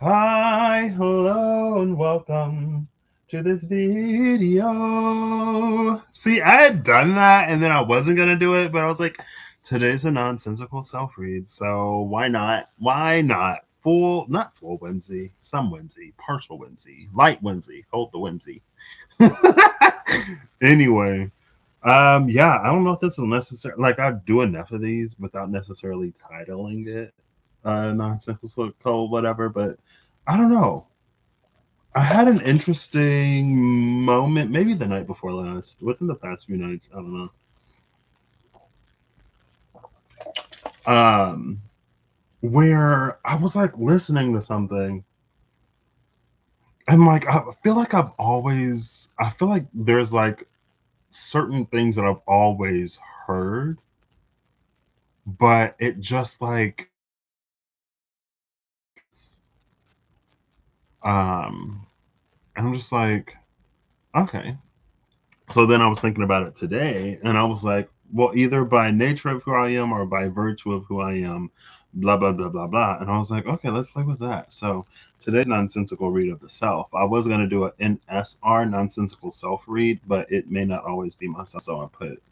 Hi, hello, and welcome to this video. See, I had done that and then I wasn't going to do it, but I was like, today's a nonsensical self read, so why not? Why not? Not full whimsy, some whimsy, partial whimsy, light whimsy, hold the whimsy. Anyway, yeah, I don't know if this is necessary. Like, I do enough of these without necessarily titling it nonsensical, whatever, but I don't know. I had an interesting moment, maybe the night before last, within the past few nights. I don't know. Where I was like listening to something, and like I feel like there's like certain things that I've always heard, but it just like um, and I'm just like, okay. So then I was thinking about it today, and I was like, well, either by nature of who I am or by virtue of who I am, blah, blah, blah, blah, blah. And I was like, okay, let's play with that. So today's nonsensical read of the self. I was going to do an NSR, nonsensical self read, but it may not always be myself. So I put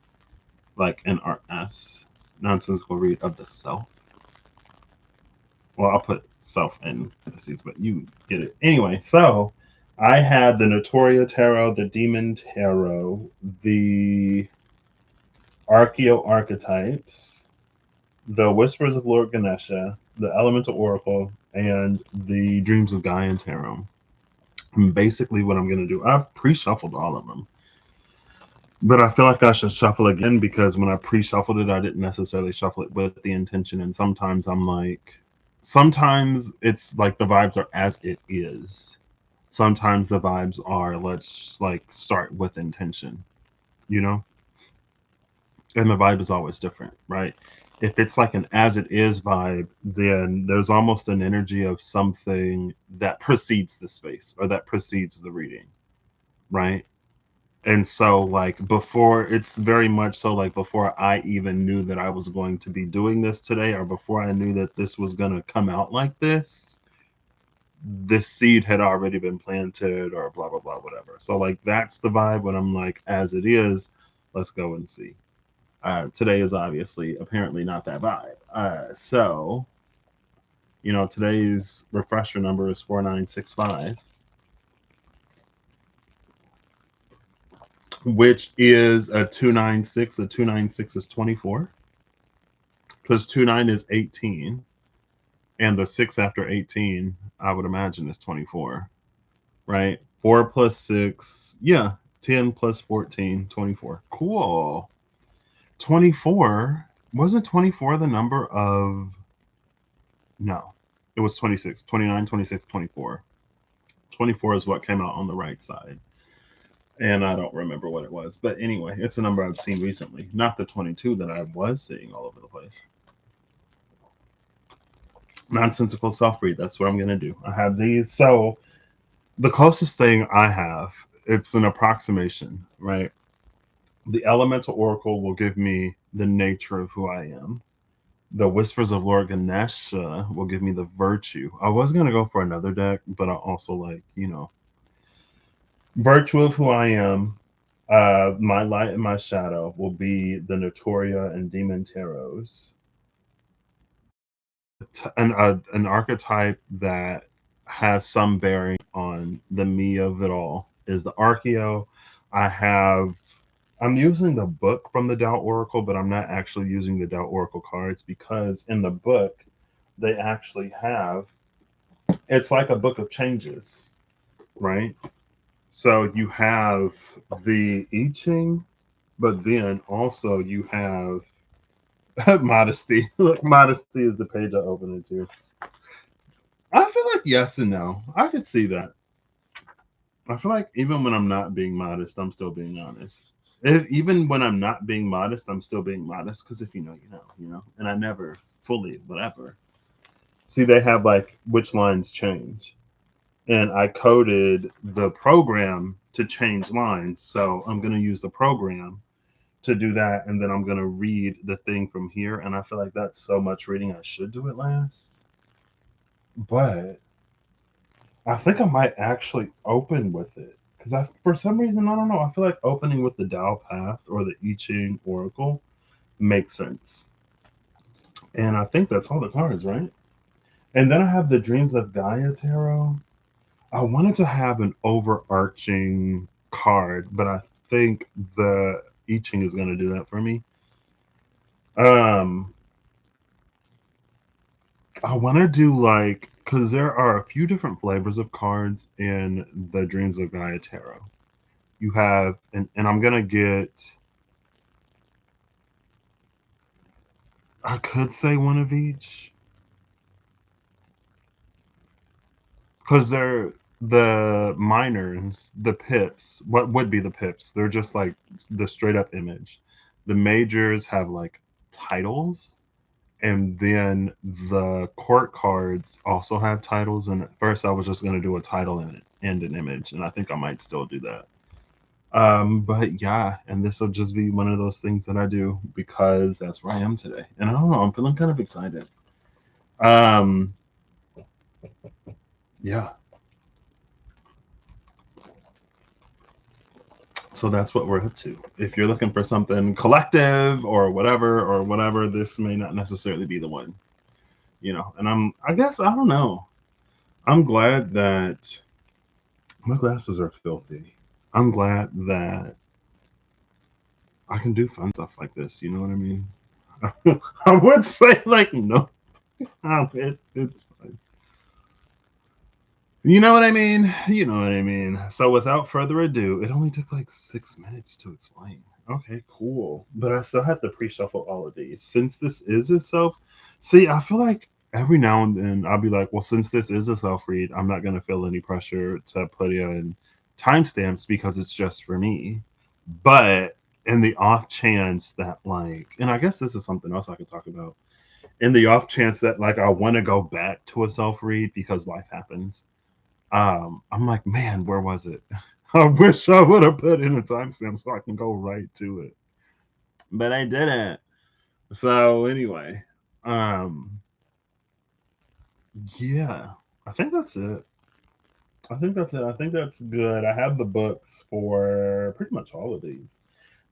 like NRS, nonsensical read of the self. Well, I'll put self in parentheses, but you get it. Anyway, so I had the Notoria Tarot, the Demon Tarot, the Archeo Archetypes, the Whispers of Lord Ganesha, the Elemental Oracle, and the Dreams of Gaia and Tarot. And basically, what I'm going to do, I've pre shuffled all of them. But I feel like I should shuffle again because when I pre shuffled it, I didn't necessarily shuffle it with the intention. And sometimes it's like the vibes are as it is. Sometimes the vibes are, let's like start with intention, you know? And the vibe is always different, right? If it's like an as it is vibe, then there's almost an energy of something that precedes the space or that precedes the reading, right? And so, like, before it's very much so, like, before I even knew that I was going to be doing this today, or before I knew that this was going to come out like this seed had already been planted, or blah, blah, blah, whatever. So, like, that's the vibe when I'm like, as it is, let's go and see. Today is obviously apparently not that vibe. Today's refresher number is 4965, which is a 296. A 296 is 24 because 29 is 18, and the 6 after 18, I would imagine, is 24, right? 4 plus 6, yeah, 10 plus 14, 24. Cool. 24, wasn't 24 the number of, no, it was 26, 29, 26, 24. 24 is what came out on the right side. And I don't remember what it was. But anyway, it's a number I've seen recently, not the 22 that I was seeing all over the place. Nonsensical self read. That's what I'm going to do. I have these. So the closest thing I have, it's an approximation, right? The elemental oracle will give me the nature of who I am. The Whispers of Lord Ganesha will give me the virtue. I was going to go for another deck, but I also like, virtue of who I am. My light and my shadow will be the Notoria and Demon Tarots. An archetype that has some bearing on the me of it all is the Archeo. I have I'm using the book from the Doubt Oracle, but I'm not actually using the Doubt Oracle cards because in the book they actually have, it's like a book of changes, right? So you have the I Ching, but then also you have modesty. Look, modesty is the page I open it to. I feel like yes and no. I could see that. I feel like even when I'm not being modest, I'm still being honest. Even when I'm not being modest, I'm still being modest because if you know, you know. And I never fully, whatever. See, they have like which lines change. And I coded the program to change lines. So I'm going to use the program to do that. And then I'm going to read the thing from here. And I feel like that's so much reading. I should do it last. But I think I might actually open with it because for some reason, I don't know. I feel like opening with the Tao Path or the I Ching Oracle makes sense. And I think that's all the cards, right? And then I have the Dreams of Gaia Tarot. I wanted to have an overarching card, but I think the I Ching is going to do that for me. Um, I want to do like, because there are a few different flavors of cards in the Dreams of Gaia Tarot. You have, and I'm going to get, I could say one of each, because they're the minors, the pips. What would be the pips? They're just like the straight up image. The majors have like titles, and then the court cards also have titles. And at first, I was just going to do a title and an image, and I think I might still do that. But yeah, and this will just be one of those things that I do because that's where I am today. And I don't know, I'm feeling kind of excited. Um, yeah, so that's what we're up to. If you're looking for something collective or whatever, this may not necessarily be the one, you know. And I guess, I don't know. I'm glad that my glasses are filthy. I'm glad that I can do fun stuff like this. You know what I mean? I would say like no, it's fine. You know what I mean? You know what I mean. So without further ado, it only took like 6 minutes to explain. Okay, cool. But I still have to pre-shuffle all of these. Since this is a self, see, I feel like every now and then I'll be like, well, since this is a self read, I'm not gonna feel any pressure to put in timestamps because it's just for me. But in the off chance that like, and I guess this is something else I could talk about. In the off chance that like I want to go back to a self read because life happens, I'm like, man, where was it? I wish I would have put in a timestamp so I can go right to it, but I didn't. So anyway, um, yeah, I think that's it. I think that's it. I think that's good. I have the books for pretty much all of these.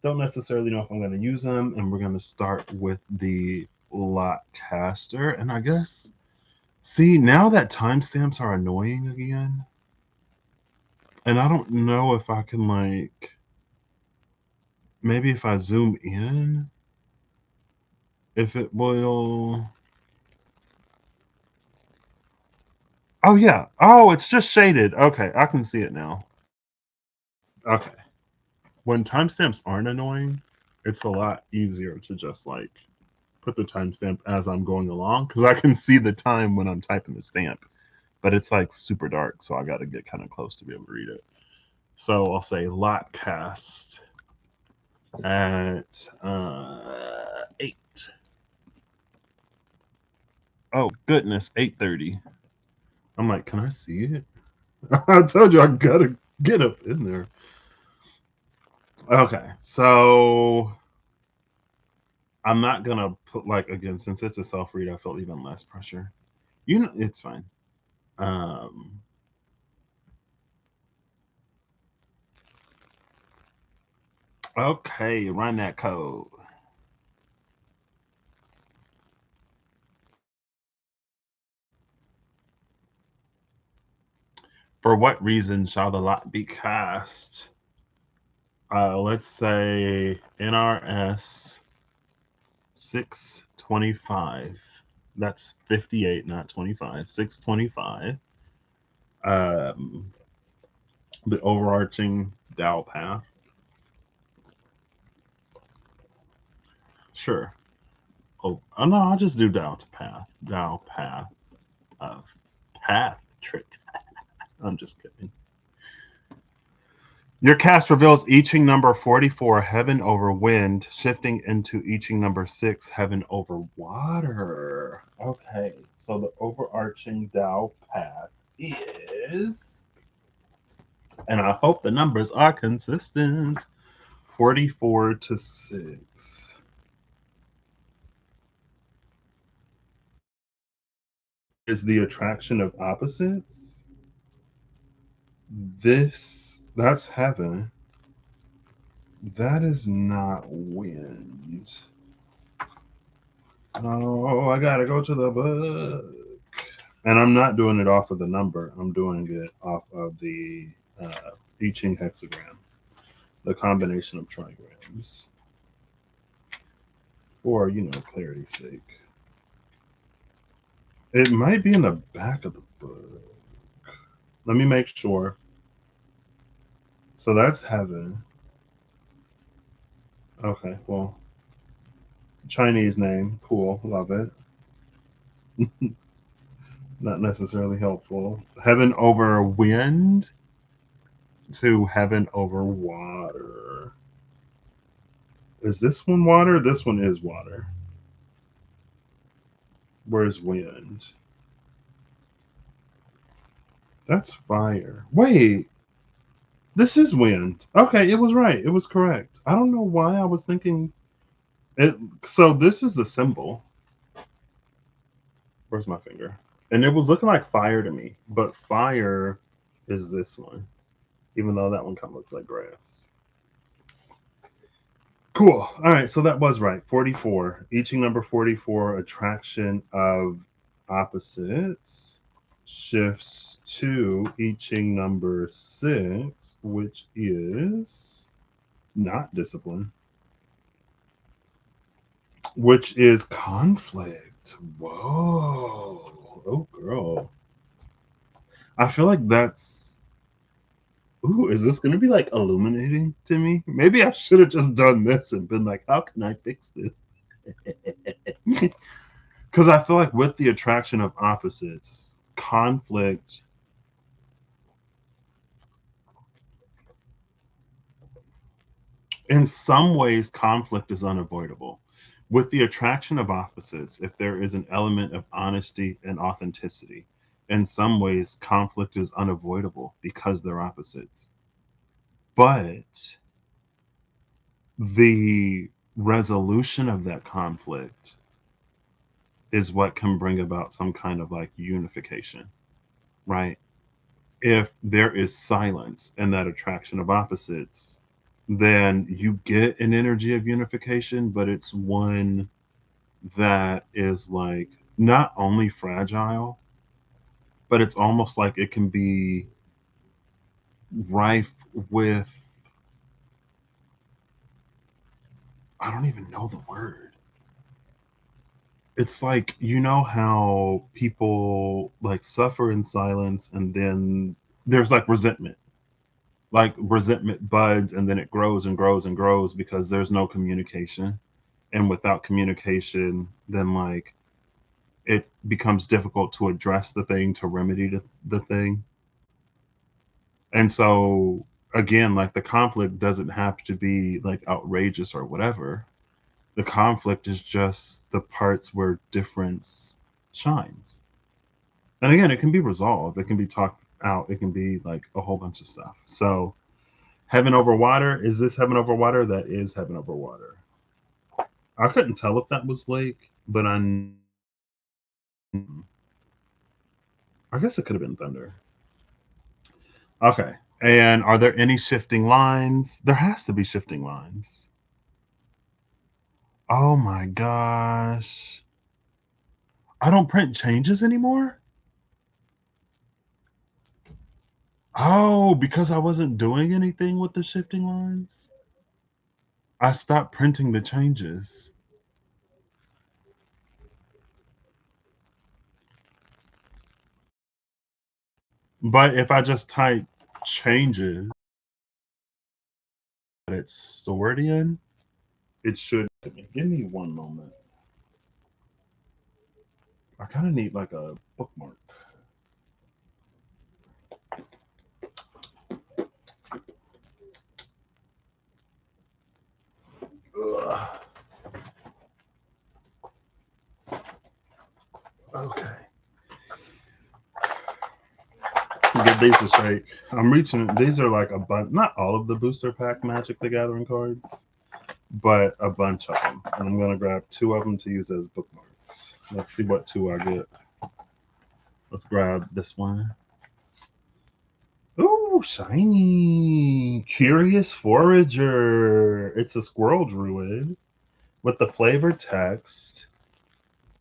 Don't necessarily know if I'm going to use them, and we're going to start with the lot caster. And I guess, see, now that timestamps are annoying again, and I don't know if I can like maybe if I zoom in, if it will. Oh, yeah. Oh, it's just shaded. Okay, I can see it now. Okay. When timestamps aren't annoying, it's a lot easier to just like put the timestamp as I'm going along because I can see the time when I'm typing the stamp. But it's like super dark, so I got to get kind of close to be able to read it. So I'll say lot cast at 8. Oh goodness, 8:30. I'm like, can I see it? I told you I gotta get up in there. Okay, so I'm not gonna put like again since it's a self read. I felt even less pressure. You know, it's fine. Um, okay, run that code. For what reason shall the lot be cast? Let's say NRS 625. That's 58, not 25. 625. Um, the overarching Dow path. Sure. Oh no, I'll just do Dow to path. Dow path. Uh, path trick. I'm just kidding. Your cast reveals Iching number 44, Heaven over Wind, shifting into Iching number 6, Heaven over Water. Okay, so the overarching Tao path is, and I hope the numbers are consistent, 44 to 6. Is the attraction of opposites? That's heaven. That is not wind. Oh, I gotta go to the book. And I'm not doing it off of the number. I'm doing it off of the I Ching hexagram, the combination of trigrams, for clarity's sake. It might be in the back of the book. Let me make sure. So that's heaven. Okay, well, Chinese name, cool, love it. Not necessarily helpful. Heaven over wind to heaven over water. Is this one water? This one is water. Where's wind? That's fire. Wait, this is wind. Okay, it was right. It was correct. I don't know why I was thinking it. So this is the symbol. Where's my finger? And it was looking like fire to me, but fire is this one, even though that one kind of looks like grass. Cool. All right, so that was right. 44. Eaching number 44, attraction of opposites, shifts to eaching number 6, which is not discipline, which is conflict. Whoa. Oh, girl. I feel like that's. Ooh, is this going to be like illuminating to me? Maybe I should have just done this and been like, how can I fix this? Because I feel like with the attraction of opposites, conflict, in some ways, conflict is unavoidable. With the attraction of opposites, if there is an element of honesty and authenticity, in some ways, conflict is unavoidable because they're opposites. But the resolution of that conflict is what can bring about some kind of like unification, right? If there is silence in that attraction of opposites, then you get an energy of unification, but it's one that is like not only fragile, but it's almost like it can be rife with, I don't even know the word. It's like, how people like suffer in silence and then there's like resentment buds and then it grows and grows and grows because there's no communication, and without communication then like it becomes difficult to address the thing, to remedy the thing. And so again, like the conflict doesn't have to be like outrageous or whatever. The conflict is just the parts where difference shines. And again, it can be resolved, it can be talked out, it can be like a whole bunch of stuff. So heaven over water, is this heaven over water? That is heaven over water. I couldn't tell if that was lake, but I guess it could have been thunder. Okay. And are there any shifting lines? There has to be shifting lines. Oh my gosh. I don't print changes anymore? Oh, because I wasn't doing anything with the shifting lines? I stopped printing the changes. But if I just type changes that it's stored in, it should. Give me one moment. I kind of need like a bookmark. Ugh. Okay. Give these a shake. I'm reaching. These are like a bunch. Not all of the booster pack Magic the Gathering cards, but a bunch of them. And I'm gonna grab two of them to use as bookmarks. Let's see what two I get. Let's grab this one. Ooh, Ooh, shiny. Curious Forager. It's a squirrel druid with the flavored text.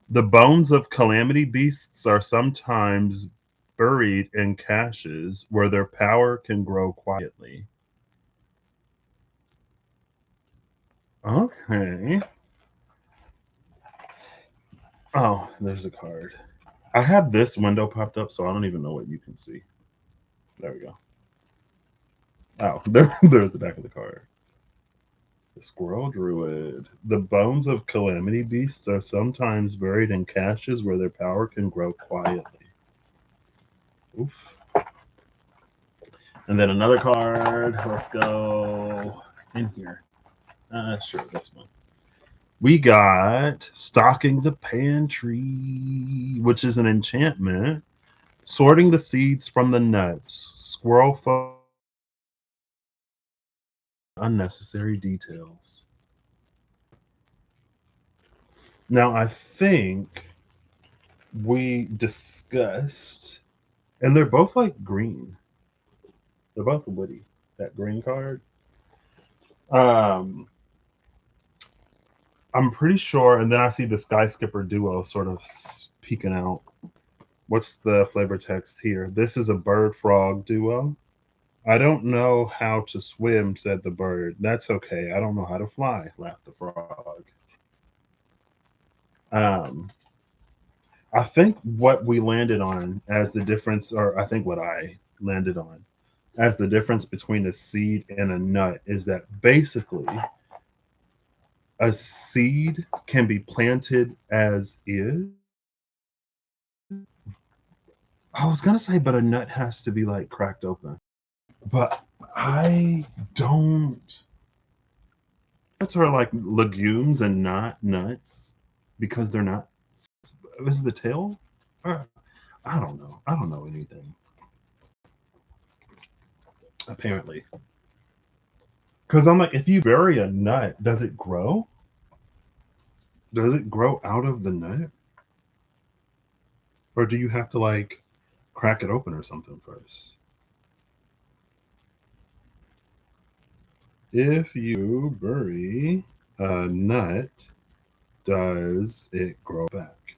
The bones of calamity beasts are sometimes buried in caches where their power can grow quietly. Okay. Oh, there's a card. I have this window popped up, so I don't even know what you can see. There we go. Oh, there's the back of the card. The Squirrel Druid. The bones of calamity beasts are sometimes buried in caches where their power can grow quietly. Oof. And then another card. Let's go in here. Sure, this one. We got Stocking the Pantry, which is an enchantment. Sorting the seeds from the nuts. Squirrel folk. Unnecessary details. Now, I think we discussed, and they're both like green. They're both woody. That green card. Um, I'm pretty sure, and then I see the Sky Skipper duo sort of peeking out. What's the flavor text here? This is a bird frog duo. I don't know how to swim, said the bird. That's okay. I don't know how to fly, laughed the frog. Um, I think what we landed on as the difference, or I think what I landed on as the difference between a seed and a nut is that basically a seed can be planted as is. I was gonna say, but a nut has to be like cracked open. But I don't. Nuts are like legumes and not nuts because they're not. Is the tail? I don't know. I don't know anything. Apparently, because I'm like, if you bury a nut, does it grow? Does it grow out of the nut, or do you have to like crack it open or something first? If you bury a nut, does it grow back?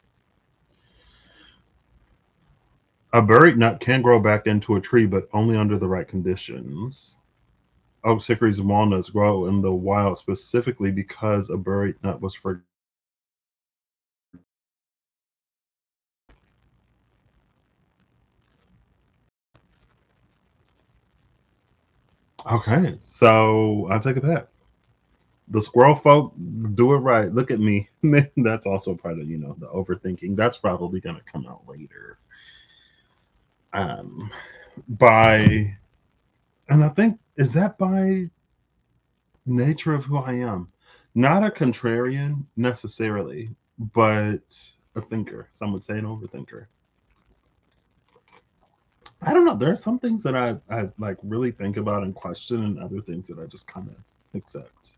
A buried nut can grow back into a tree, but only under the right conditions. Oaks, hickories, and walnuts grow in the wild specifically because a buried nut was for. Okay, so I'll take it back. The squirrel folk do it right. Look at me. That's also part of the overthinking. That's probably gonna come out later. Um, by and I think is that by nature of who I am. Not a contrarian necessarily, but a thinker. Some would say an overthinker. I don't know. There are some things that I like really think about and question, and other things that I just kind of accept.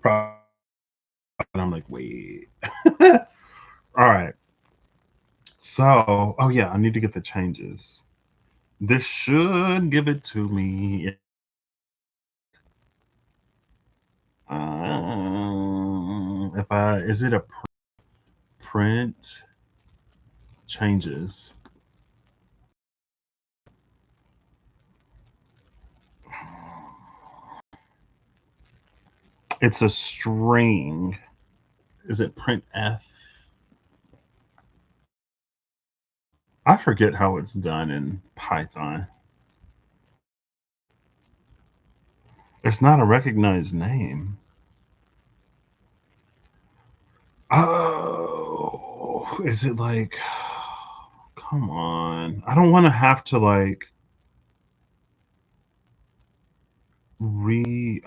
Probably, and I'm like, wait. All right. So, oh yeah, I need to get the changes. This should give it to me. If I is it a print changes? It's a string. Is it print F? I forget how it's done in Python. It's not a recognized name. Oh, is it like? Come on. I don't want to have to like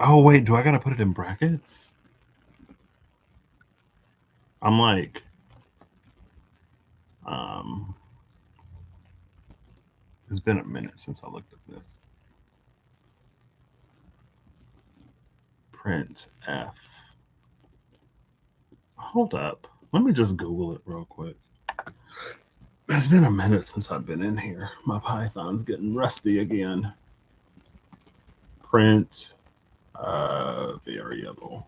Oh wait, do I gotta put it in brackets? I'm like, um, it's been a minute since I looked at this. Print F. Hold up. Let me just Google it real quick. It's been a minute since I've been in here. My Python's getting rusty again. Print variable.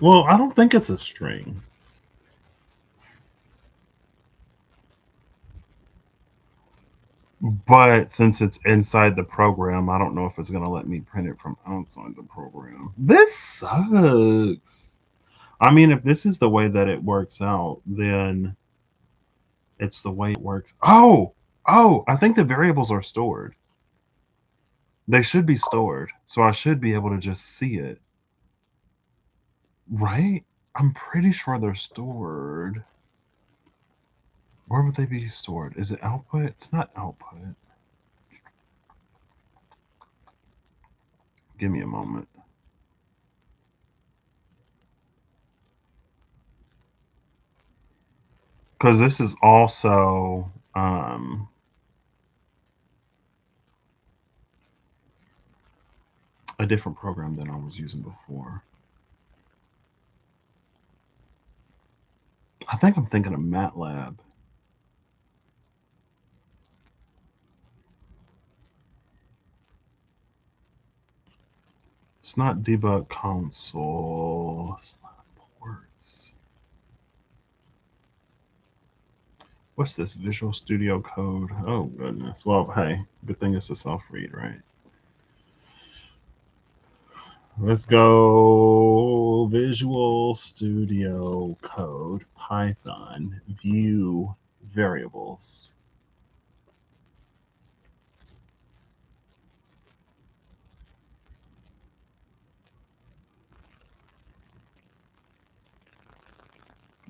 Well, I don't think it's a string. But since it's inside the program, I don't know if it's going to let me print it from outside the program. This sucks. I mean, if this is the way that it works out, then it's the way it works. Oh, I think the variables are stored. They should be stored. So I should be able to just see it. Right? I'm pretty sure they're stored. Where would they be stored? Is it output? It's not output. Give me a moment. Because this is also a different program than I was using before. I think I'm thinking of MATLAB. It's not debug console. It's not ports. What's this? Visual Studio Code. Oh, goodness. Well, hey, good thing it's a self read, right? Let's go Visual Studio Code, Python, view variables.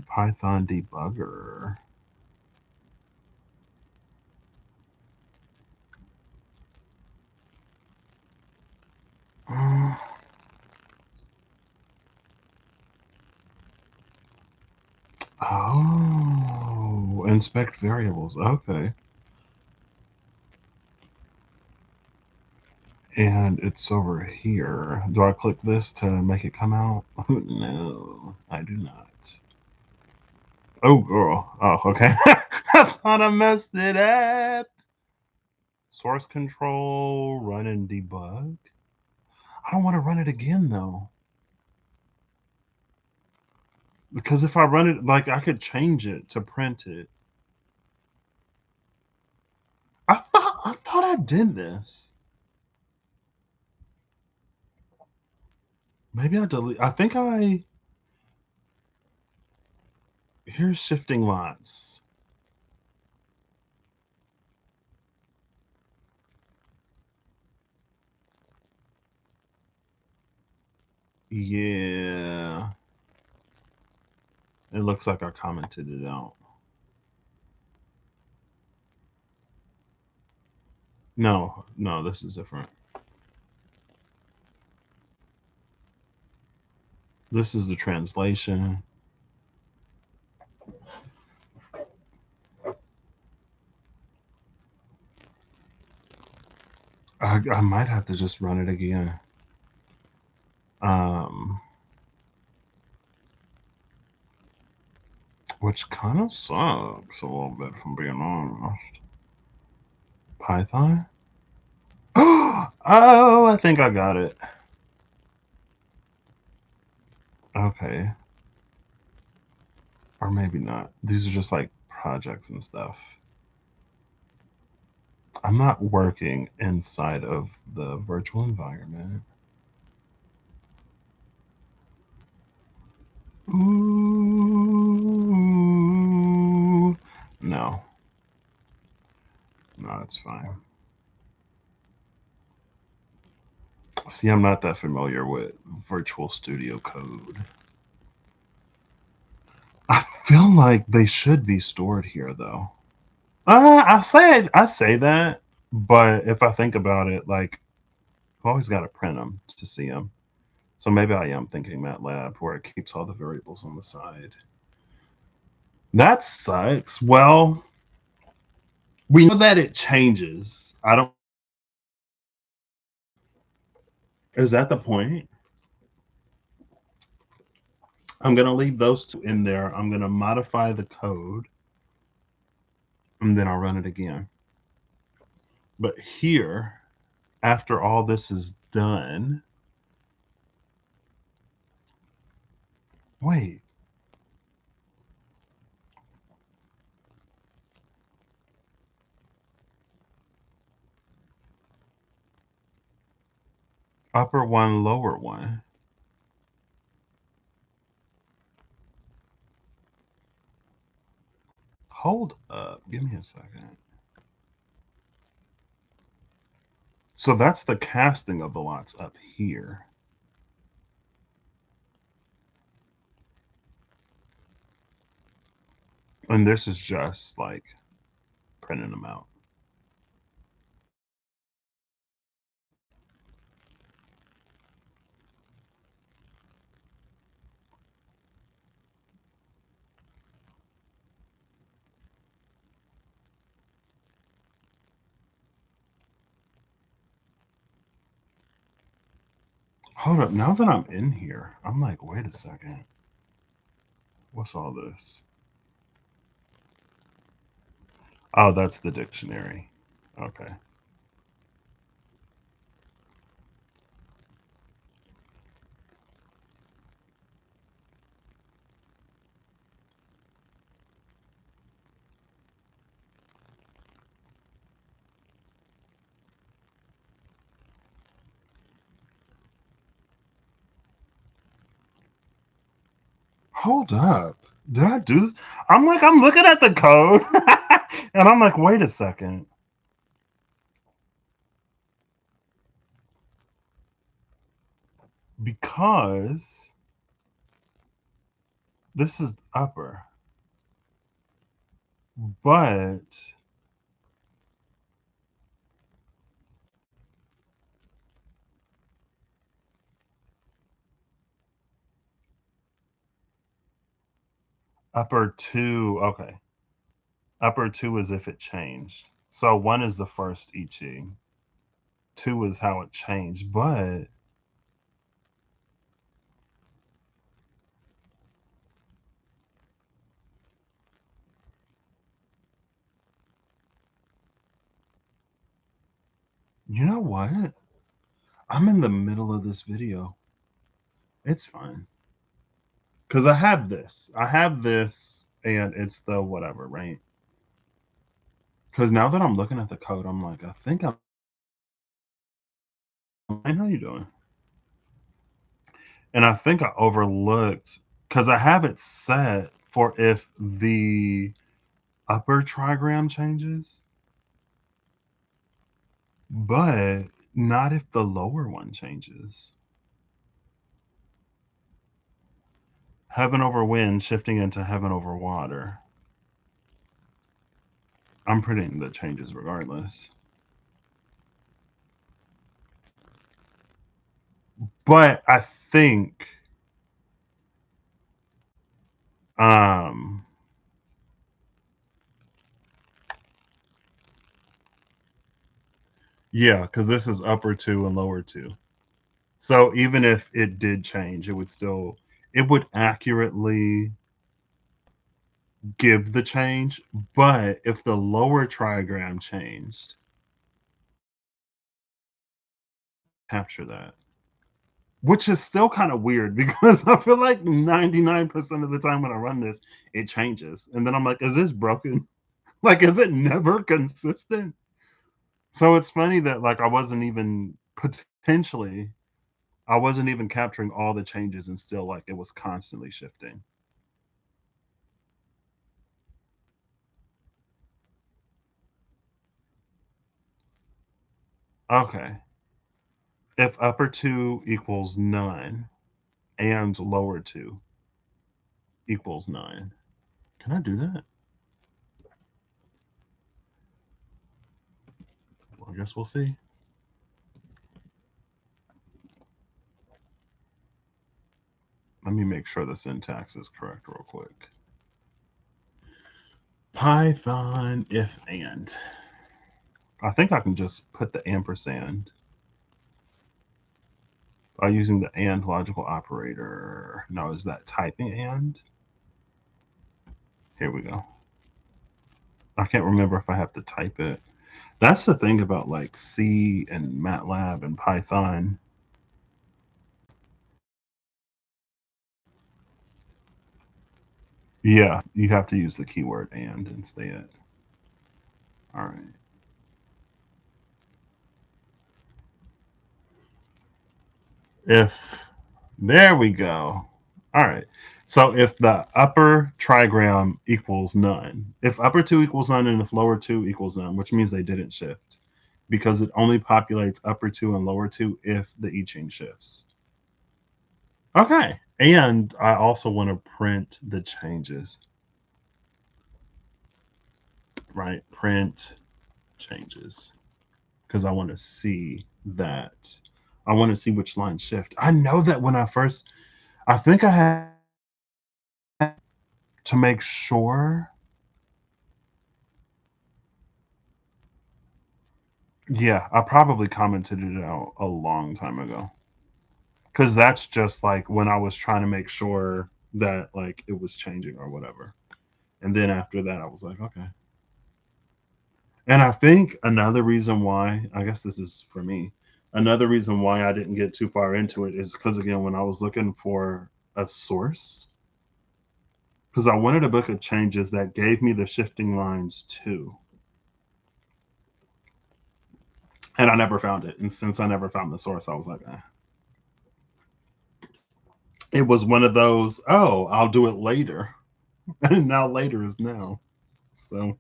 Python debugger. Oh, inspect variables. Okay. And it's over here. Do I click this to make it come out? No, I do not. Oh, girl. Oh, okay. I thought I messed it up. Source control, run and debug. I don't want to run it again, though. Because if I run it, like, I could change it to print it. I thought I did this. Maybe I delete. I think I. Here's shifting lots. Yeah. It looks like I commented it out. No, no, this is different. This is the translation. I might have to just run it again. Um, which kind of sucks a little bit, from being honest. Python? Oh, I think I got it. Okay. Or maybe not. These are just like projects and stuff. I'm not working inside of the virtual environment. Ooh. No. No, it's fine. See, I'm not that familiar with Virtual Studio Code. I feel like they should be stored here, though. I say that, but if I think about it, like I've always got to print them to see them. So maybe I am thinking MATLAB, where it keeps all the variables on the side. That sucks. Well, we know that it changes. I don't. Is that the point? I'm going to leave those two in there. I'm going to modify the code, and then I'll run it again. But here, after all this is done, wait, upper one, lower one. Hold up. Give me a second. So that's the casting of the lots up here. And this is just like printing them out. Hold up. Now that I'm in here, I'm like, wait a second. What's all this? Oh, that's the dictionary. Okay. Hold up. Did I do this? I'm like, I'm looking at the code and I'm like, wait a second. Because this is upper, but upper two, okay. Upper two is if it changed. So one is the first I Ching, two is how it changed. But you know what? I'm in the middle of this video. It's fine. Because I have this. I have this, and it's the whatever, right? Because now that I'm looking at the code, I'm like, I think I'm. How you doing? And I think I overlooked because I have it set for if the upper trigram changes, but not if the lower one changes. Heaven over wind shifting into heaven over water. I'm printing the changes regardless. But I think um yeah, because this is upper two and lower two. So even if it did change, it would accurately give the change. But if the lower trigram changed, capture that. Which is still kind of weird because I feel like 99% of the time when I run this, it changes. And then I'm like, is this broken? Like, is it never consistent? So it's funny that like I wasn't even capturing all the changes and still like it was constantly shifting. Okay. If upper two equals none and lower two equals nine. Can I do that? Well, I guess we'll see. Let me make sure the syntax is correct real quick. Python if and. I think I can just put the ampersand. by using the and logical operator. No, is that typing and? Here we go. I can't remember if I have to type it. That's the thing about like C and MATLAB and Python. Yeah, you have to use the keyword and instead. All right. If there we go. All right. So if the upper trigram equals none, if upper two equals none and if lower two equals none, which means they didn't shift because it only populates upper two and lower two if the I Ching shifts. Okay. And I also want to print the changes, right? Print changes because I want to see that. I want to see which line shift. I know that when I think I had to make sure. Yeah, I probably commented it out a long time ago. Because that's just like when I was trying to make sure that like it was changing or whatever. And then after that, I was like, okay. And I think another reason why, I guess this is for me, another reason why I didn't get too far into it is because, again, when I was looking for a source, because I wanted a book of changes that gave me the shifting lines too. And I never found it. And since I never found the source, I was like, eh. It was one of those, oh, I'll do it later. And now later is now. So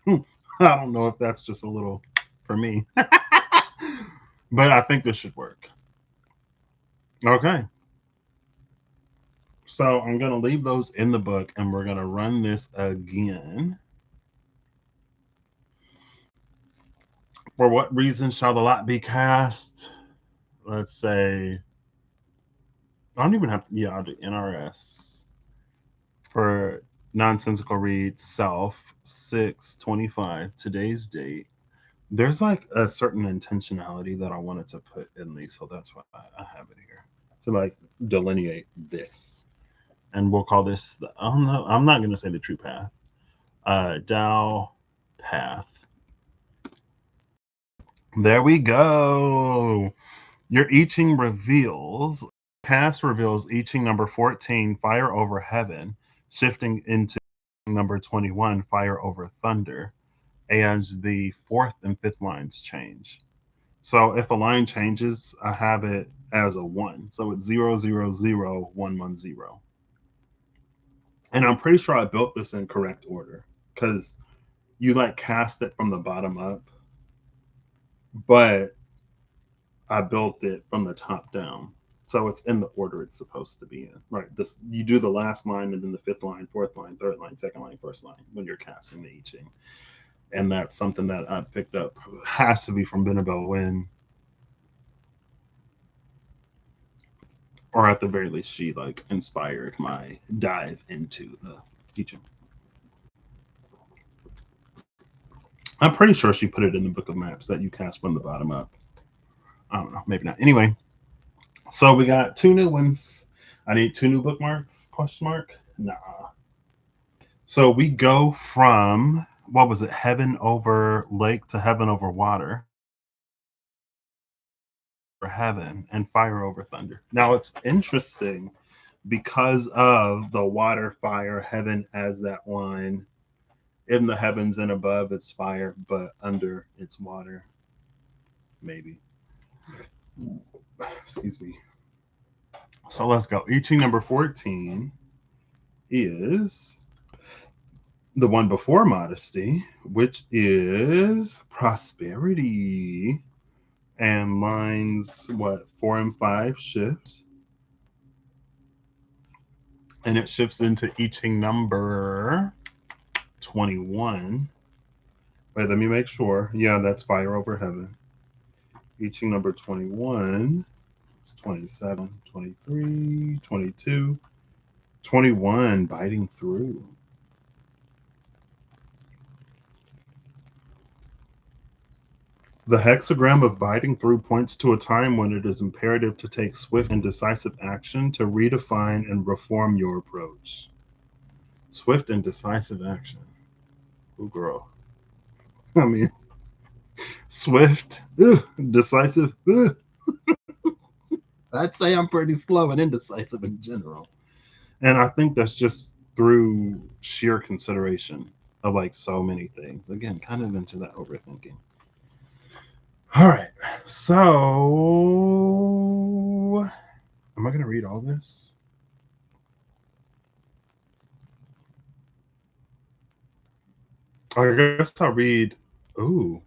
I don't know if that's just a little for me. But I think this should work. Okay. So I'm going to leave those in the book and we're going to run this again. For what reason shall the lot be cast? Let's say, I don't even have to, yeah, I'll do NRS. For nonsensical read self 6/25, today's date. There's like a certain intentionality that I wanted to put in these, so that's why I have it here to like delineate this. And we'll call this the, I'm not going to say the true path. Tao path. There we go. Your I Ching reveals, cast reveals I Ching number 14, Fire Over Heaven, shifting into number 21, Fire Over Thunder, and the fourth and fifth lines change. So if a line changes, I have it as a 1. So it's 0, 0, 0, 1, 1, 0. And I'm pretty sure I built this in correct order because you like cast it from the bottom up, but I built it from the top down. So it's in the order it's supposed to be in. Right. This you do the last line and then the fifth line, fourth line, third line, second line, first line when you're casting the I Ching. And that's something that I picked up. Has to be from Benabel Wynn. Or at the very least, she like inspired my dive into the I Ching. I'm pretty sure she put it in the book of maps that you cast from the bottom up. I don't know, maybe not. Anyway, so we got two new ones. I need two new bookmarks? Question mark? Nah. So we go from what was it? Heaven over lake to heaven over water. Or heaven and fire over thunder. Now it's interesting because of the water, fire, heaven as that line. In the heavens and above, it's fire, but under it's water. Maybe. Excuse me. So let's go. I Ching number 14 is the one before modesty, which is prosperity. And lines, what, 4 and 5 shift. And it shifts into I Ching number 21. Wait, let me make sure. Yeah, that's fire over heaven. I Ching number 21. It's 27, 23, 22, 21, biting through. The hexagram of biting through points to a time when it is imperative to take swift and decisive action to redefine and reform your approach. Swift and decisive action. Ooh, girl. I mean, swift, decisive. I'd say I'm pretty slow and indecisive in general. And I think that's just through sheer consideration of like so many things. Again, kind of into that overthinking. All right. So, am I going to read all this? I guess I'll read. Ooh.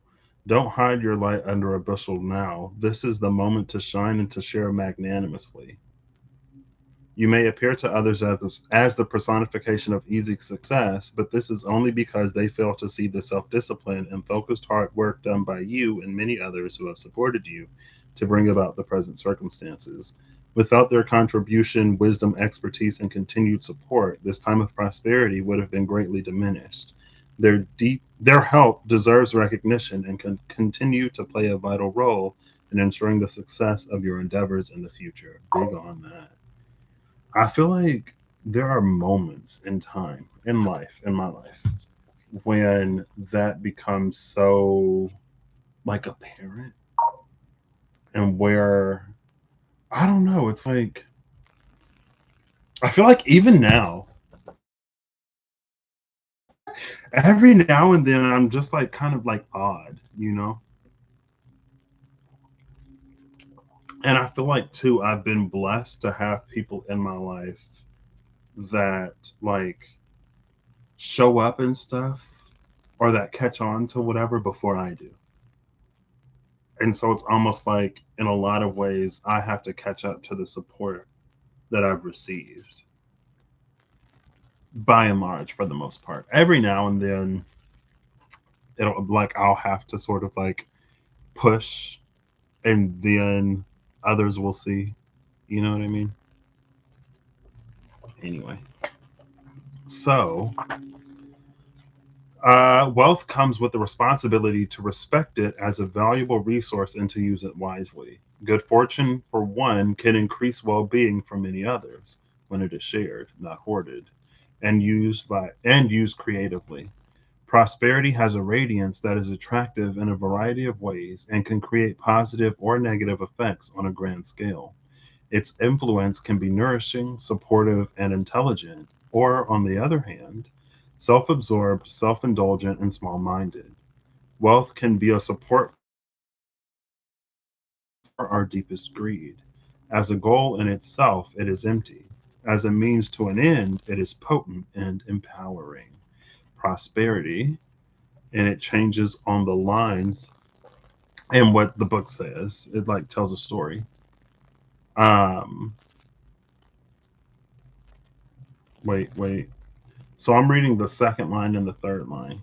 Don't hide your light under a bushel now. This is the moment to shine and to share magnanimously. You may appear to others as the personification of easy success, but this is only because they fail to see the self discipline and focused hard work done by you and many others who have supported you to bring about the present circumstances. Without their contribution, wisdom, expertise, and continued support, this time of prosperity would have been greatly diminished. Their help deserves recognition and can continue to play a vital role in ensuring the success of your endeavors in the future. Big on that. I feel like there are moments in time, in life, in my life, when that becomes so like apparent, and where I don't know, it's like I feel like even now, every now and then I'm just like kind of like odd, you know? And I feel like too I've been blessed to have people in my life that like show up and stuff, or that catch on to whatever before I do. And so it's almost like in a lot of ways I have to catch up to the support that I've received, by and large, for the most part. Every now and then it'll like I'll have to sort of like push, and then others will see, you know what I mean? Anyway, so wealth comes with the responsibility to respect it as a valuable resource and to use it wisely. Good fortune, for one, can increase well being for many others when it is shared, not hoarded, and used creatively. Prosperity has a radiance that is attractive in a variety of ways and can create positive or negative effects on a grand scale. Its influence can be nourishing, supportive, and intelligent, or, on the other hand, self absorbed, self indulgent, and small minded. Wealth can be a support for our deepest greed. As a goal in itself, it is empty. As a means to an end, it is potent and empowering. Prosperity, and it changes on the lines and what the book says. It like tells a story. Um, wait. So I'm reading the second line and the third line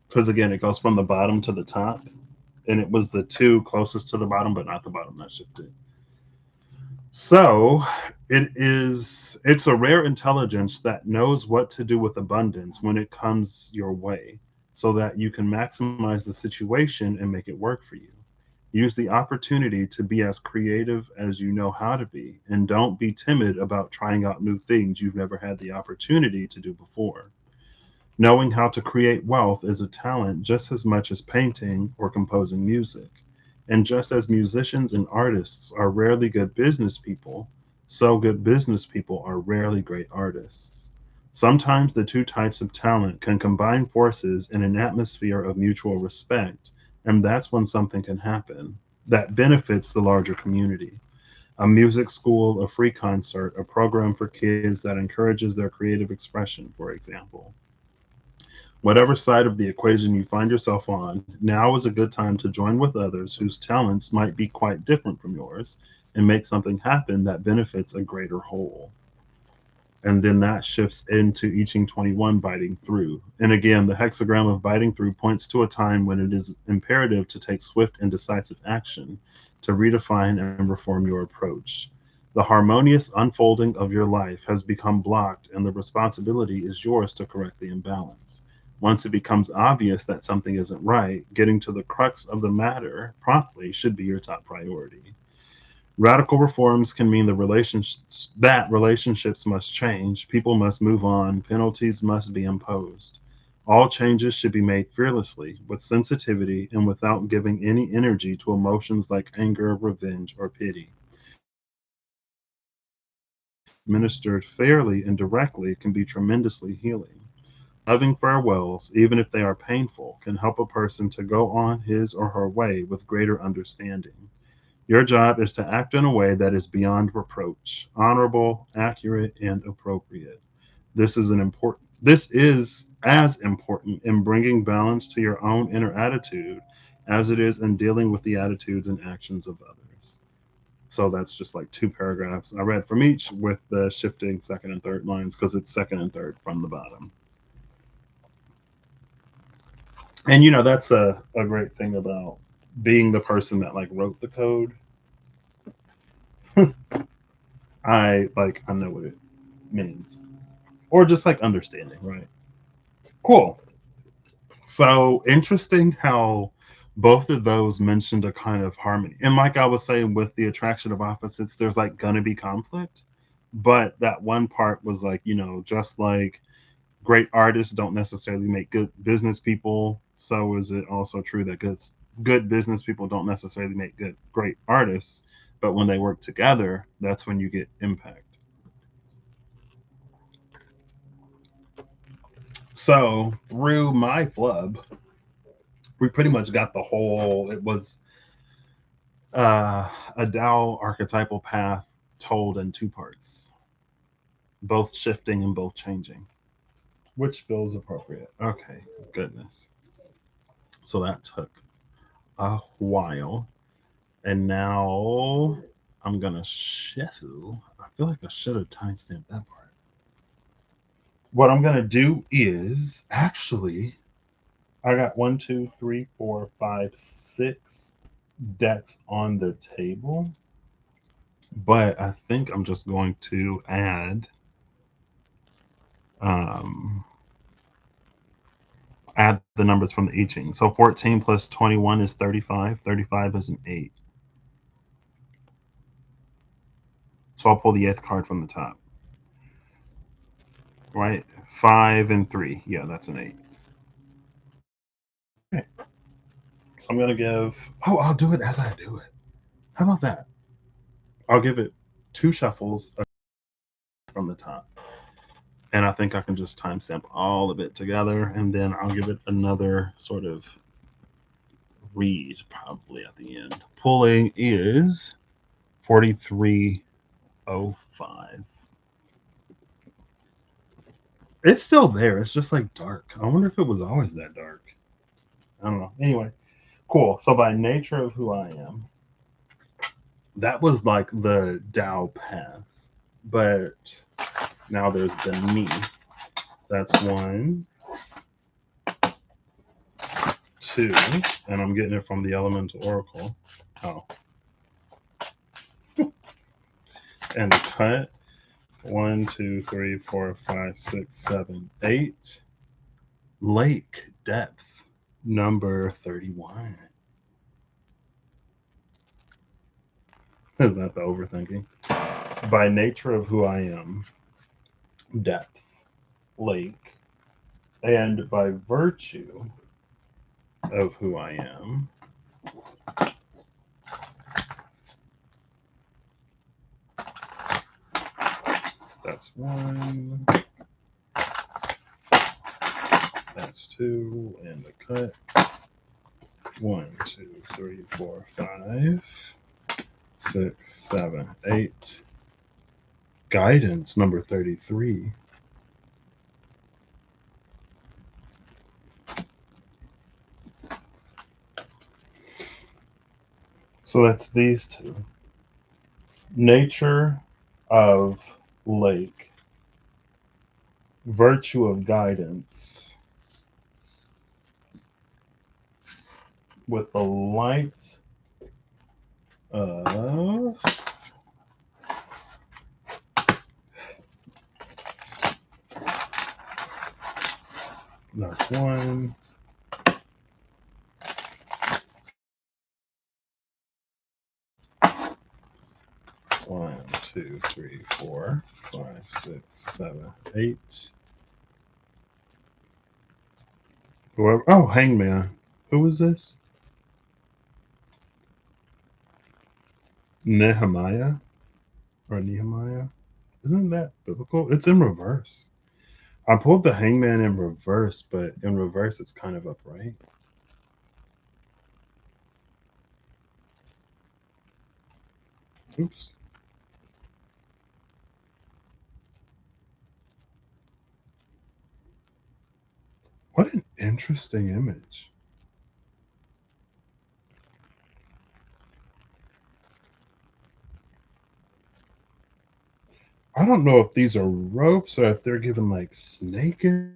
because again, it goes from the bottom to the top, and it was the two closest to the bottom, but not the bottom that shifted. So it's a rare intelligence that knows what to do with abundance when it comes your way, so that you can maximize the situation and make it work for you. Use the opportunity to be as creative as you know how to be, and don't be timid about trying out new things you've never had the opportunity to do before. Knowing how to create wealth is a talent just as much as painting or composing music. And just as musicians and artists are rarely good business people, so good business people are rarely great artists. Sometimes the two types of talent can combine forces in an atmosphere of mutual respect, and that's when something can happen that benefits the larger community. A music school, a free concert, a program for kids that encourages their creative expression, for example. Whatever side of the equation you find yourself on, now is a good time to join with others whose talents might be quite different from yours and make something happen that benefits a greater whole. And then that shifts into I Ching 21, biting through. And again, the hexagram of biting through points to a time when it is imperative to take swift and decisive action to redefine and reform your approach. The harmonious unfolding of your life has become blocked, and the responsibility is yours to correct the imbalance. Once it becomes obvious that something isn't right, getting to the crux of the matter promptly should be your top priority. Radical reforms can mean relationships must change, people must move on, penalties must be imposed. All changes should be made fearlessly, with sensitivity, and without giving any energy to emotions like anger, revenge, or pity. Administered fairly and directly can be tremendously healing. Loving farewells, even if they are painful, can help a person to go on his or her way with greater understanding. Your job is to act in a way that is beyond reproach, honorable, accurate, and appropriate. This is as important in bringing balance to your own inner attitude as it is in dealing with the attitudes and actions of others. So that's just like two paragraphs I read from each with the shifting second and third lines because it's second and third from the bottom. And that's a great thing about being the person that like wrote the code. I know what it means. Or just like understanding, right? Cool. So interesting how both of those mentioned a kind of harmony. And like I was saying with the attraction of opposites, there's like gonna be conflict. But that one part was like, just like great artists don't necessarily make good business people, so is it also true that good business people don't necessarily make great artists, but when they work together, that's when you get impact. So through my flub, we pretty much got the whole. It was a Tao archetypal path told in two parts, both shifting and both changing, which feels appropriate. Okay, goodness. So that took a while. And now I'm gonna shuffle. I feel like I should have timestamped that part. What I'm gonna do is actually I got 1, 2, 3, 4, 5, 6 decks on the table, but I think I'm just going to um, add the numbers from the I Ching. So 14 plus 21 is 35. 35 is an 8. So I'll pull the 8th card from the top. Right? 5 and 3. Yeah, that's an 8. Okay. So I'm going to give. Oh, I'll do it as I do it. How about that? I'll give it 2 shuffles from the top. And I think I can just timestamp all of it together. And then I'll give it another sort of read probably at the end. Pulling is 4305. It's still there. It's just like dark. I wonder if it was always that dark. I don't know. Anyway, cool. So by nature of who I am, that was like the Tao path. But now there's the me. That's 1, 2, and I'm getting it from the Elemental Oracle. Oh. And the cut. 1, 2, 3, 4, 5, 6, 7, 8. Lake depth number 31. Is that the overthinking? By nature of who I am, depth, lake, and by virtue of who I am, that's 1, that's 2, and the cut. 1, 2, 3, 4, 5, 6, 7, 8. Guidance number 33. So that's these two. Nature of lake, virtue of guidance, with the light of That's one. One, two, three, four, five, six, seven, eight. Whoever. Oh, Hangman. Who was this? Nehemiah or Nehemiah? Isn't that biblical? It's in reverse. I pulled the Hangman in reverse, but in reverse it's kind of upright. Oops. What an interesting image. I don't know if these are ropes or if they're given like snake. Okay.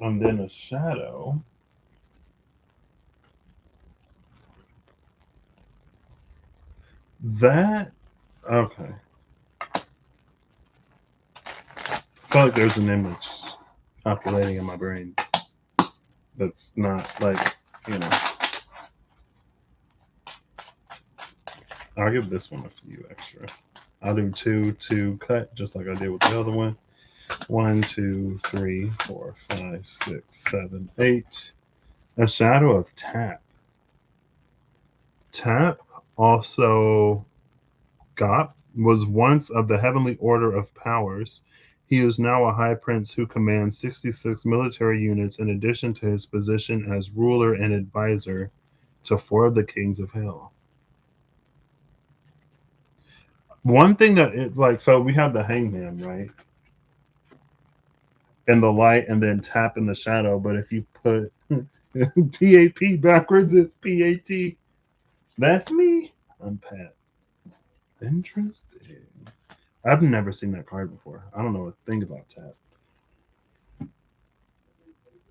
And then a shadow. That okay. I feel like there's an image populating in my brain that's not like, you know. I'll give this one a few extra. I'll do two cut, just like I did with the other one. 1, 2, 3, 4, 5, 6, 7, 8. A shadow of tap. Tap also Gop was once of the heavenly order of powers. He is now a high prince who commands 66 military units in addition to his position as ruler and advisor to 4 of the kings of hell. One thing that it's like, so we have the hangman, right? In the light and then tap in the shadow, but if you put TAP backwards, it's PAT. That's me. I'm Pat. Interesting. I've never seen that card before. I don't know a thing about tap.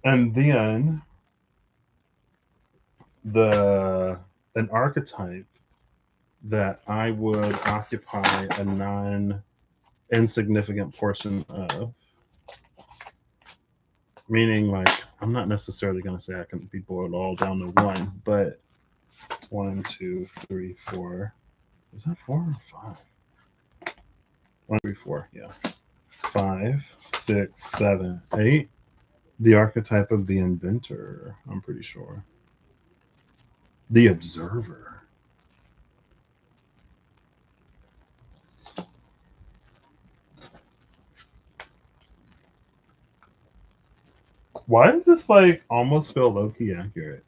And then the an archetype that I would occupy a non insignificant portion of, meaning like I'm not necessarily going to say I can be boiled all down to one, but 1, 2, 3, 4. Is that 4 or 5? 1, 3, 4. Yeah, 5, 6, 7, 8. The archetype of the inventor. I'm pretty sure. The observer. Why does this like almost feel low key accurate?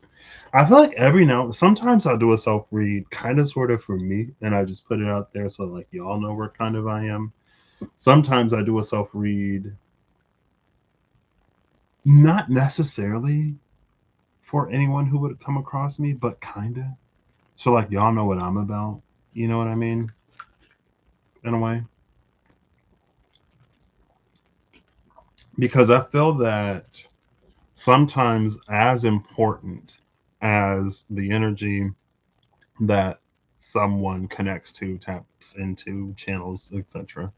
I feel like every now sometimes I'll do a self read kind of sort of for me and I just put it out there so like y'all know where kind of I am. Sometimes I do a self read not necessarily for anyone who would come across me, but kind of. So like y'all know what I'm about. You know what I mean? In a way. Because I feel that sometimes as important as the energy that someone connects to, taps into, channels, etc.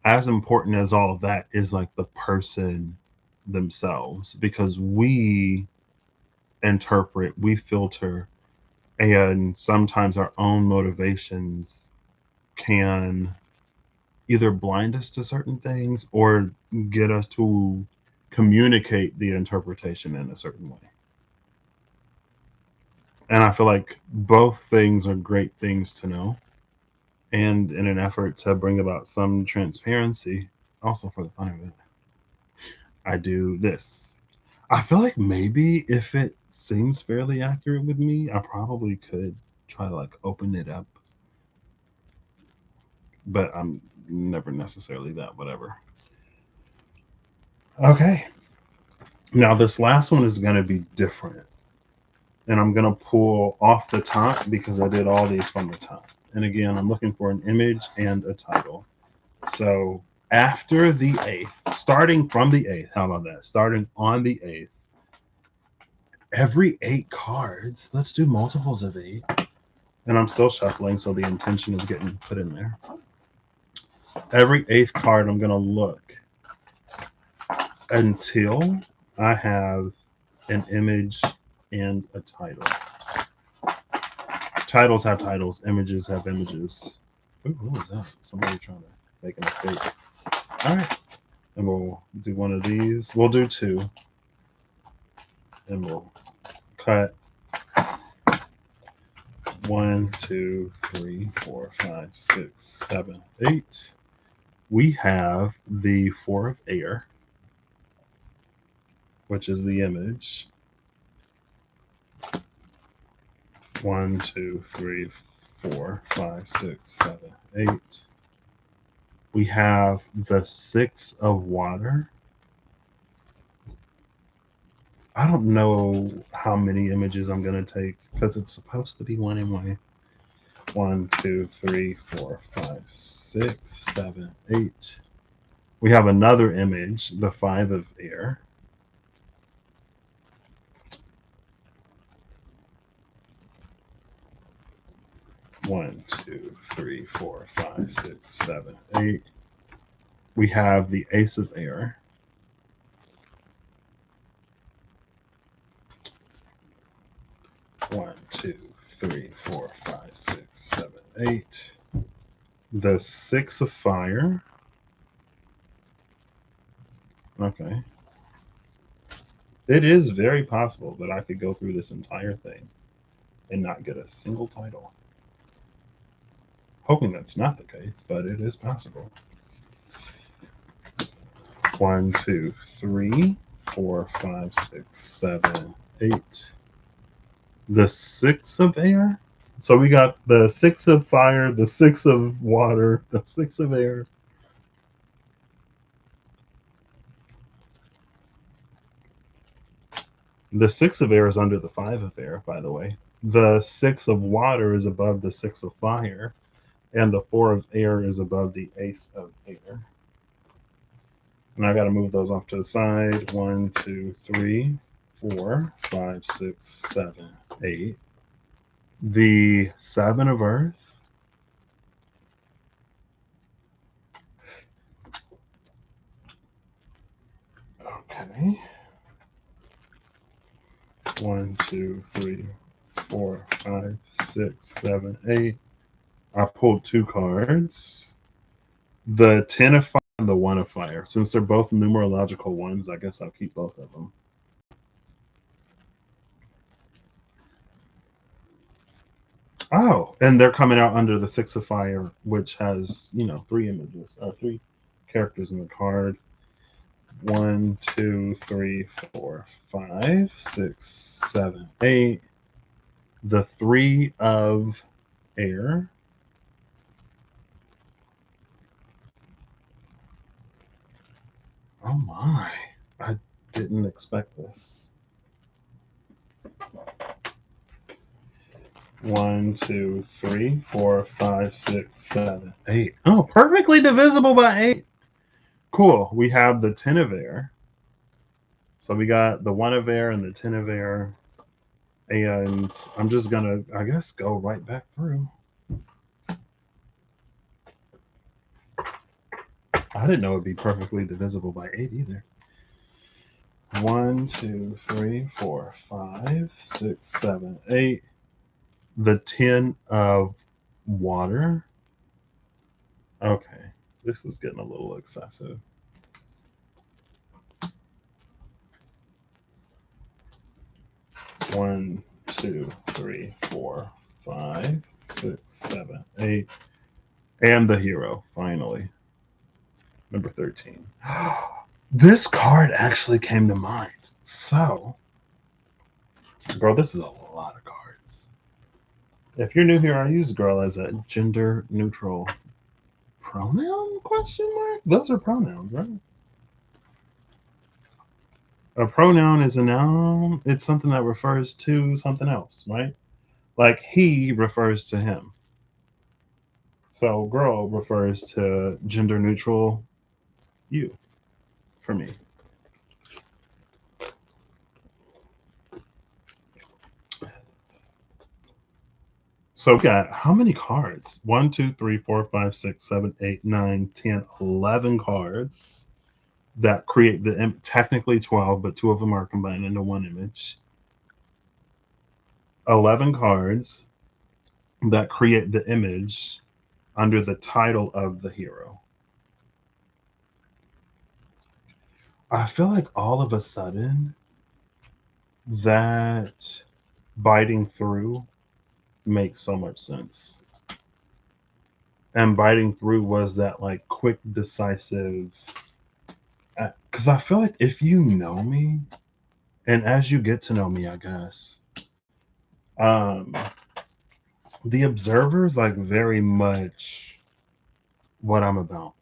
As important as all of that is like the person themselves, because we interpret, we filter, and sometimes our own motivations can either blind us to certain things or get us to communicate the interpretation in a certain way. And I feel like both things are great things to know. And in an effort to bring about some transparency, also for the fun of it, I do this. I feel like maybe if it seems fairly accurate with me, I probably could try to like open it up. But I'm never necessarily that, whatever. Okay. Now, this last one is going to be different. And I'm going to pull off the top because I did all these from the top. And again, I'm looking for an image and a title. So after the 8th, starting from the 8th, how about that? Starting on the 8th, every 8 cards. Let's do multiples of 8. And I'm still shuffling, so the intention is getting put in there. Every 8th card, I'm going to look until I have an image and a title. Titles have titles. Images have images. Ooh, what was that? Somebody trying to make an escape. All right. And we'll do one of these. We'll do 2. And we'll cut 1, 2, 3, 4, 5, 6, 7, 8. We have the 4 of air, which is the image. 1, 2, 3, 4, 5, 6, 7, 8. We have the 6 of water. I don't know how many images I'm going to take because it's supposed to be one anyway. 1, 2, 3, 4, 5, 6, 7, 8. We have another image, the 5 of air. One, 2, 3, 4, 5, 6, 7, 8. We have the ace of air. One, 2, 3, 4, 5, 6, 7, 8. The 6 of fire. Okay. It is very possible that I could go through this entire thing and not get a single title. Hoping that's not the case, but it is possible. 1, 2, 3, 4, 5, 6, 7, 8. The 6 of air. So we got the 6 of fire, the 6 of water, the 6 of air. The 6 of air is under the 5 of air, by the way. The 6 of water is above the 6 of fire, and the 4 of air is above the ace of air. And I got to move those off to the side. 1, 2, 3, 4, 5, 6, 7, 8. The 7 of earth. Okay. 1, 2, 3, 4, 5, 6, 7, 8. I pulled 2 cards. The 10 of fire and the 1 of fire. Since they're both numerological ones, I guess I'll keep both of them. Oh, and they're coming out under the 6 of fire, which has, 3 images, 3 characters in the card. 1, 2, 3, 4, 5, 6, 7, 8. The 3 of air. Oh my, I didn't expect this. 1, 2, 3, 4, 5, 6, 7, 8. Oh, perfectly divisible by 8. Cool. We have the 10 of air. So we got the 1 of air and the 10 of air. And I'm just going to, I guess, go right back through. I didn't know it'd be perfectly divisible by 8 either. 1, 2, 3, 4, 5, 6, 7, 8. The 10 of water. Okay, this is getting a little excessive. 1, 2, 3, 4, 5, 6, 7, 8. And the hero, finally. Number 13. This card actually came to mind. So, girl, this is a lot of cards. If you're new here, I use girl as a gender neutral pronoun, question mark? Those are pronouns, right? A pronoun is a noun. It's something that refers to something else, right? Like he refers to him. So girl refers to gender neutral you for me. So we got how many cards? 1, 2, 3, 4, 5, 6, 7, 8, 9, 10, 11 cards that create technically 12, but two of them are combined into one image. 11 cards that create the image under the title of the hero. I feel like all of a sudden that biting through makes so much sense. And biting through was that like quick, decisive. Because I feel like if you know me, and as you get to know me, I guess, um, the observer is like very much what I'm about.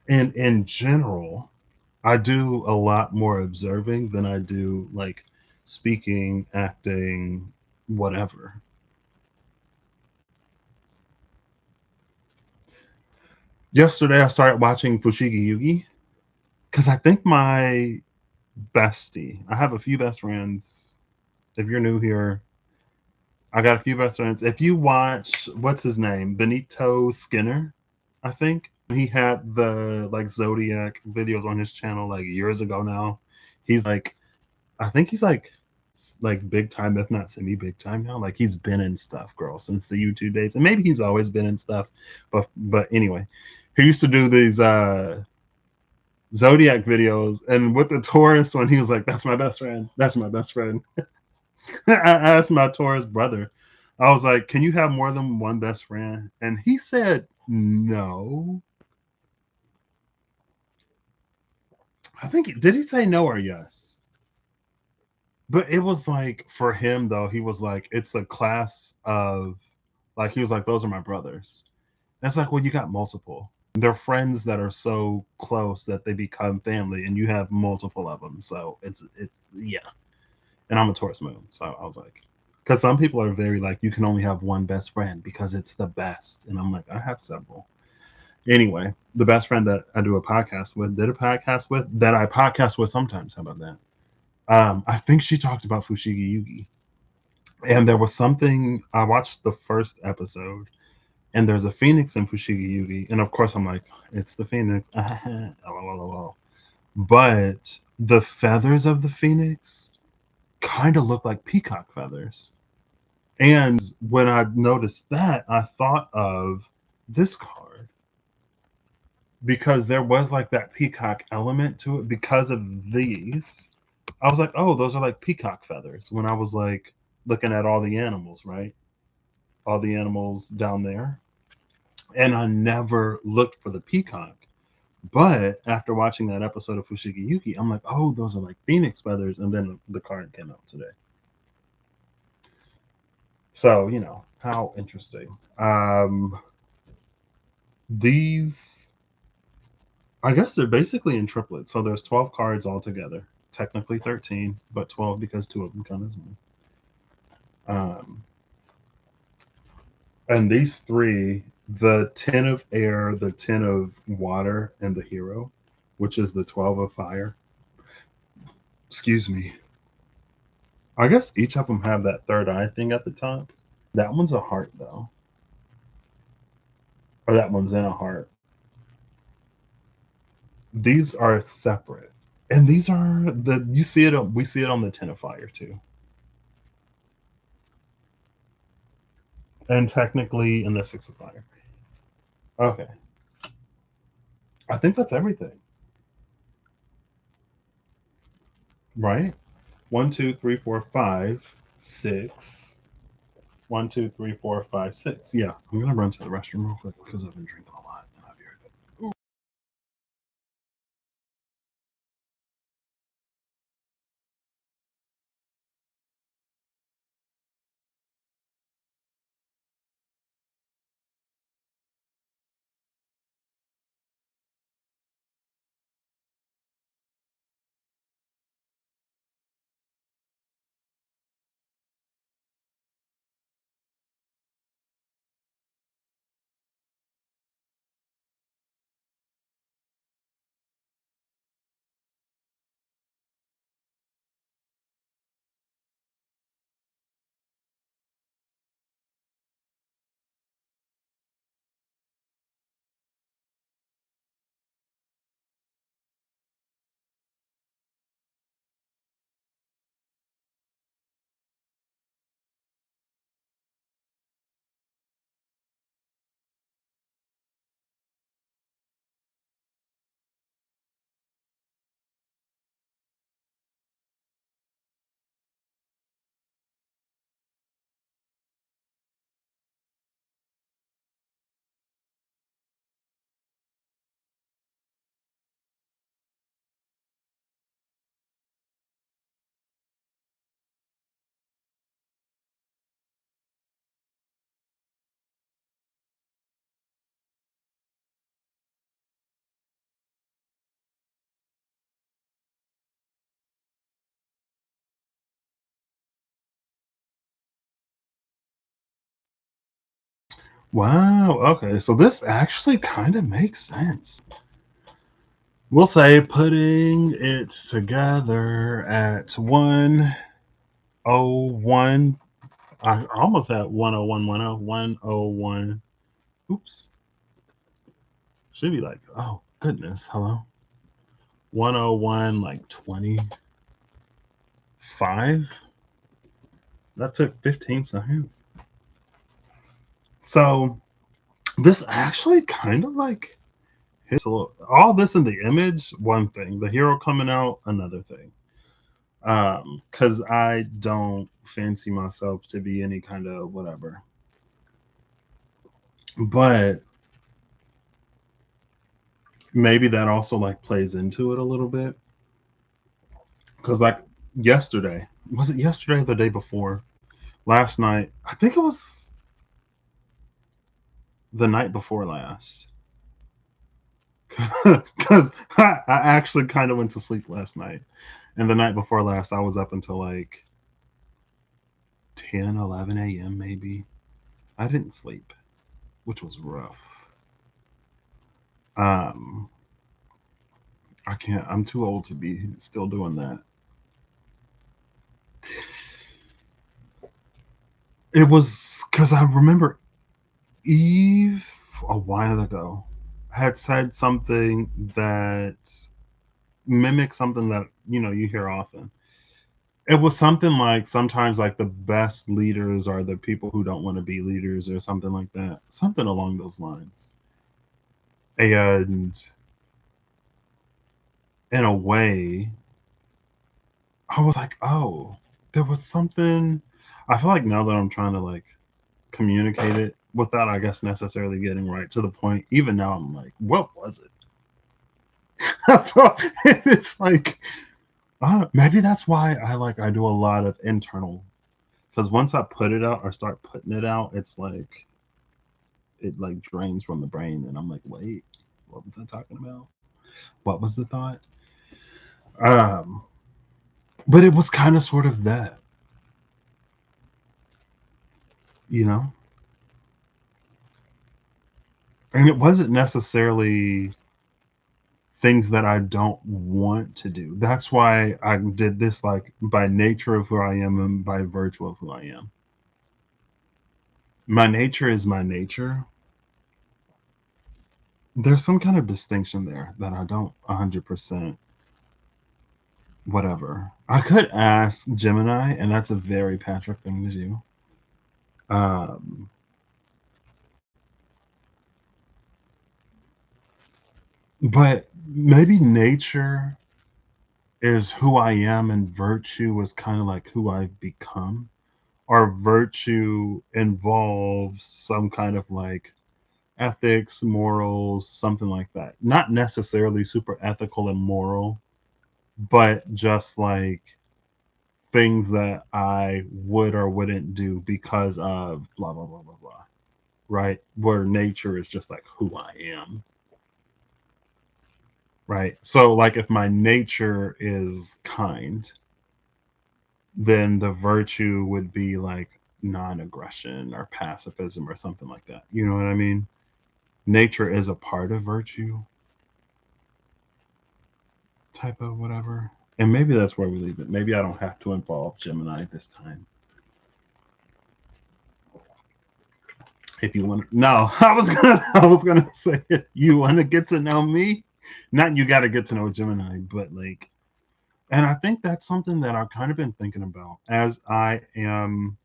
And in general, I do a lot more observing than I do like speaking, acting, whatever. Yesterday, I started watching Fushigi Yugi because I think my bestie, I have a few best friends. If you're new here, I got a few best friends. If you watch, what's his name? Benito Skinner, I think. He had the like Zodiac videos on his channel like years ago now. He's like, I think he's like big time, if not semi big time now. Like he's been in stuff, girl, since the YouTube days. And maybe he's always been in stuff. But anyway, he used to do these Zodiac videos, and with the Taurus one, he was like, "That's my best friend. That's my best friend." I asked my Taurus brother, I was like, "Can you have more than one best friend?" And he said, "No." I think did he say no or yes? But it was like for him though, he was like, it's a class of like he was like, those are my brothers. And it's like, well, you got multiple. They're friends that are so close that they become family, and you have multiple of them. So yeah. And I'm a Taurus moon, so I was like, because some people are very like, you can only have one best friend because it's the best, and I'm like, I have several. Anyway, the best friend that I do a podcast with, did a podcast with, that I podcast with sometimes. How about that? I think she talked about Fushigi Yugi, and there was something. I watched the first episode, and there's a phoenix in Fushigi Yugi, and of course I'm like, it's the phoenix. But the feathers of the phoenix kind of look like peacock feathers. And when I noticed that, I thought of this card because there was like that peacock element to it because of these. I was like, oh, those are like peacock feathers when I was like looking at all the animals, right? All the animals down there. And I never looked for the peacock. But after watching that episode of Fushigi Yuki, I'm like, oh, those are like phoenix feathers. And then the card came out today. So, how interesting. These I guess they're basically in triplets. So there's 12 cards altogether. Technically 13, but 12 because two of them count as one. Um, and these three, the 10 of air, the 10 of water, and the hero, which is the 12 of fire. Excuse me. I guess each of them have that third eye thing at the top. That one's a heart, though. Or that one's in a heart. These are separate. And these are we see it on the 10 of fire too. And technically in the 6 of fire. Okay. I think that's everything, right? One, two, three, four, five, six. One, two, three, four, five, six. Yeah, I'm gonna run to the restroom real quick because I've been drinking a lot. And I've Wow. Okay. So this actually kind of makes sense. We'll say putting it together at 101. I almost had 101. Oops. Should be like, oh, goodness. Hello. 101, like 25. That took 15 seconds. So this actually kind of like hits a little, all this in the image, one thing. The hero coming out, another thing. Because I don't fancy myself to be any kind of whatever. But maybe that also like plays into it a little bit. Because like yesterday, was it yesterday or the day before? Last night, I think it was the night before last. Because I actually kind of went to sleep last night. And the night before last, I was up until like 10, 11 a.m. maybe. I didn't sleep, which was rough. Um, I can't, I'm too old to be still doing that. It was because I remember Eve a while ago had said something that mimicked something that, you hear often. It was something like sometimes like the best leaders are the people who don't want to be leaders or something like that. Something along those lines. And in a way, I was like, oh, there was something. I feel like now that I'm trying to like communicate it without, I guess, necessarily getting right to the point, even now I'm like, what was it? So it's like, maybe that's why I do a lot of internal, because once I put it out or start putting it out, it's like it like drains from the brain, and I'm like, wait, what was I talking about? What was the thought? Um, but it was kind of sort of that, you know, and it wasn't necessarily things that I don't want to do. That's why I did this like by nature of who I am and by virtue of who I am. My nature is my nature. There's some kind of distinction there that I don't 100% whatever. I could ask Gemini, and that's a very Patrick thing to do. Um, but maybe nature is who I am, and virtue is kind of like who I've become. Or virtue involves some kind of like ethics, morals, something like that. Not necessarily super ethical and moral, but just like things that I would or wouldn't do because of blah, blah, blah, blah, blah. Right? Where nature is just like who I am. Right? So, like, if my nature is kind, then the virtue would be like non aggression or pacifism or something like that. You know what I mean? Nature is a part of virtue, type of whatever. And maybe that's where we leave it. Maybe I don't have to involve Gemini this time. If you want, no, I was gonna say, if you want to get to know me, not you got to get to know Gemini, but like, and I think that's something that I've kind of been thinking about as I am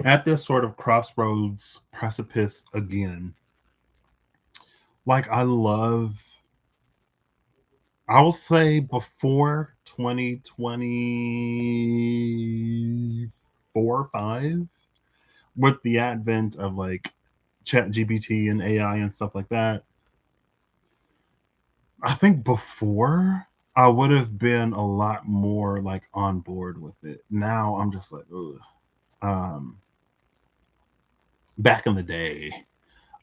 at this sort of crossroads precipice again. Like, I will say before 2024, 5, with the advent of like chat GPT and AI and stuff like that, I think before I would have been a lot more like on board with it. Now I'm just like, ugh. Um, Back in the day,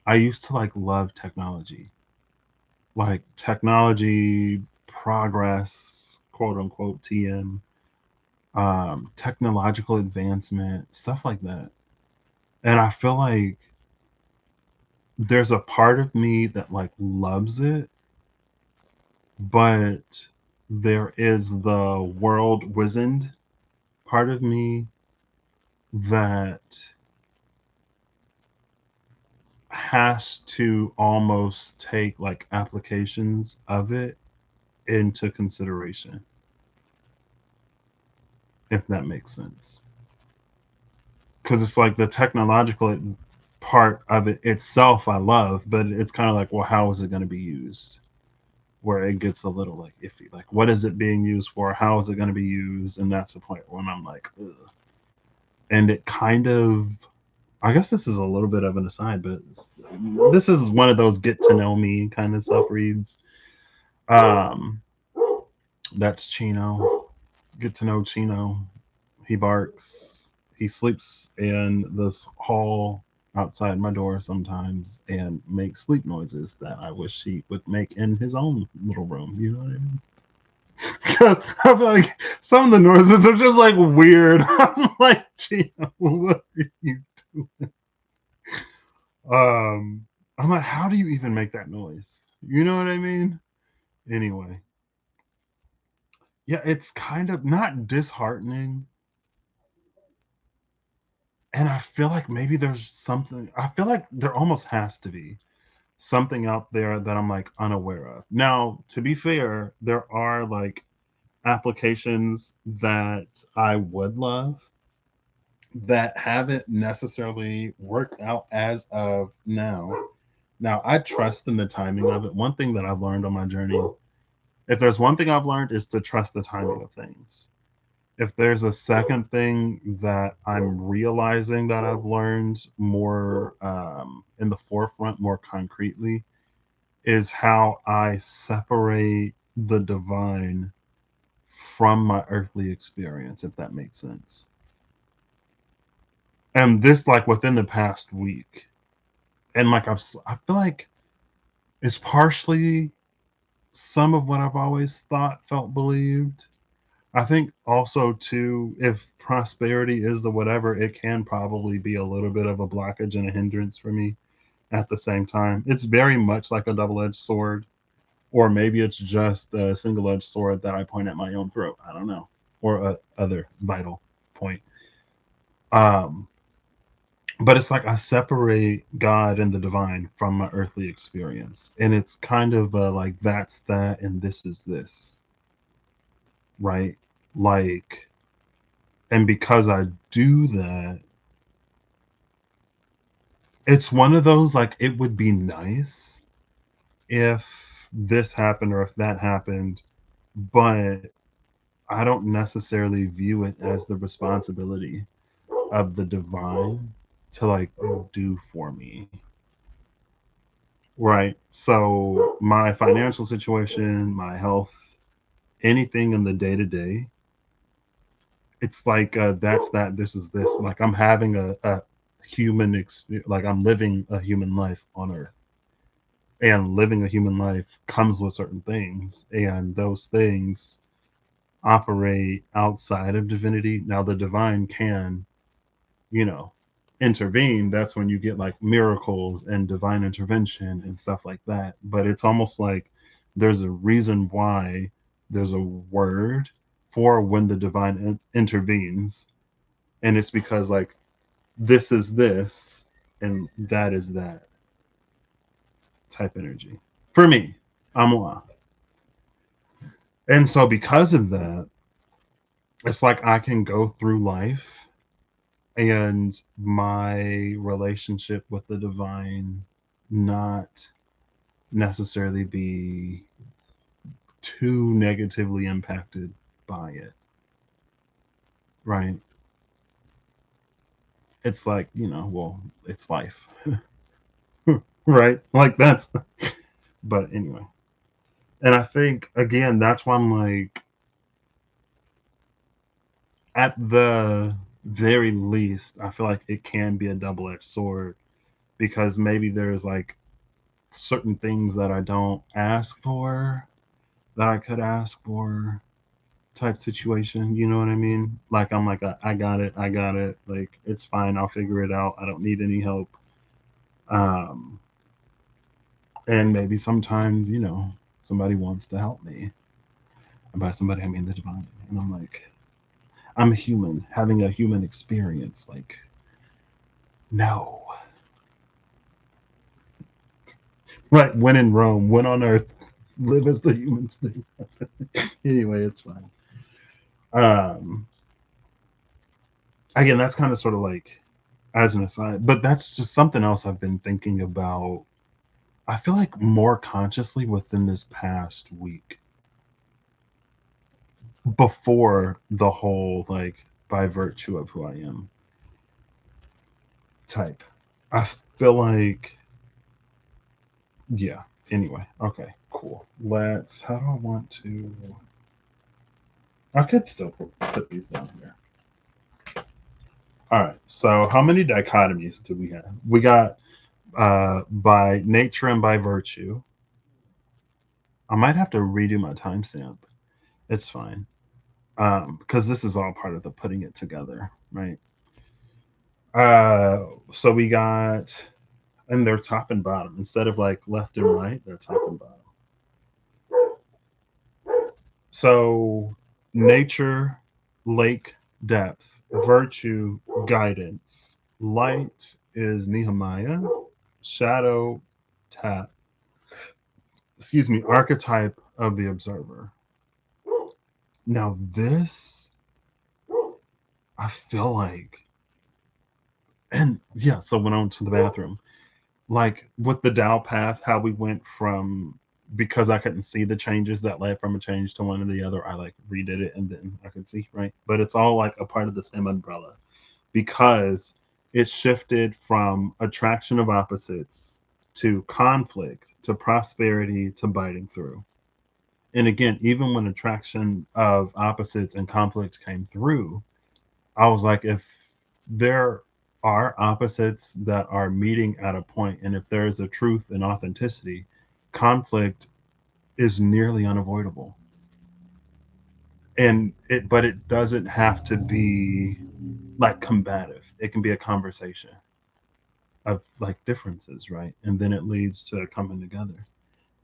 I used to like love technology, progress, quote unquote TM. technological advancement, stuff like that. And I feel like there's a part of me that like loves it, but there is the world wizened part of me that has to almost take like applications of it into consideration, if that makes sense. Because it's like the technological part of it itself I love, but it's kind of like, well, how is it going to be used? Where it gets a little like iffy. Like, what is it being used for? How is it going to be used? And that's the point when I'm like, ugh. And it kind of, I guess this is a little bit of an aside, but this is one of those get to know me kind of self reads. Um, that's Chino. Get to know Chino. He barks. He sleeps in this hall outside my door sometimes and makes sleep noises that I wish he would make in his own little room. You know what I mean? Because I feel like some of the noises are just like weird. I'm like, Chino, what are you doing? Um, I'm like, how do you even make that noise? You know what I mean? Anyway, yeah, it's kind of not disheartening. And I feel like maybe there's something, I feel like there almost has to be something out there that I'm like unaware of. Now, to be fair, there are like applications that I would love that haven't necessarily worked out as of now. Now, I trust in the timing of it. One thing that I've learned on my journey, if there's one thing I've learned, is to trust the timing of things. If there's a second thing that I'm realizing that I've learned more in the forefront, more concretely, is how I separate the divine from my earthly experience, if that makes sense. And this, like within the past week, and like I feel like it's partially some of what I've always thought, felt, believed. I think also too, if prosperity is the whatever, it can probably be a little bit of a blockage and a hindrance for me at the same time. It's very much like a double-edged sword, or maybe it's just a single-edged sword that I point at my own throat. I don't know, or a other vital point. Um, but it's like I separate God and the divine from my earthly experience, and it's kind of like that's that, and this is this, right? Like, and because I do that, it's one of those like it would be nice if this happened or if that happened, but I don't necessarily view it as the responsibility of the divine to like do for me. Right. So my financial situation, my health, anything in the day to day, it's like that's that. This is this. Like I'm having a human experience. Like I'm living a human life on Earth, and living a human life comes with certain things, and those things operate outside of divinity. Now the divine can, you know, intervene. That's when you get like miracles and divine intervention and stuff like that. But it's almost like there's a reason why there's a word for when the divine intervenes. And it's because like this is this and that is that type energy. For me, I'm off. And so because of that, it's like I can go through life and my relationship with the divine not necessarily be too negatively impacted by it, right? It's like, well, it's life, right? Like that's, but anyway. And I think, again, that's why I'm like, at the very least, I feel like it can be a double edged sword because maybe there's like certain things that I don't ask for that I could ask for. type situation. You know what I mean? Like I'm like I got it, I got it. Like it's fine, I'll figure it out. I don't need any help. Um, and maybe sometimes somebody wants to help me. And by somebody I mean the divine. And I'm like, I'm human, having a human experience. Like no, right? When in Rome, when on Earth, live as the humans do. Anyway, it's fine. Um, Again, that's kind of sort of like as an aside, but that's just something else I've been thinking about. I feel like more consciously within this past week, before the whole like by virtue of who I am type. I feel like, yeah. Anyway, okay, cool. How do I want to? I could still put these down here. All right. So, how many dichotomies do we have? We got by nature and by virtue. I might have to redo my timestamp. It's fine. Because this is all part of the putting it together, right? So we got, and they're top and bottom instead of like left and right, they're top and bottom. So nature, lake, depth, virtue, guidance, light is Nehemiah, shadow, tap. Excuse me, archetype of the observer. Now this, I feel like, and yeah. So when I went to the bathroom, like with the Dow path, how we went from, because I couldn't see the changes that led from a change to one or the other, I like redid it and then I could see, right? But it's all like a part of the same umbrella because it shifted from attraction of opposites to conflict to prosperity to biting through. And again, even when attraction of opposites and conflict came through, I was like, if there are opposites that are meeting at a point, and if there is a truth and authenticity, conflict is nearly unavoidable. But it doesn't have to be like combative. It can be a conversation of like differences, right? And then it leads to coming together.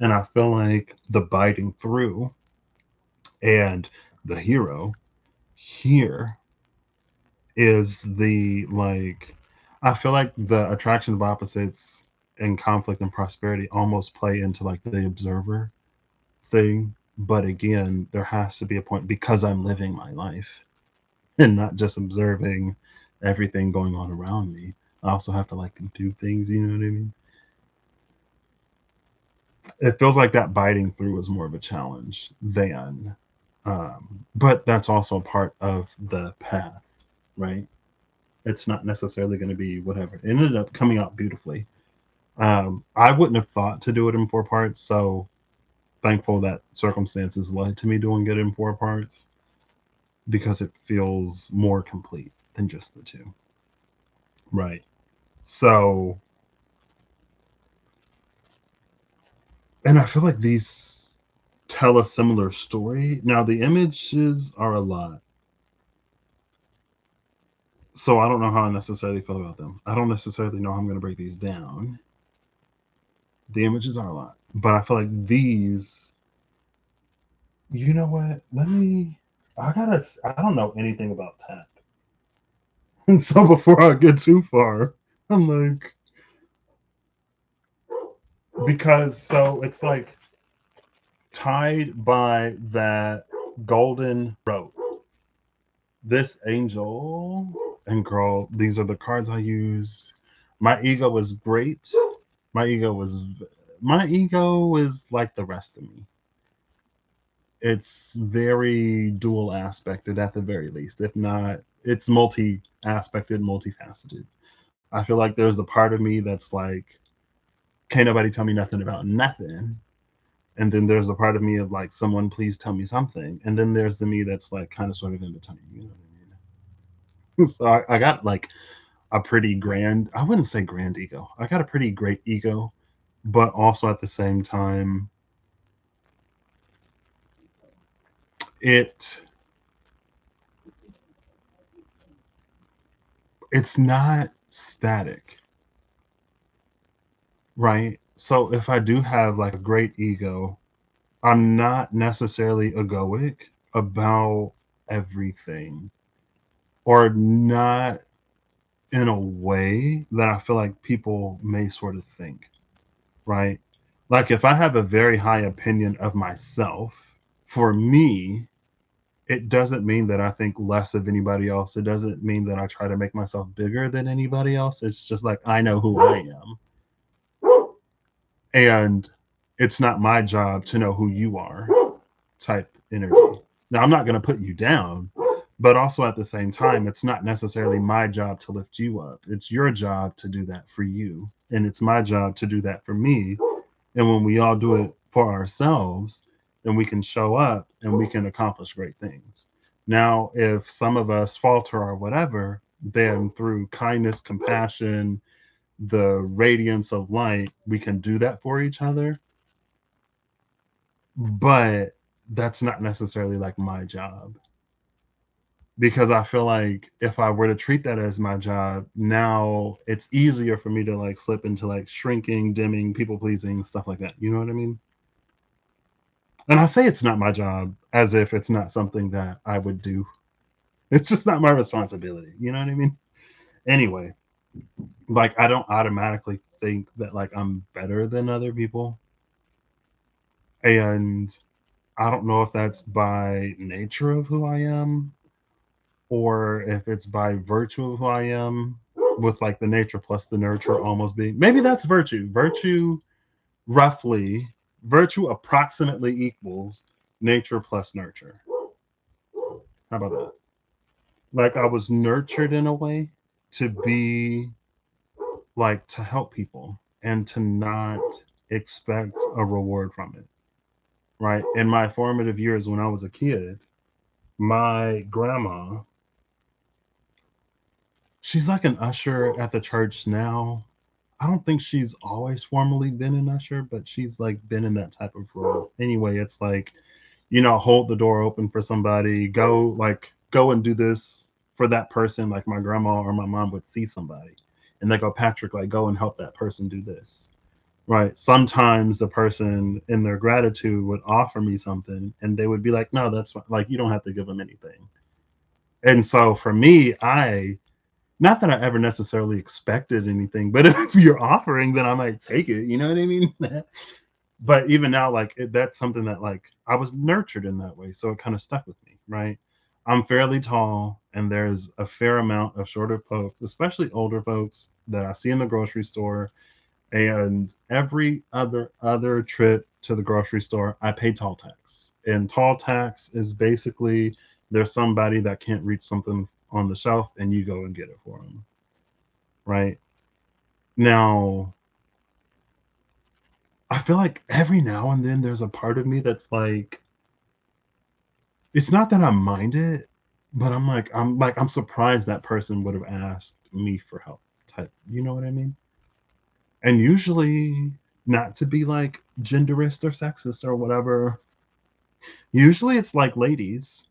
And I feel like the biting through and the hero here is the like, I feel like the attraction of opposites and conflict and prosperity almost play into like the observer thing. But again, there has to be a point because I'm living my life and not just observing everything going on around me. I also have to like do things, you know what I mean? It feels like that biting through is more of a challenge than but that's also a part of the path, right? It's not necessarily going to be whatever. It ended up coming out beautifully. I wouldn't have thought to do it in 4 parts, so thankful that circumstances led to me doing it in 4 parts because it feels more complete than just the two. Right. So, and I feel like these tell a similar story. Now, the images are a lot. So, I don't know how I necessarily feel about them. I don't necessarily know how I'm going to break these down. The images are a lot. But I feel like these, you know what? I don't know anything about tap. And so before I get too far, I'm like, because so it's like tied by that golden rope. This angel and girl, these are the cards I use. My ego was great. My ego was my ego is like the rest of me. It's very dual aspected at the very least. If not, it's multi aspected, multifaceted. I feel like there's the part of me that's like, can't nobody tell me nothing about nothing. And then there's a part of me of like, someone please tell me something. And then there's the me that's like kind of sort of in between. You know what I mean? So I got like a pretty grand, I wouldn't say grand ego. I got a pretty great ego, but also at the same time, it it's not static, right? So if I do have like a great ego, I'm not necessarily egoic about everything, or not in a way that I feel like people may sort of think, right? Like if I have a very high opinion of myself, for me, it doesn't mean that I think less of anybody else. It doesn't mean that I try to make myself bigger than anybody else. It's just like I know who I am. And it's not my job to know who you are type energy. Now, I'm not going to put you down, but also at the same time, it's not necessarily my job to lift you up. It's your job to do that for you. And it's my job to do that for me. And when we all do it for ourselves, then we can show up and we can accomplish great things. Now, if some of us falter or whatever, then through kindness, compassion, the radiance of light, we can do that for each other. But that's not necessarily like my job, because I feel like if I were to treat that as my job, now it's easier for me to like slip into like shrinking, dimming, people pleasing, stuff like that. You know what I mean? And I say it's not my job as if it's not something that I would do. It's just not my responsibility. You know what I mean? Anyway, like I don't automatically think that like I'm better than other people. And I don't know if that's by nature of who I am, or if it's by virtue of who I am, with like the nature plus the nurture almost being, maybe that's virtue. Roughly, virtue approximately equals nature plus nurture. How about that? Like I was nurtured in a way to be like to help people and to not expect a reward from it. Right. In my formative years when I was a kid, my grandma, she's like an usher at the church now. I don't think she's always formally been an usher, but she's like been in that type of role. Anyway, it's like, hold the door open for somebody, go and do this for that person. Like my grandma or my mom would see somebody and they go, Patrick, like go and help that person do this. Right. Sometimes the person in their gratitude would offer me something and they would be like, no, that's fine. Like, you don't have to give them anything. And so for me, not that I ever necessarily expected anything, but if you're offering, then I might take it. You know what I mean? But even now, like that's something that like I was nurtured in that way. So it kind of stuck with me, right? I'm fairly tall, and there's a fair amount of shorter folks, especially older folks, that I see in the grocery store. And every other trip to the grocery store, I pay tall tax. And tall tax is basically there's somebody that can't reach something on the shelf, and you go and get it for them, right? Now, I feel like every now and then there's a part of me that's like, it's not that I mind it, but I'm surprised that person would have asked me for help type. You know what I mean? And usually, not to be like genderist or sexist or whatever, usually it's like ladies.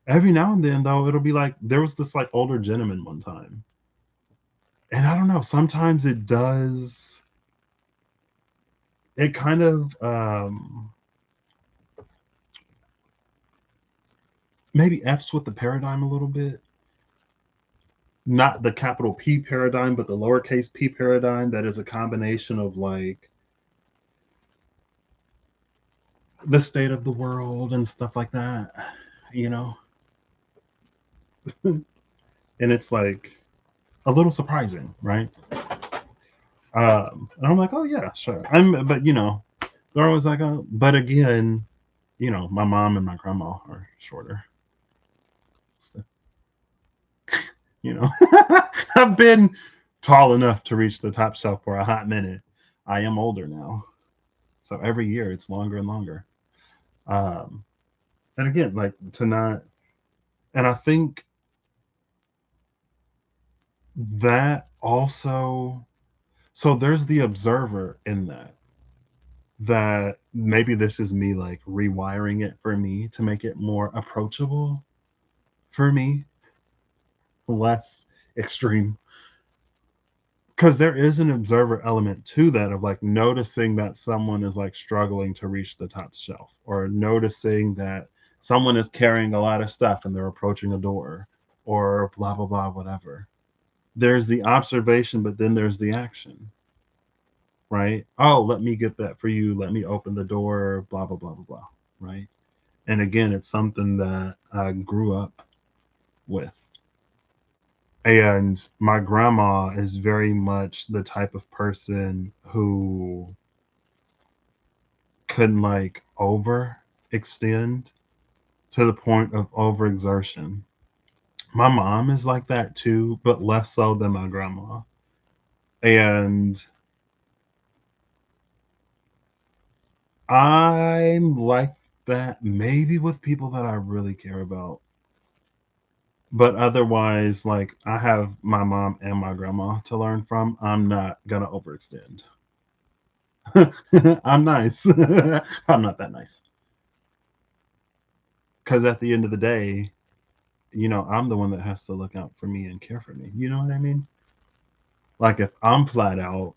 Every now and then though, it'll be like there was this like older gentleman one time. And I don't know, sometimes it kind of maybe F's with the paradigm a little bit. Not the capital P paradigm, but the lowercase p paradigm that is a combination of like the state of the world and stuff like that, you know? And it's like a little surprising, right? And I'm like, oh yeah, sure. But they're always like, oh, but again, my mom and my grandma are shorter. So, I've been tall enough to reach the top shelf for a hot minute. I am older now, so every year it's longer and longer. Um, and again, like to not, and I think that also, so there's the observer in that maybe this is me like rewiring it for me to make it more approachable for me, less extreme. Because there is an observer element to that of like noticing that someone is like struggling to reach the top shelf, or noticing that someone is carrying a lot of stuff and they're approaching a door, or blah blah blah whatever. There's the observation, but then there's the action, right? Oh, let me get that for you, let me open the door, blah blah blah blah blah, right? And again, it's something that I grew up with. And my grandma is very much the type of person who couldn't like overextend to the point of overexertion. My mom is like that too, but less so than my grandma. And I'm like that maybe with people that I really care about. But otherwise, like I have my mom and my grandma to learn from. I'm not gonna overextend. I'm nice. I'm not that nice. Because at the end of the day, I'm the one that has to look out for me and care for me. You know what I mean? Like if I'm flat out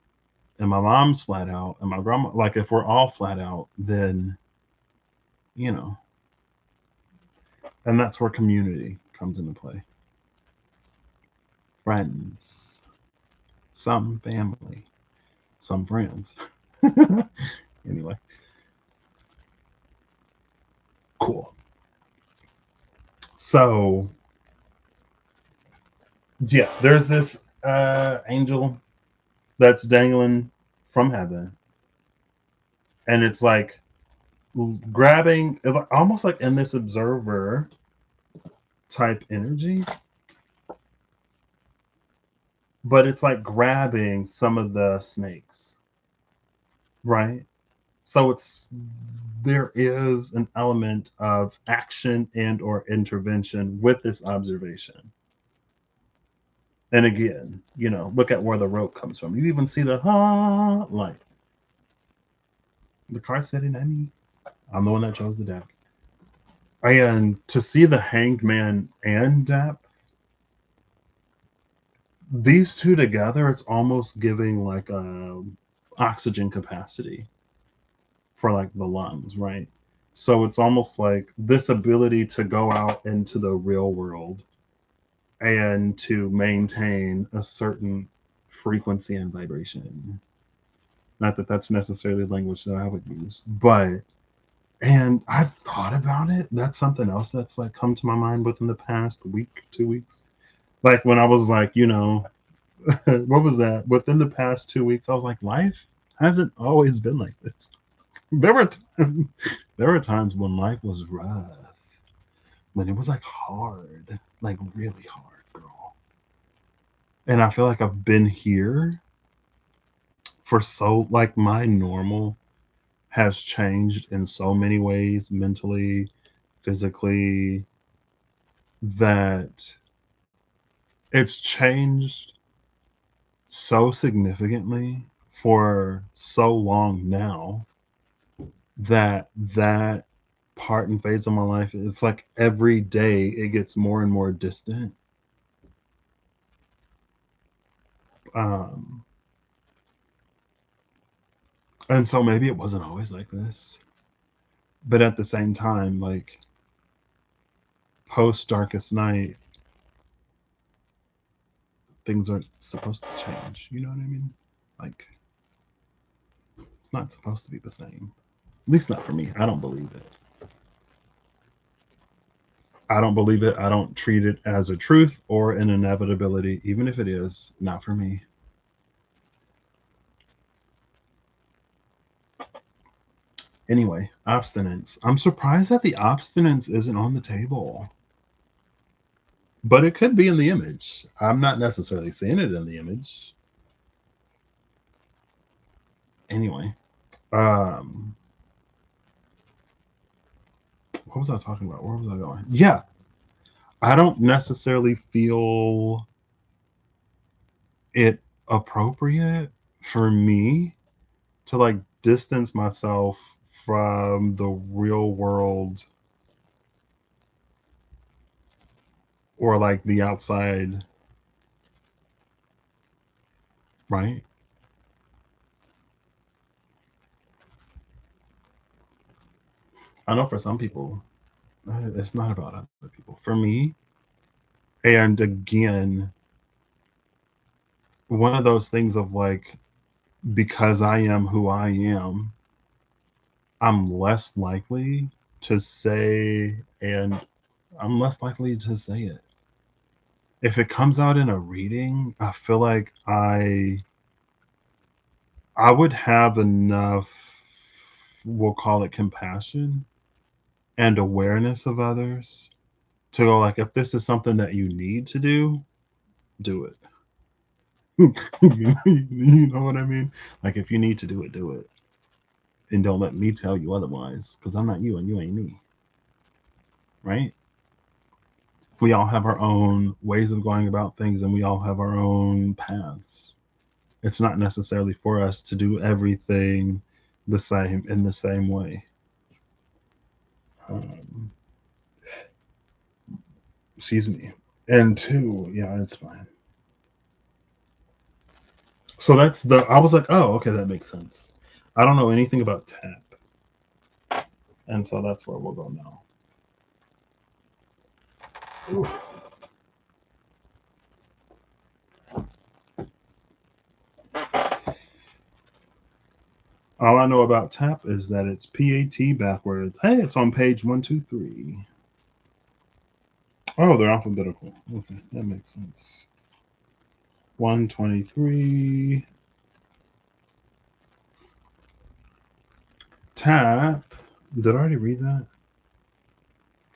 and my mom's flat out and my grandma, like if we're all flat out, then, you know, and that's where community comes into play. Friends, some family, some friends. Anyway, cool. So, yeah, there's this angel that's dangling from heaven, and it's like grabbing, almost like in this observer type energy, but it's like grabbing some of the snakes, right? So there is an element of action and or intervention with this observation. And again, look at where the rope comes from. You even see the light. The car sitting at me. I'm the one that chose the deck. And to see the hanged man and depth, these two together, it's almost giving like a oxygen capacity for like the lungs, right? So it's almost like this ability to go out into the real world and to maintain a certain frequency and vibration. Not that that's necessarily language that I would use, but and I've thought about it. That's something else that's like come to my mind within the past week, 2 weeks. Like when I was like, what was that? Within the past 2 weeks, I was like, life hasn't always been like this. There were there were times when life was rough, when it was like hard, like really hard, girl. And I feel like I've been here for so like my normal has changed in so many ways, mentally, physically, that it's changed so significantly for so long now that part and phase of my life, it's like every day it gets more and more distant. um and so maybe it wasn't always like this, but at the same time, like post darkest night, things aren't supposed to change, you know what I mean? Like it's not supposed to be the same, at least not for me. I don't believe it. I don't believe it. I don't treat it as a truth or an inevitability, even if it is not for me. Anyway, abstinence. I'm surprised that the abstinence isn't on the table, but it could be in the image. I'm not necessarily seeing it in the image. Anyway, um, what was I talking about? Where was I going? Yeah, I don't necessarily feel it appropriate for me to like distance myself from the real world or like the outside right? I know for some people, it's not about other people. For me, and again, one of those things of like, because I am who I am, I'm less likely to say, and I'm less likely to say it. If it comes out in a reading, I feel like I would have enough, we'll call it compassion and awareness of others to go like, if this is something that you need to do it. You know what I mean? Like if you need to do it. And don't let me tell you otherwise, because I'm not you and you ain't me, right? We all have our own ways of going about things and we all have our own paths. It's not necessarily for us to do everything the same in the same way. Um, excuse me. And two, yeah, it's fine. So that's the. I was like, oh, okay, that makes sense. I don't know anything about tap, and so that's where we'll go now. Ooh. All I know about tap is that it's PAT backwards. Hey, it's on page 123. Oh, they're alphabetical. Okay, that makes sense. 123. Tap. Did I already read that?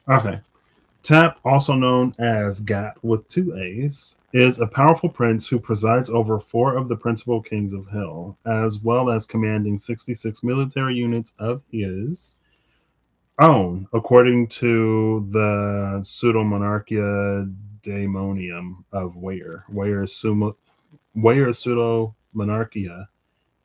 Okay. Tap, also known as Gat with two A's, is a powerful prince who presides over four of the principal kings of Hell, as well as commanding 66 military units of his own, according to the pseudo-monarchia daemonium of Ware. Ware's pseudo-monarchia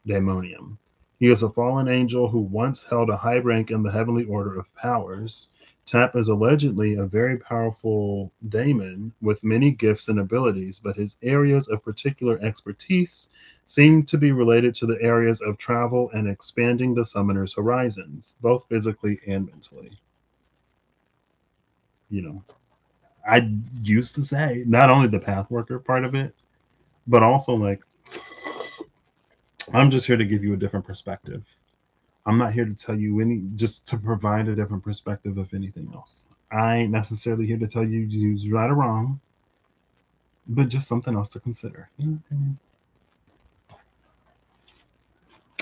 daemonium. He is a fallen angel who once held a high rank in the heavenly order of powers. Tap is allegedly a very powerful daemon with many gifts and abilities, but his areas of particular expertise seem to be related to the areas of travel and expanding the summoner's horizons, both physically and mentally. You know, I used to say not only the pathworker part of it, but also like, I'm just here to give you a different perspective. I'm not here to tell you just to provide a different perspective of anything else. I ain't necessarily here to tell you who's right or wrong, but just something else to consider.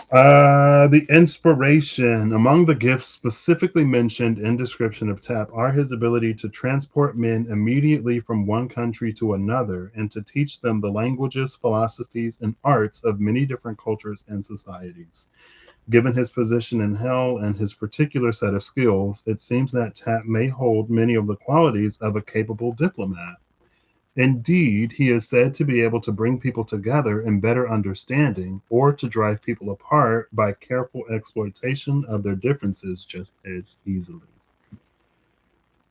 The inspiration. Among the gifts specifically mentioned in description of Tap are his ability to transport men immediately from one country to another and to teach them the languages, philosophies, and arts of many different cultures and societies. Given his position in hell and his particular set of skills, it seems that Tap may hold many of the qualities of a capable diplomat. Indeed, he is said to be able to bring people together in better understanding or to drive people apart by careful exploitation of their differences just as easily.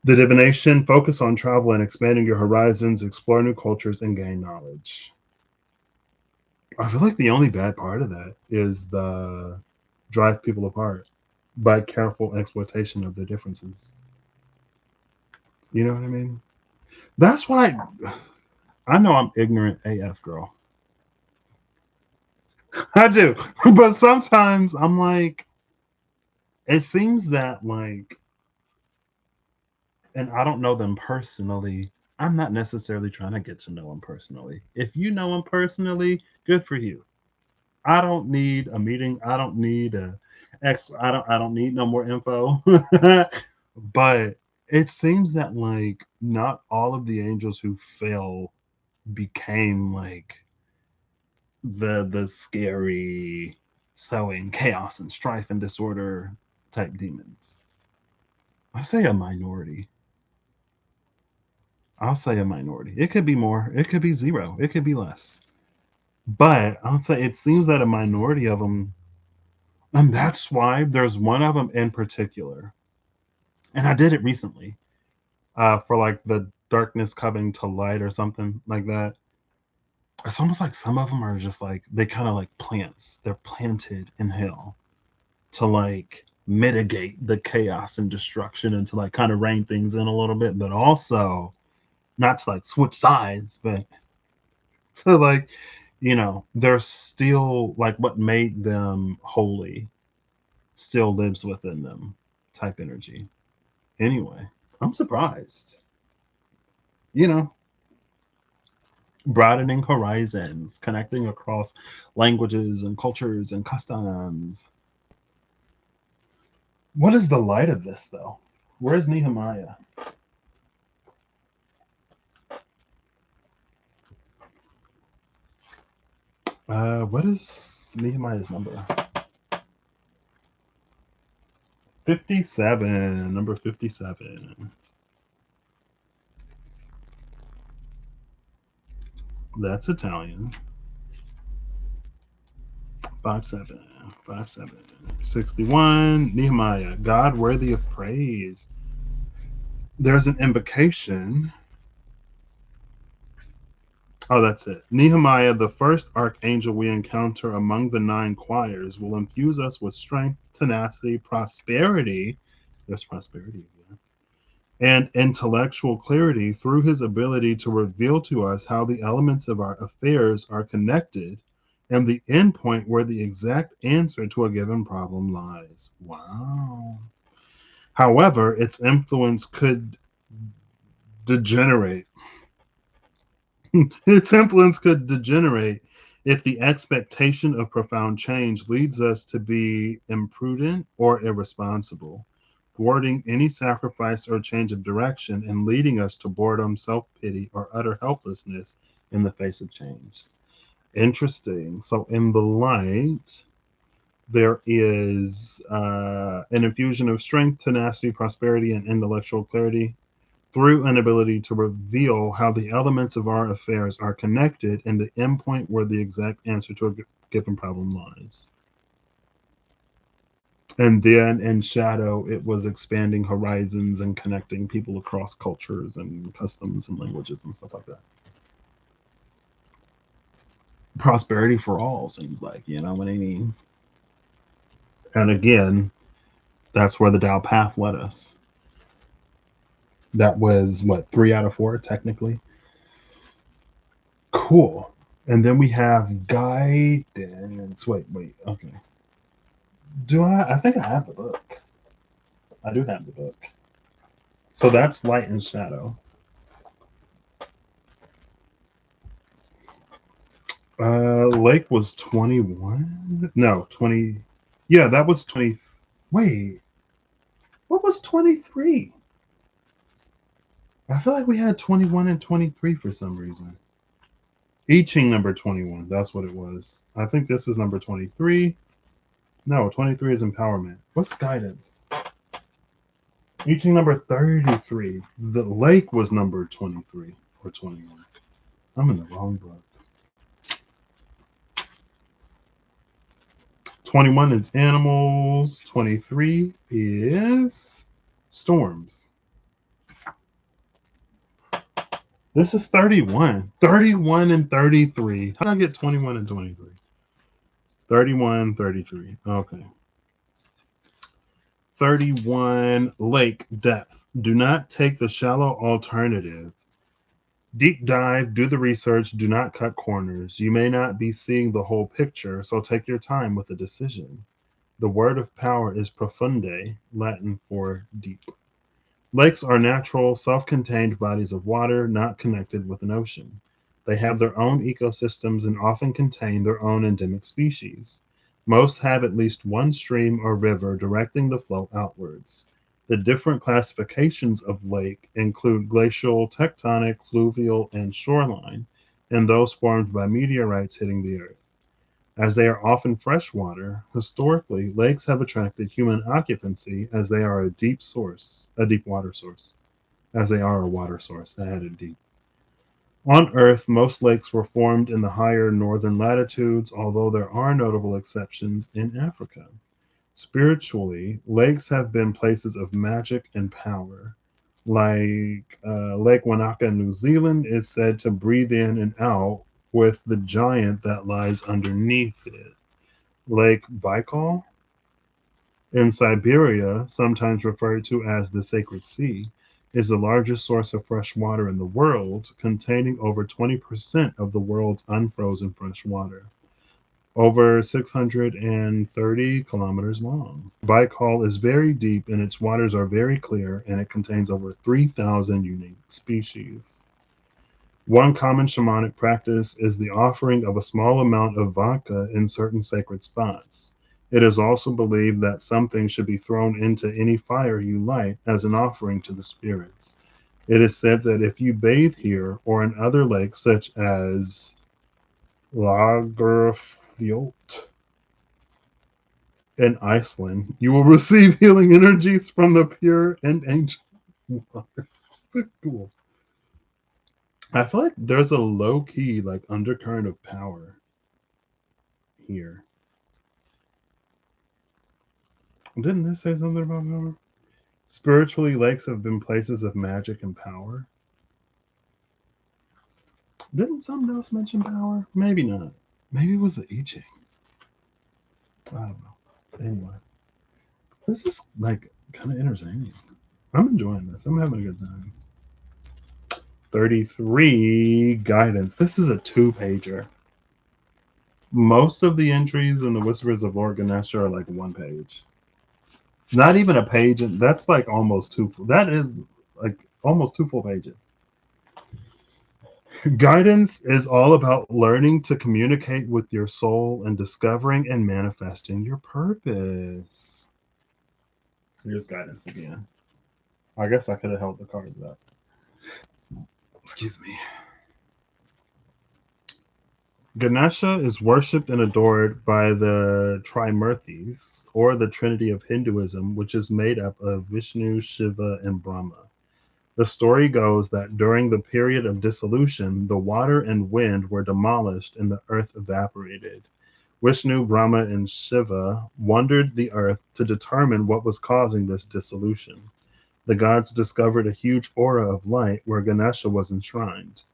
The divination focus on travel and expanding your horizons, explore new cultures, and gain knowledge. I feel like the only bad part of that is the drive people apart by careful exploitation of their differences. You know what I mean? That's why I know I'm ignorant AF, girl. I do. But sometimes I'm like, it seems that, like, and I don't know them personally. I'm not necessarily trying to get to know them personally. If you know them personally, good for you. I don't need a meeting. I don't need a ex. I don't need no more info. But it seems that like not all of the angels who fell became like the scary sowing chaos and strife and disorder type demons. I say a minority. I'll say a minority. It could be more. It could be zero. It could be less. But I'll say it seems that a minority of them, and that's why there's one of them in particular. And I did it recently for like the darkness coming to light or something like that. it's almost like some of them are just like they kind of like plants. They're planted in hell to like mitigate the chaos and destruction and to like kind of rein things in a little bit, but also not to like switch sides, but to like, they're still like what made them holy still lives within them type energy. Anyway, I'm surprised. You know, broadening horizons, connecting across languages and cultures and customs. What is the light of this, though? Where's Nehemiah? What is Nehemiah's number? 57. Number 57. That's Italian. 57. 57. 61. Nehemiah. God worthy of praise. There's an invocation. Oh, that's it. Nehemiah, the first archangel we encounter among the nine choirs, will infuse us with strength, tenacity, prosperity. There's prosperity again. And intellectual clarity through his ability to reveal to us how the elements of our affairs are connected and the endpoint where the exact answer to a given problem lies. Wow. However, its influence could degenerate. Its influence could degenerate if the expectation of profound change leads us to be imprudent or irresponsible, thwarting any sacrifice or change of direction and leading us to boredom, self pity, or utter helplessness in the face of change. Interesting. So, in the light, there is an infusion of strength, tenacity, prosperity, and intellectual clarity through an ability to reveal how the elements of our affairs are connected and the endpoint where the exact answer to a given problem lies. And then in shadow, it was expanding horizons and connecting people across cultures and customs and languages and stuff like that. Prosperity for all seems like, you know what I mean? And again, that's where the Tao path led us. That was what, 3 out of 4 technically? Cool. And then we have guidance. Wait. Okay. Do I? I think I have the book. I do have the book. So that's light and shadow. Lake was 21. No, 20. Yeah, that was 20. Wait, what was 23? I feel like we had 21 and 23 for some reason. I Ching number 21. That's what it was. I think this is number 23. No, 23 is empowerment. What's guidance? I Ching number 33. The lake was number 23 or 21. I'm in the wrong book. 21 is animals. 23 is storms. This is 31. 31 and 33. How did I get 21 and 23? 31, 33. Okay. 31, lake depth. Do not take the shallow alternative. Deep dive, do the research, do not cut corners. You may not be seeing the whole picture, so take your time with the decision. The word of power is profunde, Latin for deep. Lakes are natural, self contained bodies of water not connected with an ocean. They have their own ecosystems and often contain their own endemic species. Most have at least one stream or river directing the flow outwards. The different classifications of lake include glacial, tectonic, fluvial, and shoreline, and those formed by meteorites hitting the earth. As they are often freshwater, historically, lakes have attracted human occupancy as they are a deep water source. As they are a water source, I added deep. On Earth, most lakes were formed in the higher northern latitudes, although there are notable exceptions in Africa. Spiritually, lakes have been places of magic and power. Like Lake Wanaka in New Zealand is said to breathe in and out with the giant that lies underneath it. Lake Baikal in Siberia, sometimes referred to as the Sacred Sea, is the largest source of fresh water in the world, containing over 20% of the world's unfrozen fresh water. Over 630 kilometers long. Baikal is very deep and its waters are very clear, and it contains over 3,000 unique species. One common shamanic practice is the offering of a small amount of vodka in certain sacred spots. It is also believed that something should be thrown into any fire you light as an offering to the spirits. It is said that if you bathe here or in other lakes such as Lagerfjord in Iceland, you will receive healing energies from the pure and ancient waters. Cool. I feel like there's a low key like undercurrent of power here. Didn't this say something about power? Spiritually, lakes have been places of magic and power. Didn't something else mention power? Maybe not. Maybe it was the I Ching. I don't know. Anyway, this is like kind of entertaining. I'm enjoying this. I'm having a good time. 33 guidance. This is a two-pager. Most of the entries in the Whispers of Lord Ganesha are like one page. Not even a page, and that's like almost two. That is like almost two full pages. Guidance is all about learning to communicate with your soul and discovering and manifesting your purpose. Here's guidance again. I guess I could have held the cards up. Excuse me. Ganesha is worshipped and adored by the Trimurtis, or the Trinity of Hinduism, which is made up of Vishnu, Shiva, and Brahma. The story goes that during the period of dissolution, the water and wind were demolished and the earth evaporated. Vishnu, Brahma, and Shiva wandered the earth to determine what was causing this dissolution. The gods discovered a huge aura of light where Ganesha was enshrined.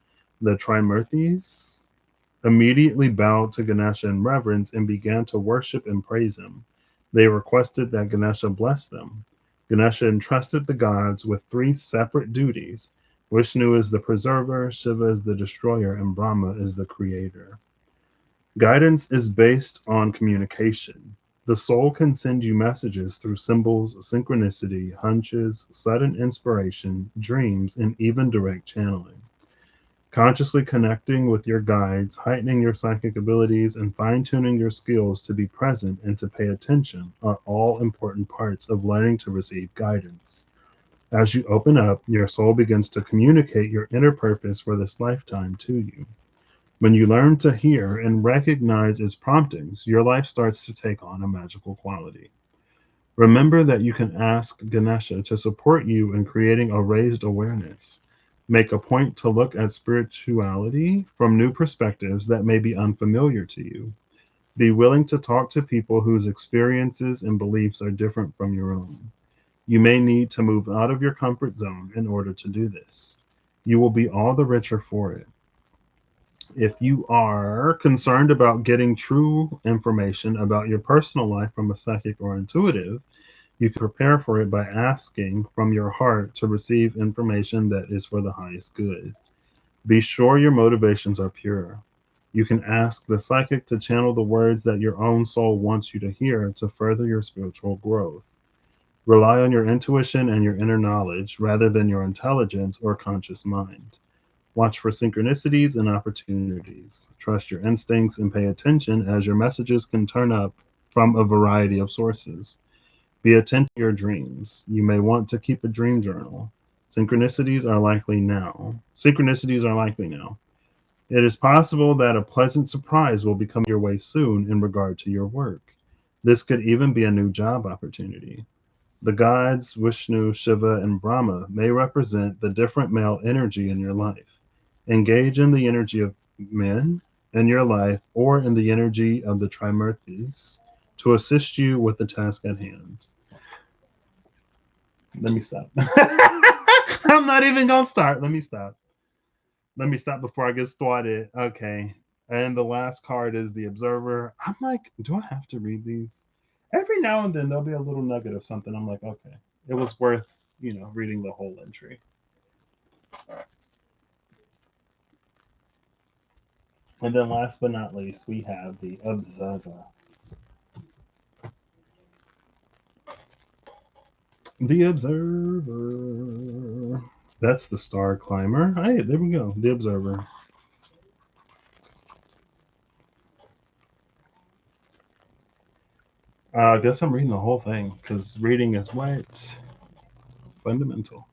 The Trimurtis immediately bowed to Ganesha in reverence and began to worship and praise him. They requested that Ganesha bless them. Ganesha entrusted the gods with three separate duties. Vishnu is the preserver, Shiva is the destroyer, and Brahma is the creator. Guidance is based on communication. The soul can send you messages through symbols, synchronicity, hunches, sudden inspiration, dreams, and even direct channeling. Consciously connecting with your guides, heightening your psychic abilities, and fine-tuning your skills to be present and to pay attention are all important parts of learning to receive guidance. As you open up, your soul begins to communicate your inner purpose for this lifetime to you. When you learn to hear and recognize its promptings, your life starts to take on a magical quality. Remember that you can ask Ganesha to support you in creating a raised awareness. Make a point to look at spirituality from new perspectives that may be unfamiliar to you. Be willing to talk to people whose experiences and beliefs are different from your own. You may need to move out of your comfort zone in order to do this. You will be all the richer for it. If you are concerned about getting true information about your personal life from a psychic or intuitive, you can prepare for it by asking from your heart to receive information that is for the highest good. Be sure your motivations are pure. You can ask the psychic to channel the words that your own soul wants you to hear to further your spiritual growth. Rely on your intuition and your inner knowledge rather than your intelligence or conscious mind. Watch for synchronicities and opportunities. Trust your instincts and pay attention as your messages can turn up from a variety of sources. Be attentive to your dreams. You may want to keep a dream journal. Synchronicities are likely now. It is possible that a pleasant surprise will become your way soon in regard to your work. This could even be a new job opportunity. The gods, Vishnu, Shiva, and Brahma may represent the different male energy in your life. Engage in the energy of men in your life or in the energy of the Trimurtis to assist you with the task at hand. Let me stop. I'm not even going to start. Let me stop. Let me stop before I get started. Okay. And the last card is the observer. I'm like, do I have to read these? Every now and then there'll be a little nugget of something. I'm like, okay, it was worth, reading the whole entry. And then last but not least, we have the observer. The observer. That's the star climber. Hey, there we go. The observer. I guess I'm reading the whole thing because reading is what? Fundamental.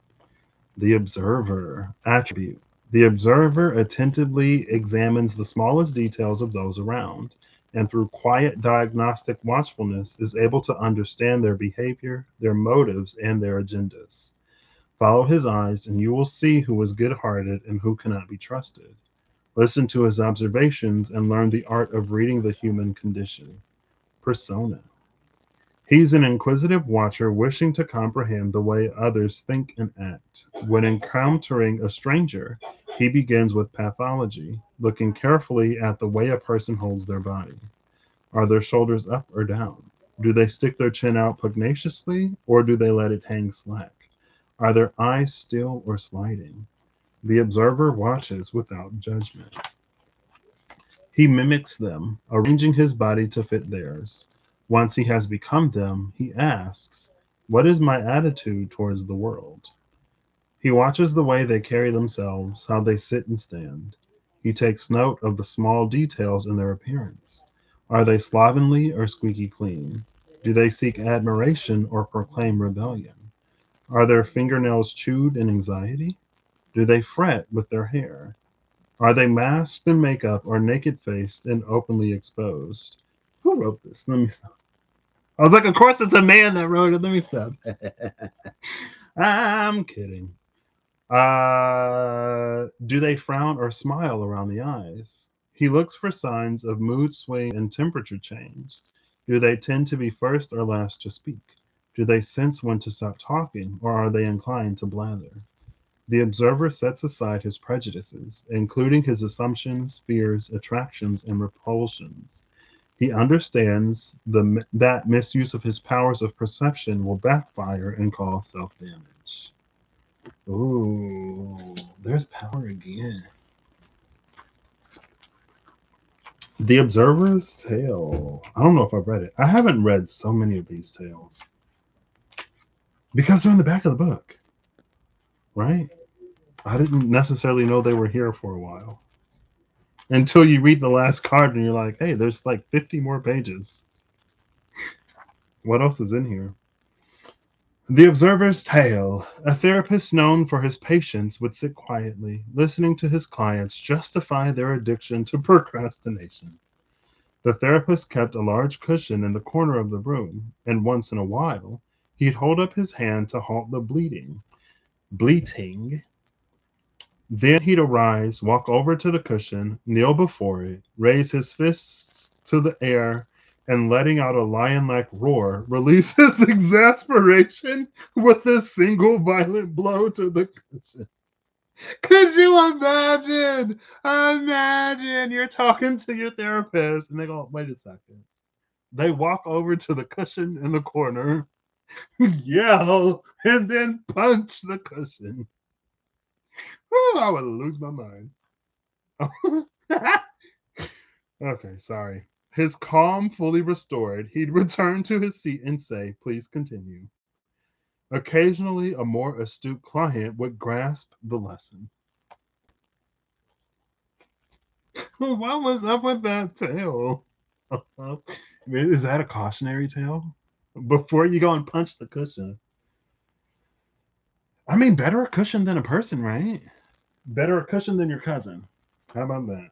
The observer. Attribute. The observer attentively examines the smallest details of those around, and through quiet diagnostic watchfulness is able to understand their behavior, their motives, and their agendas. Follow his eyes, and you will see who is good hearted and who cannot be trusted. Listen to his observations and learn the art of reading the human condition. Persona. He's an inquisitive watcher wishing to comprehend the way others think and act. When encountering a stranger, he begins with pathology, looking carefully at the way a person holds their body. Are their shoulders up or down? Do they stick their chin out pugnaciously, or do they let it hang slack? Are their eyes still or sliding? The observer watches without judgment. He mimics them, arranging his body to fit theirs. Once he has become them, he asks, what is my attitude towards the world? He watches the way they carry themselves, how they sit and stand. He takes note of the small details in their appearance. Are they slovenly or squeaky clean? Do they seek admiration or proclaim rebellion? Are their fingernails chewed in anxiety? Do they fret with their hair? Are they masked in makeup or naked faced and openly exposed? Who wrote this? Let me stop. I was like, of course it's a man that wrote it. Let me stop. I'm kidding. Do they frown or smile around the eyes? He looks for signs of mood swing and temperature change. Do they tend to be first or last to speak? Do they sense when to stop talking, or are they inclined to blather? The observer sets aside his prejudices, including his assumptions, fears, attractions, and repulsions. He understands that misuse of his powers of perception will backfire and cause self-damage. Ooh, there's power again. The Observer's Tale. I don't know if I've read it. I haven't read so many of these tales because they're in the back of the book, right? I didn't necessarily know they were here for a while until you read the last card and you're like, hey, there's like 50 more pages. What else is in here? The Observer's Tale. A therapist known for his patience would sit quietly, listening to his clients justify their addiction to procrastination. The therapist kept a large cushion in the corner of the room, and once in a while, he'd hold up his hand to halt the bleating. Then he'd arise, walk over to the cushion, kneel before it, raise his fists to the air, and letting out a lion-like roar, release his exasperation with a single violent blow to the cushion. Could you imagine? Imagine you're talking to your therapist and they go, wait a second. They walk over to the cushion in the corner, yell, and then punch the cushion. Oh, I would lose my mind. Okay, sorry. His calm fully restored, he'd return to his seat and say, please continue. Occasionally, a more astute client would grasp the lesson. What was up with that tale? Is that a cautionary tale? Before you go and punch the cushion. I mean, better a cushion than a person, right? Better a cushion than your cousin. How about that?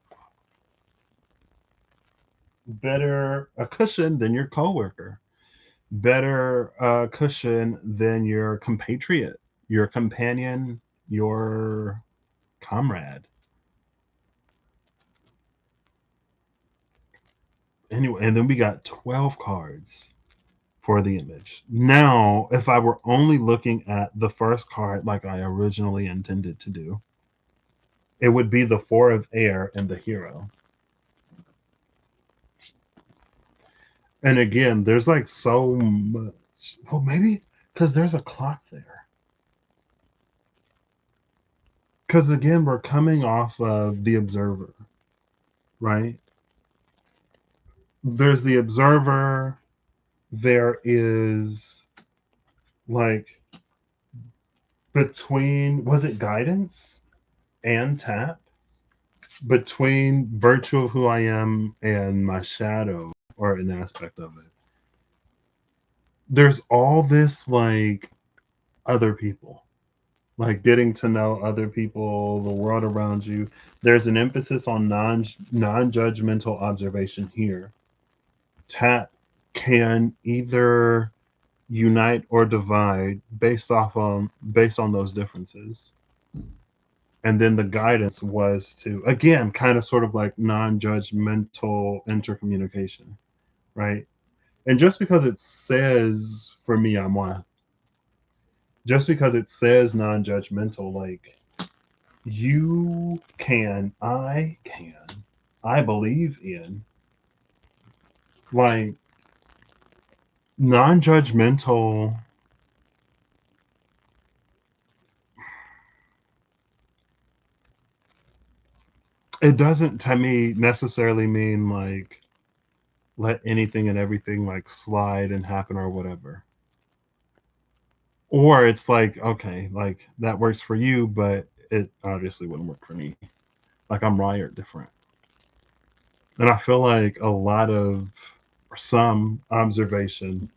Better a cushion than your coworker. Better a cushion than your compatriot, your companion, your comrade. Anyway, and then we got 12 cards for the image. Now, if I were only looking at the first card like I originally intended to do, it would be the Four of Air and the Hero. And again, there's like so much. Well, maybe because there's a clock there. Because again, we're coming off of the observer, right? There's the observer. There is like between, was it guidance and tap? Between virtue of who I am and my shadow, or an aspect of it. There's all this like other people, like getting to know other people, the world around you. There's an emphasis on non-judgmental observation here. Tap can either unite or divide based on those differences. And then the guidance was to, again, kind of sort of like non-judgmental intercommunication, right? And just because it says, for me, I'm one, just because it says non-judgmental, like you can, I believe in, like non-judgmental. It doesn't, to me, necessarily mean like let anything and everything like slide and happen or whatever. Or it's like, okay, like that works for you, but it obviously wouldn't work for me. Like I'm wired different. And I feel like a lot of, or some observation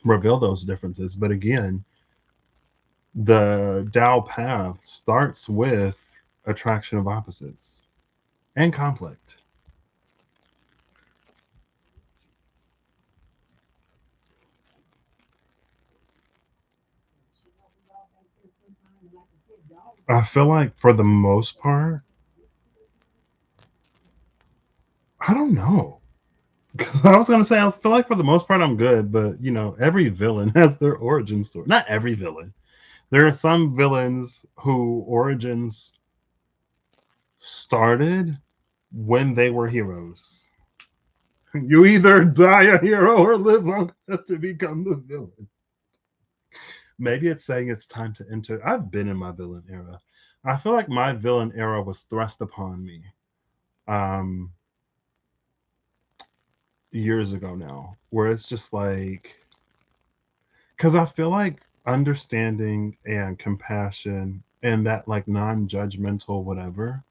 reveal those differences. But again, the Tao path starts with attraction of opposites and conflict. I feel like for the most part, I don't know. Because I was gonna say I feel like for the most part I'm good, but you know, every villain has their origin story. Not every villain. There are some villains who origins started when they were heroes. You either die a hero or live long enough to become the villain. Maybe it's saying it's time to enter. I've been in my villain era. I feel like my villain era was thrust upon me um, years ago now, where it's just like, because I feel like understanding and compassion and that like non-judgmental whatever,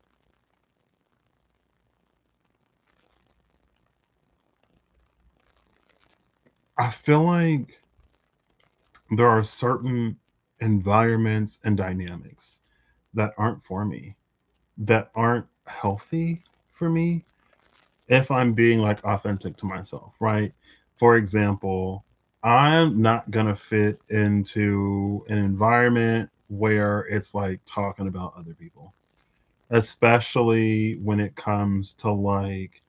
I feel like there are certain environments and dynamics that aren't for me, that aren't healthy for me if I'm being like authentic to myself, right? For example, I'm not gonna fit into an environment where it's like talking about other people, especially when it comes to like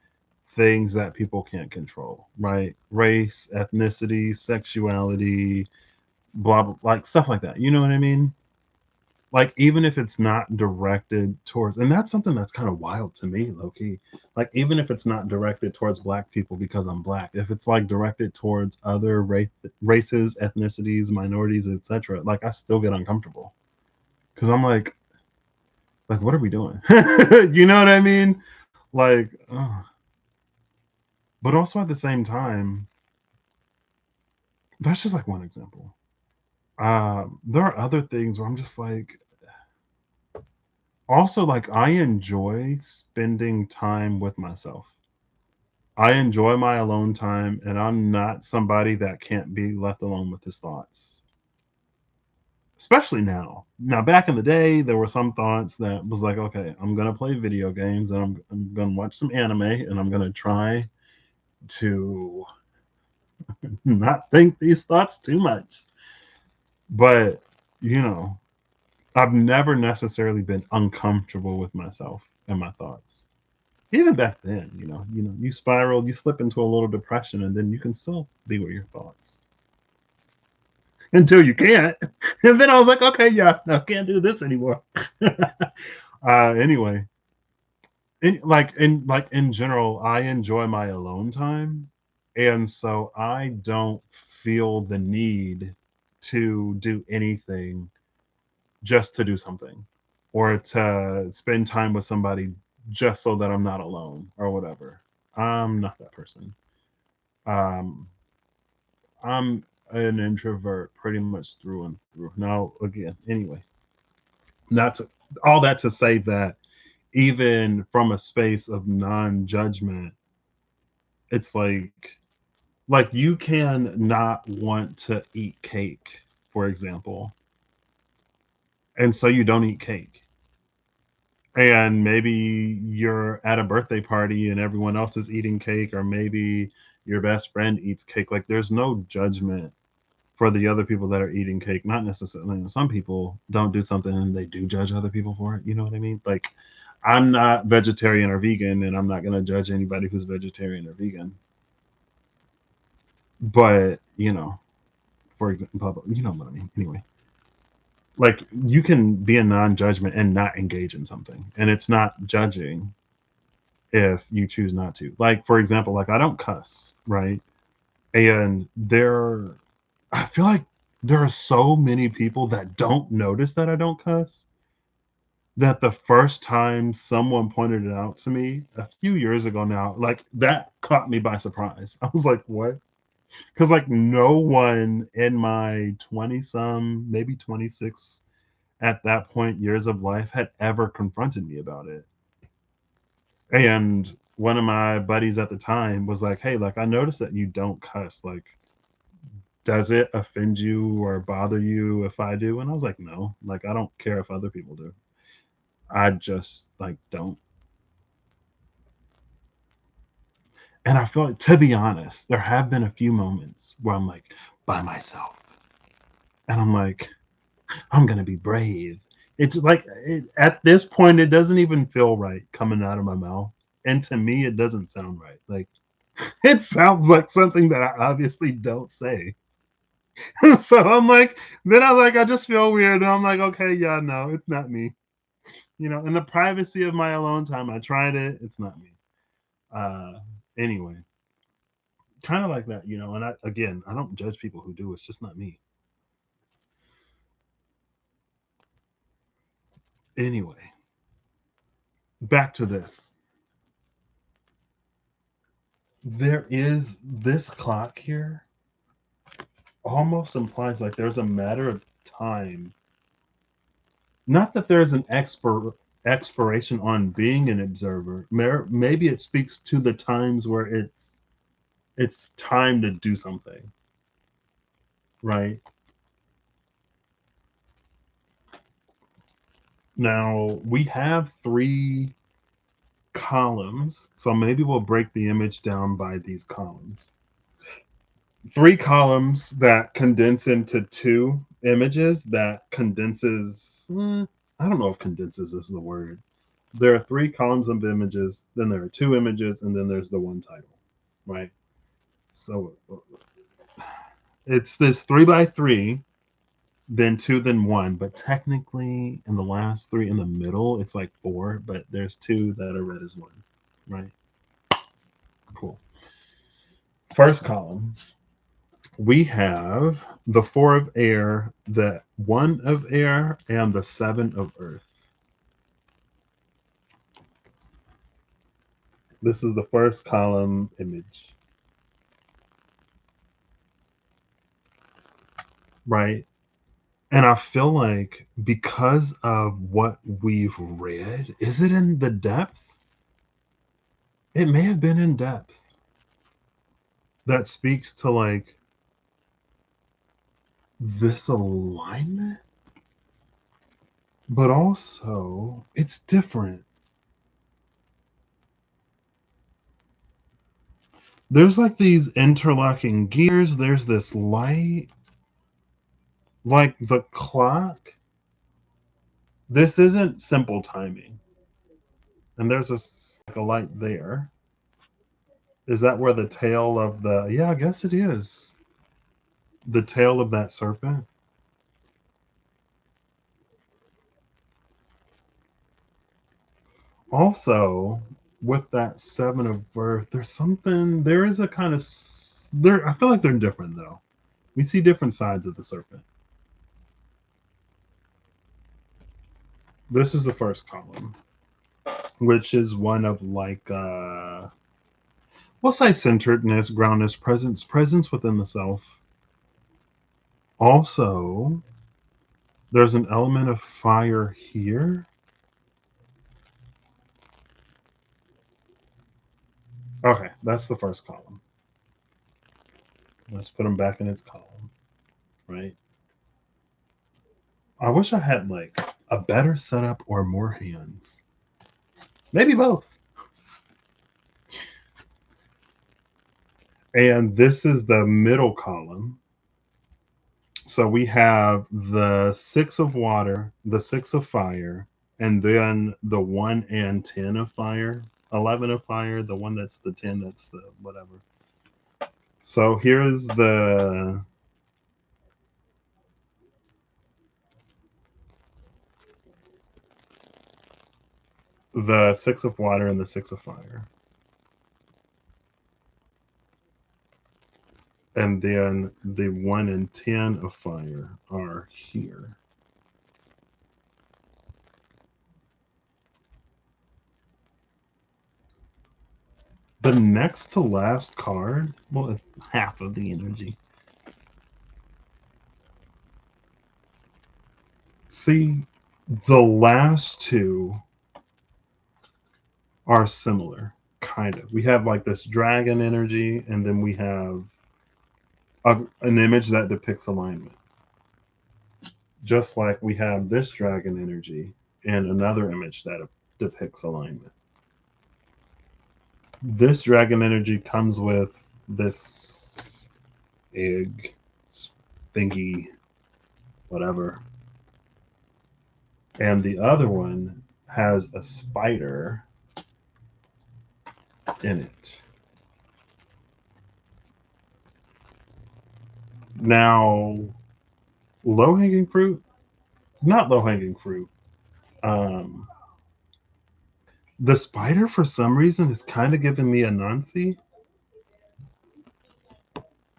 things that people can't control, right? Race, ethnicity, sexuality, blah, blah, like stuff like that. You know what I mean? Like even if it's not directed towards, and that's something that's kind of wild to me, low key. Like even if it's not directed towards black people because I'm black, if it's like directed towards other races, ethnicities, minorities, etc., like I still get uncomfortable because I'm like what are we doing? You know what I mean? Like, but also at the same time, that's just like one example. There are other things where I'm just like, also like I enjoy spending time with myself. I enjoy my alone time, and I'm not somebody that can't be left alone with his thoughts. Especially now. Now, back in the day, there were some thoughts that was like, okay, I'm gonna play video games, and I'm gonna watch some anime, and I'm gonna try to not think these thoughts too much. But you know, I've never necessarily been uncomfortable with myself and my thoughts. Even back then, you spiral, you slip into a little depression, and then you can still be with your thoughts until you can't. And then I was like, okay, yeah, I can't do this anymore. Anyway, in general, I enjoy my alone time, And so I don't feel the need to do anything just to do something or to spend time with somebody just so that I'm not alone or whatever. I'm not that person. Um, I'm an introvert pretty much through and through. Now, again, anyway, not to, all that to say that even from a space of non-judgment, it's like you can not want to eat cake, for example, and so you don't eat cake. And maybe you're at a birthday party and everyone else is eating cake, or maybe your best friend eats cake. Like there's no judgment for the other people that are eating cake. Not necessarily. Some people don't do something and they do judge other people for it. You know what I mean? Like I'm not vegetarian or vegan, and I'm not going to judge anybody who's vegetarian or vegan. But for example, you know what I mean. Anyway, like you can be a non-judgment and not engage in something, and it's not judging if you choose not to. Like for example, like I don't cuss, right? And I feel like there are so many people that don't notice that I don't cuss, that the first time someone pointed it out to me a few years ago now, like that caught me by surprise. I was like, what? Because like no one in my 20 some, maybe 26 at that point years of life had ever confronted me about it. And one of my buddies at the time was like, hey, like I noticed that you don't cuss. Like, does it offend you or bother you if I do? And I was like, no, like I don't care if other people do. I just like don't. And I feel like, to be honest, there have been a few moments where I'm like by myself and I'm like, I'm going to be brave. It's like at this point, it doesn't even feel right coming out of my mouth. And to me, it doesn't sound right. Like it sounds like something that I obviously don't say. So I'm like, then I just feel weird. And I'm like, okay, yeah, no, it's not me. In the privacy of my alone time, I tried it. It's not me. Uh, anyway, kind of like that. And I don't judge people who do. It's just not me. Anyway, back to this. There is this clock here almost implies like there's a matter of time. Not that there's an expiration on being an observer. Maybe it speaks to the times where it's time to do something, right? Now we have three columns, so maybe we'll break the image down by these columns. Three columns that condense into two images that condenses. I don't know if condenses is the word. There are three columns of images, then there are two images, and then there's the one title, right? So it's this 3 by 3, then two, then one. But technically, in the last three in the middle, it's like four, but there's two that are read as one, right? Cool. First column, we have the 4 of air, the 1 of air, and the 7 of earth. This is the first column image, right? And I feel like because of what we've read, is it in the depth? It may have been in depth that speaks to like this alignment, but also it's different. There's like these interlocking gears, there's this light, like the clock. This isn't simple timing. And there's like a light there. Is that where the tail of the, yeah, I guess it is. The tail of that serpent. Also, with that 7 of birth, there is a kind of I feel like they're different though. We see different sides of the serpent. This is the first column, which is one of like we'll say centeredness, groundness, presence within the self. Also, there's an element of fire here. Okay, that's the first column. Let's put them back in its column, right? I wish I had like a better setup or more hands. Maybe both. And this is the middle column. So we have the 6 of water, the 6 of fire, and then the 1 and 10 of fire, 11 of fire, the one that's the 10, that's the whatever. So here's the 6 of water and the 6 of fire. And then the 1 and 10 of fire are here. The next to last card, well, half of the energy. See, the last two are similar, kind of. We have like this dragon energy, and then we have an image that depicts alignment. Just like we have this dragon energy and another image that depicts alignment. This dragon energy comes with this egg thingy, whatever. And the other one has a spider in it. Now, low hanging fruit, not low hanging fruit. Um, the spider, for some reason, is kind of giving me a Nancy,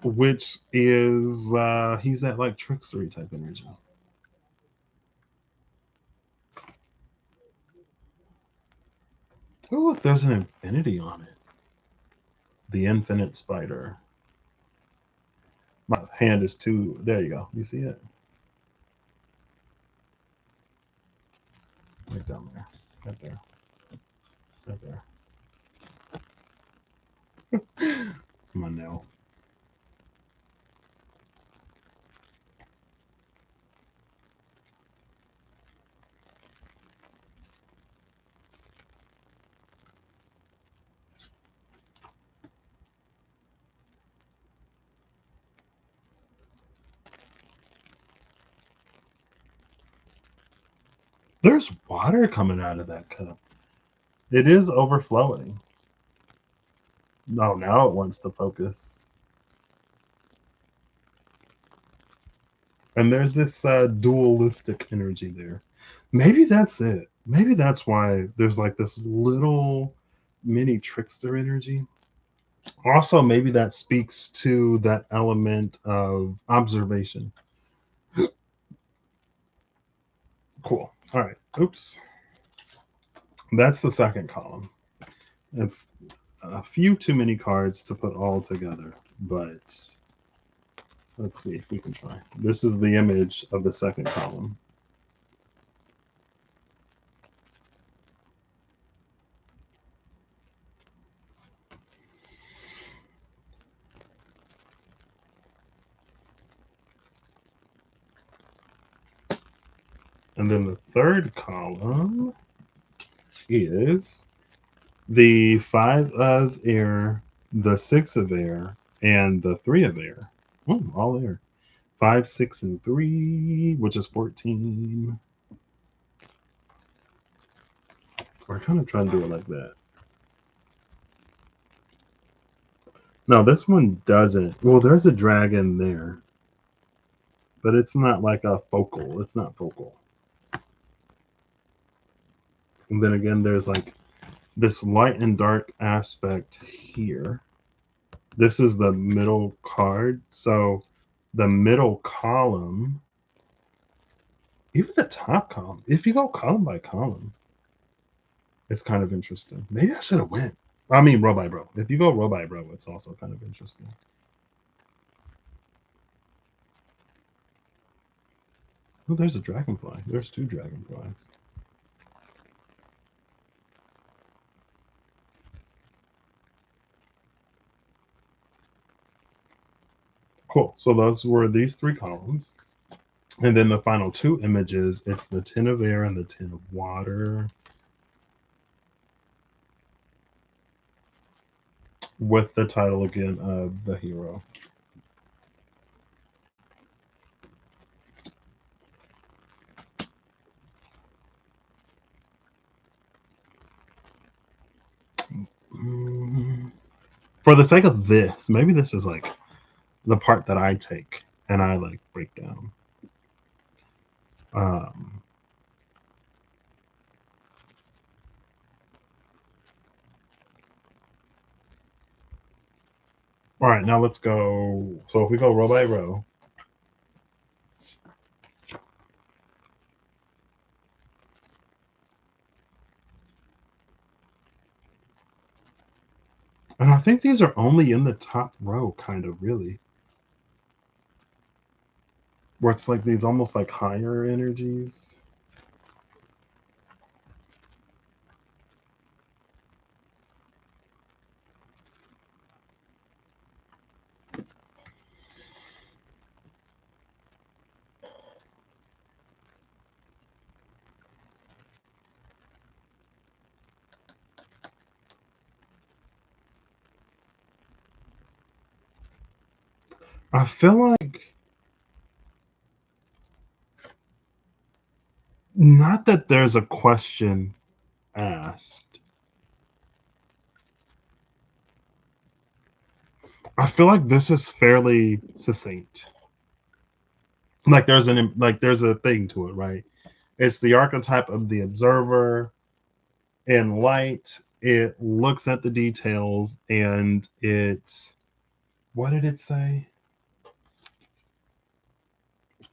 which is he's that like trickstery type energy. Oh, look, there's an infinity on it. The infinite spider. My hand is too. There you go. You see it? Right down there. Right there. Right there. Come on now. There's water coming out of that cup. It is overflowing. No, now it wants to focus. And there's this dualistic energy there. Maybe that's it. Maybe that's why there's like this little mini trickster energy. Also, maybe that speaks to that element of observation. Cool. All right. Oops. That's the second column. It's a few too many cards to put all together, but let's see if we can try. This is the image of the second column. And then the third column is the 5 of air, the 6 of air, and the 3 of air. All air. 5, 6, and 3, which is 14. We're kind of trying to do it like that. No, this one doesn't. Well, there's a dragon there, but it's not like a focal. It's not focal. And then again, there's like this light and dark aspect here. This is the middle card. So the middle column, even the top column, if you go column by column, it's kind of interesting. Maybe I should have went. I mean, row by row. If you go row by row, it's also kind of interesting. Oh, there's a dragonfly. There's two dragonflies. Cool. So those were these three columns. And then the final two images, it's the tin of air and the tin of water, with the title again of the hero. For the sake of this, maybe this is like the part that I take and I like break down. Um, all right, now let's go. So if we go row by row, and I think these are only in the top row, kind of really, where it's like these almost like higher energies. I feel like not that there's a question asked. I feel like this is fairly succinct. Like there's a thing to it, right? It's the archetype of the observer in light. It looks at the details and it, what did it say?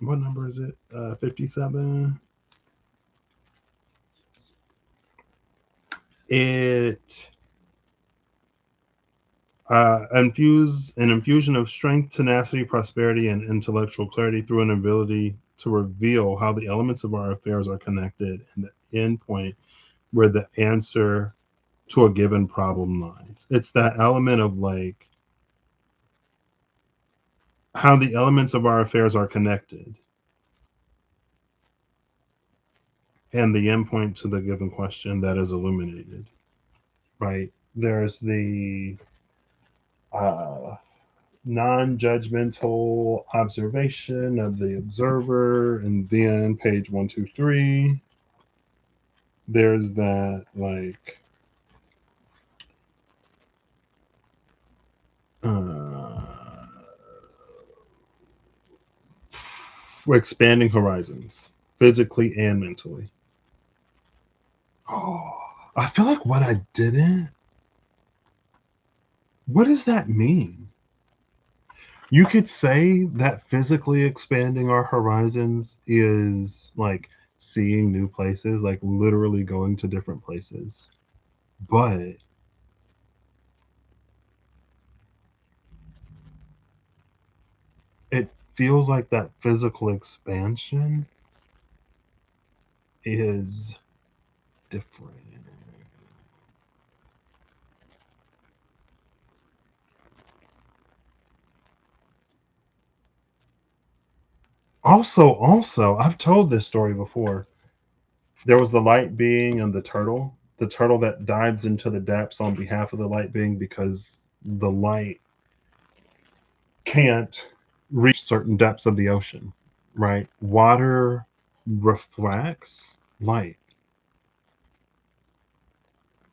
What number is it? 57. It infuse an infusion of strength, tenacity, prosperity, and intellectual clarity through an ability to reveal how the elements of our affairs are connected and the end point where the answer to a given problem lies. It's that element of like how the elements of our affairs are connected and the endpoint to the given question that is illuminated, right? There's the uh, non judgmental observation of the observer, and then page 123, there's that like uh, expanding horizons physically and mentally. Oh, I feel like what I didn't. What does that mean? You could say that physically expanding our horizons is like seeing new places, like literally going to different places. But it feels like that physical expansion is different. Also, I've told this story before. There was the light being and the turtle that dives into the depths on behalf of the light being because the light can't reach certain depths of the ocean, right? Water refracts light.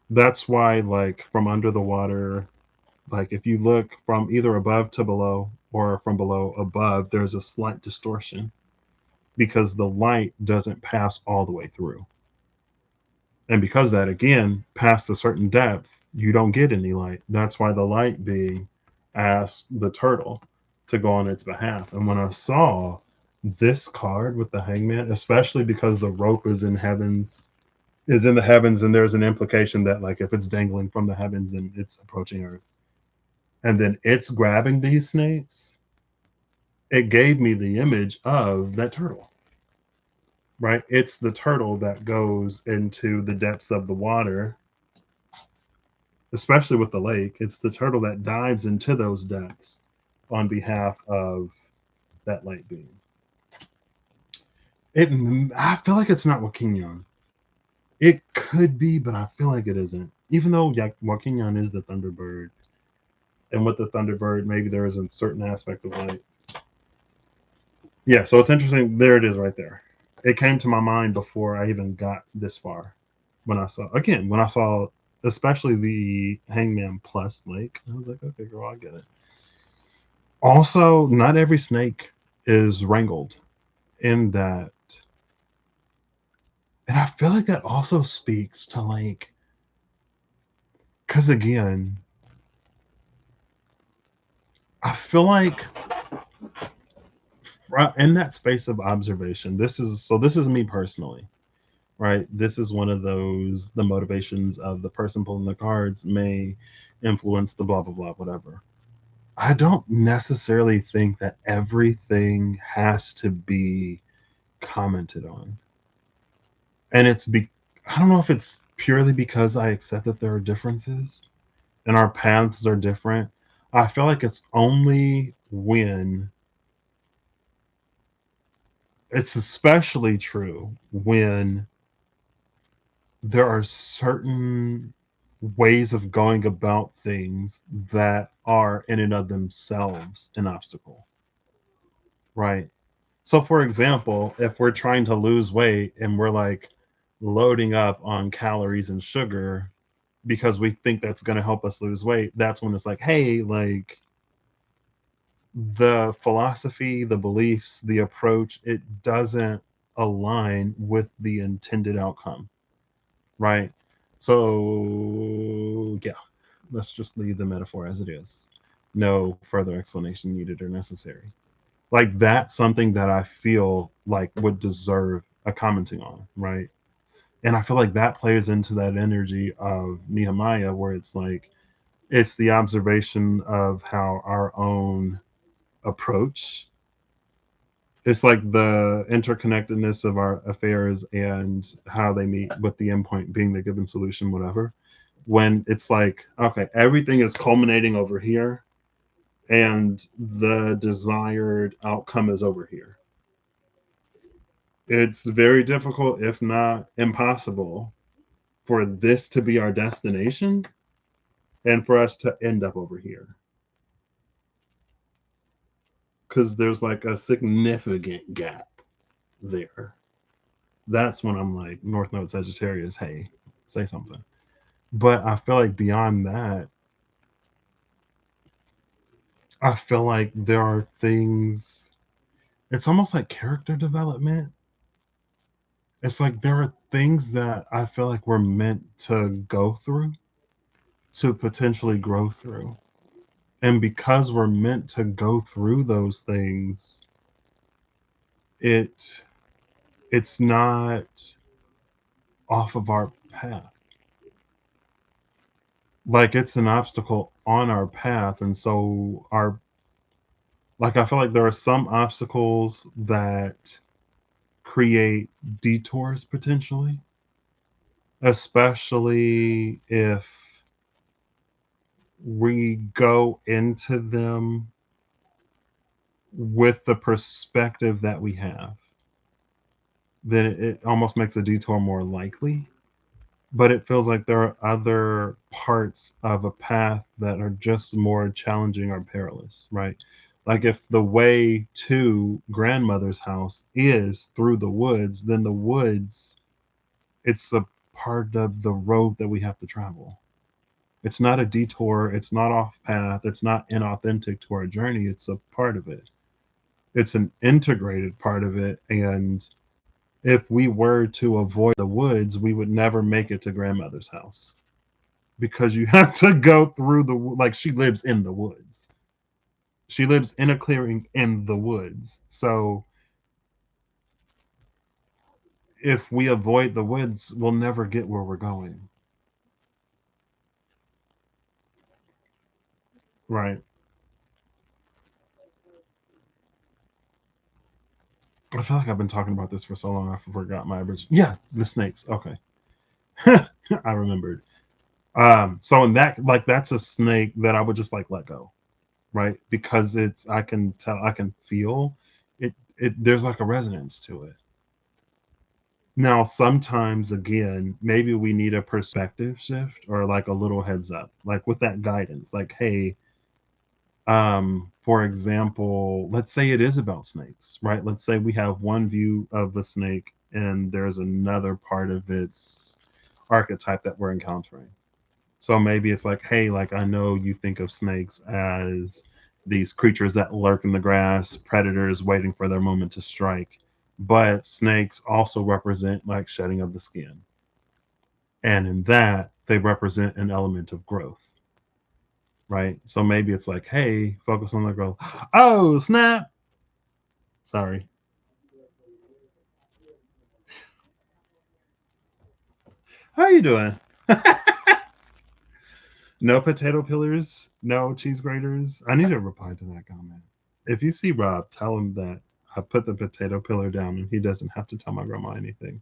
That's why, like, from under the water, like, if you look from either above to below or from below above, there's a slight distortion because the light doesn't pass all the way through. And because that, again, past a certain depth, you don't get any light. That's why the light being asked the turtle to go on its behalf. And when I saw this card with the hangman, especially because the rope is in the heavens, and there's an implication that like if it's dangling from the heavens, then it's approaching Earth. And then it's grabbing these snakes, it gave me the image of that turtle, right? It's the turtle that goes into the depths of the water, especially with the lake. It's the turtle that dives into those depths on behalf of that light being. It, I feel like it's not Joaquin. It could be, but I feel like it isn't. Even though Joaquin is the Thunderbird, and with the Thunderbird, maybe there is a certain aspect of light. Yeah, so it's interesting. There it is right there. It came to my mind before I even got this far. When I saw especially the Hangman Plus Lake, I was like, okay, girl, I get it. Also, not every snake is wrangled in that. And I feel like that also speaks to like, because again, I feel like in that space of observation, this is me personally, right? This is one of those, the motivations of the person pulling the cards may influence the blah, blah, blah, whatever. I don't necessarily think that everything has to be commented on. And I don't know if it's purely because I accept that there are differences and our paths are different. I feel like it's only when it's especially true when there are certain ways of going about things that are in and of themselves an obstacle, right? So, for example, if we're trying to lose weight and we're like loading up on calories and sugar because we think that's going to help us lose weight, that's when it's like, hey, like the philosophy, the beliefs, the approach, it doesn't align with the intended outcome, right? So, yeah, let's just leave the metaphor as it is. No further explanation needed or necessary. Like that's something that I feel like would deserve a commenting on, right? And I feel like that plays into that energy of Nehemiah, where it's like it's the observation of how our own approach. It's like the interconnectedness of our affairs and how they meet with the endpoint being the given solution, whatever. When it's like, okay, everything is culminating over here and the desired outcome is over here. It's very difficult, if not impossible, for this to be our destination and for us to end up over here. Because there's like a significant gap there. That's when I'm like, North Node Sagittarius, hey, say something. But I feel like beyond that, I feel like there are things, it's almost like character development. It's like there are things that I feel like we're meant to go through to potentially grow through. And because we're meant to go through those things, it it's not off of our path. Like it's an obstacle on our path. And so our like I feel like there are some obstacles that create detours potentially, especially if we go into them with the perspective that we have, then it almost makes a detour more likely. But it feels like there are other parts of a path that are just more challenging or perilous, right? Like if the way to grandmother's house is through the woods, then the woods, it's a part of the road that we have to travel. It's not a detour, it's not off path, it's not inauthentic to our journey, it's a part of it. It's an integrated part of it. And if we were to avoid the woods, we would never make it to grandmother's house because you have to go through like she lives in the woods. She lives in a clearing in the woods. So if we avoid the woods, we'll never get where we're going. Right. I feel like I've been talking about this for so long, I forgot my original. Yeah, the snakes. Okay. I remembered. So in that, like, that's a snake that I would just like let go, right? Because it's, I can tell, I can feel it. There's like a resonance to it. Now, sometimes again, maybe we need a perspective shift or like a little heads up, like with that guidance, like, hey, for example, let's say it is about snakes, right? Let's say we have one view of the snake and there's another part of its archetype that we're encountering. So maybe it's like, hey, like, I know you think of snakes as these creatures that lurk in the grass, predators waiting for their moment to strike. But snakes also represent like shedding of the skin. And in that, they represent an element of growth, right? So maybe it's like, hey, focus on the growth. Oh, snap. Sorry. How you doing? No potato peelers, no cheese graters. I need to reply to that comment. If you see Rob, tell him that I put the potato peeler down and he doesn't have to tell my grandma anything.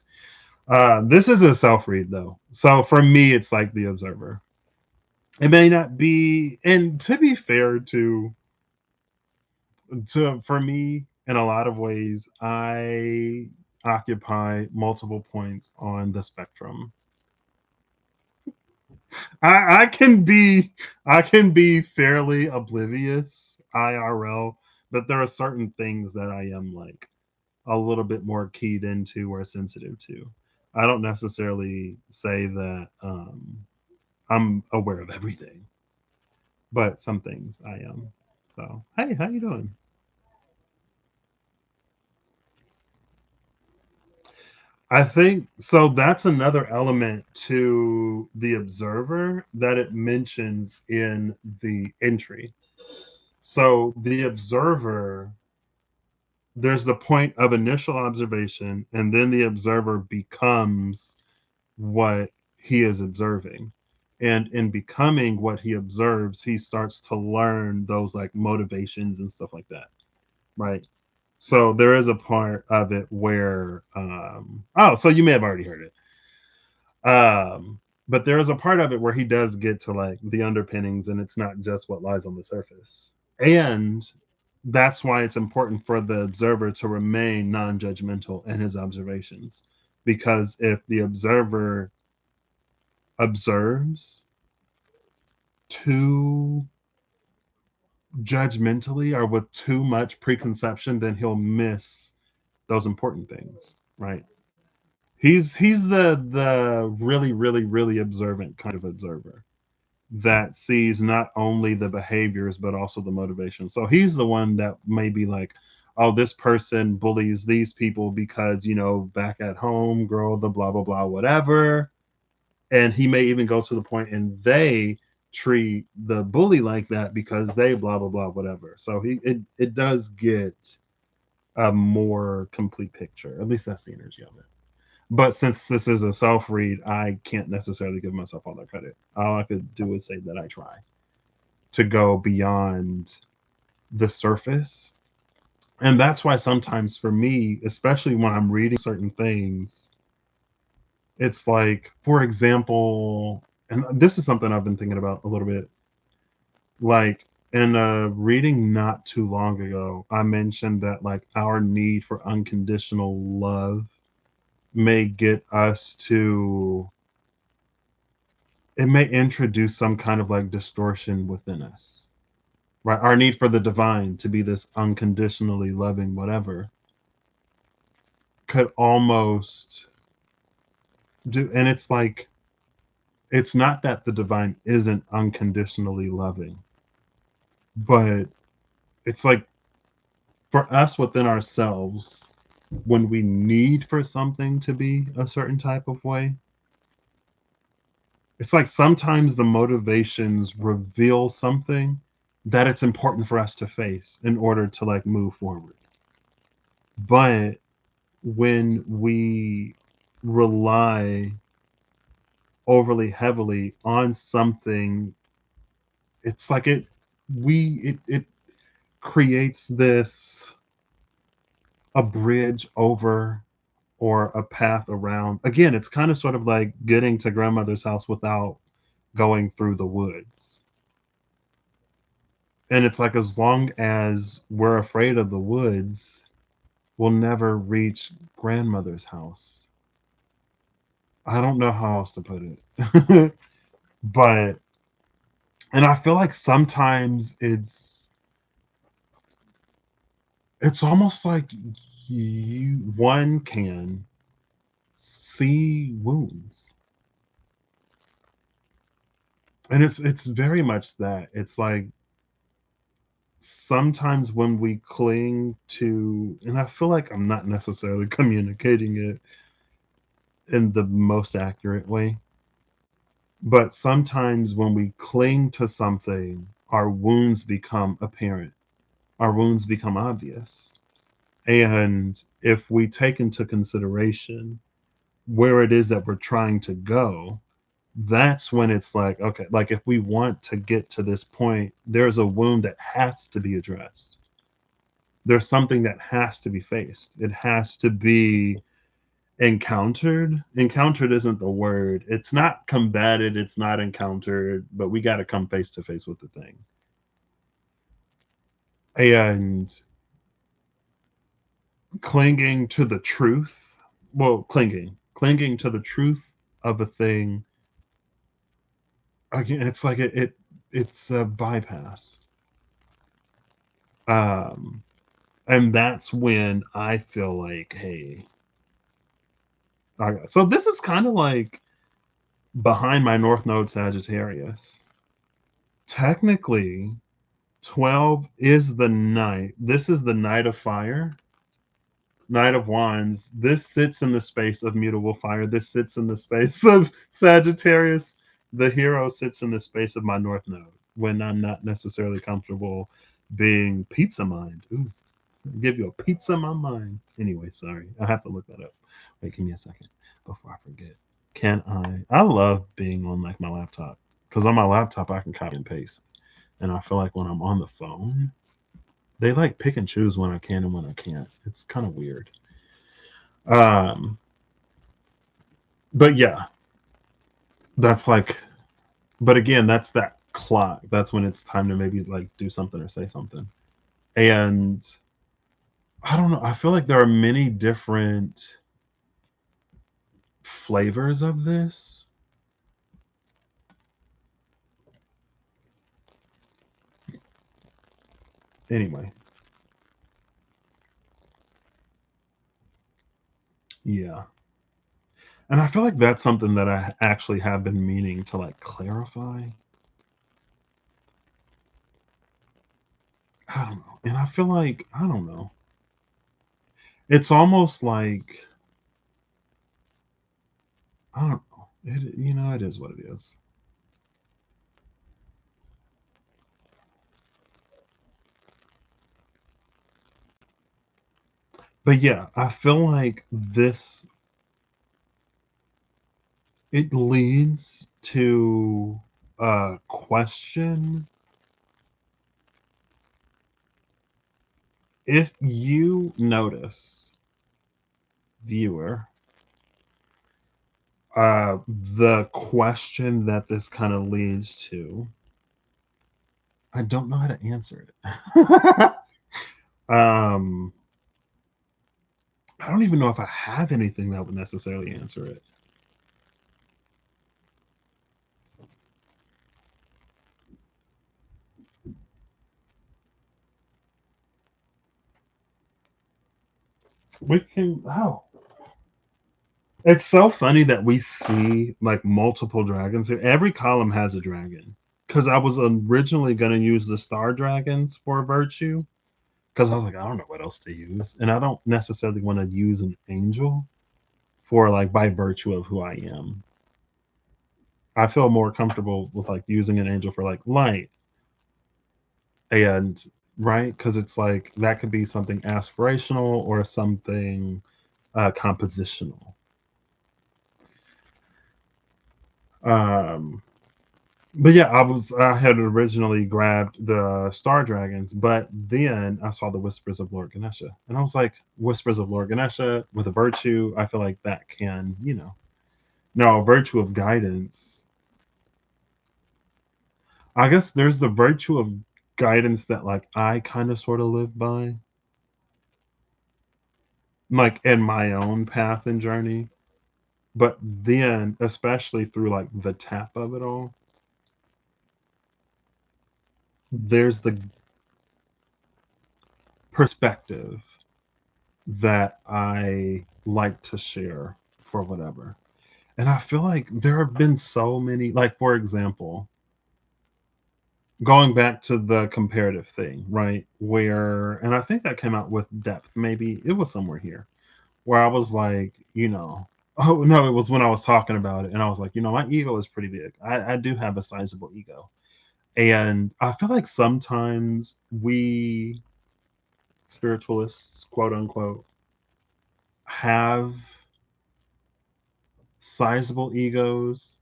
This is a self read though. So for me, it's like the observer. It may not be, and to be fair to for me, in a lot of ways, I occupy multiple points on the spectrum. I can be fairly oblivious IRL, but there are certain things that I am like a little bit more keyed into or sensitive to. I don't necessarily say that I'm aware of everything, but some things I am. So, hey, how you doing? I think so. That's another element to the observer that it mentions in the entry. So the observer, there's the point of initial observation, and then the observer becomes what he is observing. And in becoming what he observes, he starts to learn those like motivations and stuff like that. Right. So there is a part of it where, oh, so you may have already heard it. But there is a part of it where he does get to like the underpinnings and it's not just what lies on the surface. And that's why it's important for the observer to remain non-judgmental in his observations, because if the observer observes too judgmentally or with too much preconception, then he'll miss those important things, right? He's the really really observant kind of observer that sees not only the behaviors but also the motivation. So he's the one that may be like, oh, this person bullies these people because, back at home, girl, the blah blah blah whatever. And he may even go to the point and they treat the bully like that because they blah blah blah whatever. So it does get a more complete picture. At least that's the energy of it. But since this is a self read, I can't necessarily give myself all that credit. All I could do is say that I try to go beyond the surface. And that's why sometimes for me, especially when I'm reading certain things, it's like, for example, and this is something I've been thinking about a little bit. Like in a reading not too long ago, I mentioned that like our need for unconditional love may get us to, it may introduce some kind of like distortion within us, right? Our need for the divine to be this unconditionally loving whatever could almost do, and it's like, it's not that the divine isn't unconditionally loving, but it's like for us within ourselves, when we need for something to be a certain type of way, it's like sometimes the motivations reveal something that it's important for us to face in order to like move forward. But when we rely overly heavily on something, it's like it creates this a bridge over or a path around. Again, it's kind of sort of like getting to grandmother's house without going through the woods. And it's like as long as we're afraid of the woods, we'll never reach grandmother's house. I don't know how else to put it. But and I feel like sometimes it's almost like one can see wounds. And it's very much that. It's like sometimes when we cling to, and I feel like I'm not necessarily communicating it in the most accurate way, but sometimes when we cling to something, our wounds become apparent, our wounds become obvious. And if we take into consideration where it is that we're trying to go, that's when it's like, okay, like if we want to get to this point, there's a wound that has to be addressed. There's something that has to be faced. It has to be encountered. Encountered isn't the word. It's not combated, it's not encountered, but we got to come face to face with the thing. And clinging to the truth, well, clinging to the truth of a thing, again, it's like it's a bypass. Um, and that's when I feel like, hey, okay, so this is kind of like behind my North Node Sagittarius. Technically, 12 is the night. This is the night of fire, Knight of Wands. This sits in the space of mutable fire. This sits in the space of Sagittarius. The hero sits in the space of my North Node when I'm not necessarily comfortable being pizza mind. Ooh, give you a pizza in my mind. Anyway, sorry. I have to look that up. Wait, give me a second before I forget. Can I love being on like my laptop because on my laptop I can copy and paste. And I feel like when I'm on the phone, they like pick and choose when I can and when I can't. It's kind of weird. Um, but yeah, that's like, but again, that's that clock. That's when it's time to maybe like do something or say something. And I don't know. I feel like there are many different flavors of this. Anyway, yeah. And I feel like that's something that I actually have been meaning to like clarify. I don't know. And I feel like, I don't know. It's almost like, I don't know. It is what it is. But yeah, I feel like this, it leads to a question. If you notice, viewer, the question that this kind of leads to, I don't know how to answer it. um, I don't even know if I have anything that would necessarily answer it. We can, oh, it's so funny that we see like multiple dragons here. Every column has a dragon. Because I was originally going to use the star dragons for virtue. Because I was like, I don't know what else to use. And I don't necessarily want to use an angel for like by virtue of who I am. I feel more comfortable with like using an angel for like light, And right, because it's like that could be something aspirational or something compositional. Um, but yeah, I had originally grabbed the Star Dragons, but then I saw the Whispers of Lord Ganesha, and I was like, Whispers of Lord Ganesha with a virtue. I feel like that can, now a virtue of guidance. I guess there's the virtue of guidance that like I kind of sort of live by, like in my own path and journey. But then, especially through like the tap of it all, there's the perspective that I like to share for whatever. And I feel like there have been so many, like, for example, going back to the comparative thing, right? Where, and I think that came out with depth, maybe it was somewhere here, where I was like, oh no, it was when I was talking about it. And I was like, my ego is pretty big. I do have a sizable ego. And I feel like sometimes we spiritualists, quote unquote, have sizable egos,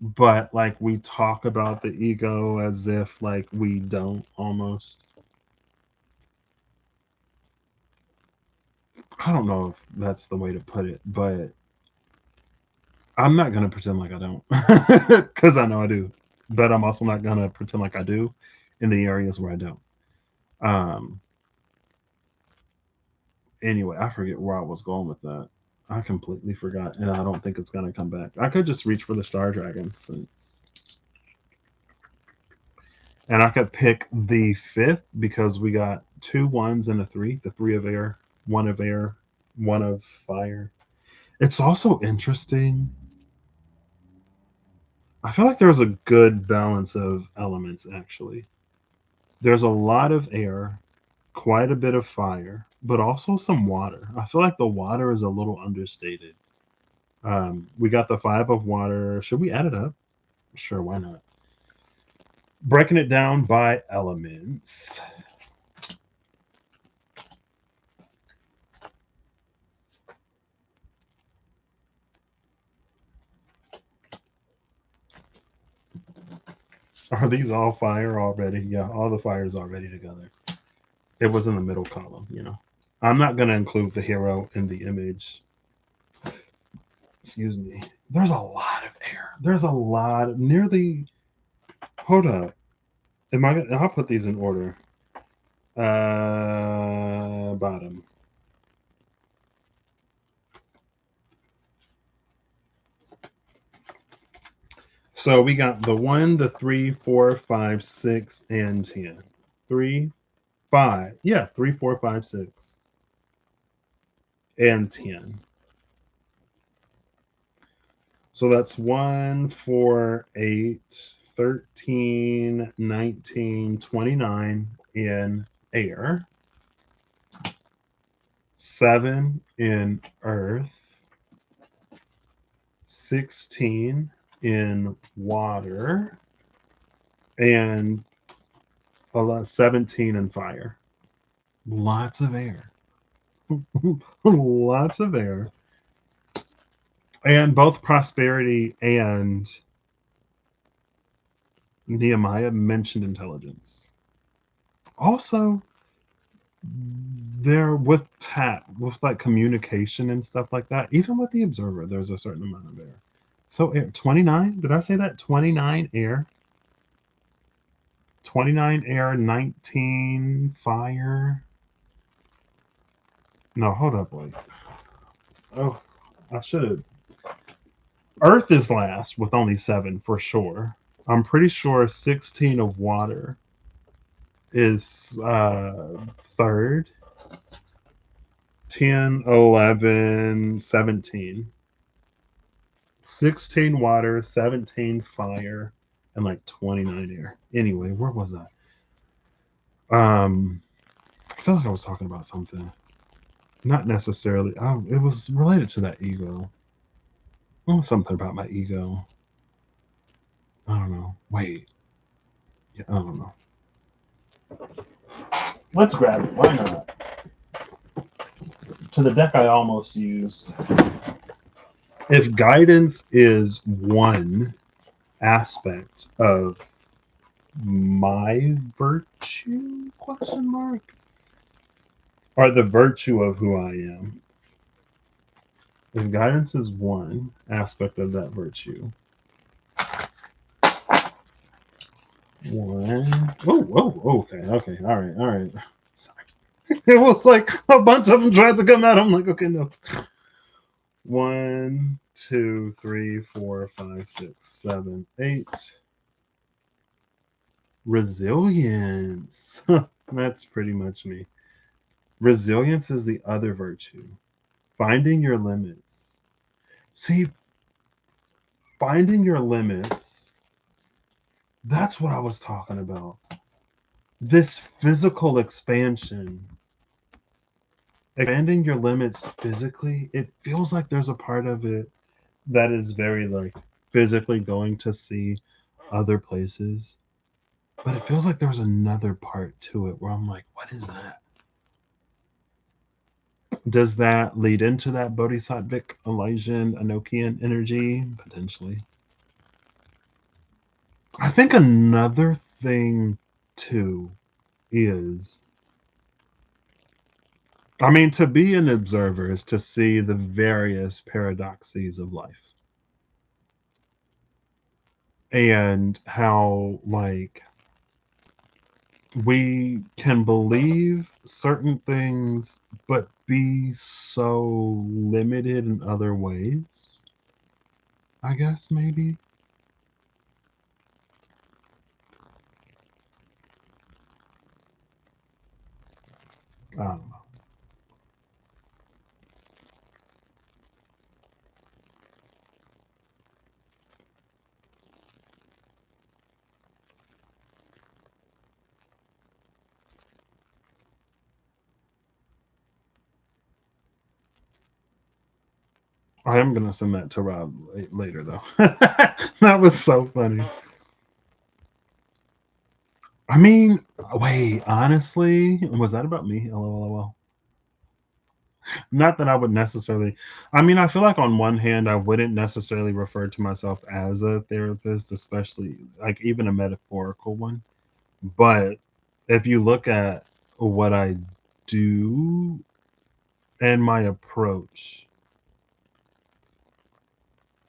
but like we talk about the ego as if like we don't almost. I don't know if that's the way to put it, but I'm not going to pretend like I don't because I know I do. But I'm also not going to pretend like I do in the areas where I don't. Um, anyway, I forget where I was going with that. I completely forgot, and I don't think it's gonna come back. I could just reach for the Star Dragons and I could pick the fifth because we got two ones and a three. The three of air, one of fire. It's also interesting. I feel like there's a good balance of elements actually. There's a lot of air, quite a bit of fire, but also some water. I feel like the water is a little understated. We got the five of water. Should we add it up? Sure, why not? Breaking it down by elements. Are these all fire already? Yeah, all the fires already together. It was in the middle column. I'm not going to include the hero in the image. Excuse me. There's a lot of air. There's a lot, nearly. Hold up. I'll put these in order. Bottom. So we got the 1, the 3, 4, 5, 6, and 10. 3, 5. Yeah, 3, 4, 5, 6, and 10. So that's 1, 4, 8, 13, 19, 29 in air, 7 in earth, 16 in water, and 17 in fire. Lots of air. Lots of air. And both prosperity and Nehemiah mentioned intelligence. Also, there with with like communication and stuff like that, even with the observer, there's a certain amount of air. So air 29, did I say that? 29 air, 29 air, 19 fire. No, hold up, wait. Oh, I should have. Earth is last with only 7 for sure. I'm pretty sure 16 of water is third. 10, 11, 17. 16 water, 17 fire, and like 29 air. Anyway, where was I? I feel like I was talking about something. Not necessarily. It was related to that ego. Oh, something about my ego. I don't know. Wait. Yeah, I don't know. Let's grab it. Why not? To the deck I almost used. If guidance is one aspect of my virtue, question mark, or the virtue of who I am, if guidance is one aspect of that virtue, one, okay, all right. Sorry. It was like a bunch of them tried to come out. I'm like, okay, no. 1, 2, 3, 4, 5, 6, 7, 8. Resilience. That's pretty much me. Resilience is the other virtue. Finding your limits. See, finding your limits, that's what I was talking about. This physical expansion, expanding your limits physically, it feels like there's a part of it that is very like physically going to see other places. But it feels like there's another part to it where I'm like, what is that? Does that lead into that Bodhisattvic, Elysian, Enochian energy? Potentially. I think another thing too is, I mean, to be an observer is to see the various paradoxes of life and how, like, we can believe certain things but be so limited in other ways. I guess maybe. I don't know. I am gonna send that to Rob later though. That was so funny. I mean, wait, honestly, was that about me? LOL. Not that I would necessarily. I mean, I feel like on one hand, I wouldn't necessarily refer to myself as a therapist, especially like even a metaphorical one. But if you look at what I do and my approach,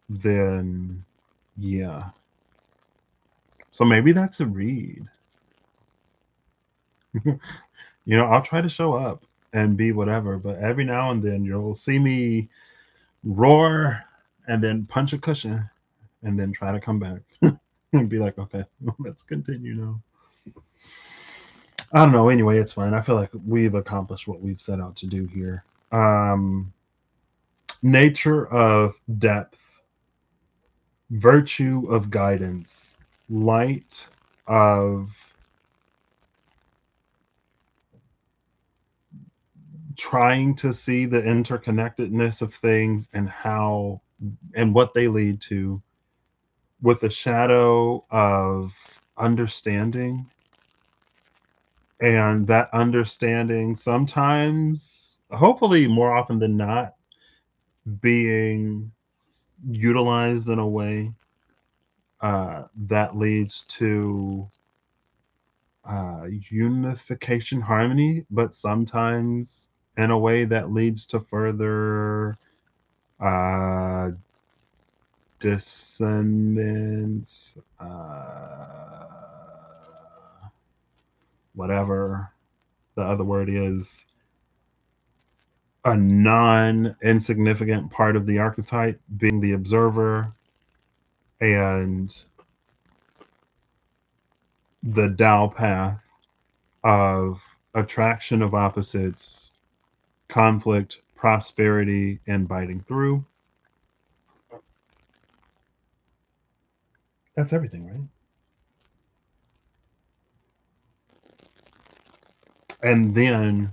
then yeah. So maybe that's a read. I'll try to show up and be whatever, but every now and then you'll see me roar and then punch a cushion and then try to come back and be like, okay, let's continue now. I don't know. Anyway, it's fine. I feel like we've accomplished what we've set out to do here. Nature of depth, virtue of guidance, light of trying to see the interconnectedness of things and how and what they lead to, with a shadow of understanding, and that understanding sometimes, hopefully more often than not, being utilized in a way that leads to unification, harmony, but sometimes in a way that leads to further uh, dissonance, whatever the other word is, a non insignificant part of the archetype being the observer, and the Tao path of attraction of opposites, conflict, prosperity, and biting through. That's everything, right? And then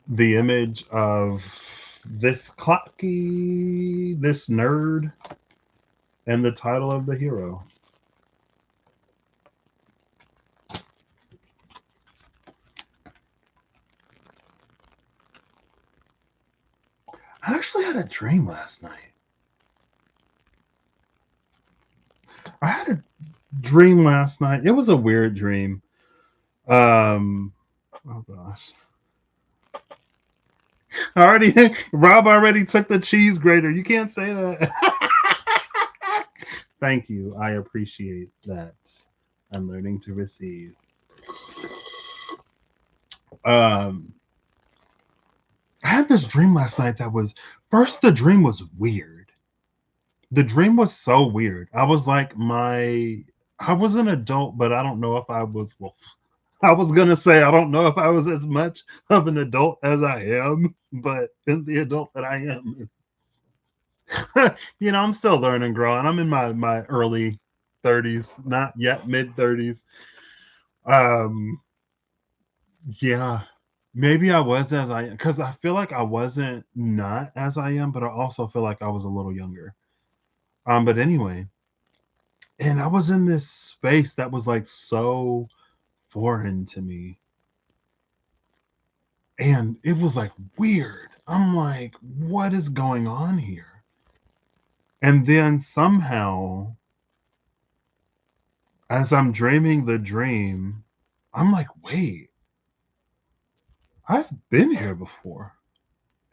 the image of this clocky, this nerd, and the title of the hero. I actually had a dream last night. I had a dream last night. It was a weird dream. Um, oh gosh. Rob already took the cheese grater. You can't say that. Thank you. I appreciate that. I'm learning to receive. Um, I had this dream last night that was first, the dream was weird. The dream was so weird. I was an adult, but I don't know if I was, well, I was gonna say I don't know if I was as much of an adult as I am, but in the adult that I am, I'm still learning, growing. I'm in my early 30s, not yet mid 30s. Um, yeah, maybe I was as I because I feel like I wasn't not as I am, but I also feel like I was a little younger. But anyway, and I was in this space that was like so foreign to me, and it was like weird. I'm like, what is going on here? And then somehow, as I'm dreaming the dream, I'm like, wait, I've been here before.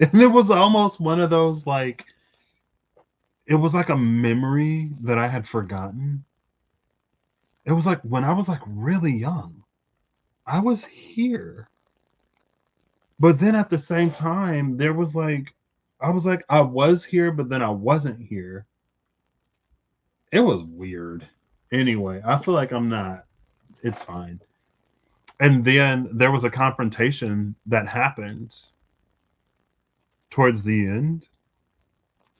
And it was almost one of those like, it was like a memory that I had forgotten. It was like when I was like really young, I was here. But then at the same time, there was like, I was like, I was here, but then I wasn't here. It was weird. Anyway, I feel like I'm not. It's fine. And then there was a confrontation that happened towards the end,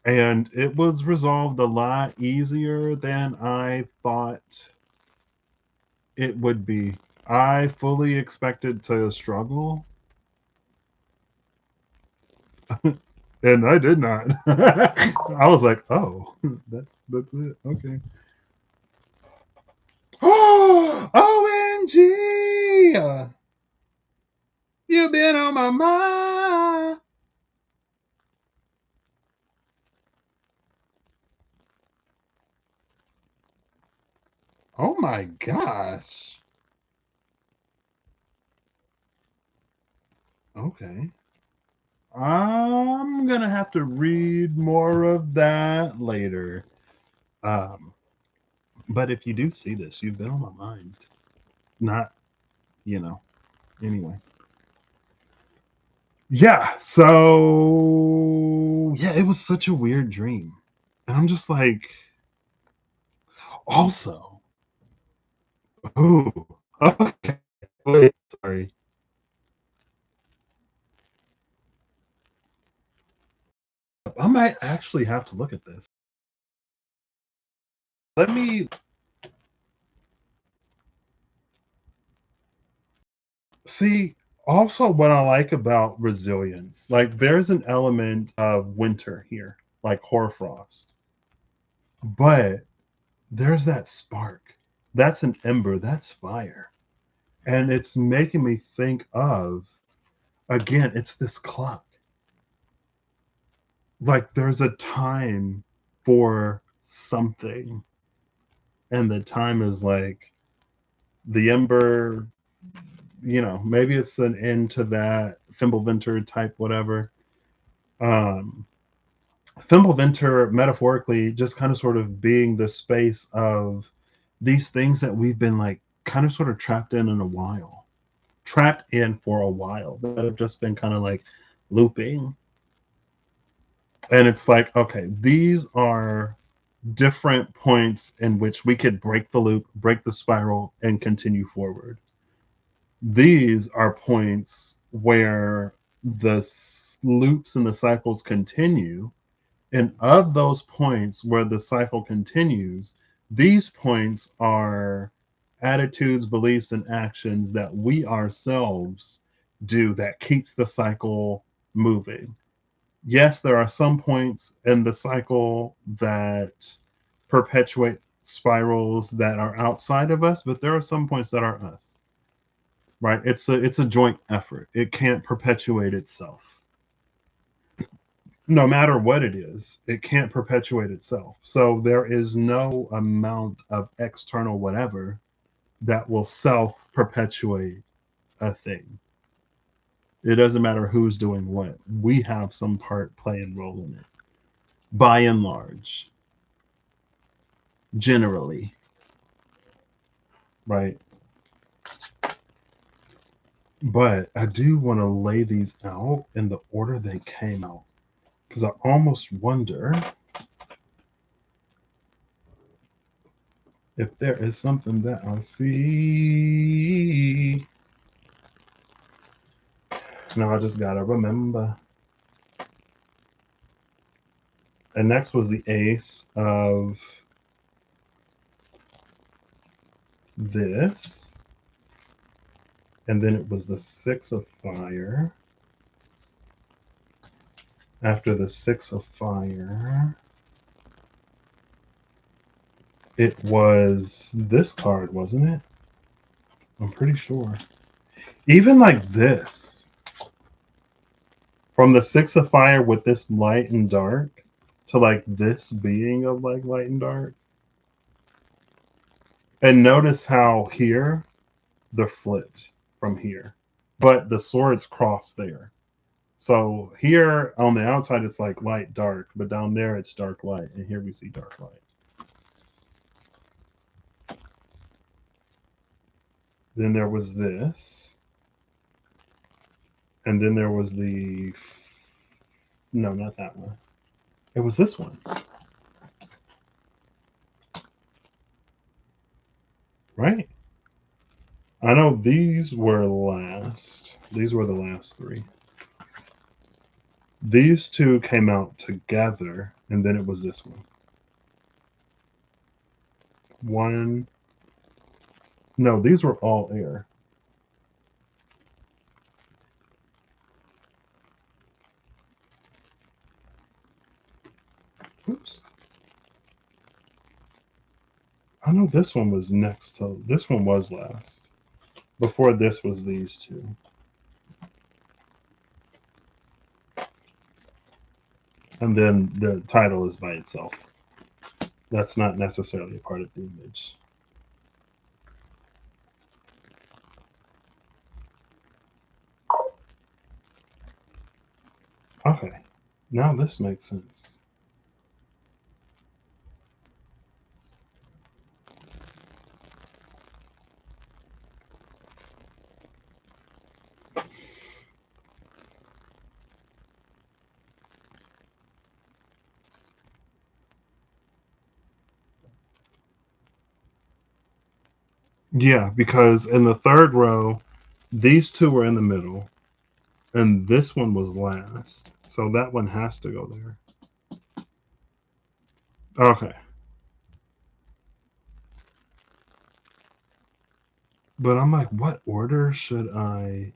and it was resolved a lot easier than I thought it would be. I fully expected to struggle, and I did not. I was like, "Oh, that's it. Okay." Oh, OMG! You've been on my mind. Oh my gosh. Okay. I'm gonna have to read more of that later. Um, but if you do see this, you've been on my mind. Not, you know. Anyway. Yeah. So yeah, it was such a weird dream, and I'm just like, also, oh, okay. Wait, sorry. I might actually have to look at this. Let me see. Also, what I like about resilience, like there's an element of winter here, like hoarfrost, but there's that spark. That's an ember. That's fire, and it's making me think of, again, it's this clock. Like there's a time for something, and the time is like the ember. Maybe it's an end to that Fimbulvinter type whatever. Um, Fimbulvinter, metaphorically, just kind of sort of being the space of these things that we've been like kind of sort of trapped in for a while, that have just been kind of like looping. And it's like, okay, these are different points in which we could break the loop, break the spiral, and continue forward. These are points where the loops and the cycles continue. And of those points where the cycle continues, these points are attitudes, beliefs, and actions that we ourselves do that keeps the cycle moving. Yes, there are some points in the cycle that perpetuate spirals that are outside of us, but there are some points that are us. Right? It's a joint effort. It can't perpetuate itself. no matter what it is, it can't perpetuate itself. So there is no amount of external whatever that will self perpetuate a thing. It doesn't matter who's doing what. We have some part, play, and role in it, by and large, generally, right? But I do want to lay these out in the order they came out because I almost wonder if there is something that I see. Now I just gotta remember. And next was the ace of this. And then it was the six of fire. After the six of fire, it was this card, wasn't it? I'm pretty sure. Even like this, from the six of fire with this light and dark to like this being of like light and dark. And notice how here they're flipped from here, but the swords cross there. So here on the outside it's like light dark, but down there it's dark light, and here we see dark light. Then there was this, and then there was the no, not that one. It was this one, right? I know these were last. These were the last three. These two came out together, and then it was this one. One. No, these were all air. Oops. I know this one was next to this one was last. Before this was these two. And then the title is by itself. That's not necessarily a part of the image. Okay, now this makes sense. Yeah, because in the third row, these two were in the middle, and this one was last. So that one has to go there. Okay. But I'm like, what order should I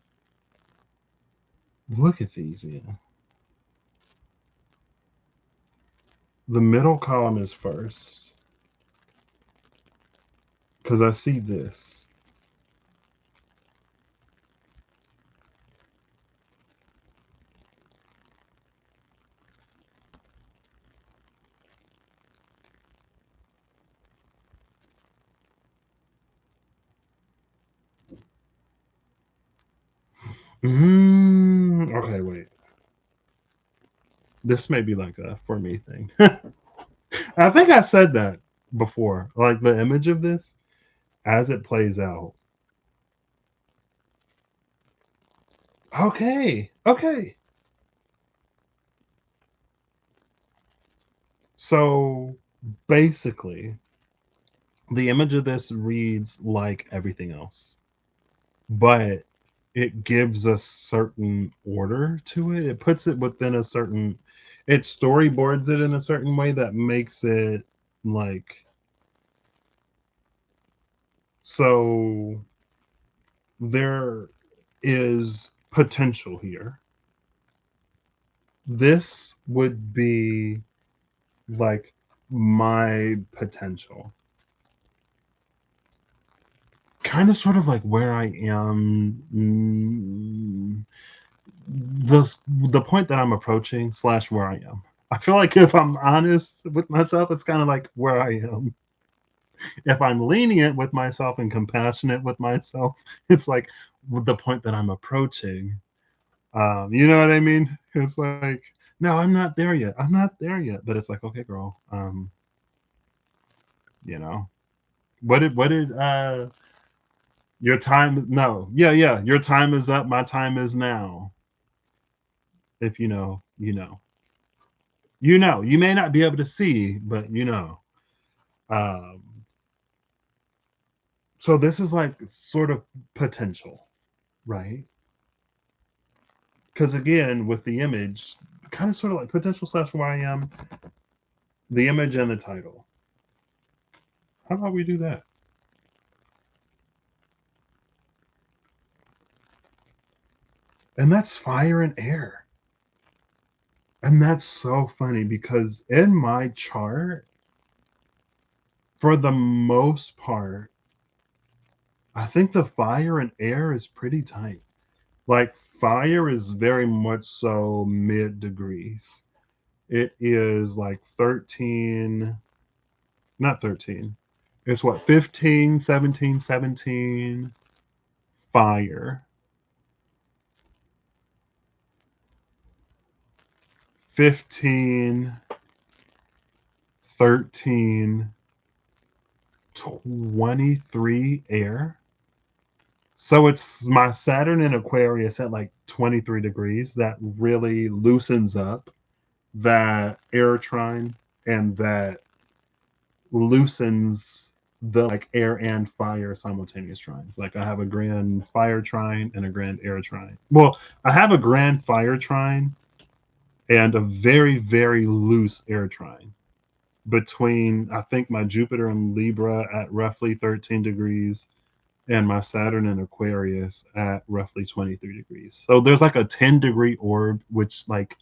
look at these in? The middle column is first because I see this. Okay, wait. This may be like a for me thing. I think I said that before. Like the image of this as it plays out. Okay. Okay. So basically, the image of this reads like everything else, but it gives a certain order to it. It puts it within a certain, it storyboards it in a certain way that makes it like, so there is potential here. This would be like my potential. Kind of sort of like where I am. the point that I'm approaching slash where I am. I feel like if I'm honest with myself, it's kind of like where I am. If I'm lenient with myself and compassionate with myself, it's like the point that I'm approaching. You know what I mean? It's like, no, I'm not there yet. I'm not there yet. But it's like, okay, girl. You know, what did your time? No, yeah, yeah. Your time is up. My time is now. If you know, you know. You know. You may not be able to see, but you know. Um, so this is like sort of potential, right? Because again, with the image, kind of sort of like potential slash where I am, the image and the title. How about we do that? And that's fire and air. And that's so funny because in my chart, for the most part, I think the fire and air is pretty tight. Like fire is very much so mid degrees. It is like 13, not 13. It's what, 15, 17, 17 fire. 15, 13, 23 air. So it's my Saturn in Aquarius at like 23 degrees that really loosens up that air trine and that loosens the like air and fire simultaneous trines. Like I have a grand fire trine and a grand air trine. Well, I have a grand fire trine and a very, very loose air trine between, I think, my Jupiter and Libra at roughly 13 degrees and my Saturn in Aquarius at roughly 23 degrees. So there's like a 10-degree orb, which like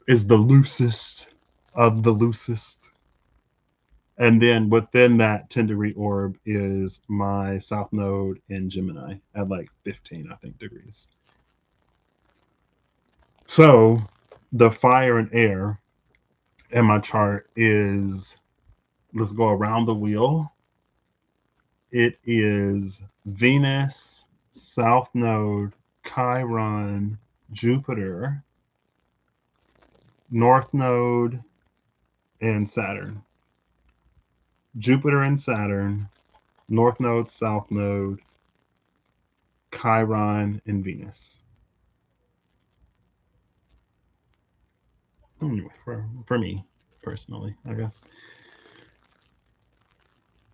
is the loosest of the loosest. And then within that 10-degree orb is my South Node in Gemini at like 15, I think, degrees. So the fire and air in my chart is, let's go around the wheel. It is Venus, South Node, Chiron, Jupiter, North Node, and Saturn. Jupiter and Saturn, North Node, South Node, Chiron, and Venus. Anyway, for me personally, I guess.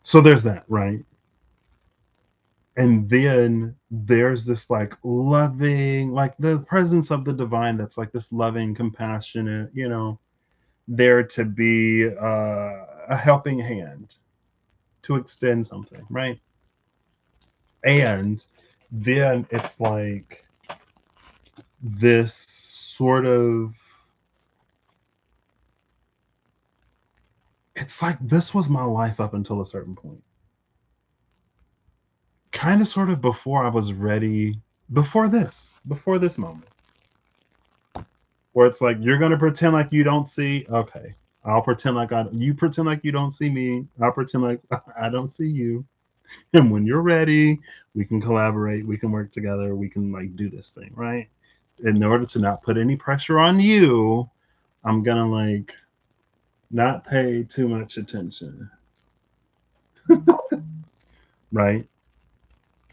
So there's that, right? And then there's this like loving, like the presence of the divine that's like this loving, compassionate, there to be a helping hand to extend something, right? And then it's like this sort of, it's like this was my life up until a certain point. Kind of sort of before I was ready, before this moment, where it's like you're gonna pretend like you don't see. Okay, I'll pretend like you pretend like you don't see me. I'll pretend like I don't see you. And when you're ready, we can collaborate, we can work together, we can like do this thing, right? In order to not put any pressure on you, I'm gonna like not pay too much attention, right?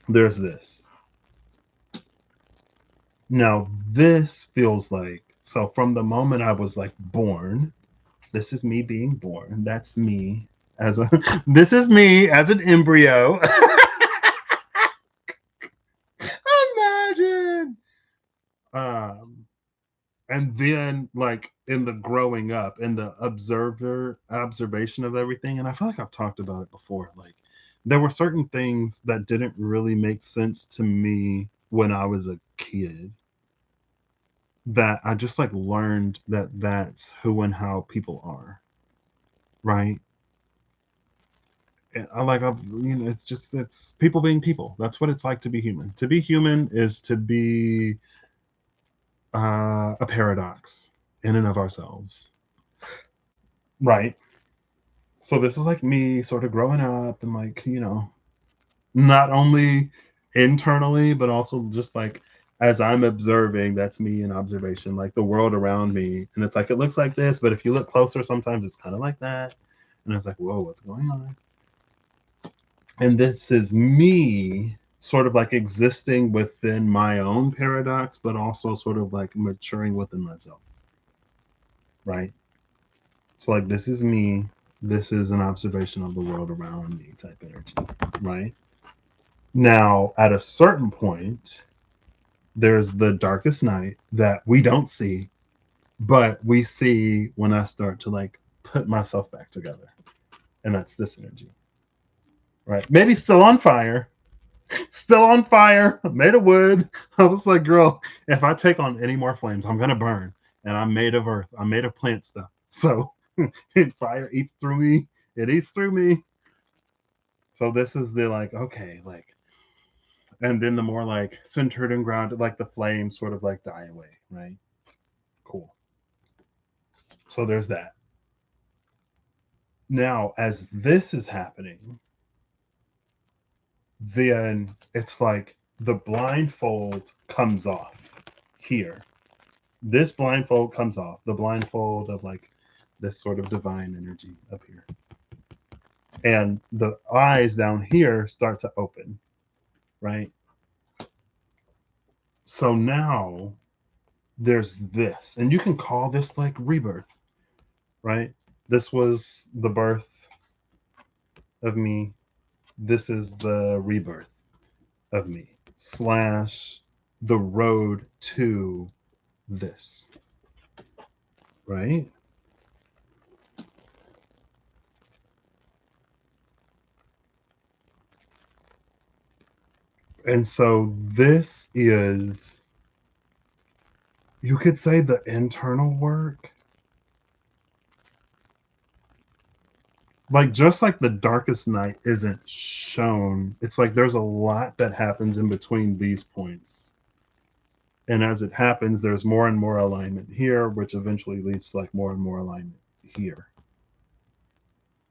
There's this. Now, this feels like, so from the moment I was like born, this is me being born. That's me as a, this is me as an embryo. Imagine. Um, and then like in the growing up and the observation of everything, and I feel like I've talked about it before, like there were certain things that didn't really make sense to me when I was a kid that I just like learned that that's who and how people are, right? And I like, it's just, it's people being people. That's what it's like to be human. To be human is to be a paradox in and of ourselves, right? So this is like me sort of growing up and like, not only internally, but also just like as I'm observing, that's me in observation, like the world around me. And it's like, it looks like this, but if you look closer, sometimes it's kind of like that. And it's like, whoa, what's going on? And this is me sort of like existing within my own paradox, but also sort of like maturing within myself, right? So, like, this is me. This is an observation of the world around me type energy, right? Now, at a certain point, there's the darkest night that we don't see, but we see when I start to like put myself back together. And that's this energy, right? Maybe still on fire, still on fire, made of wood. I was like, girl, if I take on any more flames, I'm going to burn. And I'm made of earth, I'm made of plant stuff. So fire eats through me, it eats through me. So this is the like, okay, like, and then the more like centered and grounded, like the flames sort of like die away, right? Cool. So there's that. Now, as this is happening, then it's like the blindfold comes off here. This blindfold comes off, the blindfold of like this sort of divine energy up here. And the eyes down here start to open, right? So now there's this, and you can call this like rebirth, right? This was the birth of me. This is the rebirth of me, slash the road to this, right? And so this is, you could say, the internal work. Like, just like the darkest night isn't shown, it's like there's a lot that happens in between these points. And as it happens, there's more and more alignment here, which eventually leads to like more and more alignment here,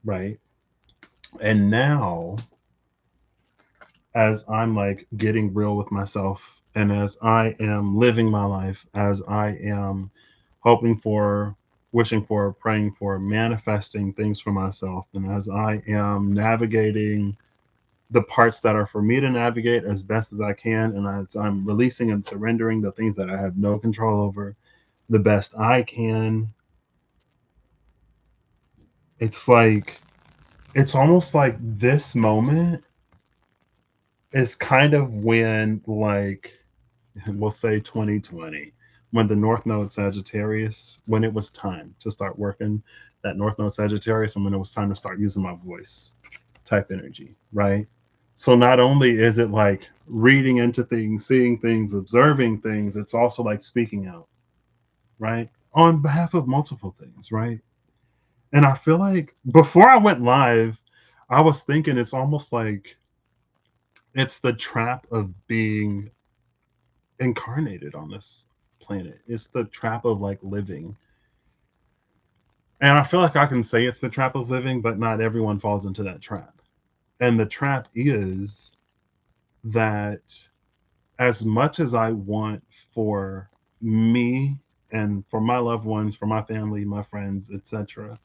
right? And now, as I'm like getting real with myself, and as I am living my life, as I am hoping for, wishing for, praying for, manifesting things for myself, and as I am navigating the parts that are for me to navigate as best as I can, and as I'm releasing and surrendering the things that I have no control over the best I can, it's like, it's almost like this moment is kind of when, like, we'll say 2020, when the North Node Sagittarius, when it was time to start working that North Node Sagittarius, and when it was time to start using my voice type energy, right? So not only is it like reading into things, seeing things, observing things, it's also like speaking out, right? On behalf of multiple things, right? And I feel like before I went live, I was thinking it's almost like it's the trap of being incarnated on this planet. It's the trap of like living. And I feel like I can say it's the trap of living, but not everyone falls into that trap. And the trap is that as much as I want for me and for my loved ones, for my family, my friends, etc.,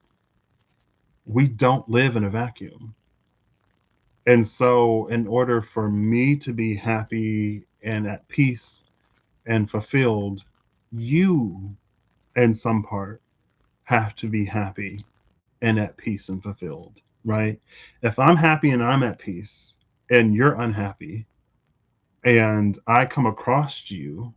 we don't live in a vacuum. And so, in order for me to be happy and at peace and fulfilled, you, in some part, have to be happy and at peace and fulfilled, right? If I'm happy and I'm at peace and you're unhappy and I come across you,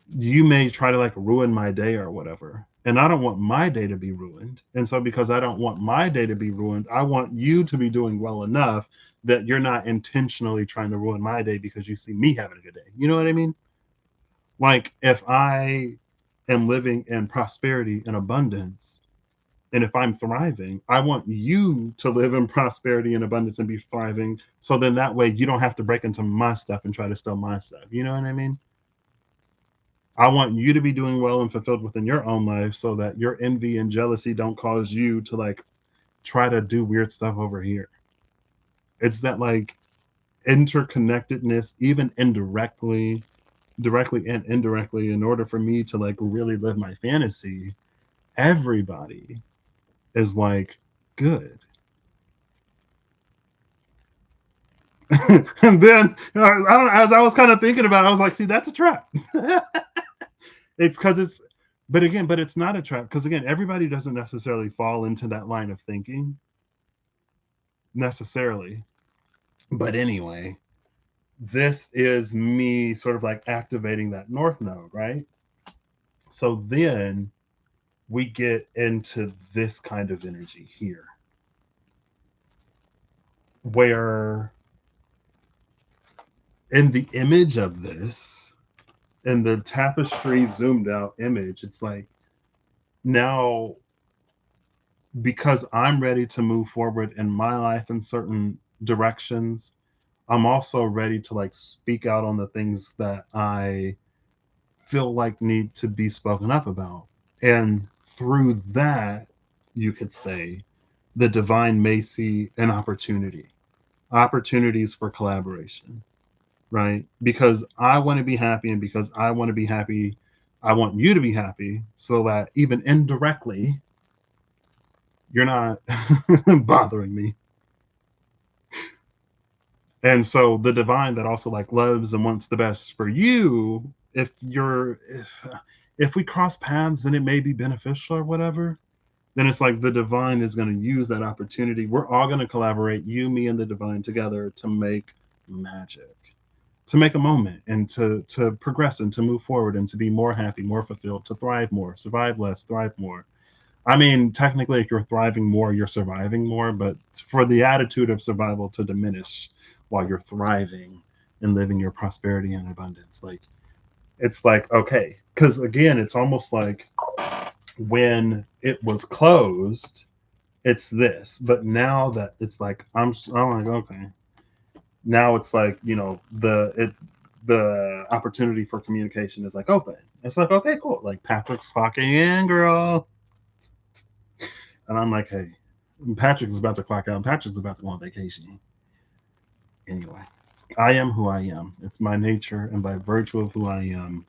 you may try to like ruin my day or whatever. And I don't want my day to be ruined. And so, because I don't want my day to be ruined, I want you to be doing well enough that you're not intentionally trying to ruin my day because you see me having a good day. You know what I mean? Like, if I am living in prosperity and abundance, and if I'm thriving, I want you to live in prosperity and abundance and be thriving. So then that way you don't have to break into my stuff and try to steal my stuff. You know what I mean? I want you to be doing well and fulfilled within your own life so that your envy and jealousy don't cause you to like try to do weird stuff over here. It's that like interconnectedness, even indirectly, directly and indirectly, in order for me to like really live my fantasy, everybody is like good. And then I don't. As I was kind of thinking about it, I was like, see, that's a trap. It's because it's, but again, but it's not a trap because again, everybody doesn't necessarily fall into that line of thinking necessarily. But anyway, this is me sort of like activating that north node, right? So then we get into this kind of energy here, where in the image of this, in the tapestry zoomed out image, it's like now because I'm ready to move forward in my life in certain directions, I'm also ready to like speak out on the things that I feel like need to be spoken up about. And through that, you could say the divine may see an opportunity, opportunities for collaboration, right? Because I want to be happy, and because I want to be happy, I want you to be happy so that even indirectly, you're not bothering me. And so the divine that also like loves and wants the best for you, if we cross paths and it may be beneficial or whatever, then it's like the divine is going to use that opportunity. We're all going to collaborate, you, me, and the divine together to make magic, to make a moment, and to progress and to move forward and to be more happy, more fulfilled, to thrive more, survive less, thrive more. I mean, technically, if you're thriving more, you're surviving more, but for the attitude of survival to diminish while you're thriving and living your prosperity and abundance, like it's like okay, because again, it's almost like when it was closed, it's this, but now that it's like I'm like okay, now it's like the opportunity for communication is like open. It's like okay, cool, like Patrick's clocking in, girl. And I'm like, hey, Patrick's about to clock out. Patrick's about to go on vacation. Anyway, I am who I am. It's my nature. And by virtue of who I am,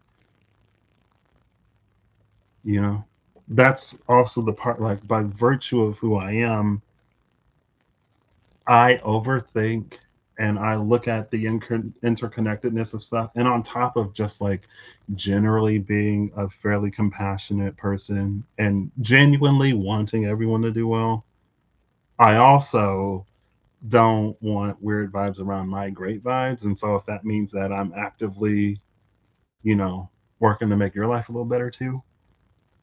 you know, that's also the part, like, by virtue of who I am, I overthink and I look at the interconnectedness of stuff. And on top of just like generally being a fairly compassionate person and genuinely wanting everyone to do well, I also don't want weird vibes around my great vibes. And so if that means that I'm actively, working to make your life a little better too,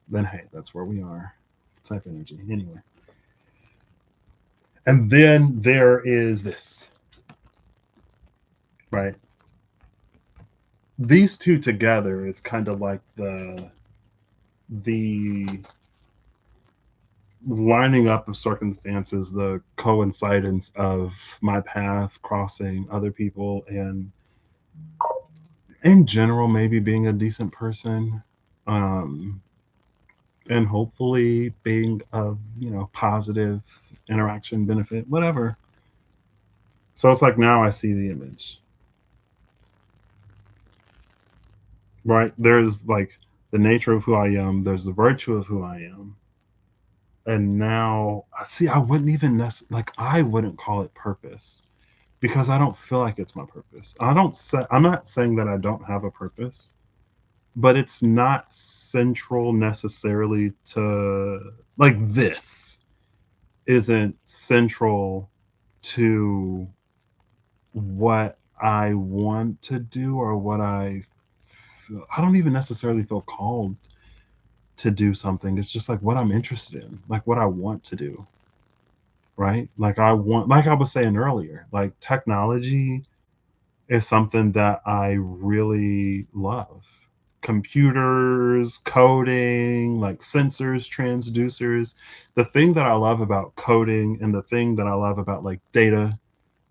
then hey, that's where we are. Type energy. Anyway. And then there is this, right? These two together is kind of like the lining up of circumstances, the coincidence of my path crossing other people, and in general, maybe being a decent person, um, and hopefully being of positive interaction, benefit, whatever. So it's like now I see the image, right? There's like the nature of who I am. There's the virtue of who I am, and now I see. I wouldn't even like I wouldn't call it purpose because I don't feel like it's my purpose. I'm not saying that I don't have a purpose, but it's not central necessarily to like this isn't central to what I want to do or what I don't even necessarily feel called to do something. It's just like what I'm interested in, like what I want to do, right? Like I was saying earlier, like technology is something that I really love. Computers, coding, like sensors, transducers. The thing that I love about coding and the thing that I love about like data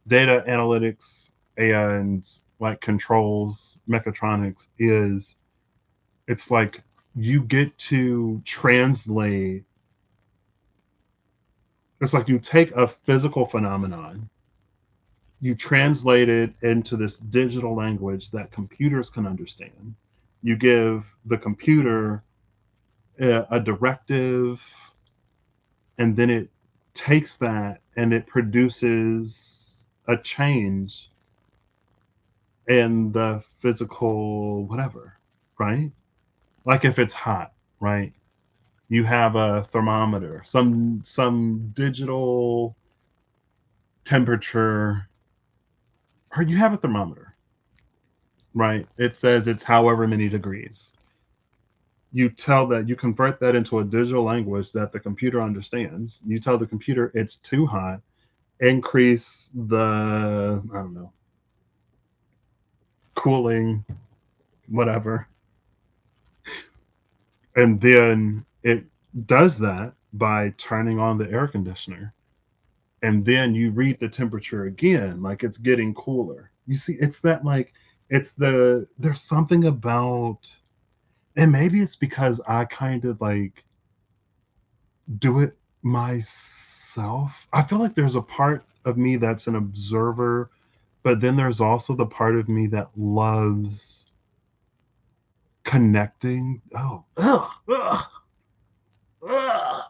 analytics and like controls, mechatronics is It's like you get to translate. It's like you take a physical phenomenon, you translate it into this digital language that computers can understand. You give the computer a directive, and then it takes that and it produces a change in the physical whatever, right? Like if it's hot, right? You have a thermometer, some digital temperature, or you have a thermometer, right? It says it's however many degrees. You convert that into a digital language that the computer understands. You tell the computer it's too hot, increase the, I don't know, cooling, whatever. And then it does that by turning on the air conditioner. And then you read the temperature again, like it's getting cooler. You see, it's that like, there's something about, and maybe it's because I kind of like do it myself. I feel like there's a part of me that's an observer, but then there's also the part of me that loves connecting. Oh, ugh, ugh, ugh.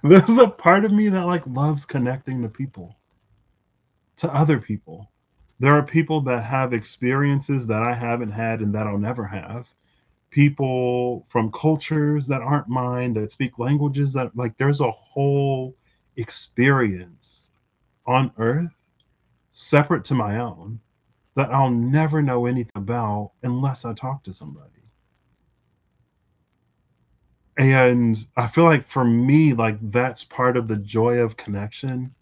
There's a part of me that like loves connecting to people, to other people. There are people that have experiences that I haven't had and that I'll never have. People from cultures that aren't mine, that speak languages that, like, there's a whole experience on earth separate to my own that I'll never know anything about unless I talk to somebody. And I feel like for me, like that's part of the joy of connection.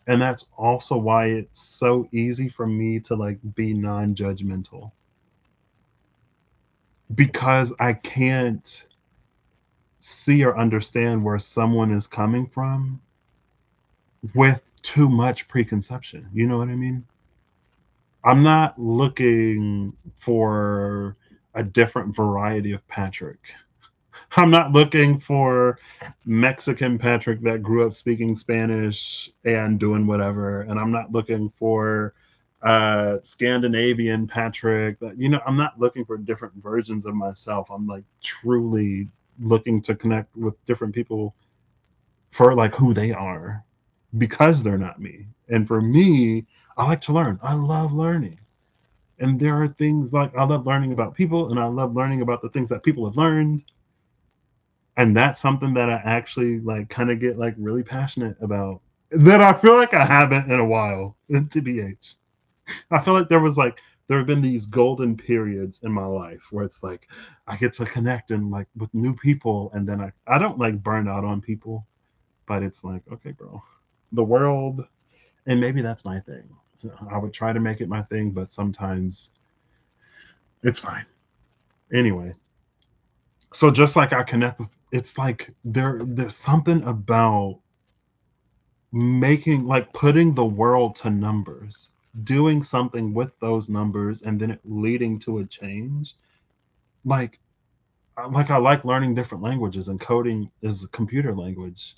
And that's also why it's so easy for me to like be non-judgmental, because I can't see or understand where someone is coming from with too much preconception. You know what I mean? I'm not looking for a different variety of Patrick. I'm not looking for Mexican Patrick that grew up speaking Spanish and doing whatever. And I'm not looking for Scandinavian Patrick. I'm not looking for different versions of myself. I'm like truly looking to connect with different people for like who they are, because they're not me. And for me, I like to learn. I love learning. And there are things like I love learning about people, and I love learning about the things that people have learned. And that's something that I actually like kind of get like really passionate about, that I feel like I haven't in a while. TBH. I feel like there have been these golden periods in my life where it's like I get to connect and like with new people, and then I don't like burn out on people, but it's like, okay, bro, the world, and maybe that's my thing. So I would try to make it my thing, but sometimes it's fine. Anyway, so just like I connect with, it's like there's something about making, like putting the world to numbers, doing something with those numbers, and then it leading to a change. Like I like learning different languages, and coding is a computer language.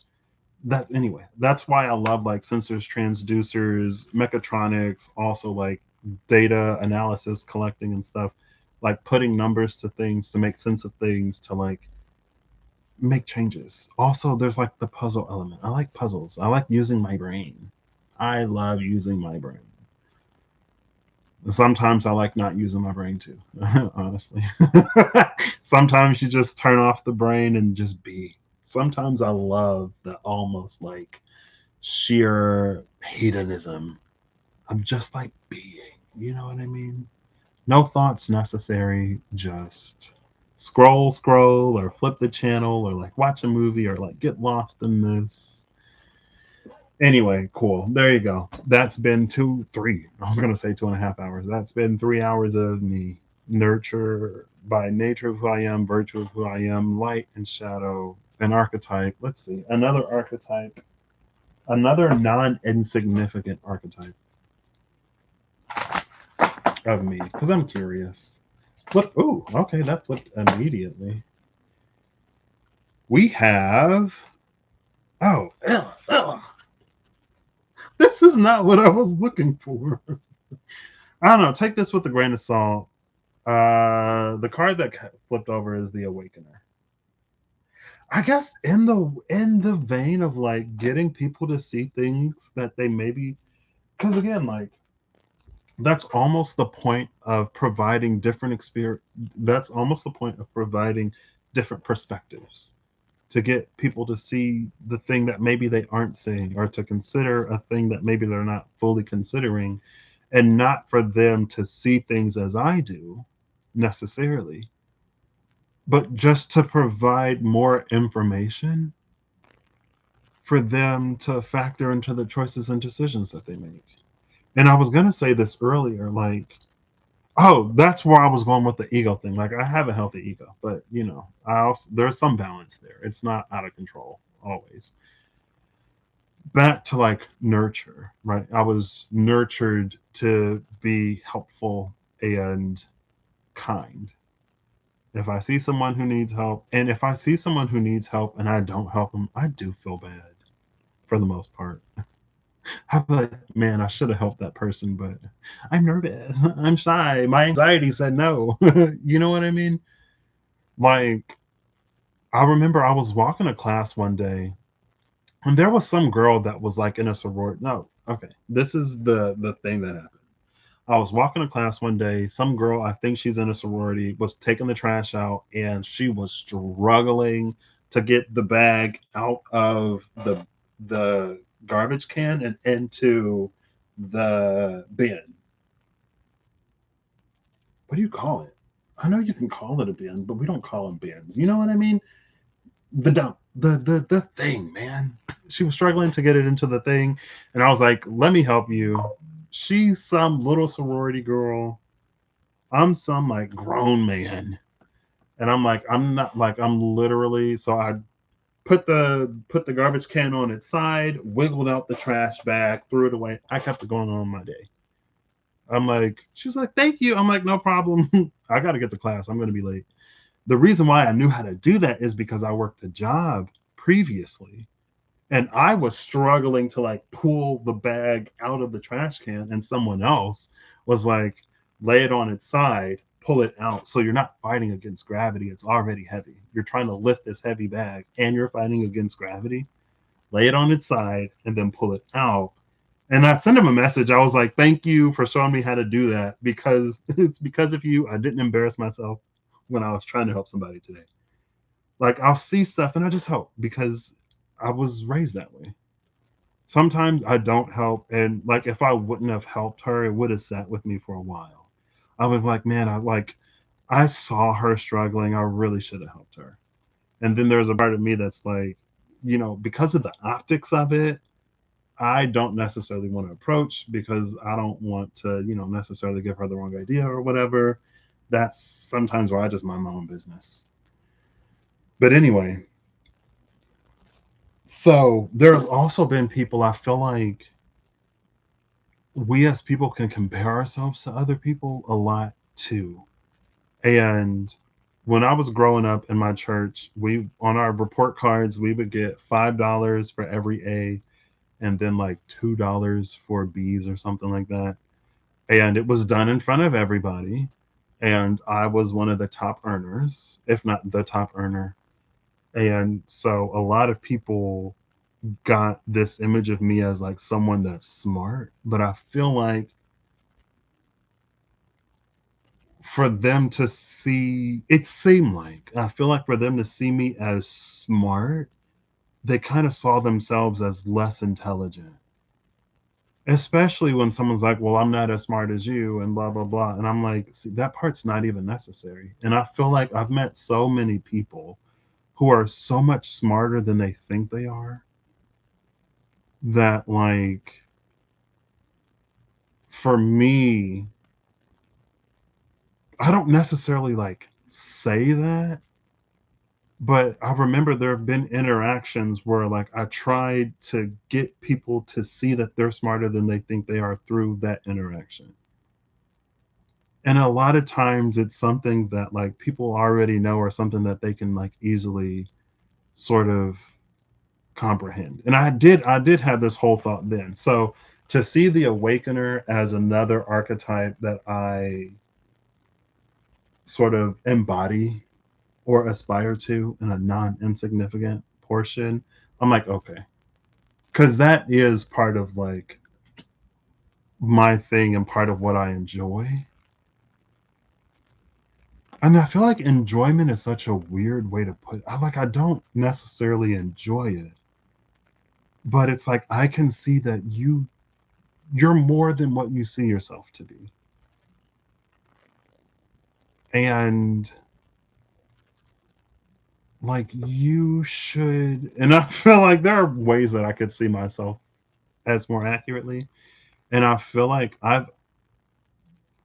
That anyway, that's why I love like sensors, transducers, mechatronics, also like data analysis, collecting and stuff, like putting numbers to things to make sense of things, to like make changes. Also, there's like the puzzle element. I like puzzles. I like using my brain. I love using my brain. Sometimes I like not using my brain too, honestly. Sometimes you just turn off the brain and just be. Sometimes I love the almost like sheer hedonism of just like being. You know what I mean? No thoughts necessary, just scroll, or flip the channel, or like watch a movie, or like get lost in this. Anyway, cool. There you go. That's been three. I was gonna say 2.5 hours. That's been 3 hours of me. Nurture by nature of who I am, virtue of who I am, light and shadow, an archetype. Let's see. Another archetype. Another non-insignificant archetype of me. Because I'm curious. Flip. Ooh, okay, that flipped immediately. We have. Oh, Ella, Ella. This is not what I was looking for. I don't know. Take this with a grain of salt. The card that flipped over is the Awakener. I guess in the vein of like getting people to see things that they maybe, because again, like that's almost the point of providing different experience. That's almost the point of providing different perspectives to get people to see the thing that maybe they aren't seeing, or to consider a thing that maybe they're not fully considering, and not for them to see things as I do necessarily, but just to provide more information for them to factor into the choices and decisions that they make. And I was going to say this earlier, like, oh, that's where I was going with the ego thing. Like, I have a healthy ego, but I also, there's some balance there. It's not out of control always. Back to like nurture, right? I was nurtured to be helpful and kind. If I see someone who needs help, and if I see someone who needs help and I don't help them, I do feel bad for the most part. I'm like, man, I should have helped that person, but I'm nervous. I'm shy. My anxiety said no. You know what I mean? Like, I remember I was walking to class one day, and there was some girl that was like in a sorority. No, okay. This is the thing that happened. I was walking to class one day. Some girl, I think she's in a sorority, was taking the trash out, and she was struggling to get the bag out of the garbage can and into the bin. What do you call it? I know you can call it a bin, but we don't call them bins. You know what I mean? The dump, the thing, man. She was struggling to get it into the thing, and I was like, "Let me help you." She's some little sorority girl. I'm some like grown man, and I'm like, I'm not like I'm literally. So I put the garbage can on its side, wiggled out the trash bag, threw it away. I kept it going on my day. I'm like, she's like, thank you. I'm like, no problem. I got to get to class. I'm going to be late. The reason why I knew how to do that is because I worked a job previously, and I was struggling to like pull the bag out of the trash can, and someone else was like, lay it on its side, pull it out. So you're not fighting against gravity. It's already heavy. You're trying to lift this heavy bag and you're fighting against gravity. Lay it on its side and then pull it out. And I sent him a message. I was like, thank you for showing me how to do that, because it's because of you I didn't embarrass myself when I was trying to help somebody today. Like, I'll see stuff and I just help because I was raised that way. Sometimes I don't help, and like if I wouldn't have helped her, it would have sat with me for a while. I would be like, man, I saw her struggling. I really should have helped her. And then there's a part of me that's like, because of the optics of it, I don't necessarily want to approach because I don't want to, necessarily give her the wrong idea or whatever. That's sometimes where I just mind my own business. But anyway, so there have also been people, I feel like we as people can compare ourselves to other people a lot too. And when I was growing up in my church, we on our report cards we would get $5 for every A, and then like $2 for B's or something like that. And it was done in front of everybody. And I was one of the top earners, if not the top earner. And so a lot of people got this image of me as like someone that's smart, but I feel like for them to see it seemed like I feel like for them to see me as smart, they kind of saw themselves as less intelligent. Especially when someone's like, well, I'm not as smart as you and blah blah blah. And I'm like, see, that part's not even necessary. And I feel like I've met so many people who are so much smarter than they think they are, that like for me, I don't necessarily like say that, but I remember there have been interactions where like I tried to get people to see that they're smarter than they think they are through that interaction. And a lot of times it's something that like people already know or something that they can like easily sort of comprehend. And I did have this whole thought then. So to see the awakener as another archetype that I sort of embody or aspire to in a non-insignificant portion, I'm like, okay. Because that is part of like my thing and part of what I enjoy. And I feel like enjoyment is such a weird way to put it. I don't necessarily enjoy it, but it's like I can see that you're more than what you see yourself to be. And like you should, and I feel like there are ways that I could see myself as more accurately. And I feel like I've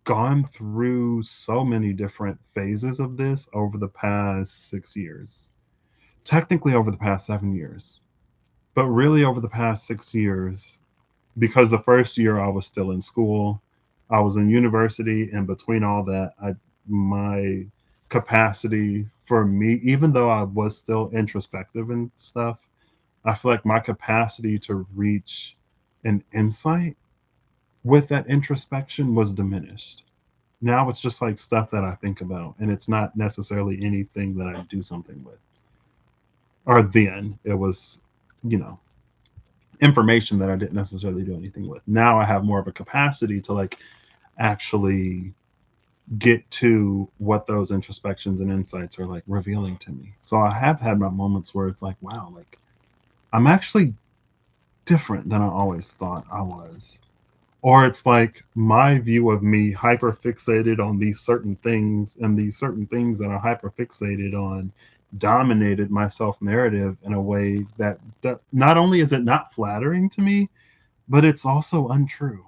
gone through so many different phases of this over the past 6 years, technically over the past 7 years, but really over the past 6 years, because the first year I was still in school, I was in university, and between all that, my capacity for me, even though I was still introspective and stuff, I feel like my capacity to reach an insight with that introspection was diminished. Now it's just like stuff that I think about, and it's not necessarily anything that I do something with. Or then it was, you know, information that I didn't necessarily do anything with. Now I have more of a capacity to like actually get to what those introspections and insights are like revealing to me. So I have had my moments where it's like, wow, like I'm actually different than I always thought I was. Or it's like my view of me hyper fixated on these certain things, and these certain things that are hyper fixated on dominated my self narrative in a way that not only is it not flattering to me, but it's also untrue.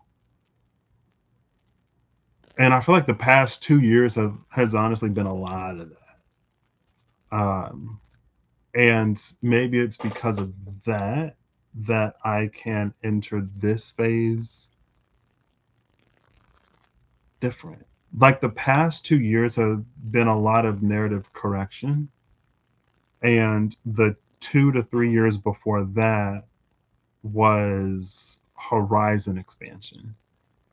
And I feel like the past 2 years has honestly been a lot of that. And maybe it's because of that that I can enter this phase different. Like the past 2 years have been a lot of narrative correction, and the 2 to 3 years before that was horizon expansion.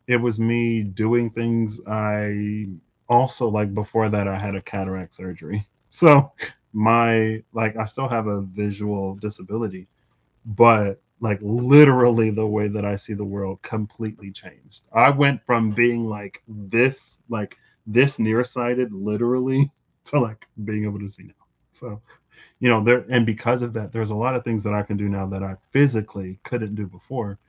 It was me doing things I also like. Before that, I had a cataract surgery. So my like I still have a visual disability, but like literally the way that I see the world completely changed. I went from being like this nearsighted literally to like being able to see now. So, there, and because of that, there's a lot of things that I can do now that I physically couldn't do before.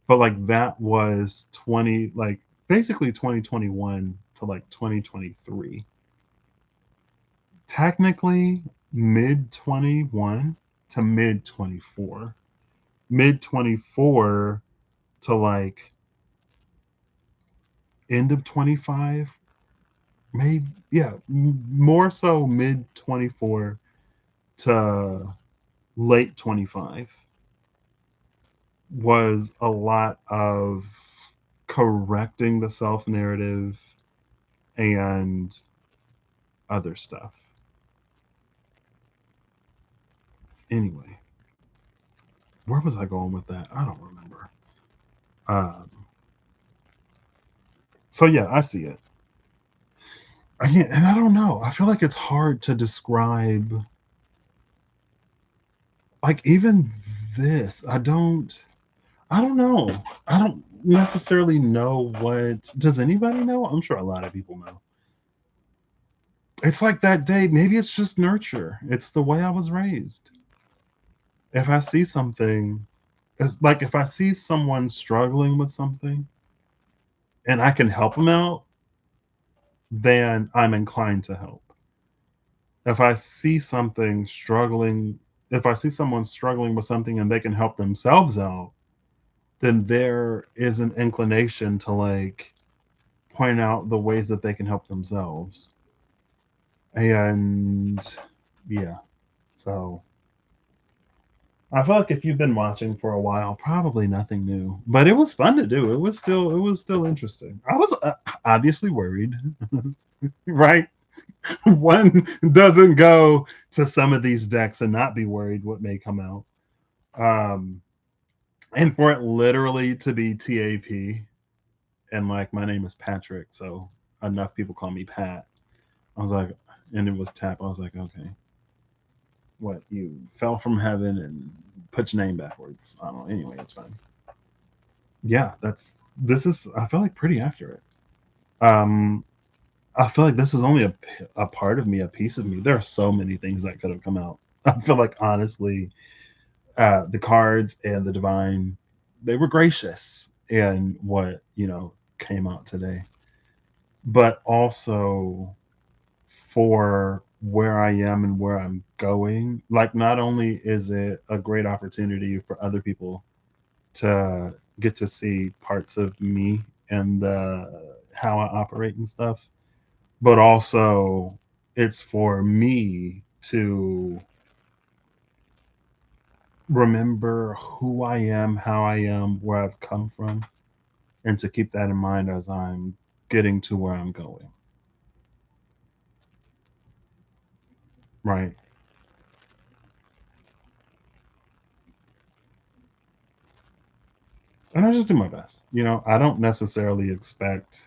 But like that was 20 like basically 2021 to like 2023. Technically mid 21 to mid 24. Mid 24 to like end of 25, maybe, yeah, more so mid 24 to late 25 was a lot of correcting the self narrative and other stuff. Anyway, where was I going with that? I don't remember. Um, so yeah, I see it. And I don't know. I feel like it's hard to describe. Like even this, I don't know. I don't necessarily know what. Does anybody know? I'm sure a lot of people know. It's like that day. Maybe it's just nurture. It's the way I was raised. If I see something, it's like if I see someone struggling with something and I can help them out, then I'm inclined to help. If I see something struggling, if I see someone struggling with something and they can help themselves out, then there is an inclination to like point out the ways that they can help themselves. And yeah, so I feel like if you've been watching for a while, probably nothing new, but it was fun to do. It was still interesting. I was obviously worried, right? One doesn't go to some of these decks and not be worried what may come out. Um, and for it literally to be TAP, and like my name is Patrick, so enough people call me Pat. I was like, and it was tap. I was like, okay, what, you fell from heaven and put your name backwards? I don't know. Anyway, it's fine. Yeah, this is, I feel like, pretty accurate. Um, I feel like this is only a part of me, a piece of me. There are so many things that could have come out. I feel like honestly, the cards and the divine, they were gracious in what came out today, but also for where I am and where I'm going. Like, not only is it a great opportunity for other people to get to see parts of me and how I operate and stuff, but also it's for me to remember who I am, how I am, where I've come from, and to keep that in mind as I'm getting to where I'm going. Right. And I just do my best. I don't necessarily expect,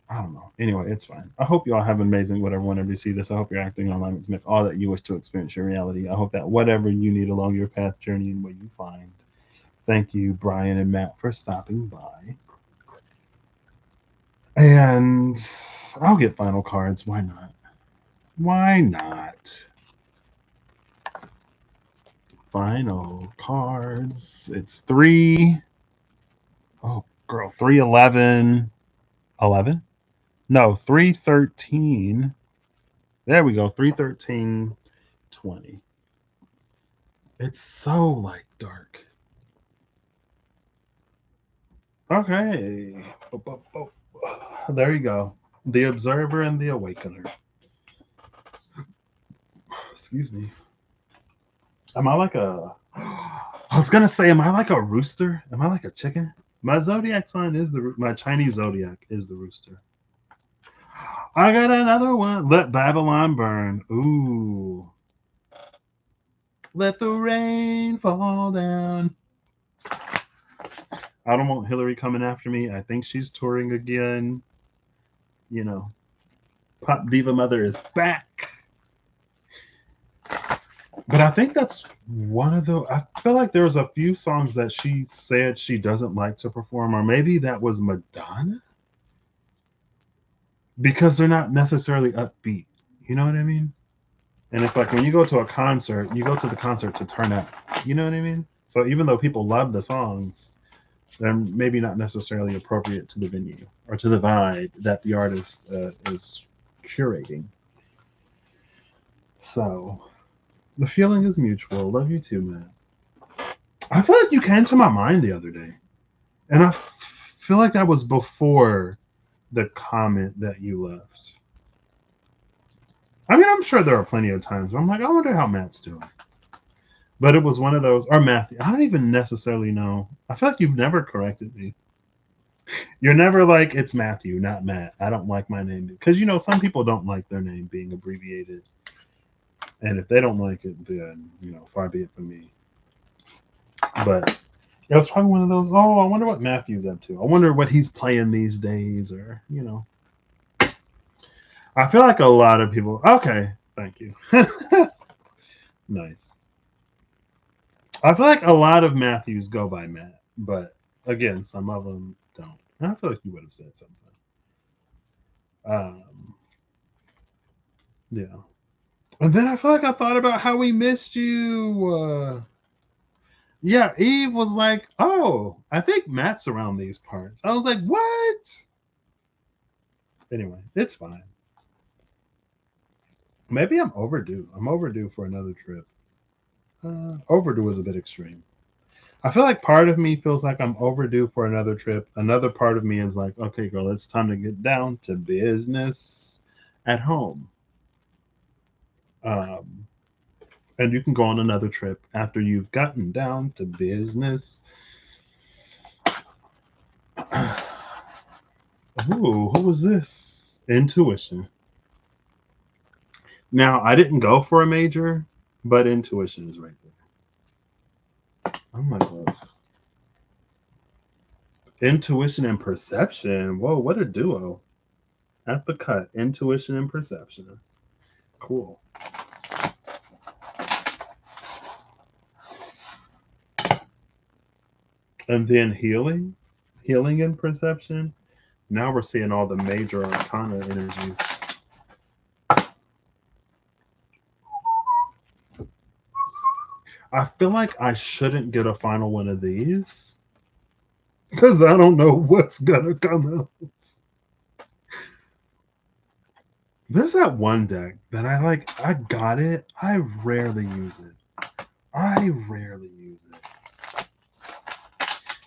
I don't know. Anyway, it's fine. I hope you all have an amazing whatever whenever you see this. I hope you're acting on alignment to make all that you wish to experience your reality. I hope that whatever you need along your path, journey, and what you find. Thank you, Brian and Matt, for stopping by. And I'll get final cards. Why not? Why not? Final cards. It's three. Oh, girl. 311. 11? No, 313. There we go. 313, 20. It's so like dark. Okay. There you go. The Observer and the Awakener. Excuse me. Am I like a. I was gonna say, am I like a rooster? Am I like a chicken? My zodiac sign is my Chinese zodiac is the rooster. I got another one. Let Babylon burn. Ooh. Let the rain fall down. I don't want Hillary coming after me. I think she's touring again. You know, Pop Diva Mother is back. But I think that's one of the. I feel like there was a few songs that she said she doesn't like to perform, or maybe that was Madonna, because they're not necessarily upbeat. You know what I mean? And it's like when you go to a concert, you go to the concert to turn up. You know what I mean? So even though people love the songs, they're maybe not necessarily appropriate to the venue or to the vibe that the artist is curating. So the feeling is mutual. Love you too, man. I feel like you came to my mind the other day, and I feel like that was before the comment that you left. I mean, I'm sure there are plenty of times where I'm like, I wonder how Matt's doing. But it was one of those, or Matthew. I don't even necessarily know. I feel like you've never corrected me. You're never like, it's Matthew, not Matt. I don't like my name. Because, some people don't like their name being abbreviated. And if they don't like it, then, far be it from me. But it was probably one of those, I wonder what Matthew's up to. I wonder what he's playing these days, or. I feel like a lot of people, okay, thank you. Nice. I feel like a lot of Matthews go by Matt, but again, some of them don't. And I feel like you would have said something. Um, yeah. And then I feel like I thought about how we missed you. Yeah, Eve was like, oh, I think Matt's around these parts. I was like, what? Anyway, it's fine. Maybe I'm overdue. I'm overdue for another trip. Overdue is a bit extreme. I feel like part of me feels like I'm overdue for another trip. Another part of me is like, okay, girl, it's time to get down to business at home. Um, And you can go on another trip after you've gotten down to business. Ooh, who was this? Intuition. Now, I didn't go for a major, but intuition is right there. Oh my god. Intuition and perception. Whoa, what a duo. At the cut, intuition and perception. Cool. And then healing and perception. Now we're seeing all the major arcana energies. I feel like I shouldn't get a final one of these because I don't know what's gonna come out. There's that one deck that I like. I got it. I rarely use it. I rarely use it.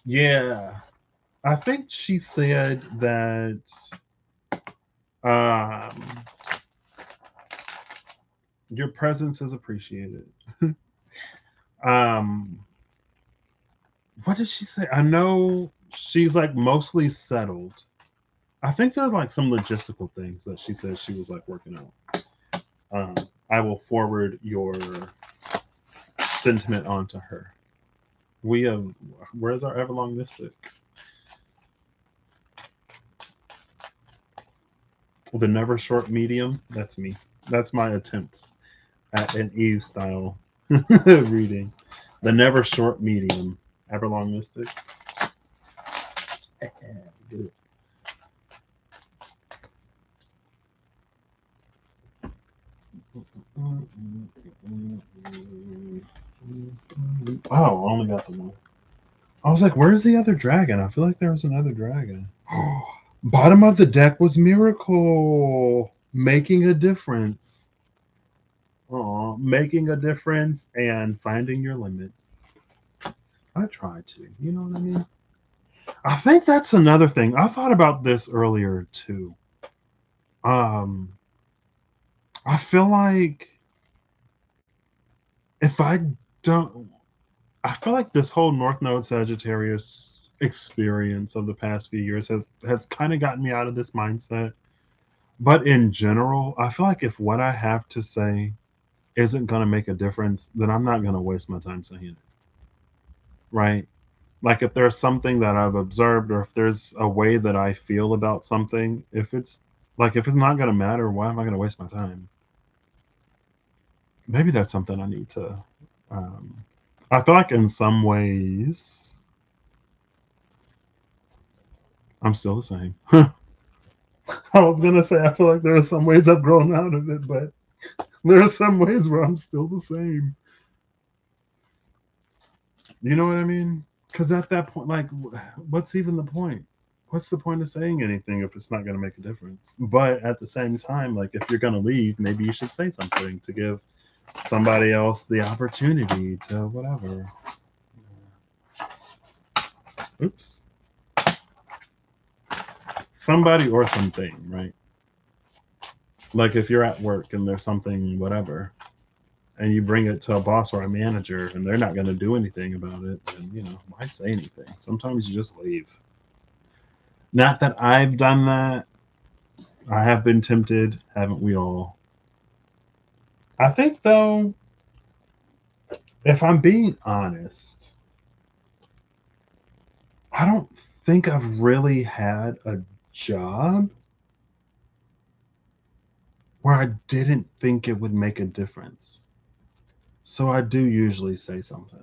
Yeah, I think she said that um, your presence is appreciated. um, what did she say? I know she's like mostly settled. I think there's like some logistical things that she says she was like working out. I will forward your sentiment onto her. We have, where's our Everlong Mystic? The Never Short Medium. That's me. That's my attempt at an Eve style reading. The Never Short Medium. Everlong Mystic. Get it. Oh, I only got the one. I was like, where's the other dragon? I feel like there was another dragon. Bottom of the deck was Miracle. Making a difference. Aw, making a difference and finding your limit. I try to. You know what I mean? I think that's another thing. I thought about this earlier too. Um, I feel like if I don't, I feel like this whole North Node Sagittarius experience of the past few years has kind of gotten me out of this mindset. But in general, I feel like if what I have to say isn't going to make a difference, then I'm not going to waste my time saying it. Right? Like if there's something that I've observed or if there's a way that I feel about something, if it's not going to matter, why am I going to waste my time? Maybe that's something I need to. Um, I feel like in some ways, I'm still the same. I was going to say, I feel like there are some ways I've grown out of it, but there are some ways where I'm still the same. You know what I mean? Because at that point, like, what's even the point? What's the point of saying anything if it's not going to make a difference? But at the same time, like, if you're going to leave, maybe you should say something to give somebody else the opportunity to whatever. Oops. Somebody or something, right? Like, if you're at work and there's something, whatever, and you bring it to a boss or a manager and they're not going to do anything about it, then, why say anything? Sometimes you just leave. Not that I've done that. I have been tempted, haven't we all? I think, though, if I'm being honest, I don't think I've really had a job where I didn't think it would make a difference. So I do usually say something.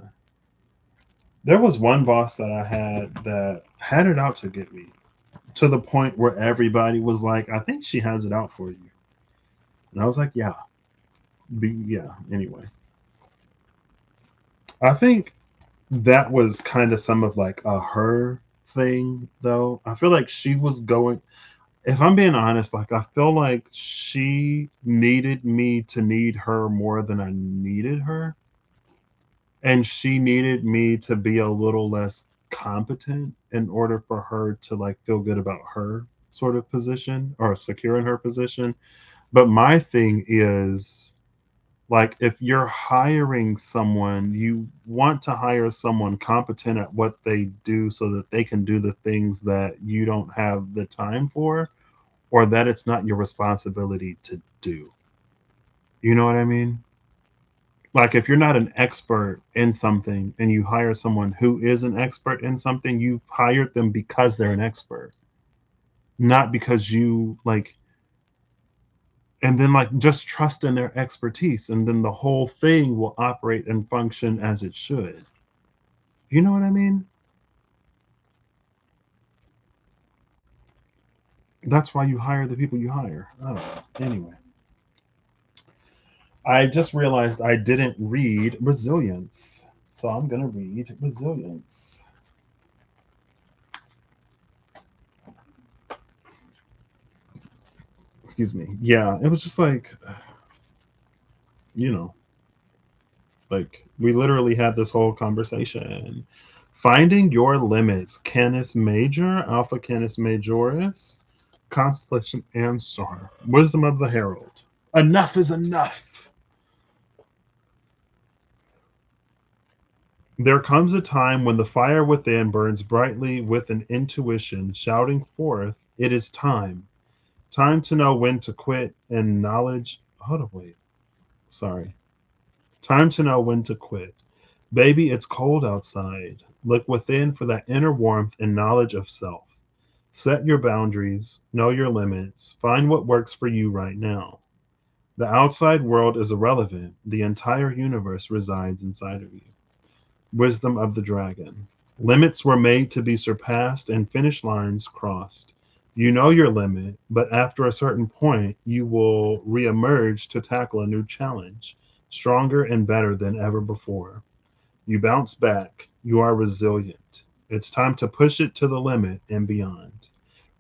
There was one boss that I had that had it out to get me to the point where everybody was like, I think she has it out for you. And I was like, yeah. Yeah, anyway. I think that was kind of some of like a her thing though. I feel like she was going, if I'm being honest, like I feel like she needed me to need her more than I needed her. And she needed me to be a little less competent in order for her to like feel good about her sort of position or secure in her position. But my thing is Like if you're hiring someone, you want to hire someone competent at what they do so that they can do the things that you don't have the time for, or that it's not your responsibility to do. You know what I mean? Like if you're not an expert in something and you hire someone who is an expert in something, you've hired them because they're an expert, not because you like, and then like just trust in their expertise, and then the whole thing will operate and function as it should. You know what I mean? That's why you hire the people you hire. I don't know. Anyway, I just realized I didn't read Resilience. So I'm going to read Resilience. Excuse me. Yeah, it was just like, you know, like we literally had this whole conversation. Finding your limits, Canis Major, Alpha Canis Majoris, Constellation and Star, Wisdom of the Herald. Enough is enough. There comes a time when the fire within burns brightly with an intuition shouting forth, it is time. Time to know when to quit and knowledge. Hold on, wait. Sorry. Time to know when to quit. Baby, it's cold outside. Look within for that inner warmth and knowledge of self. Set your boundaries, know your limits, find what works for you right now. The outside world is irrelevant. The entire universe resides inside of you. Wisdom of the Dragon. Limits were made to be surpassed and finish lines crossed. You know your limit, but after a certain point, you will reemerge to tackle a new challenge, stronger and better than ever before. You bounce back. You are resilient. It's time to push it to the limit and beyond.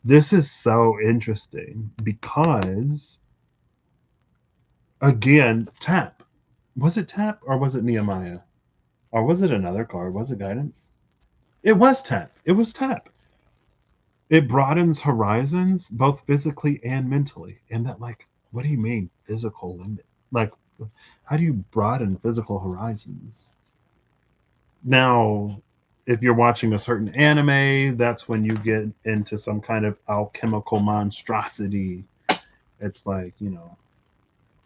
This is so interesting because, again, tap. Was it tap or was it Nehemiah? Or was it another card? Was it guidance? It was tap. It was tap. It broadens horizons both physically and mentally. And that, like, what do you mean physical limit? Like, how do you broaden physical horizons? Now, if you're watching a certain anime, that's when you get into some kind of alchemical monstrosity. It's like,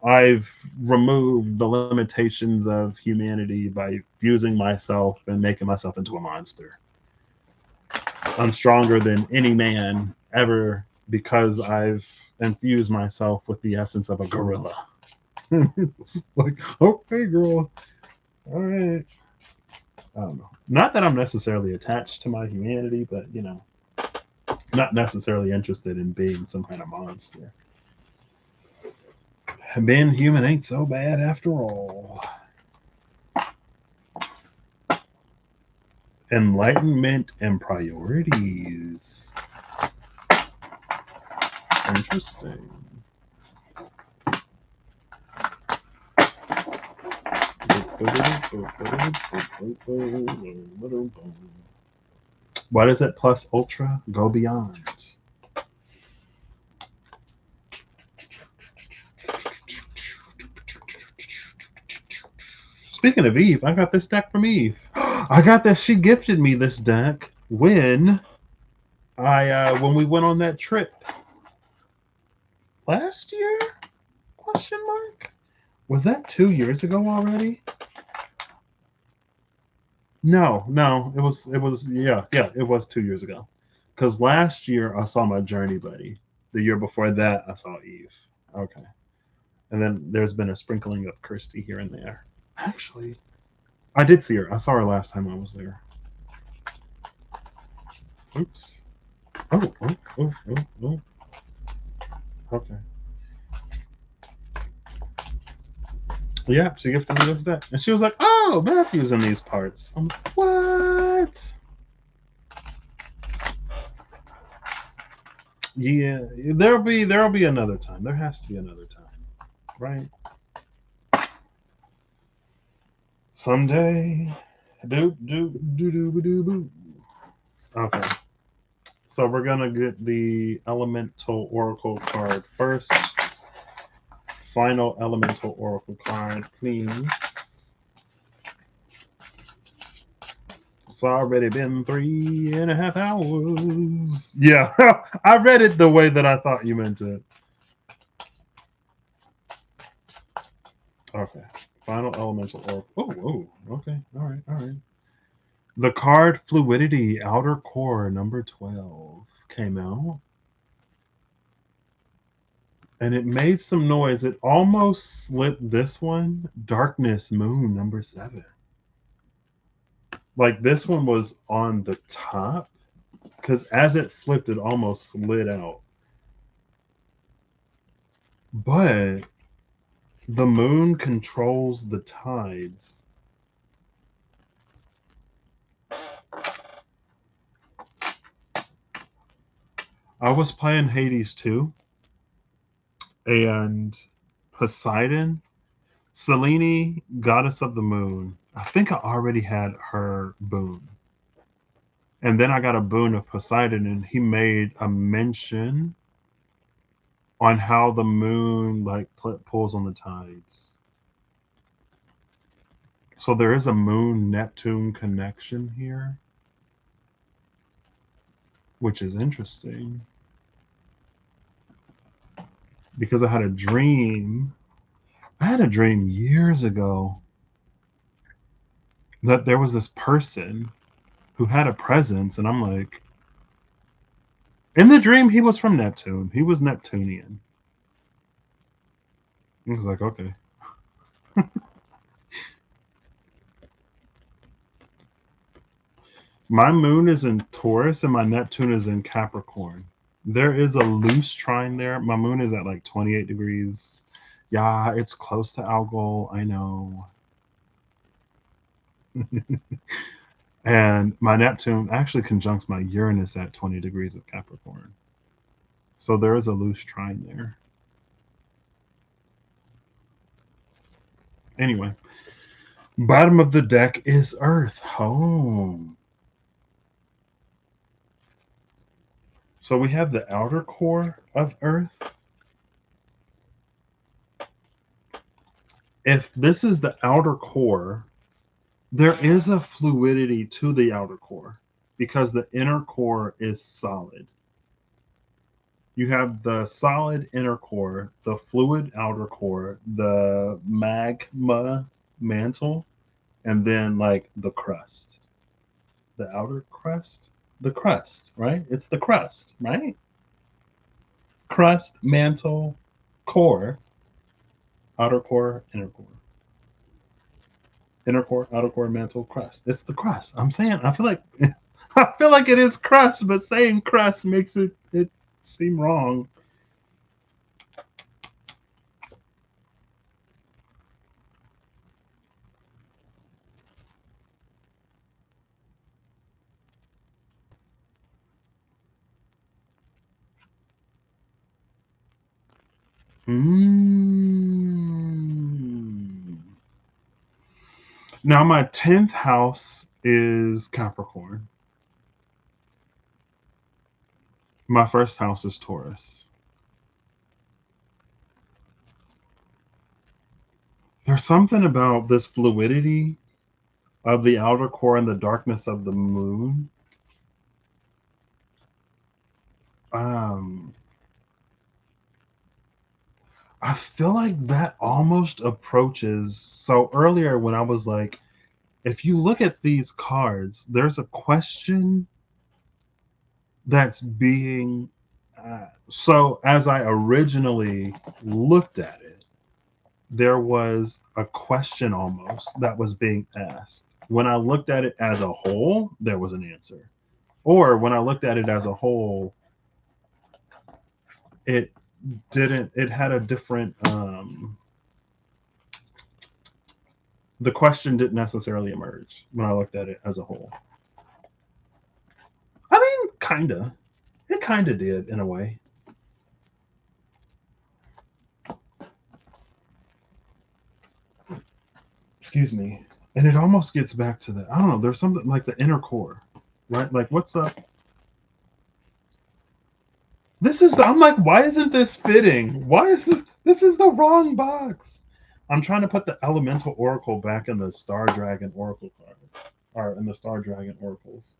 I've removed the limitations of humanity by fusing myself and making myself into a monster. I'm stronger than any man ever because I've infused myself with the essence of a gorilla. It's like, okay, girl. All right. I don't know. Not that I'm necessarily attached to my humanity, but not necessarily interested in being some kind of monster. Being human ain't so bad after all. Enlightenment and priorities. Interesting. What is it plus ultra? Go beyond. Speaking of Eve, I got this deck from Eve. I got that. She gifted me this deck when when we went on that trip last year? Question mark. Was that 2 years ago already? No, it was yeah, it was 2 years ago. Because last year I saw my journey buddy. The year before that I saw Eve. Okay. And then there's been a sprinkling of Kirsty here and there. Actually, I did see her. I saw her last time I was there. Oops. Oh. Okay. Yeah, she gifted me this deck. And she was like, oh, Matthew's in these parts. I'm like, what? Yeah, there'll be another time. There has to be another time. Right? Someday. Do. Okay. So we're gonna get the elemental oracle card first. final elemental oracle card, please. It's already been 3.5 hours. Yeah, I read it the way that I thought you meant it. Okay. Final elemental oracle. Oh, okay. All right. The card Fluidity Outer Core number 12 came out. And it made some noise. It almost slipped this one, Darkness Moon number 7. Like this one was on the top because as it flipped, it almost slid out. But the moon controls the tides. I was playing Hades 2, and Poseidon, Selene, goddess of the moon. I think I already had her boon. And then I got a boon of Poseidon, and he made a mention on how the moon like pulls on the tides. So there is a moon Neptune connection here, which is interesting. Because I had a dream. I had a dream years ago that there was this person who had a presence, and I'm like, in the dream, he was from Neptune. He was Neptunian. I was like, okay. My moon is in Taurus and my Neptune is in Capricorn. There is a loose trine there. My moon is at like 28 degrees. Yeah, it's close to Algol. I know. And my Neptune actually conjuncts my Uranus at 20 degrees of Capricorn. So there is a loose trine there. Anyway, bottom of the deck is Earth. Home. So we have the outer core of Earth. If this is the outer core, there is a fluidity to the outer core because the inner core is solid. You have the solid inner core, the fluid outer core, the magma mantle, and then like the crust. The outer crust? The crust, right? It's the crust, right? Crust, mantle, core, outer core, inner core. Inner core, outer core, mantle, crust. It's the crust. I'm saying, I feel like it is crust, but saying crust makes it seem wrong. Now my 10th house is Capricorn. My first house is Taurus. There's something about this fluidity of the outer core and the darkness of the moon. I feel like that almost approaches. So earlier when I was like, if you look at these cards, there's a question that's being. So as I originally looked at it, there was a question almost that was being asked. When I looked at it as a whole, there was an answer. Or when I looked at it as a whole, it didn't, it had a different, the question didn't necessarily emerge when I looked at it as a whole. I mean, kinda. It kinda did in a way. Excuse me. And it almost gets back to the, I don't know, there's something like the inner core, right? Like, what's up? This is, I'm like, why isn't this fitting? Why is it? This is the wrong box. I'm trying to put the elemental oracle back in the Star Dragon oracle card, or in the Star Dragon oracles.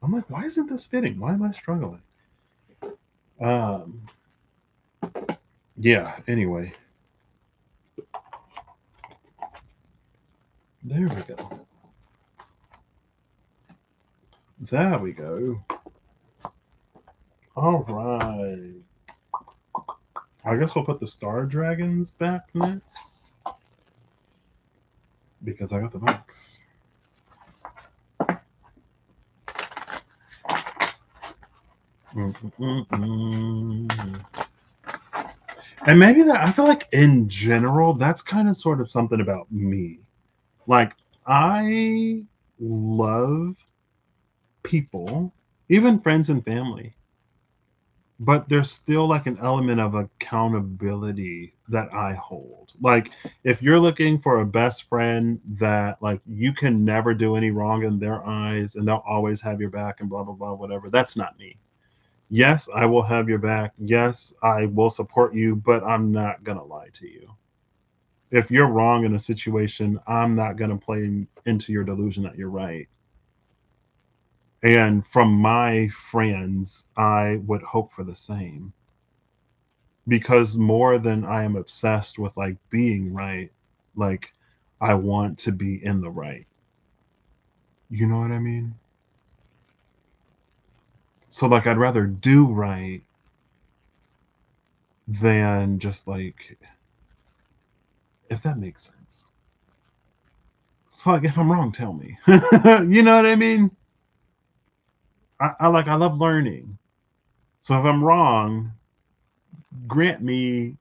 I'm like, why isn't this fitting? Why am I struggling? Um, yeah. Anyway, there we go. There we go. All right. I guess we'll put the Star Dragons back next because I got the box. Mm-mm-mm. And maybe that I feel like in general, that's kind of sort of something about me. Like, I love people, even friends and family, but there's still like an element of accountability that I hold. Like, if you're looking for a best friend that like you can never do any wrong in their eyes and they'll always have your back and blah blah blah whatever, that's not me. Yes, I will have your back. Yes, I will support you, but I'm not going to lie to you. If you're wrong in a situation, I'm not going to play into your delusion that you're right. And from my friends, I would hope for the same, because more than I am obsessed with like being right, like I want to be in the right. You know what I mean? So like I'd rather do right than just like, if that makes sense. So like if I'm wrong, tell me. You know what I mean? I love learning. So if I'm wrong, grant me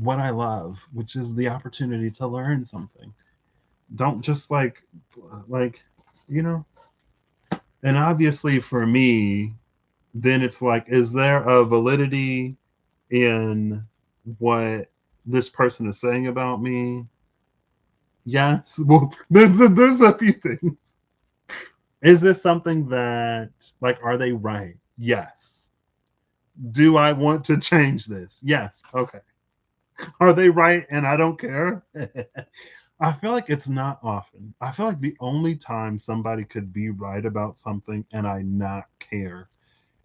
what I love, which is the opportunity to learn something. Don't just like, you know. And obviously for me, then it's like, is there a validity in what this person is saying about me? Yes. Well, there's a few things. Is this something that like are they right? Yes. Do I want to change this? Yes. Okay. Are they right and I don't care? I feel like it's not often. I feel like the only time somebody could be right about something and I not care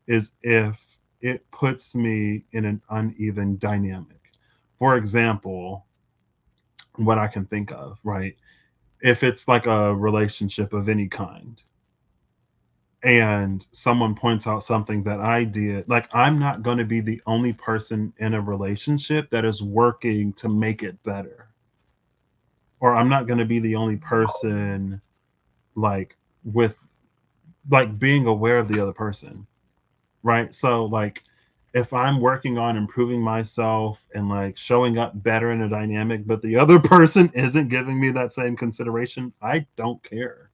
is if it puts me in an uneven dynamic. For example, what I can think of, right? If it's like a relationship of any kind and someone points out something that I did, like I'm not going to be the only person in a relationship that is working to make it better. Or I'm not going to be the only person like with like being aware of the other person, right? So like if I'm working on improving myself and like showing up better in a dynamic, but the other person isn't giving me that same consideration, I don't care.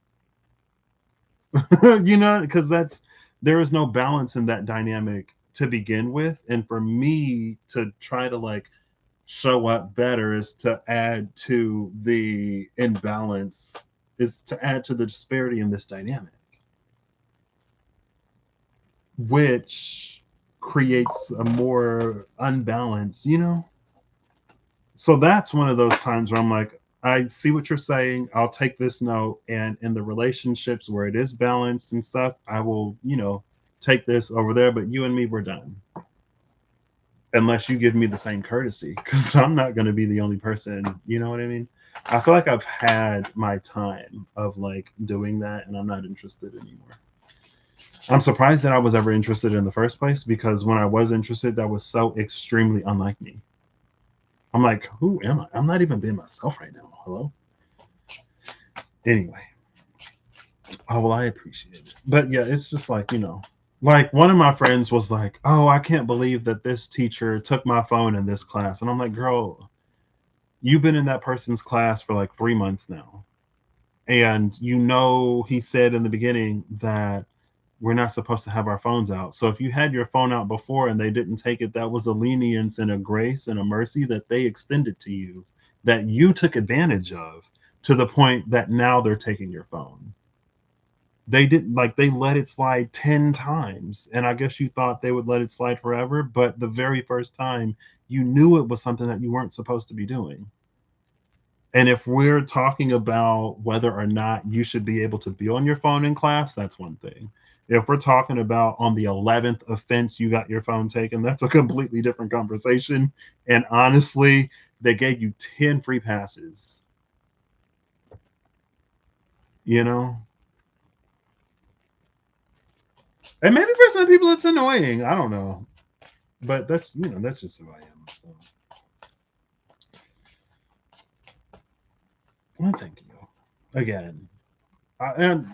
You know, because there is no balance in that dynamic to begin with. And for me to try to like show up better is to add to the imbalance, is to add to the disparity in this dynamic, which creates a more unbalance, you know? So that's one of those times where I'm like, I see what you're saying. I'll take this note. And in the relationships where it is balanced and stuff, I will, take this over there. But you and me, we're done. Unless you give me the same courtesy, because I'm not going to be the only person. You know what I mean? I feel like I've had my time of like doing that and I'm not interested anymore. I'm surprised that I was ever interested in the first place because when I was interested, that was so extremely unlike me. I'm like, who am I? I'm not even being myself right now. Hello? Anyway, oh, well, I appreciate it. But yeah, it's just like, like one of my friends was like, oh, I can't believe that this teacher took my phone in this class. And I'm like, girl, you've been in that person's class for like 3 months now. And he said in the beginning that we're not supposed to have our phones out. So if you had your phone out before and they didn't take it, that was a lenience and a grace and a mercy that they extended to you that you took advantage of to the point that now they're taking your phone. They didn't, like, they let it slide 10 times, and I guess you thought they would let it slide forever, but the very first time, you knew it was something that you weren't supposed to be doing. And if we're talking about whether or not you should be able to be on your phone in class, that's one thing. If we're talking about on the 11th offense you got your phone taken, that's a completely different conversation. And honestly, they gave you 10 free passes, you know? And maybe for some people it's annoying. I don't know. But that's, that's just who I am. So. Well, thank you. Again, and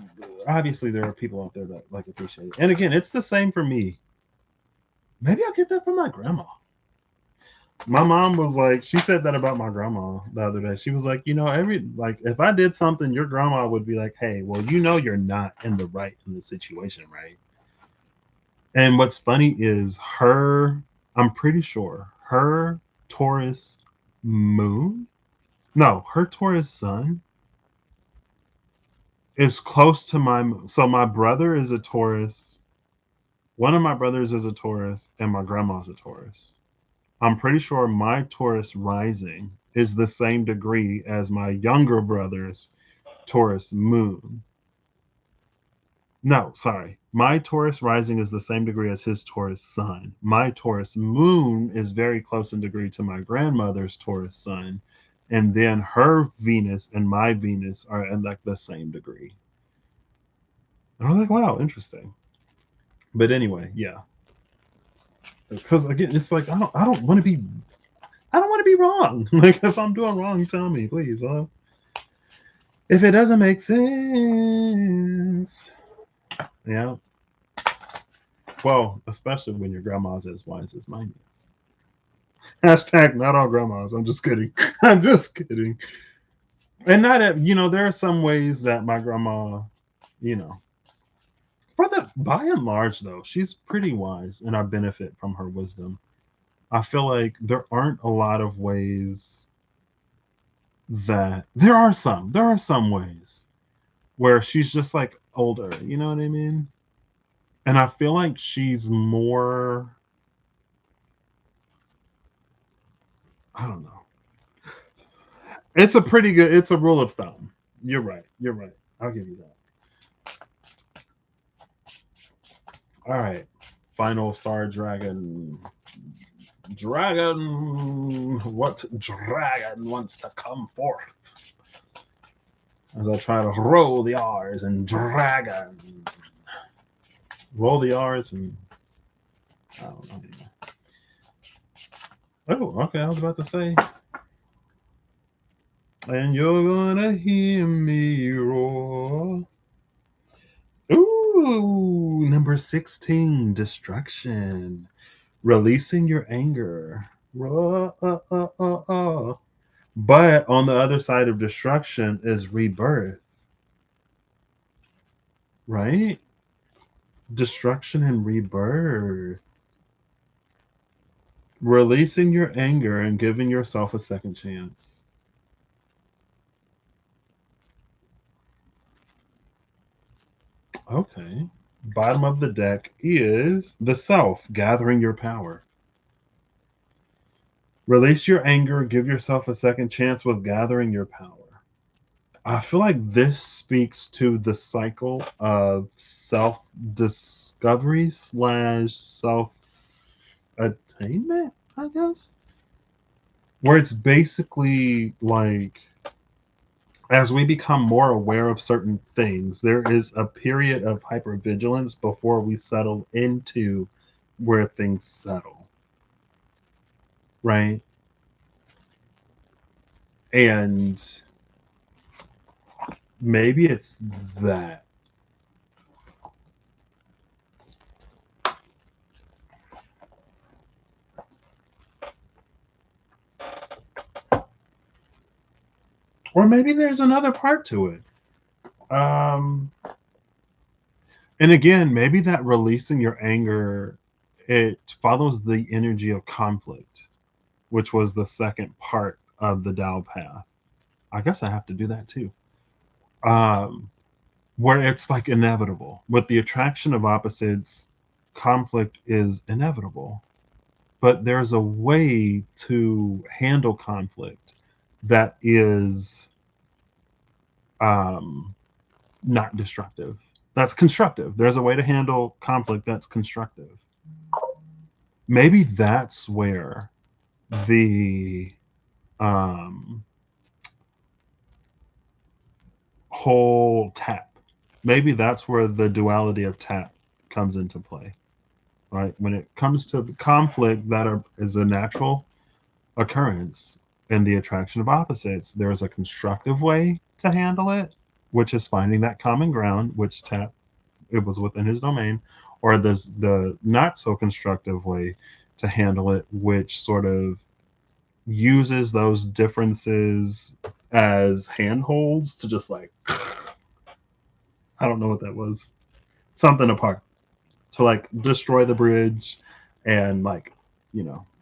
obviously there are people out there that like appreciate it. And again, it's the same for me. Maybe I'll get that from my grandma. My mom was like, she said that about my grandma the other day. She was like, if I did something, your grandma would be like, hey, well, you're not in the right in the situation, right? And what's funny is I'm pretty sure her Taurus moon, no, her Taurus sun is close to my moon. So my brother is a Taurus. One of my brothers is a Taurus, and my grandma's a Taurus. I'm pretty sure my Taurus rising is the same degree as my younger brother's Taurus moon. No, sorry. My Taurus rising is the same degree as his Taurus sun. My Taurus moon is very close in degree to my grandmother's Taurus sun. And then her Venus and my Venus are in like the same degree. And I was like, wow, interesting. But anyway, yeah. Because again, it's like I don't want to be wrong. Like if I'm doing wrong, tell me, please. If it doesn't make sense, yeah. Well, especially when your grandma's as wise as mine is. Hashtag not all grandmas. I'm just kidding. I'm just kidding. And there are some ways that my grandma, you know, by and large though, she's pretty wise, and I benefit from her wisdom. I feel like there aren't a lot of ways that there are some ways where she's just like older, you know what I mean? And I feel like she's more, I don't know. It's a rule of thumb. You're right. You're right. I'll give you that. All right. Final star dragon. Dragon. What dragon wants to come forth? As I try to roll the R's and dragon. Roll the R's and I don't know. Oh, okay. I was about to say. And you're gonna hear me roar. Ooh, number 16, destruction. Releasing your anger. But on the other side of destruction is rebirth, right? Destruction and rebirth. Releasing your anger and giving yourself a second chance. Okay. Bottom of the deck is the self, gathering your power. Release your anger, give yourself a second chance with gathering your power. I feel like this speaks to the cycle of self discovery slash self attainment, I guess, where it's basically like as we become more aware of certain things, there is a period of hypervigilance before we settle into where things settle, right? And maybe it's that. Or maybe there's another part to it. Um, and again, maybe that releasing your anger, it follows the energy of conflict, which was the second part of the Tao path. I guess I have to do that too. Um, where it's like inevitable. With the attraction of opposites, conflict is inevitable. But there's a way to handle conflict that is um, not destructive. That's constructive. There's a way to handle conflict that's constructive. Maybe that's where the um, whole tap, maybe that's where the duality of tap comes into play, right? When it comes to the conflict is a natural occurrence in the attraction of opposites, there's a constructive way to handle it, which is finding that common ground, which tap, it was within his domain, or there's the not so constructive way to handle it, which sort of uses those differences as handholds to just like I don't know what that was. Something apart to like destroy the bridge and like,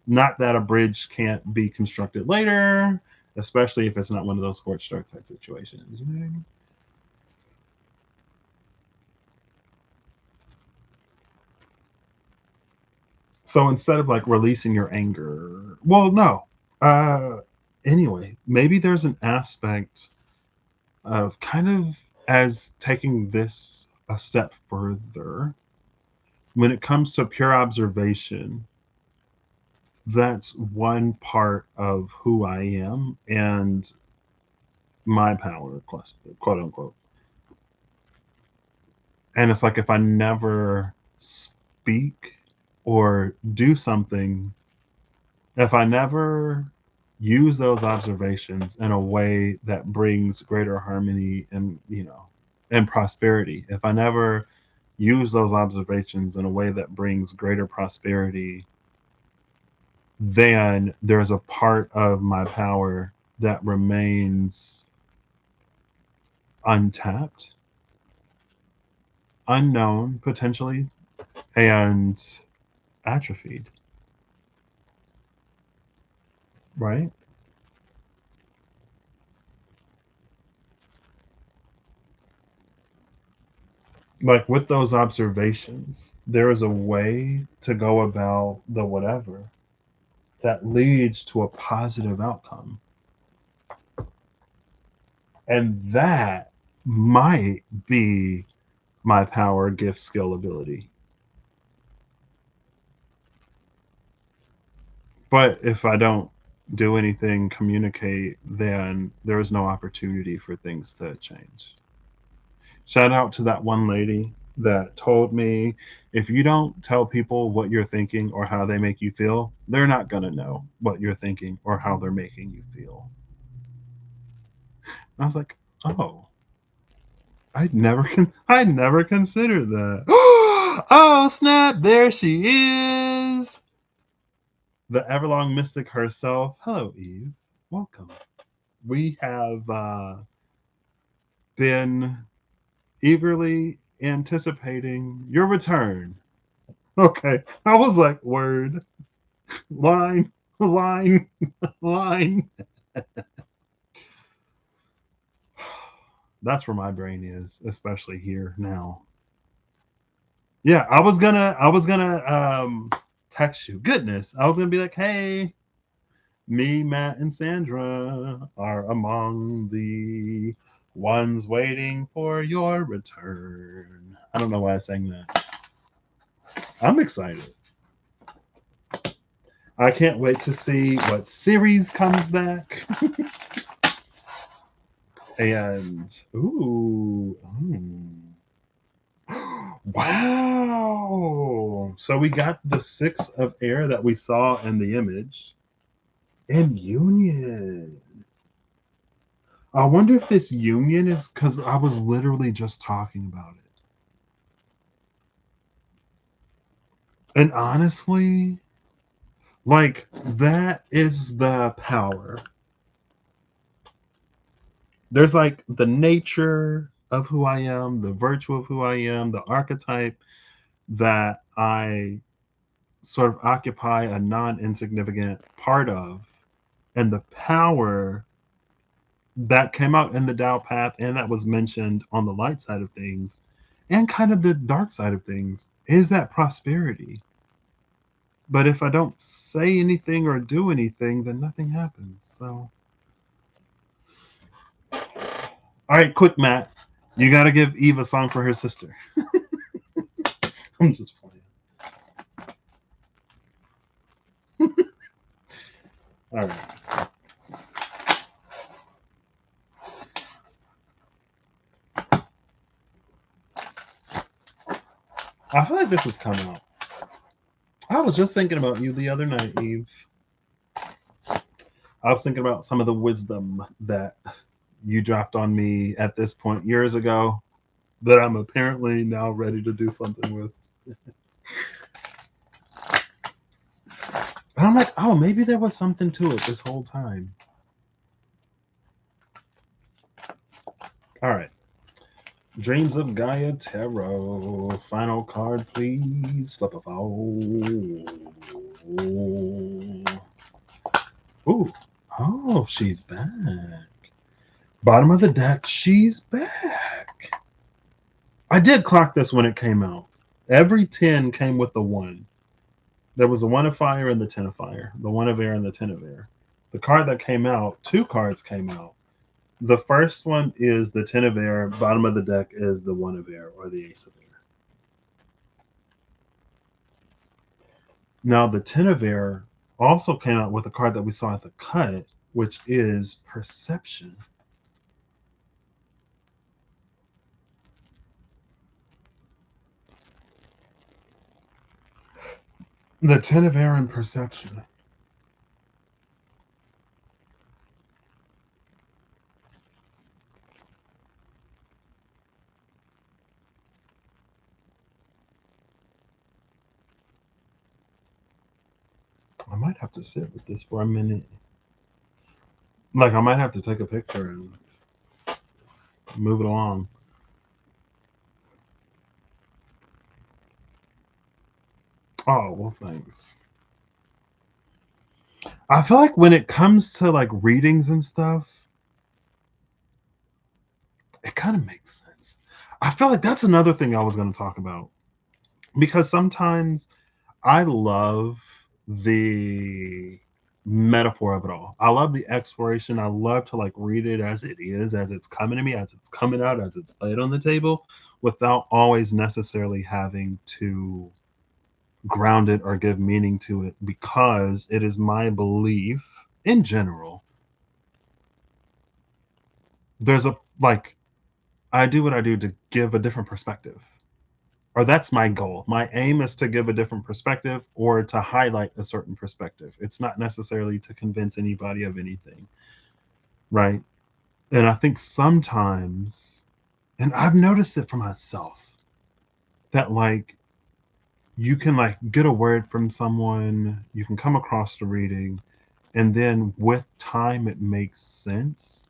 not that a bridge can't be constructed later, especially if it's not one of those scorched earth type situations. You know what I mean? So instead of like releasing your anger, well, no. Uh, anyway, maybe there's an aspect of kind of as taking this a step further when it comes to pure observation. That's one part of who I am and my power, quote unquote. And it's like if I never speak or do something, if I never use those observations in a way that brings greater harmony and, and prosperity, if I never use those observations in a way that brings greater prosperity, then there's a part of my power that remains untapped, unknown potentially, and atrophied, right? Like with those observations, there is a way to go about the whatever that leads to a positive outcome. And that might be my power, gift, skill, ability. But if I don't do anything, communicate, then there is no opportunity for things to change. Shout out to that one lady that told me if you don't tell people what you're thinking or how they make you feel, they're not going to know what you're thinking or how they're making you feel. And I was like, oh, I never considered that. Oh, snap, there she is. The Everlong Mystic herself. Hello, Eve. Welcome. We have been eagerly anticipating your return. Okay. I was like, word, line, line, line. That's where my brain is, especially here now. Yeah, I was gonna text you. Goodness. I was gonna be like, hey, me, Matt, and Sandra are among the ones waiting for your return. I don't know why I sang that. I'm excited. I can't wait to see what series comes back. And wow. So we got the six of air that we saw in the image. And union. I wonder if this union is because I was literally just talking about it. And honestly, like that is the power. There's like the nature of who I am, the virtue of who I am, the archetype that I sort of occupy a non insignificant part of, and the power that came out in the Tao path and that was mentioned on the light side of things and kind of the dark side of things is that prosperity. But if I don't say anything or do anything, then nothing happens. So, all right, quick, Matt. You got to give Eve a song for her sister. I'm just playing. All right. I feel like this is coming out. I was just thinking about you the other night, Eve. I was thinking about some of the wisdom that you dropped on me at this point years ago that I'm apparently now ready to do something with. And I'm like, oh, maybe there was something to it this whole time. All right. Dreams of Gaia Tarot. Final card, please. Flip a foul. Ooh. Oh, she's back. Bottom of the deck, she's back. I did clock this when it came out. Every 10 came with the 1. There was a 1 of fire and the 10 of fire, the 1 of air and the 10 of air. The card that came out, 2 cards came out. The first one is the 10 of air. Bottom of the deck is the 1 of air or the ace of air. Now, the 10 of air also came out with a card that we saw at the cut, which is perception. The 10 of air and perception. I might have to sit with this for a minute. Like, I might have to take a picture and move it along. Oh, well, thanks. I feel like when it comes to like readings and stuff, it kind of makes sense. I feel like that's another thing I was going to talk about because sometimes I love the metaphor of it all. I love the exploration. I love to like read it as it is, as it's coming to me, as it's coming out, as it's laid on the table, without always necessarily having to ground it or give meaning to it because it is my belief in general. There's a like I do what I do to give a different perspective. Or that's my goal. My aim is to give a different perspective or to highlight a certain perspective. It's not necessarily to convince anybody of anything, right? And I think sometimes, and I've noticed it for myself, that like you can like get a word from someone, you can come across the reading, and then with time it makes sense.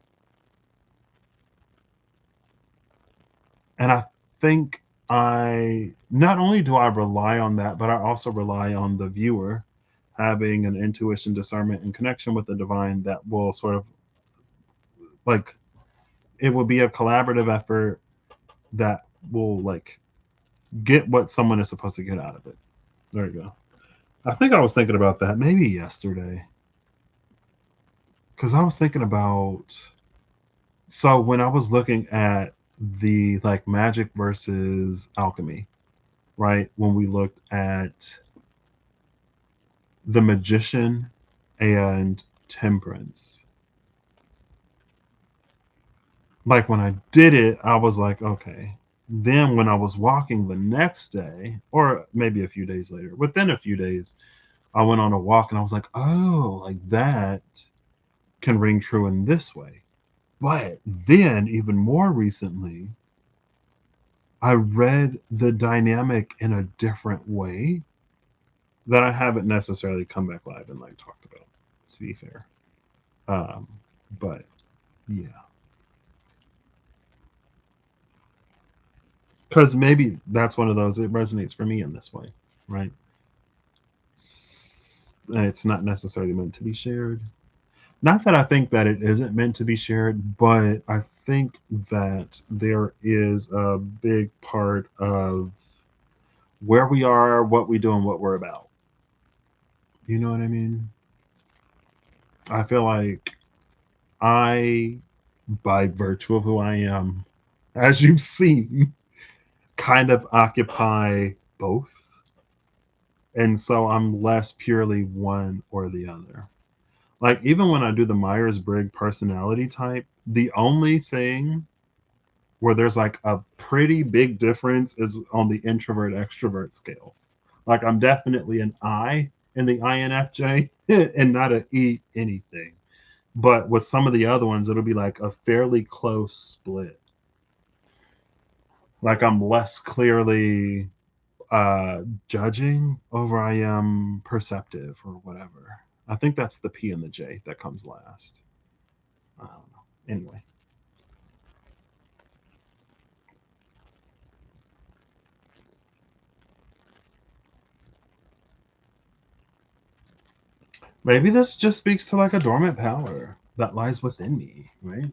And I think I not only do I rely on that, but I also rely on the viewer having an intuition, discernment, and connection with the divine that will sort of like it will be a collaborative effort that will like get what someone is supposed to get out of it. There you go. I think I was thinking about that maybe yesterday because I was thinking about so when I was looking at the like magic versus alchemy, right? When we looked at the magician and temperance. Like when I did it, I was like, okay. Then when I was walking the next day, or maybe a few days later, within a few days, I went on a walk and I was like, oh, like that can ring true in this way. But then, even more recently, I read the dynamic in a different way that I haven't necessarily come back live and like talked about, to be fair. Um, but yeah, because maybe that's one of those, it resonates for me in this way, right? And it's not necessarily meant to be shared. Not that I think that it isn't meant to be shared, but I think that there is a big part of where we are, what we do, and what we're about. You know what I mean? I feel like I, by virtue of who I am, as you've seen, kind of occupy both. And so I'm less purely one or the other. Like, even when I do the Myers Briggs personality type, the only thing where there's like a pretty big difference is on the introvert extrovert scale. Like, I'm definitely an I in the INFJ and not an E anything. But with some of the other ones, it'll be like a fairly close split. Like, I'm less clearly judging over I am perceptive or whatever. I think that's the P and the J that comes last. I don't know. Anyway, maybe this just speaks to like a dormant power that lies within me, right?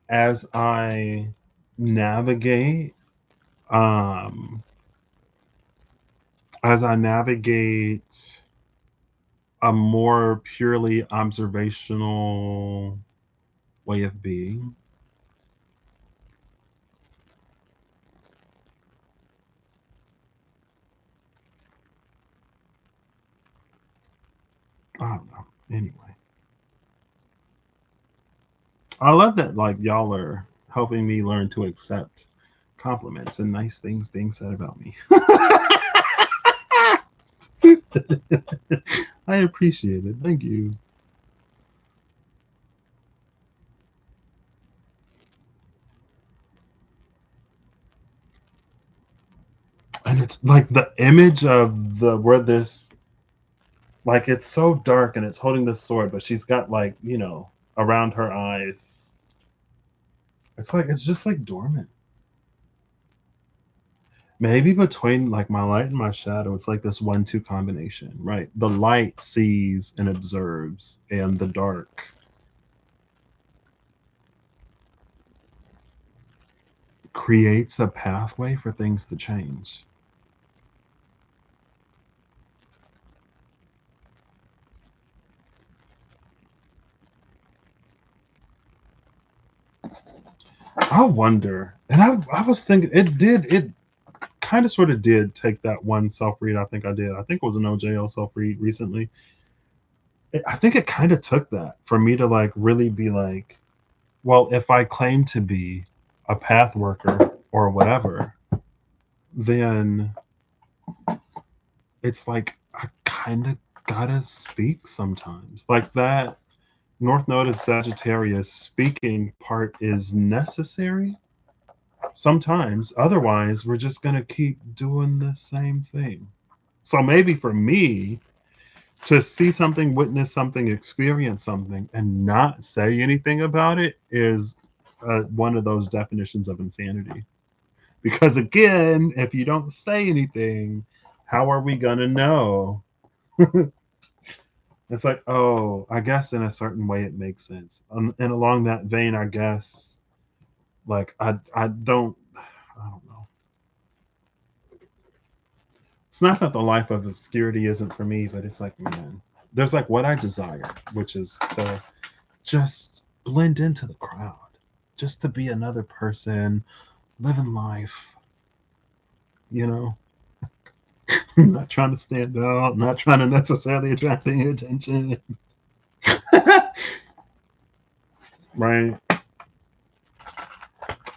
As I navigate, um, as I navigate a more purely observational way of being, I don't know. Anyway, I love that like y'all are helping me learn to accept compliments and nice things being said about me. I appreciate it. Thank you. And it's like the image of the where this like it's so dark and it's holding this sword, but she's got like, around her eyes. It's like it's just like dormant. Maybe between like my light and my shadow, it's like this 1-2 combination, right? The light sees and observes, and the dark creates a pathway for things to change. I wonder, and I was thinking it kind of sort of did take that one self read I think I did. I think it was an OJL self read recently. I think it kind of took that for me to like really be like, well, if I claim to be a path worker or whatever, then it's like I kind of gotta speak sometimes. Like that North Node of Sagittarius speaking part is necessary sometimes. Otherwise, we're just gonna keep doing the same thing. So maybe for me, to see something, witness something, experience something, and not say anything about it is one of those definitions of insanity. Because again, if you don't say anything, how are we going to know? It's like, oh, I guess in a certain way it makes sense. And along that vein, I guess, like, I don't know. It's not that the life of obscurity isn't for me, but it's like, man, there's like what I desire, which is to just blend into the crowd, just to be another person living life, you know, not trying to stand out, not trying to necessarily attract any attention. Right?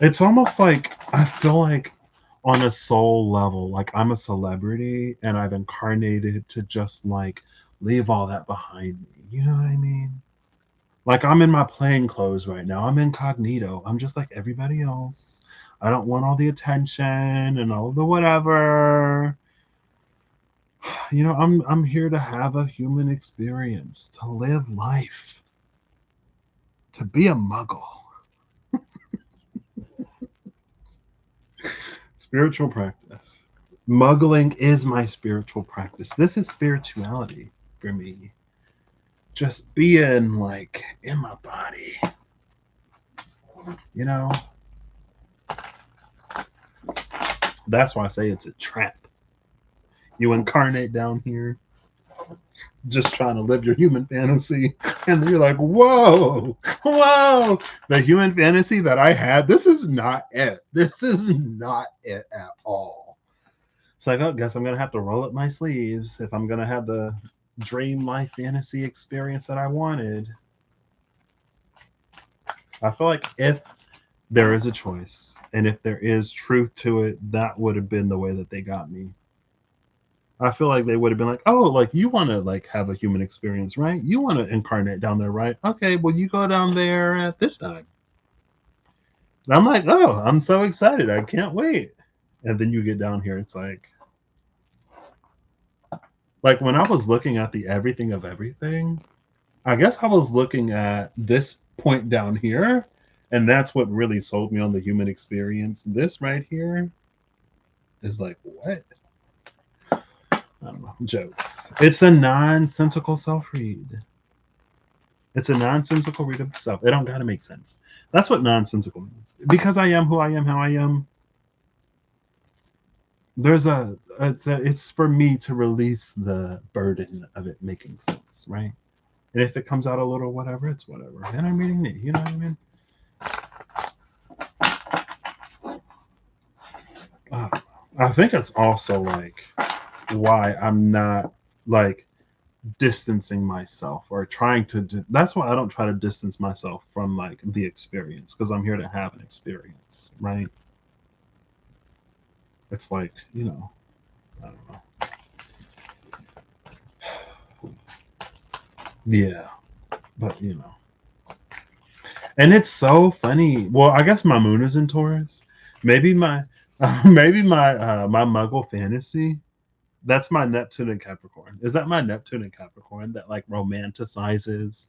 It's almost like I feel like on a soul level, like I'm a celebrity and I've incarnated to just like leave all that behind me. You know what I mean? Like I'm in my plain clothes right now. I'm incognito. I'm just like everybody else. I don't want all the attention and all the whatever. I'm here to have a human experience, to live life, to be a muggle. Spiritual practice. Muggling is my spiritual practice. This is spirituality. for me. Just being like in my body, you know? That's why I say it's a trap. You incarnate down here just trying to live your human fantasy, and you're like, whoa, whoa, the human fantasy that I had, this is not it. This is not it at all. It's like, oh, guess I'm gonna have to roll up my sleeves if I'm gonna have the dream life fantasy experience that I wanted. I feel like if there is a choice and if there is truth to it, that would have been the way that they got me. I feel like they would have been like, oh, like you want to like have a human experience, right? You want to incarnate down there, right? Okay, well you go down there at this time. And I'm like, oh, I'm so excited. I can't wait. And then you get down here, it's like when I was looking at the everything of everything, I guess I was looking at this point down here, and that's what really sold me on the human experience. This right here is like, what? I don't know, jokes. It's a nonsensical self-read. It's a nonsensical read of the self. It don't gotta make sense. That's what nonsensical means. Because I am who I am, how I am. It's for me to release the burden of it making sense, right? And if it comes out a little whatever, it's whatever. And I'm reading it, you know what I mean? I think it's also like why I'm not like distancing myself or trying to that's why I don't try to distance myself from like the experience, because I'm here to have an experience, right? It's like, I don't know. Yeah, but and it's so funny. Well, I guess my moon is in Taurus. Maybe my my muggle fantasy, that's my Neptune and Capricorn. Is that my Neptune and Capricorn that like romanticizes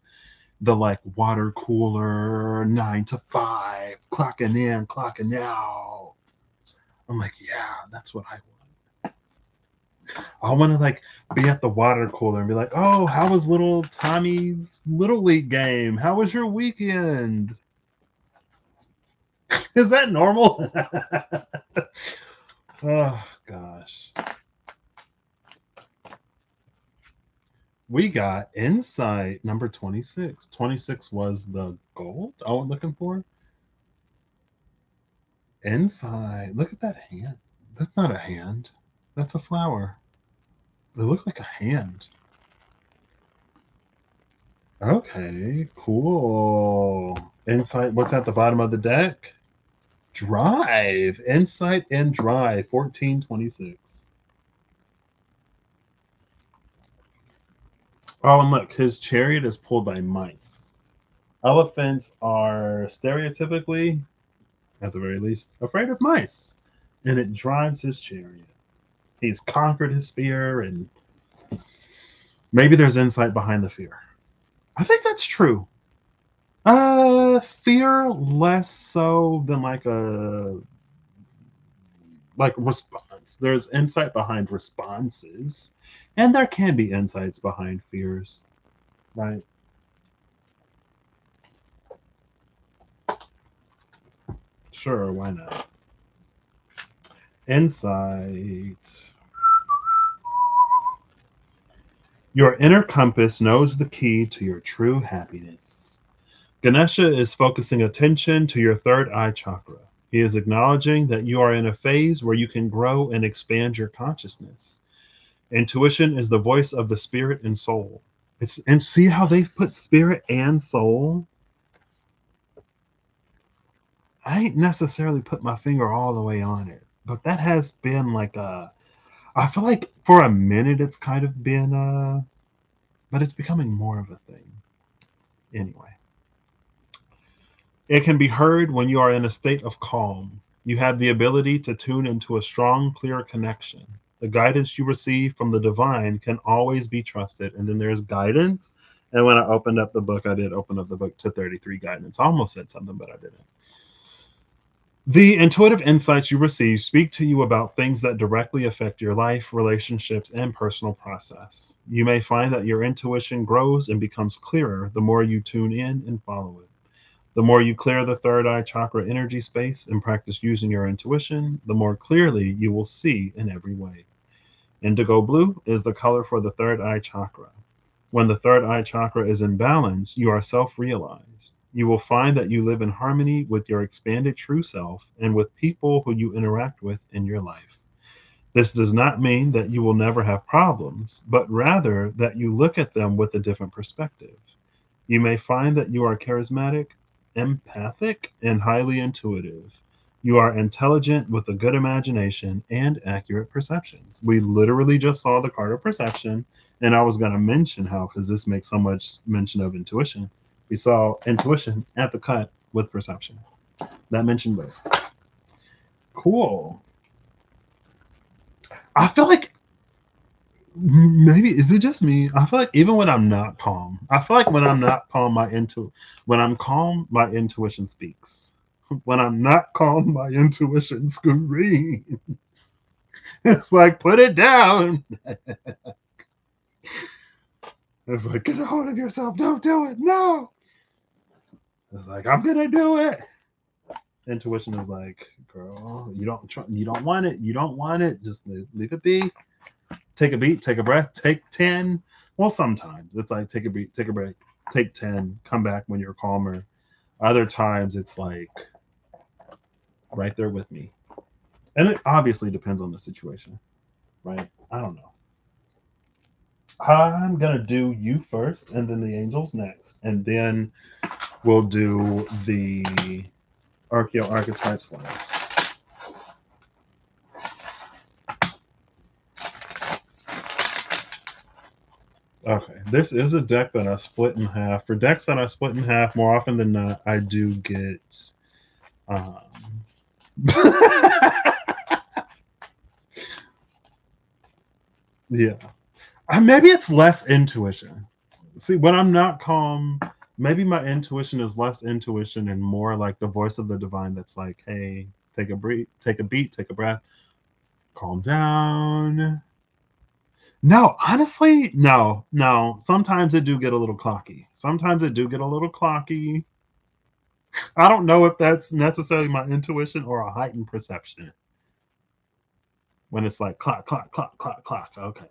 the like water cooler 9 to 5, clocking in, clocking out? I'm like, yeah, that's what I want. I want to like be at the water cooler and be like, oh, how was little Tommy's little league game? How was your weekend? Is that normal? Oh gosh. We got insight number 26. 26 was the gold I was looking for. Insight. Look at that hand. That's not a hand. That's a flower. It looked like a hand. Okay, cool. Insight. What's at the bottom of the deck? Drive. Insight and drive. 1426. Oh, and look, his chariot is pulled by mice. Elephants are stereotypically, at the very least, afraid of mice. And it drives his chariot. He's conquered his fear, and maybe there's insight behind the fear. I think that's true. Fear less so than like a like response. There's insight behind responses, and there can be insights behind fears, right? Sure, why not? Insight. Your inner compass knows the key to your true happiness. Ganesha is focusing attention to your third eye chakra. He is acknowledging that you are in a phase where you can grow and expand your consciousness. Intuition is the voice of the spirit and soul. And see how they've put spirit and soul? I ain't necessarily put my finger all the way on it, but that has been like I feel like for a minute it's kind of been but it's becoming more of a thing. Anyway, it can be heard when you are in a state of calm. You have the ability to tune into a strong, clear connection. The guidance you receive from the divine can always be trusted. And then there's guidance. And when I opened up the book, I did open up the book to 33 guidance. I almost said something, but I didn't. The intuitive insights you receive speak to you about things that directly affect your life, relationships, and personal process. You may find that your intuition grows and becomes clearer the more you tune in and follow it. The more you clear the third eye chakra energy space and practice using your intuition, the more clearly you will see in every way. Indigo blue is the color for the third eye chakra. When the third eye chakra is in balance, you are self realized. You will find that you live in harmony with your expanded true self and with people who you interact with in your life. This does not mean that you will never have problems, but rather that you look at them with a different perspective. You may find that you are charismatic, empathic, and highly intuitive. You are intelligent with a good imagination and accurate perceptions. We literally just saw the card of perception, and I was going to mention how, because this makes so much mention of intuition. We saw intuition at the cut with perception. That mentioned both. Cool. I feel like maybe is it just me? I feel like even when I'm not calm, I feel like when I'm not calm, when I'm calm, my intuition speaks. When I'm not calm, my intuition screams. It's like put it down. It's like get a hold of yourself. Don't do it. No. It's like I'm gonna do it. Intuition is like, girl, you don't want it. You don't want it. Just leave it be. Take a beat, take a breath, take 10. Well, sometimes it's like take a beat, take a break, take 10, come back when you're calmer. Other times it's like right there with me. And it obviously depends on the situation, right? I don't know. I'm going to do you first and then the angels next. And then we'll do the archetypes last. Okay, this is a deck that I split in half. For decks that I split in half, more often than not, I do get. Um, yeah, maybe it's less intuition. See, when I'm not calm, maybe my intuition is less intuition and more like the voice of the divine. That's like, hey, take a breath, take a breath, calm down. No, honestly, no. Sometimes it do get a little clocky. I don't know if that's necessarily my intuition or a heightened perception. When it's like clock, clock, clock, clock, clock. Okay.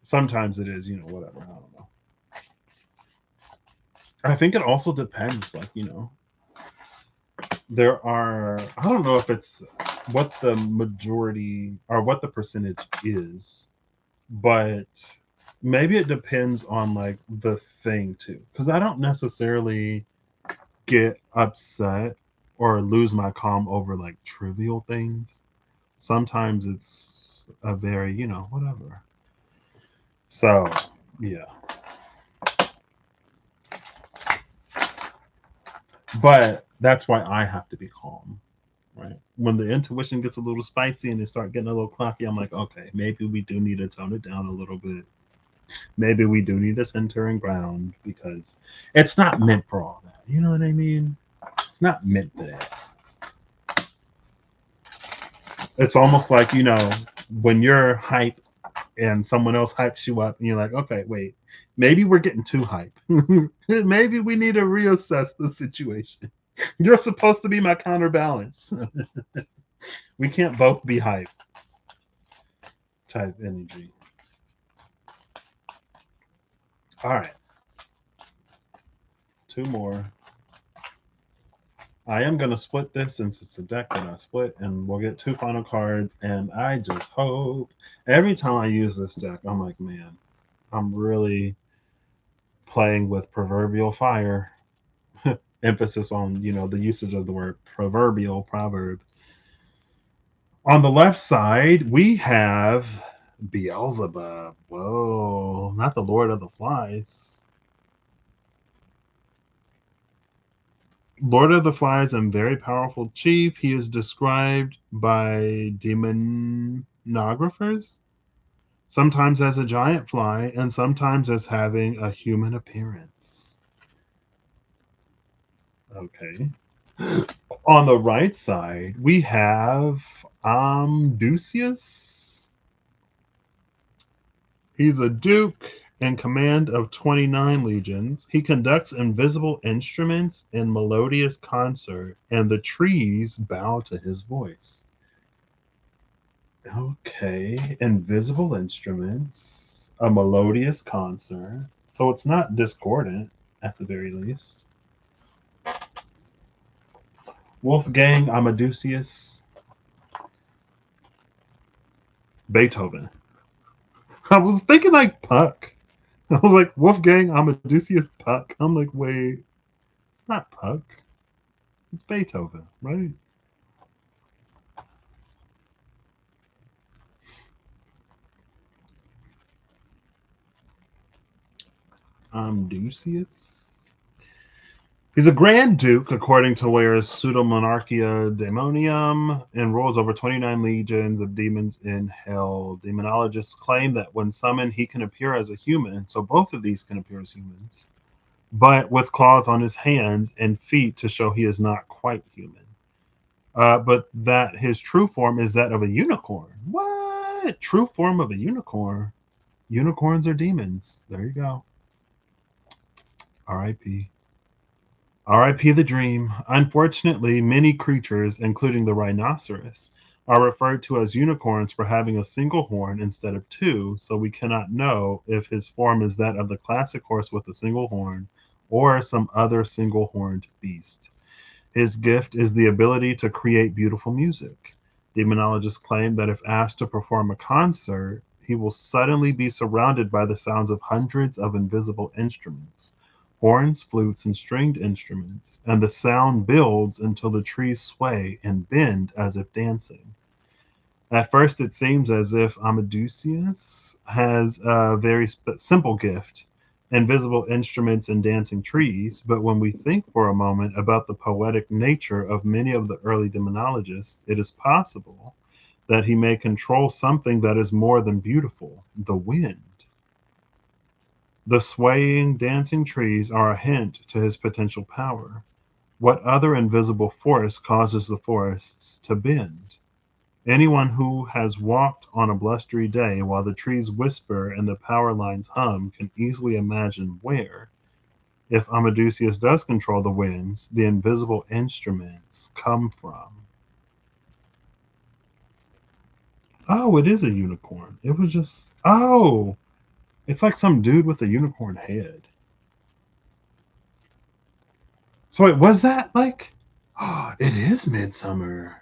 Sometimes it is, whatever. I don't know. I think it also depends. Like, there are, I don't know if it's what the majority or what the percentage is, but maybe it depends on like the thing too. Because I don't necessarily get upset or lose my calm over like trivial things. Sometimes it's a very, whatever. So, yeah. But that's why I have to be calm, right? When the intuition gets a little spicy and they start getting a little clocky, I'm like, okay, maybe we do need to tone it down a little bit. Maybe we do need to center and ground because it's not meant for all that. You know what I mean? It's not meant for that. It's almost like, when you're hype and someone else hypes you up and you're like, okay, wait, maybe we're getting too hype. Maybe we need to reassess the situation. You're supposed to be my counterbalance. We can't both be hype type energy. All right. Two more. I am going to split this since it's a deck that I split, and we'll get two final cards. And I just hope every time I use this deck, I'm like, man, I'm really playing with proverbial fire. Emphasis on, the usage of the word proverbial proverb. On the left side, we have Beelzebub. Whoa, not the Lord of the Flies. Lord of the Flies and very powerful chief. He is described by demonographers sometimes as a giant fly and sometimes as having a human appearance. Okay. On the right side, we have Ducius. He's a duke in command of 29 legions. He conducts invisible instruments in melodious concert, and the trees bow to his voice. Okay, invisible instruments, a melodious concert. So it's not discordant, at the very least. Wolfgang Amadeus Beethoven. I was thinking like Puck. I was like Wolfgang Amadeus Puck. I'm like, wait, it's not Puck. It's Beethoven, right? Amadeus. He's a Grand Duke, according to Ware's Pseudomonarchia Daemonium, and rules over 29 legions of demons in hell. Demonologists claim that when summoned, he can appear as a human, so both of these can appear as humans, but with claws on his hands and feet to show he is not quite human. But that his true form is that of a unicorn. What? True form of a unicorn? Unicorns are demons. There you go. R.I.P. R.I.P. the dream. Unfortunately, many creatures, including the rhinoceros, are referred to as unicorns for having a single horn instead of two, so we cannot know if his form is that of the classic horse with a single horn or some other single horned beast. His gift is the ability to create beautiful music. Demonologists claim that if asked to perform a concert, he will suddenly be surrounded by the sounds of hundreds of invisible instruments, horns, flutes, and stringed instruments, and the sound builds until the trees sway and bend as if dancing. At first, it seems as if Amadeus has a very simple gift, invisible instruments and dancing trees, but when we think for a moment about the poetic nature of many of the early demonologists, it is possible that he may control something that is more than beautiful, the wind. The swaying, dancing trees are a hint to his potential power. What other invisible force causes the forests to bend? Anyone who has walked on a blustery day while the trees whisper and the power lines hum can easily imagine where, if Amadeus does control the winds, the invisible instruments come from. Oh, it is a unicorn. It was just, oh, it's like some dude with a unicorn head. So wait, was that like, oh, it is Midsummer.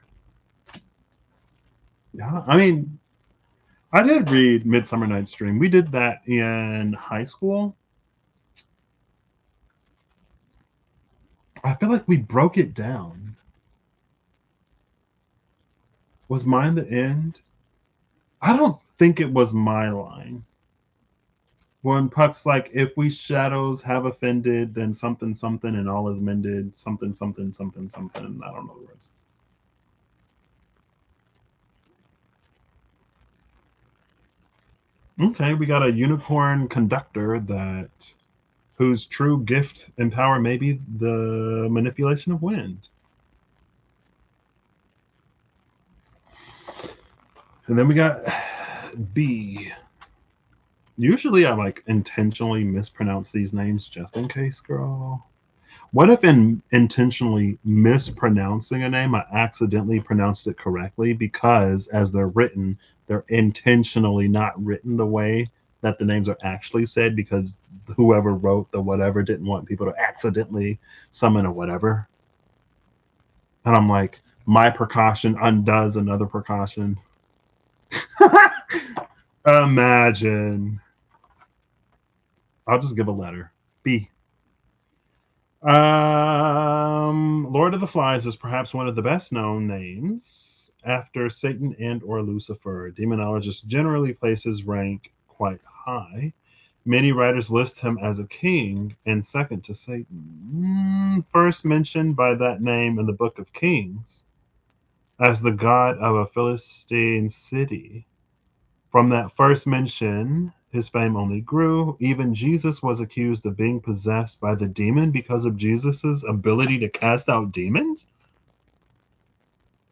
Yeah, I mean, I did read Midsummer Night's Dream. We did that in high school. I feel like we broke it down. Was mine the end? I don't think it was my line. When Puck's like, if we shadows have offended, then something something and all is mended. Something something something something. I don't know the words. Okay, we got a unicorn conductor that whose true gift and power may be the manipulation of wind. And then we got B. Usually I like intentionally mispronounce these names just in case, girl. What if in intentionally mispronouncing a name, I accidentally pronounced it correctly because as they're written, they're intentionally not written the way that the names are actually said because whoever wrote the whatever didn't want people to accidentally summon a whatever. And I'm like, my precaution undoes another precaution. Imagine. I'll just give a letter. B. Lord of the Flies is perhaps one of the best known names. After Satan and or Lucifer, demonologists generally place his rank quite high. Many writers list him as a king and second to Satan. First mentioned by that name in the Book of Kings as the god of a Philistine city. From that first mention, His fame only grew. Even Jesus was accused of being possessed by the demon because of Jesus's ability to cast out demons.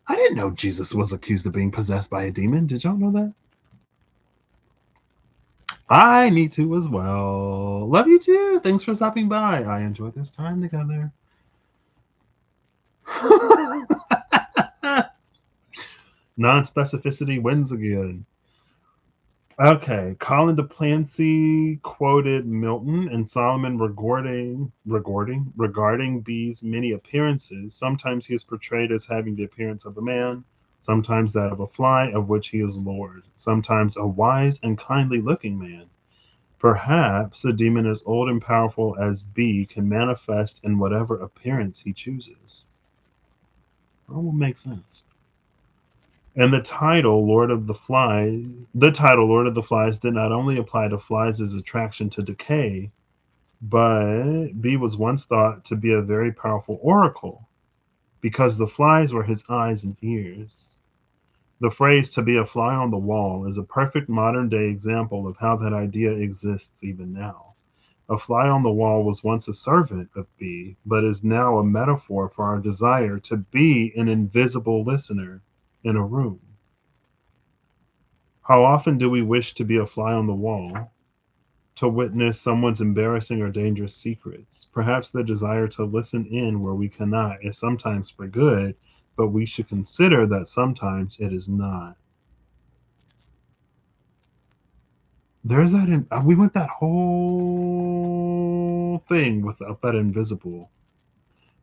I didn't know Jesus was accused of being possessed by a demon. Did y'all know that? I need to as well. Love you too. Thanks for stopping by. I enjoyed this time together. Non-specificity wins again. Okay, Colin DePlancy quoted Milton and Solomon regarding B's many appearances. Sometimes he is portrayed as having the appearance of a man, sometimes that of a fly, of which he is lord, sometimes a wise and kindly looking man. Perhaps a demon as old and powerful as B can manifest in whatever appearance he chooses. That will make sense. And the title Lord of the Flies did not only apply to flies' attraction to decay, but B was once thought to be a very powerful oracle because the flies were his eyes and ears. The phrase to be a fly on the wall is a perfect modern day example of how that idea exists even now. A fly on the wall was once a servant of B, but is now a metaphor for our desire to be an invisible listener in a room. How often do we wish to be a fly on the wall, to witness someone's embarrassing or dangerous secrets? Perhaps the desire to listen in where we cannot is sometimes for good, but we should consider that sometimes it is not. There's that we went that whole thing without that invisible.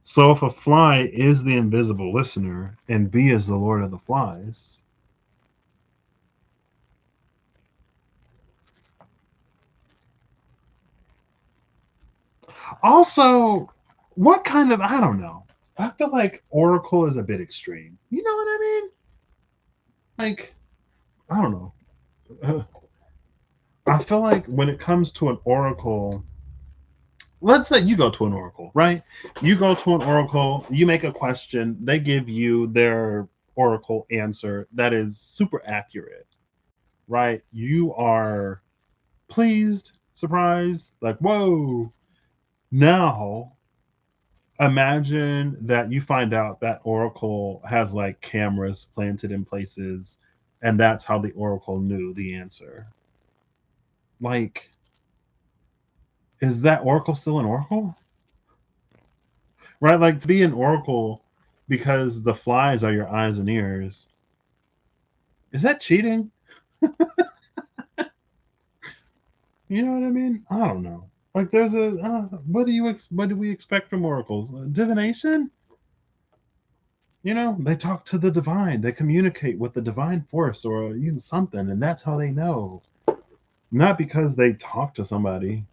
So if a fly is the invisible listener and B is the Lord of the Flies, also, what kind of, I don't know. I feel like Oracle is a bit extreme. You know what I mean? Like, I don't know. I feel like when it comes to an Oracle, let's say you go to an Oracle, right? You go to an Oracle, you make a question, they give you their Oracle answer that is super accurate, right? You are pleased, surprised, like, whoa. Now, imagine that you find out that Oracle has like cameras planted in places, and that's how the Oracle knew the answer. Like, is that Oracle still an Oracle? Right? Like, to be an Oracle because the flies are your eyes and ears, is that cheating? You know what I mean? I don't know. Like, there's a what do we expect from oracles? Divination? You know, they talk to the divine. They communicate with the divine force or even something, and that's how they know. Not because they talk to somebody.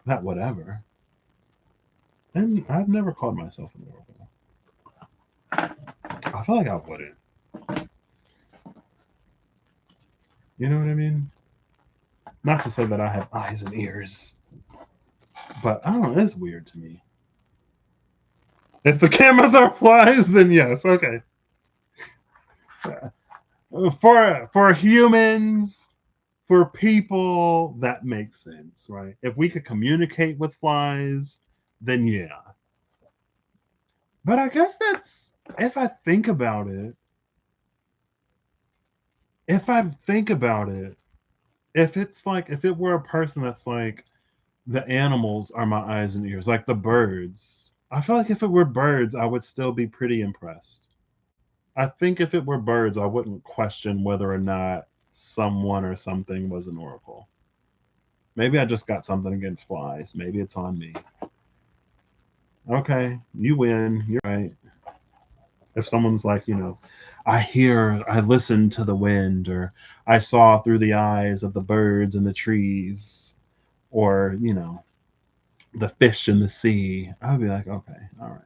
That whatever. And I've never called myself an oracle. I feel like I wouldn't. You know what I mean? Not to say that I have eyes and ears, but I don't know. It's weird to me. If the cameras are flies, then yes, okay. For humans, for people, that makes sense, right? If we could communicate with flies, then yeah. But I guess that's if I think about it. If I think about it, if it's like if it were a person that's like the animals are my eyes and ears, like the birds. I feel like if it were birds, I would still be pretty impressed. I think if it were birds, I wouldn't question whether or not someone or something was an oracle. Maybe I just got something against flies. Maybe it's on me. Okay, you win. You're right. If someone's like, I listened to the wind, or I saw through the eyes of the birds and the trees, or, the fish in the sea, I would be like, okay, all right.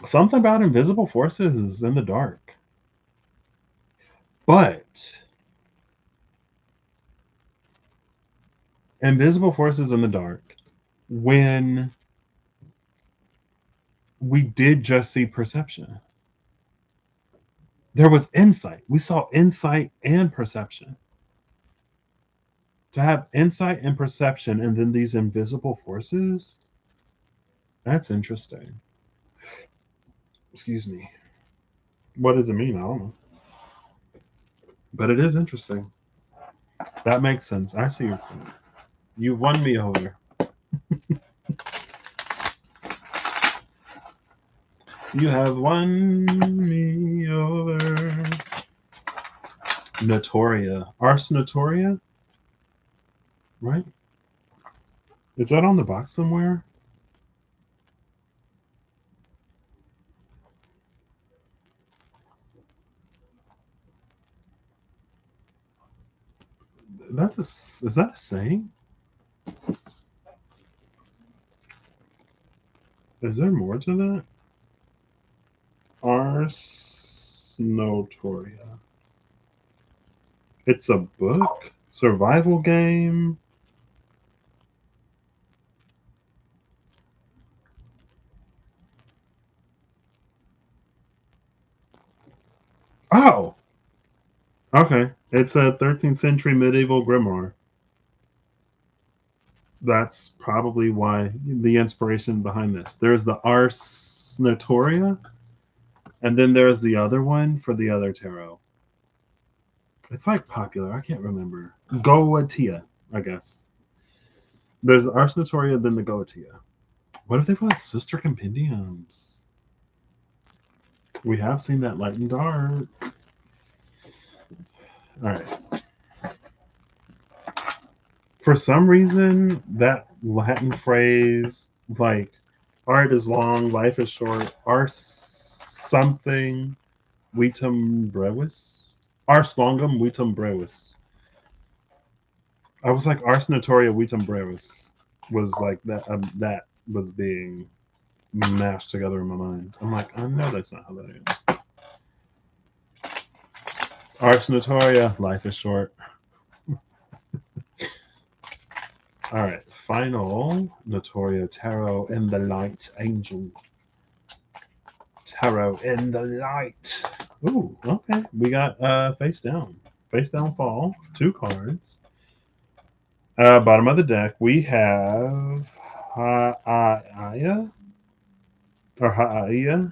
Something about invisible forces is in the dark. But invisible forces in the dark, when we did just see perception. There was insight. We saw insight and perception. To have insight and perception and then these invisible forces, that's interesting. Excuse me. What does it mean? I don't know. But it is interesting. That makes sense. I see your point. You won me over. You have won me over. Notoria. Ars Notoria? Right? Is that on the box somewhere? Is that a saying? Is there more to that? Ars Notoria. It's a book? Survival game? Oh! Okay. It's a 13th century medieval grimoire. That's probably why the inspiration behind this. There's the Ars Notoria, and then there's the other one for the other tarot. It's like popular. I can't remember. Goatia, I guess. There's the Ars Notoria, then the Goatia. What if they were like sister compendiums? We have seen that light and dark. All right. For some reason, that Latin phrase, like, art is long, life is short, ars something, vitam brevis, ars longum, vitam brevis. I was like, ars notoria, vitam brevis was like that. That was being mashed together in my mind. I'm like, I know that's not how that is. Ars notoria, life is short. All right, final Notoria Tarot in the Light Angel. Tarot in the Light. Ooh, okay. We got face down. Face down fall. 2 cards. Bottom of the deck, we have Ha'aya or Ha'aya,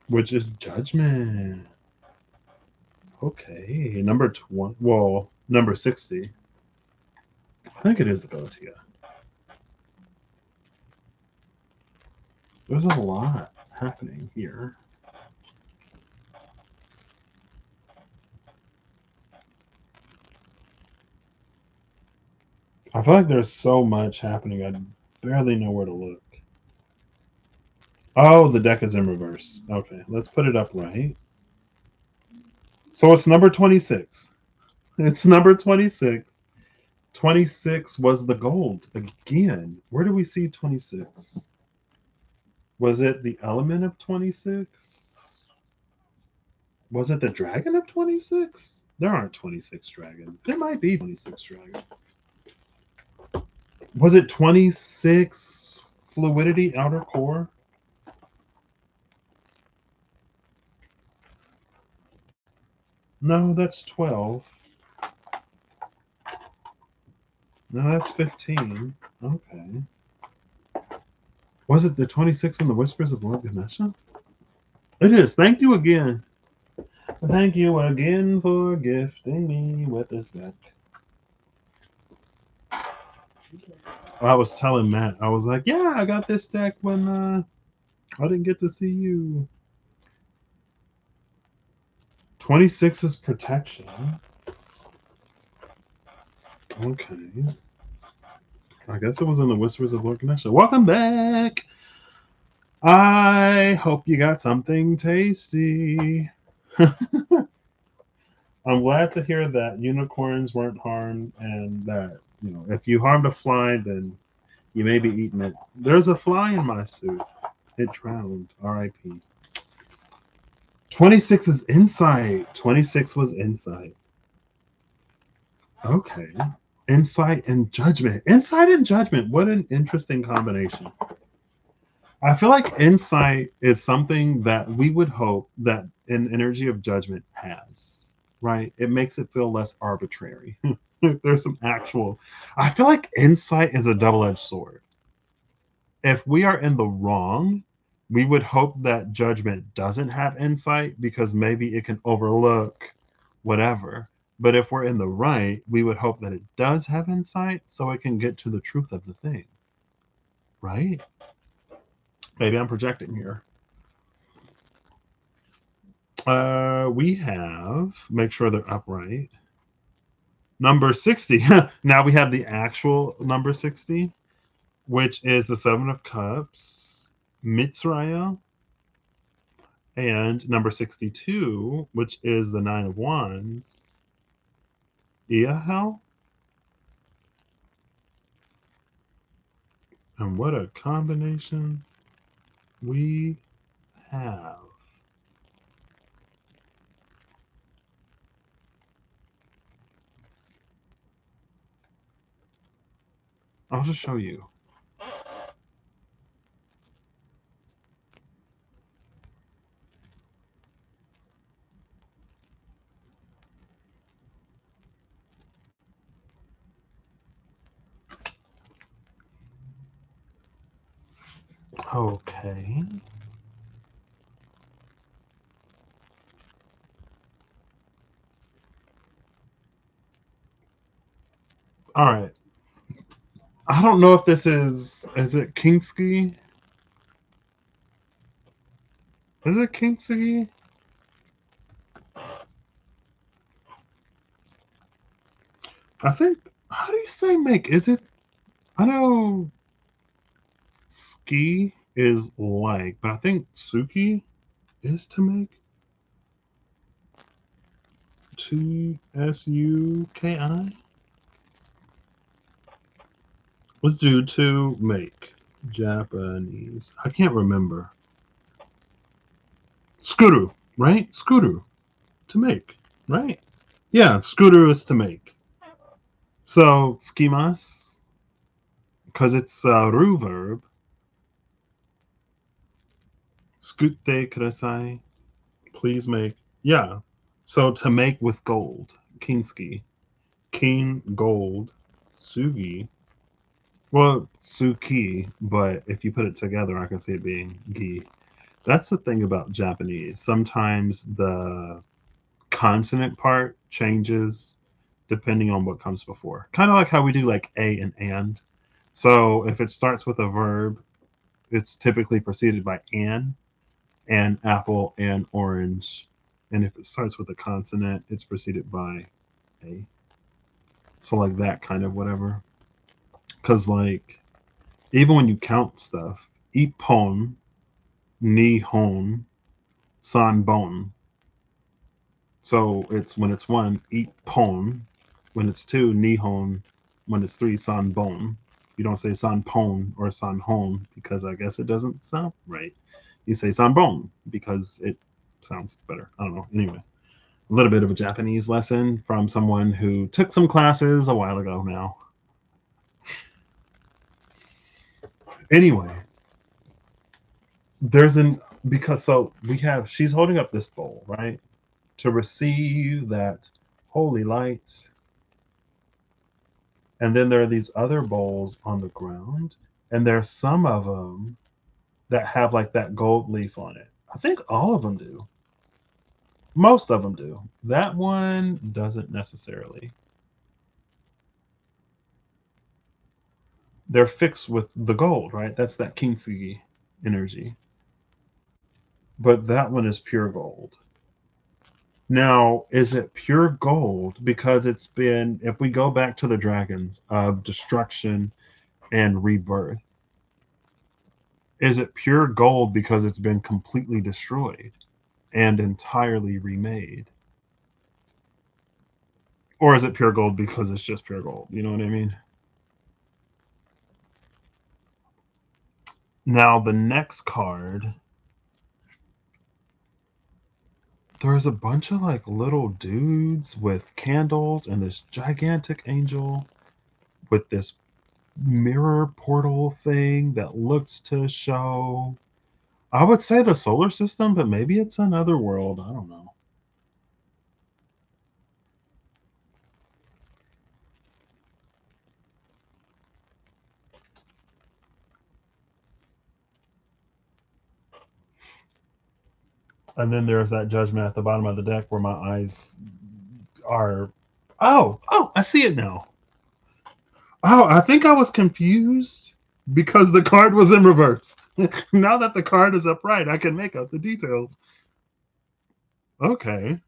which is Judgment. Okay, number 20. Well, number 60. I think it is the Gotia. There's a lot happening here. I feel like there's so much happening, I barely know where to look. Oh, the deck is in reverse. Okay, let's put it up right. So it's number 26. It's number 26. 26 was the gold again. Where do we see 26? Was it the element of 26? Was it the dragon of 26? There aren't 26 dragons. There might be 26 dragons. Was it 26 fluidity outer core? No, that's 12. No, that's 15. Okay. Was it the 26 in the Whispers of Lord Ganesha? It is. Thank you again. Thank you again for gifting me with this deck. I was telling Matt, I was like, yeah, I got this deck when I didn't get to see you. 26 is protection. Okay. I guess it was in the Whispers of Lord Ganesha. Welcome back. I hope you got something tasty. I'm glad to hear that unicorns weren't harmed and that, if you harmed a fly, then you may be eating it. There's a fly in my suit. It drowned. R.I.P. 26 is insight. 26 was insight. Okay. Insight and judgment. Insight and judgment. What an interesting combination. I feel like insight is something that we would hope that an energy of judgment has, right? It makes it feel less arbitrary. There's some actual. I feel like insight is a double edged sword. If we are in the wrong, we would hope that judgment doesn't have insight because maybe it can overlook whatever. But if we're in the right, we would hope that it does have insight so it can get to the truth of the thing, right? Maybe I'm projecting here. We have, make sure they're upright. Number 60. Now we have the actual number 60, which is the Seven of Cups, Mitzrayah, and number 62, which is the Nine of Wands, Iahel. And what a combination we have. I'll just show you. Okay. All right. I don't know if this is it Kingsky? Is it Kingsky? I think, how do you say make? Is it, I know ski is like, but I think Suki is to make. Tsuki. Let's do to make. Japanese. I can't remember. Scooter, right? Scooter. To make, right? Yeah, scooter is to make. So, skimas, because it's a ru verb. Skute kudasai. Please make. Yeah. So, to make with gold. Kinski. King gold. Sugi. Well, Suki, but if you put it together, I can see it being gi. That's the thing about Japanese. Sometimes the consonant part changes depending on what comes before. Kind of like how we do like a and. So if it starts with a verb, it's typically preceded by and apple and orange. And if it starts with a consonant, it's preceded by a. So like that kind of whatever. Because like even when you count stuff, ippon, nihon, sanbon. So it's when it's one, ippon. When it's two, nihon. When it's three, sanbon. You don't say sanpon or sanhon because I guess it doesn't sound right. You say sanbon because it sounds better. I don't know. Anyway, a little bit of a Japanese lesson from someone who took some classes a while ago now. Anyway, there's an because so we have she's holding up this bowl, right? To receive that holy light. And then there are these other bowls on the ground, and there's some of them that have like that gold leaf on it. I think all of them do. Most of them do. That one doesn't necessarily. They're fixed with the gold, right? That's that kintsugi energy. But that one is pure gold. Now, is it pure gold because it's been, if we go back to the dragons of destruction and rebirth, is it pure gold because it's been completely destroyed and entirely remade? Or is it pure gold because it's just pure gold? You know what I mean? Now, the next card, there's a bunch of like little dudes with candles and this gigantic angel with this mirror portal thing that looks to show, I would say the solar system, but maybe it's another world. I don't know. And then there's that judgment at the bottom of the deck where my eyes are. Oh, I see it now. Oh, I think I was confused because the card was in reverse. Now that the card is upright, I can make out the details. Okay.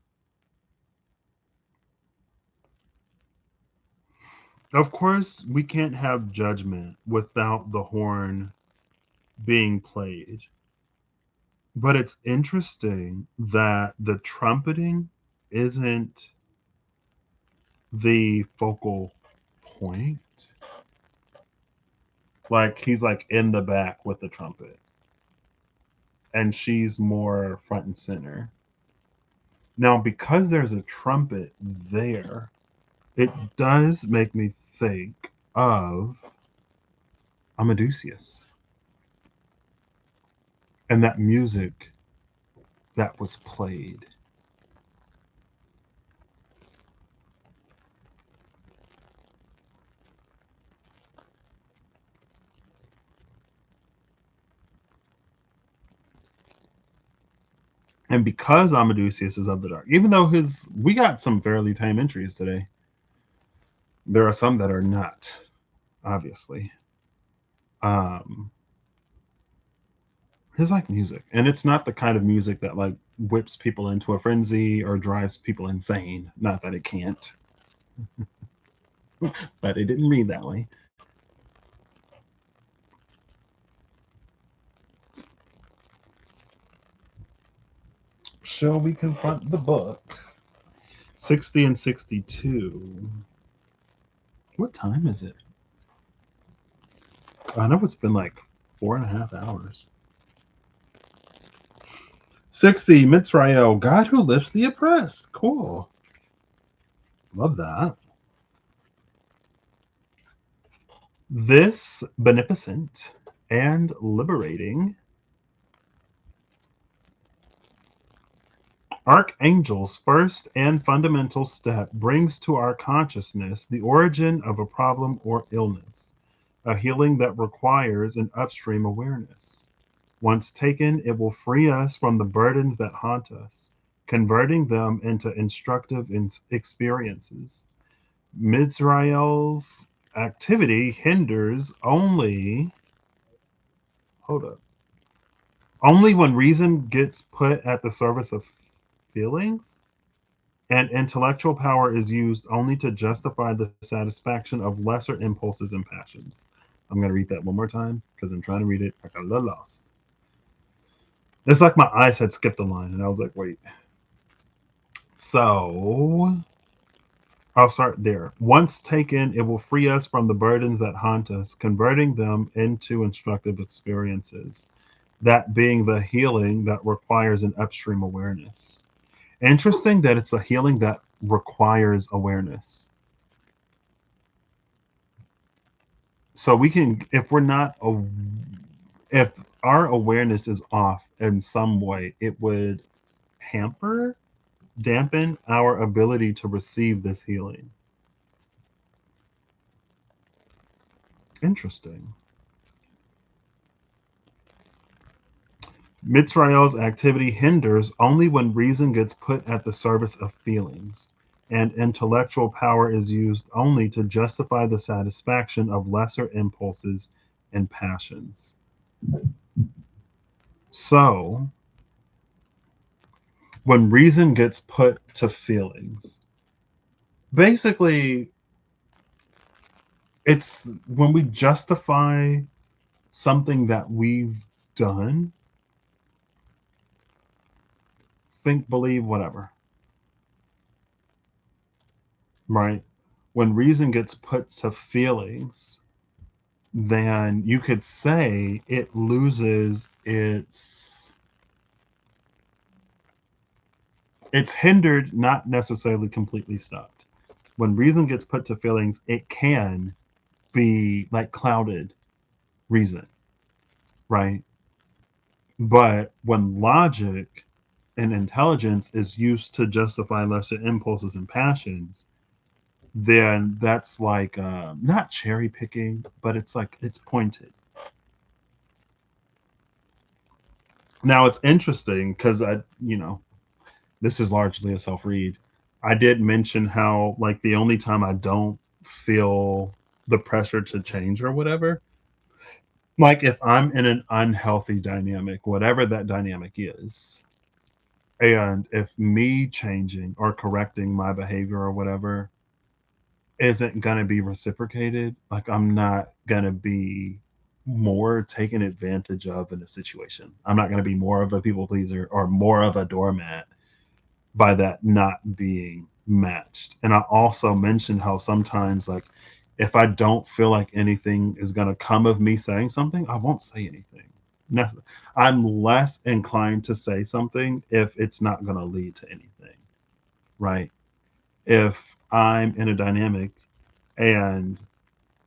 Of course, we can't have judgment without the horn being played. But it's interesting that the trumpeting isn't the focal point. Like he's like in the back with the trumpet, and she's more front and center. Now, because there's a trumpet there, it does make me think of Amadeus and that music that was played. And because Amadeus is of the dark, even though we got some fairly tame entries today, there are some that are not, obviously. Um, his like music, and it's not the kind of music that like whips people into a frenzy or drives people insane. Not that it can't, but it didn't read that way. Shall we confront the book? 60 and 62. What time is it? I know it's been like 4.5 hours. 60, Mitzrael, God who lifts the oppressed. Cool. Love that. This beneficent and liberating Archangel's first and fundamental step brings to our consciousness the origin of a problem or illness, a healing that requires an upstream awareness. Once taken, it will free us from the burdens that haunt us, converting them into instructive experiences. Mizrael's activity hinders hold up, only when reason gets put at the service of feelings, and intellectual power is used only to justify the satisfaction of lesser impulses and passions. I'm going to read that one more time because I'm trying to read it. I got a little lost. It's like my eyes had skipped a line, and I was like, wait. So I'll start there. Once taken, it will free us from the burdens that haunt us, converting them into instructive experiences. That being the healing that requires an upstream awareness. Interesting that it's a healing that requires awareness. So we can, if we're not, if our awareness is off in some way, it would hamper, dampen our ability to receive this healing. Interesting. Mitzrael's activity hinders only when reason gets put at the service of feelings, and intellectual power is used only to justify the satisfaction of lesser impulses and passions. So, when reason gets put to feelings, basically, it's when we justify something that we've done, think, believe, whatever, right? When reason gets put to feelings, then you could say it loses it's hindered, not necessarily completely stopped. When reason gets put to feelings, it can be like clouded reason, right? But when logic and intelligence is used to justify lesser impulses and passions, then that's like not cherry picking, but it's like it's pointed. Now it's interesting because this is largely a self read. I did mention how like the only time I don't feel the pressure to change or whatever, like if I'm in an unhealthy dynamic, whatever that dynamic is, and if me changing or correcting my behavior or whatever isn't going to be reciprocated, like I'm not going to be more taken advantage of in a situation. I'm not going to be more of a people pleaser or more of a doormat by that not being matched. And I also mentioned how sometimes, like, if I don't feel like anything is going to come of me saying something, I won't say anything. I'm less inclined to say something if it's not going to lead to anything, right? If I'm in a dynamic and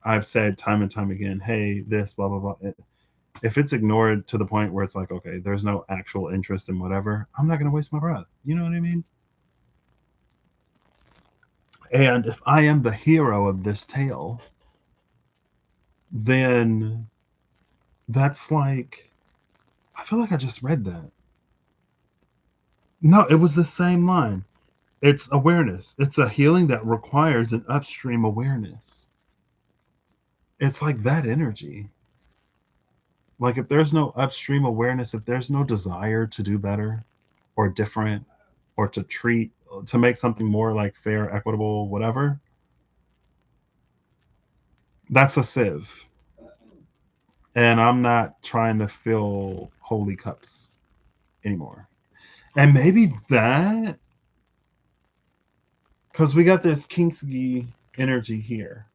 I've said time and time again, hey, this, blah, blah, blah. If it's ignored to the point where it's like, okay, there's no actual interest in whatever, I'm not going to waste my breath. You know what I mean? And if I am the hero of this tale, then that's like, I feel like I just read that. No, it was the same line. It's awareness. It's a healing that requires an upstream awareness. It's like that energy. Like if there's no upstream awareness, if there's no desire to do better or different or to make something more like fair, equitable, whatever, that's a sieve. And I'm not trying to fill holy cups anymore. And maybe that, because we got this Kingsgi energy here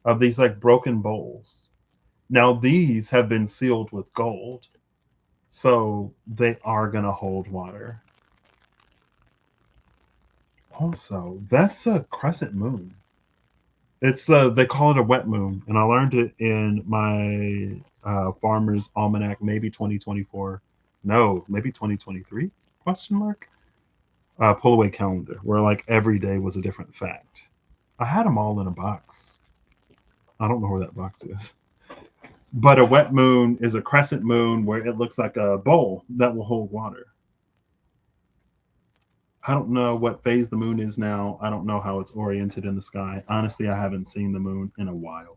of these like broken bowls. Now these have been sealed with gold, so they are gonna hold water. Also, that's a crescent moon. It's they call it a wet moon, and I learned it in my farmer's almanac, maybe 2024. No, maybe 2023? Question mark. Pull away calendar, where like every day was a different fact. I had them all in a box. I don't know where that box is. But a wet moon is a crescent moon where it looks like a bowl that will hold water. I don't know what phase the moon is now. I don't know how it's oriented in the sky. Honestly, I haven't seen the moon in a while.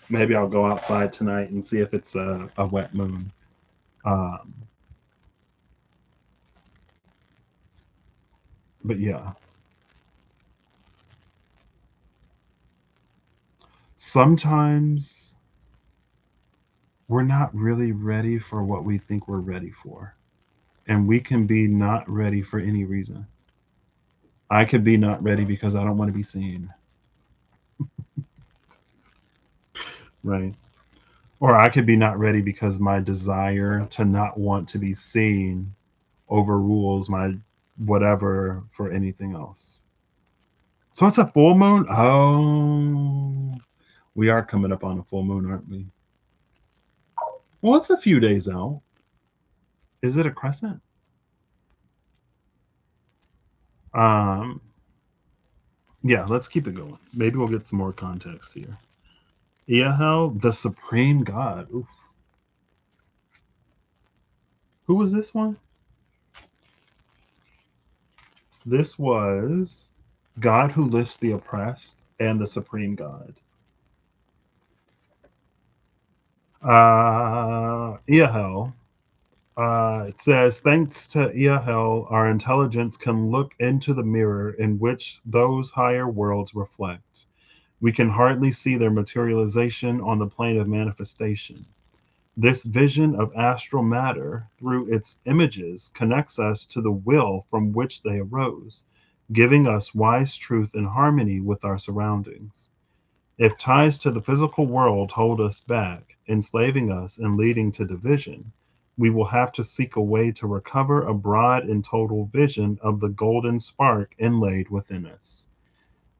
Maybe I'll go outside tonight and see if it's a wet moon. Um, but yeah, sometimes we're not really ready for what we think we're ready for. And we can be not ready for any reason. I could be not ready because I don't want to be seen, right? Or I could be not ready because my desire to not want to be seen overrules my whatever for anything else. So it's a full moon. Oh, we are coming up on a full moon, aren't we? Well, it's a few days out. Is it a crescent? Um, yeah, let's keep it going. Maybe we'll get some more context here. Iahel, the supreme god. Oof. Who was this one? This was God who lifts the oppressed and the supreme God. Iahel. It says, thanks to Iahel, our intelligence can look into the mirror in which those higher worlds reflect. We can hardly see their materialization on the plane of manifestation. This vision of astral matter, through its images, connects us to the will from which they arose, giving us wise truth in harmony with our surroundings. If ties to the physical world hold us back, enslaving us and leading to division, we will have to seek a way to recover a broad and total vision of the golden spark inlaid within us.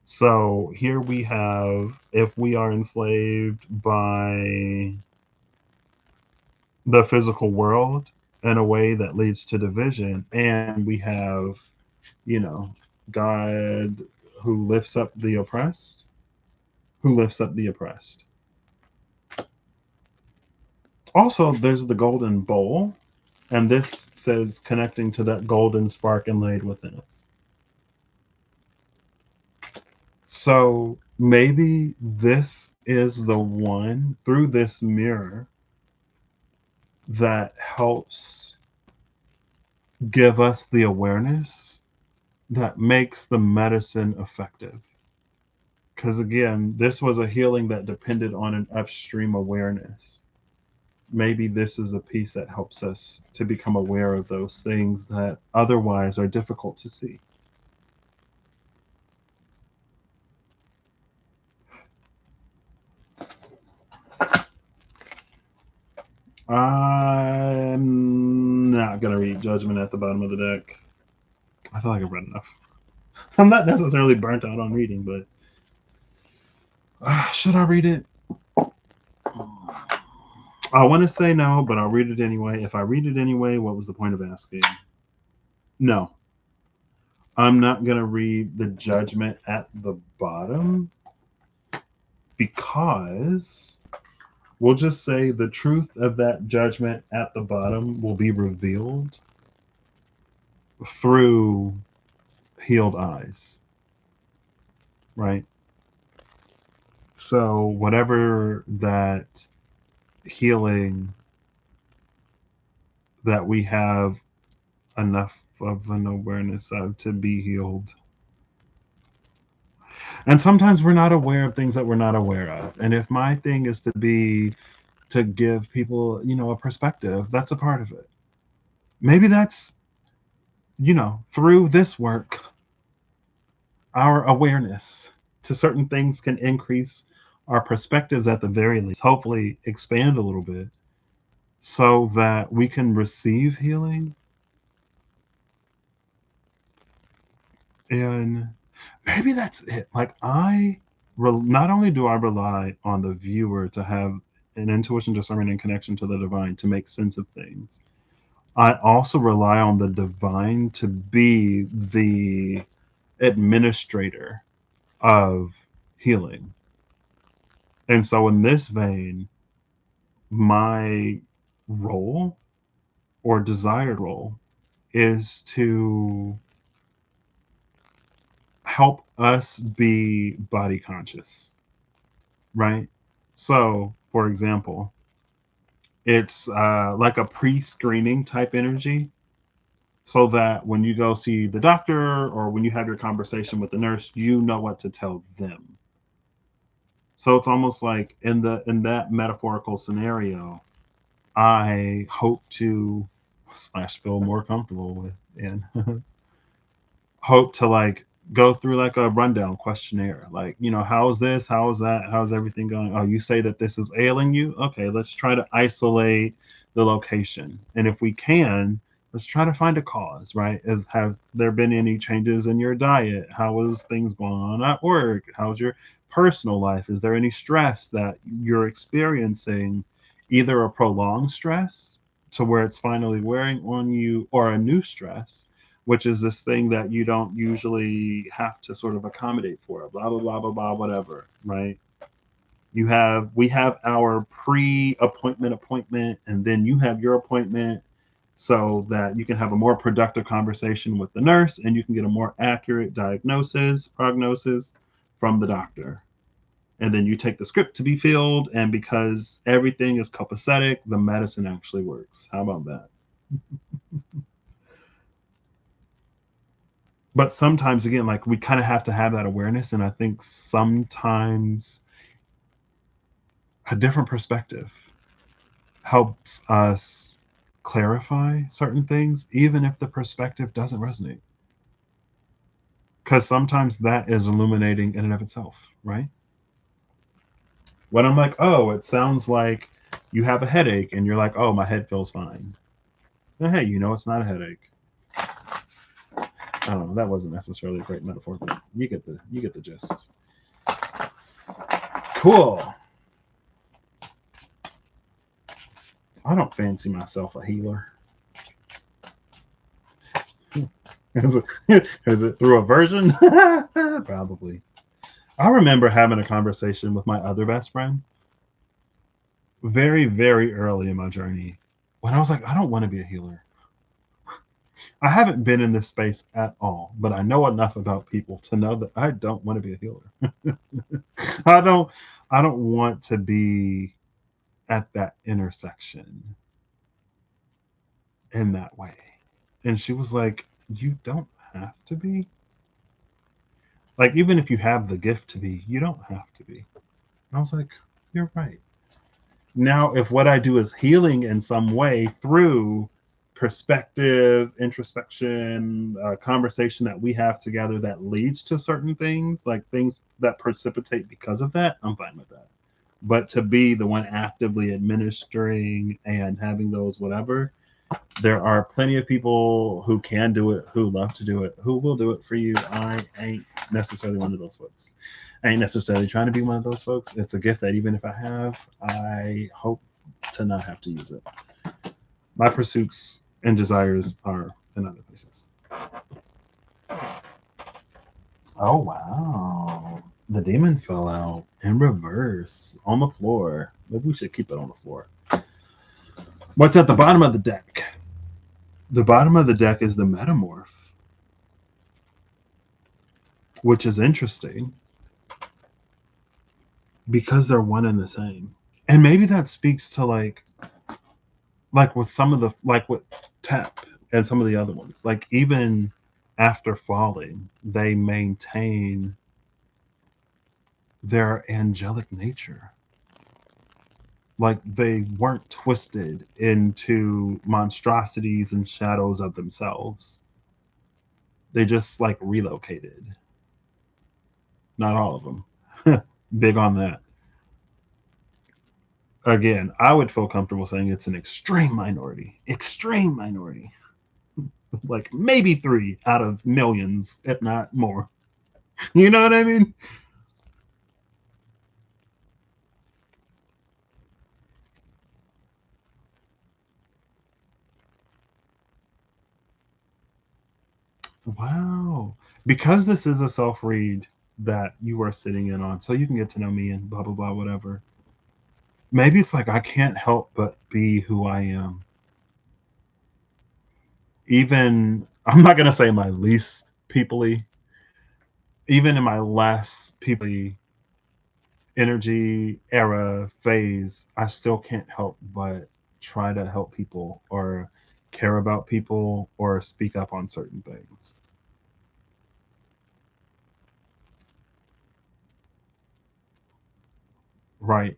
So here we have, if we are enslaved by the physical world in a way that leads to division, and we have, you know, God who lifts up the oppressed, who lifts up the oppressed. Also, there's the golden bowl, and this says connecting to that golden spark inlaid within us. So maybe this is the one through this mirror that helps give us the awareness that makes the medicine effective. Because again, this was a healing that depended on an upstream awareness. Maybe this is a piece that helps us to become aware of those things that otherwise are difficult to see. I'm not going to read Judgment at the bottom of the deck. I feel like I've read enough. I'm not necessarily burnt out on reading, but should I read it? I want to say no, but I'll read it anyway. If I read it anyway, what was the point of asking? No. I'm not going to read the Judgment at the bottom because we'll just say the truth of that judgment at the bottom will be revealed through healed eyes, right? So, whatever that healing that we have enough of an awareness of to be healed. And sometimes we're not aware of things that we're not aware of. And if my thing is to give people, a perspective, that's a part of it. Maybe that's, through this work, our awareness to certain things can increase our perspectives at the very least, hopefully expand a little bit so that we can receive healing. And maybe that's it. Like not only do I rely on the viewer to have an intuition, discernment, and connection to the divine to make sense of things, I also rely on the divine to be the administrator of healing. And so, in this vein, my role or desired role is to help us be body conscious, right? So, for example, it's like a pre screening type energy so that when you go see the doctor or when you have your conversation with the nurse, you know what to tell them. So it's almost like in that metaphorical scenario, I hope to slash feel more comfortable with and hope to like go through like a rundown questionnaire. Like, how's this? How's that? How's everything going? Oh, you say that this is ailing you? Okay, let's try to isolate the location. And if we can, let's try to find a cause, right? Have there been any changes in your diet? How is things going on at work? How's your personal life? Is there any stress that you're experiencing, either a prolonged stress to where it's finally wearing on you, or a new stress, which is this thing that you don't usually have to sort of accommodate for, blah, blah, blah, blah, blah, whatever, right? We have our appointment, and then you have your appointment so that you can have a more productive conversation with the nurse and you can get a more accurate prognosis from the doctor. And then you take the script to be filled, and because everything is copacetic, the medicine actually works. How about that? But sometimes again, like, we kind of have to have that awareness, and I think sometimes a different perspective helps us clarify certain things even if the perspective doesn't resonate, because sometimes that is illuminating in and of itself, right? When I'm like, oh, it sounds like you have a headache, and you're like, oh, my head feels fine. Hey, it's not a headache. I don't know. That wasn't necessarily a great metaphor, but you get the gist. Cool. I don't fancy myself a healer. Is it, is it through aversion? Probably. I remember having a conversation with my other best friend very, very early in my journey when I was like, I don't want to be a healer. I haven't been in this space at all, but I know enough about people to know that I don't want to be a healer. I don't I don't want to be at that intersection in that way. And she was like, you don't have to be. Like, even if you have the gift to be, you don't have to be. And I was like, you're right. Now, if what I do is healing in some way through perspective, introspection, conversation that we have together that leads to certain things, like things that precipitate because of that, I'm fine with that. But to be the one actively administering and having those whatever, there are plenty of people who can do it, who love to do it, who will do it for you. I ain't necessarily one of those folks. I ain't necessarily trying to be one of those folks. It's a gift that even if I have, I hope to not have to use it. My pursuits and desires are in other places. Oh, wow. The demon fell out in reverse on the floor. Maybe we should keep it on the floor. What's at the bottom of the deck? The bottom of the deck is the metamorph, which is interesting because they're one and the same. And maybe that speaks to like with some of the like with Tap and some of the other ones. Like even after falling, they maintain their angelic nature. Like they weren't twisted into monstrosities and shadows of themselves. They just like relocated. Not all of them. Big on that. Again, I would feel comfortable saying it's an extreme minority. Extreme minority. Like maybe 3 out of millions, if not more. You know what I mean? Wow. Because this is a self read that you are sitting in on, so you can get to know me and blah, blah, blah, whatever. Maybe it's like I can't help but be who I am. Even, I'm not going to say my least peoply, even in my less peoply energy, era, phase, I still can't help but try to help people or care about people or speak up on certain things. Right.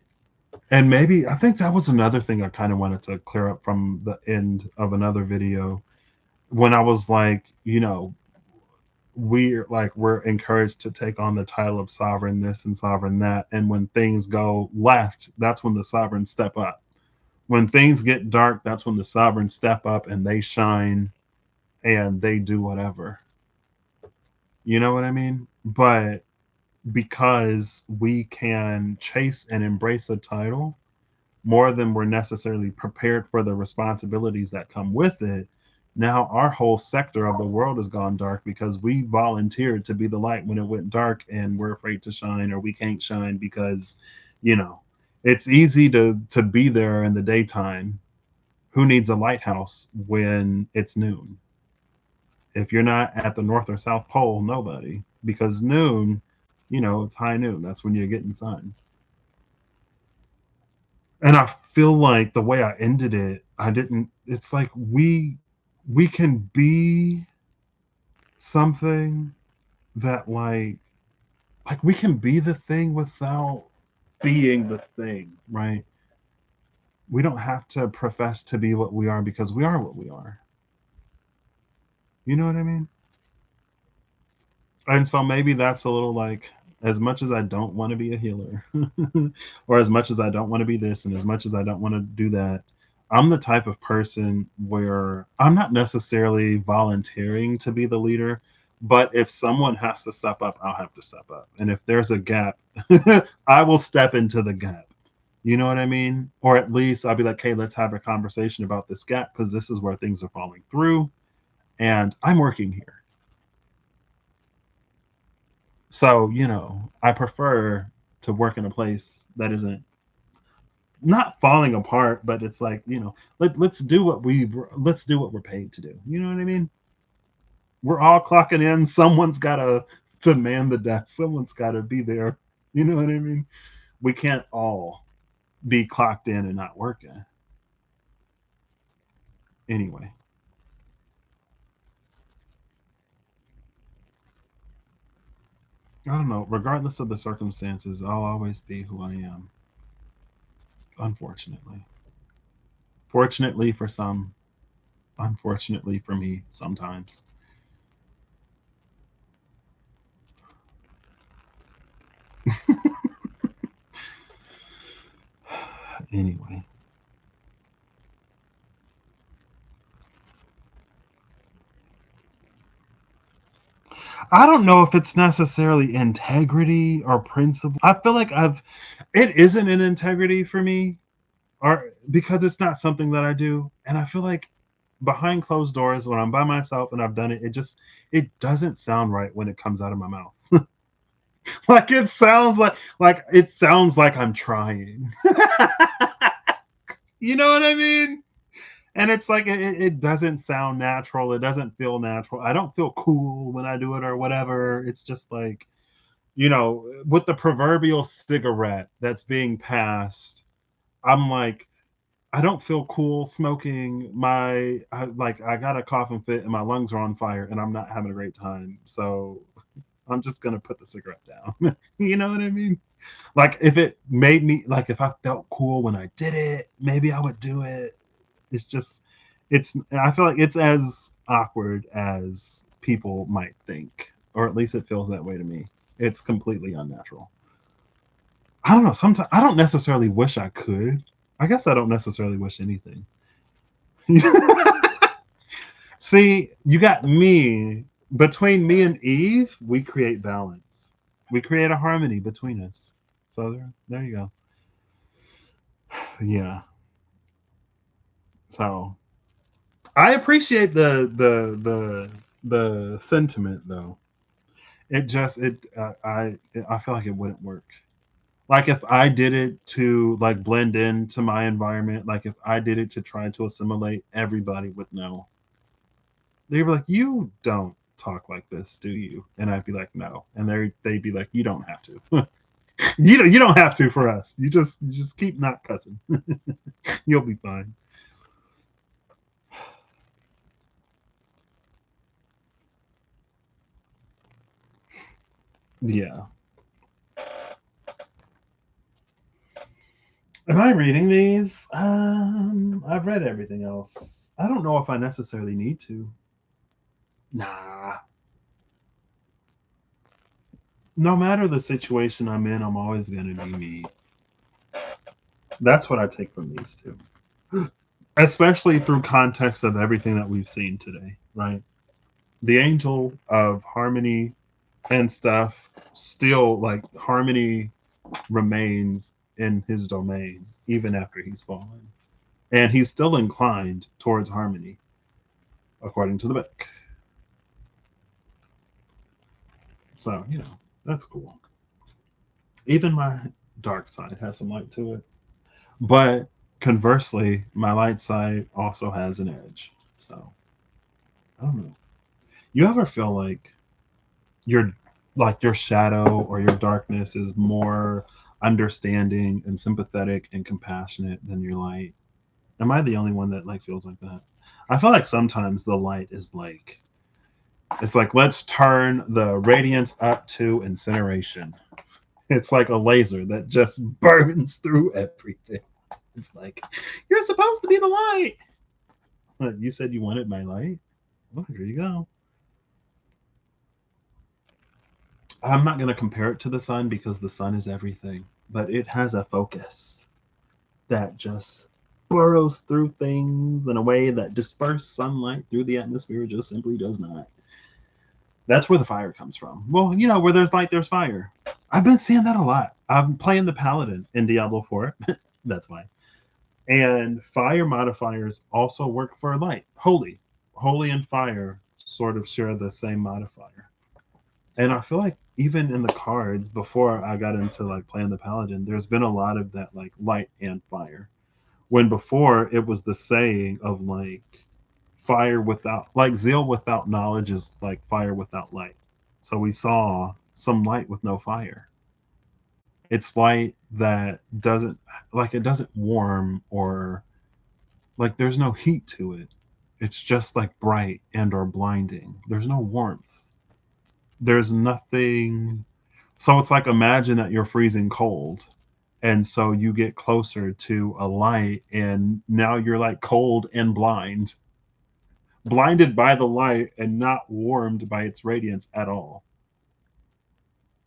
And maybe I think that was another thing I kind of wanted to clear up from the end of another video when I was like, we're encouraged to take on the title of sovereign this and sovereign that. And when things go left, that's when the sovereigns step up. When things get dark, that's when the sovereigns step up and they shine and they do whatever. You know what I mean? But because we can chase and embrace a title more than we're necessarily prepared for the responsibilities that come with it, now our whole sector of the world has gone dark because we volunteered to be the light when it went dark and we're afraid to shine or we can't shine because, you know, it's easy to be there in the daytime. Who needs a lighthouse when it's noon? If you're not at the North or South Pole, nobody. Because noon, it's high noon. That's when you're getting sun. And I feel like the way I ended it, I didn't. It's like we can be something that like we can be the thing without being the thing, right? We don't have to profess to be what we are because we are what we are. You know what I mean? And so maybe that's a little like, as much as I don't want to be a healer, or as much as I don't want to be this, and as much as I don't want to do that, I'm the type of person where I'm not necessarily volunteering to be the leader. But if someone has to step up, I'll have to step up. And if there's a gap, I will step into the gap. You know what I mean? Or at least I'll be like, hey, let's have a conversation about this gap because this is where things are falling through. And I'm working here. So, I prefer to work in a place that isn't not falling apart, but it's like, let's do what we're paid to do. You know what I mean? We're all clocking in. Someone's gotta to man the desk. Someone's gotta be there. You know what I mean? We can't all be clocked in and not working. Anyway, I don't know. Regardless of the circumstances, I'll always be who I am. Unfortunately. Fortunately for some, unfortunately for me sometimes. Anyway, I don't know if it's necessarily integrity or principle. I feel like it isn't an integrity for me, or because it's not something that I do. And I feel like behind closed doors, when I'm by myself and I've done it, it doesn't sound right when it comes out of my mouth. Like it sounds like I'm trying. You know what I mean? And it's like it doesn't sound natural. It doesn't feel natural. I don't feel cool when I do it or whatever. It's just like, with the proverbial cigarette that's being passed, I'm like, I don't feel cool smoking. I got a coughing fit and my lungs are on fire and I'm not having a great time. So I'm just gonna put the cigarette down. You know what I mean? Like if it made me like if I felt cool when I did it, maybe I would do it. It's just I feel like it's as awkward as people might think, or at least it feels that way to me. It's completely unnatural. I don't know. Sometimes I don't necessarily wish I could. I guess I don't necessarily wish anything. See, you got me. Between me and Eve, we create balance. We create a harmony between us. So there you go. Yeah. So I appreciate the sentiment though. It just I feel like it wouldn't work. Like if I did it to like blend into my environment, like if I did it to try to assimilate, everybody would know. They'd be like, "You don't talk like this, do you?" And I'd be like, "No." And they'd be like, "You don't have to. You don't have to for us. You just keep not cussing. You'll be fine." Yeah. Am I reading these? I've read everything else. I don't know if I necessarily need to. Nah. No matter the situation I'm in, I'm always gonna be me. That's what I take from these two. Especially through context of everything that we've seen today, right? The angel of harmony and stuff still like harmony remains in his domain even after he's fallen. And he's still inclined towards harmony, according to the book. So, that's cool. Even my dark side has some light to it. But conversely, my light side also has an edge. So, I don't know. You ever feel your your shadow or your darkness is more understanding and sympathetic and compassionate than your light? Am I the only one that feels like that? I feel like sometimes the light is it's like let's turn the radiance up to incineration. It's like a laser that just burns through everything. It's like you're supposed to be the light. What, you said you wanted my light? Well, here you go. I'm not going to compare it to the sun because the sun is everything, but it has a focus that just burrows through things in a way that dispersed sunlight through the atmosphere just simply does not. That's where the fire comes from. Well, where there's light, there's fire. I've been seeing that a lot. I'm playing the paladin in Diablo 4. That's why. And fire modifiers also work for light. Holy and fire sort of share the same modifier. And I feel like even in the cards before I got into like playing the paladin, there's been a lot of that like light and fire. When before it was the saying of like fire without like zeal without knowledge is like fire without light. So we saw some light with no fire. It's light that doesn't like it doesn't warm or like there's no heat to it. It's just like bright and or blinding. There's no warmth. There's nothing. So it's like imagine that you're freezing cold. And so you get closer to a light and now you're like cold and blinded by the light and not warmed by its radiance at all.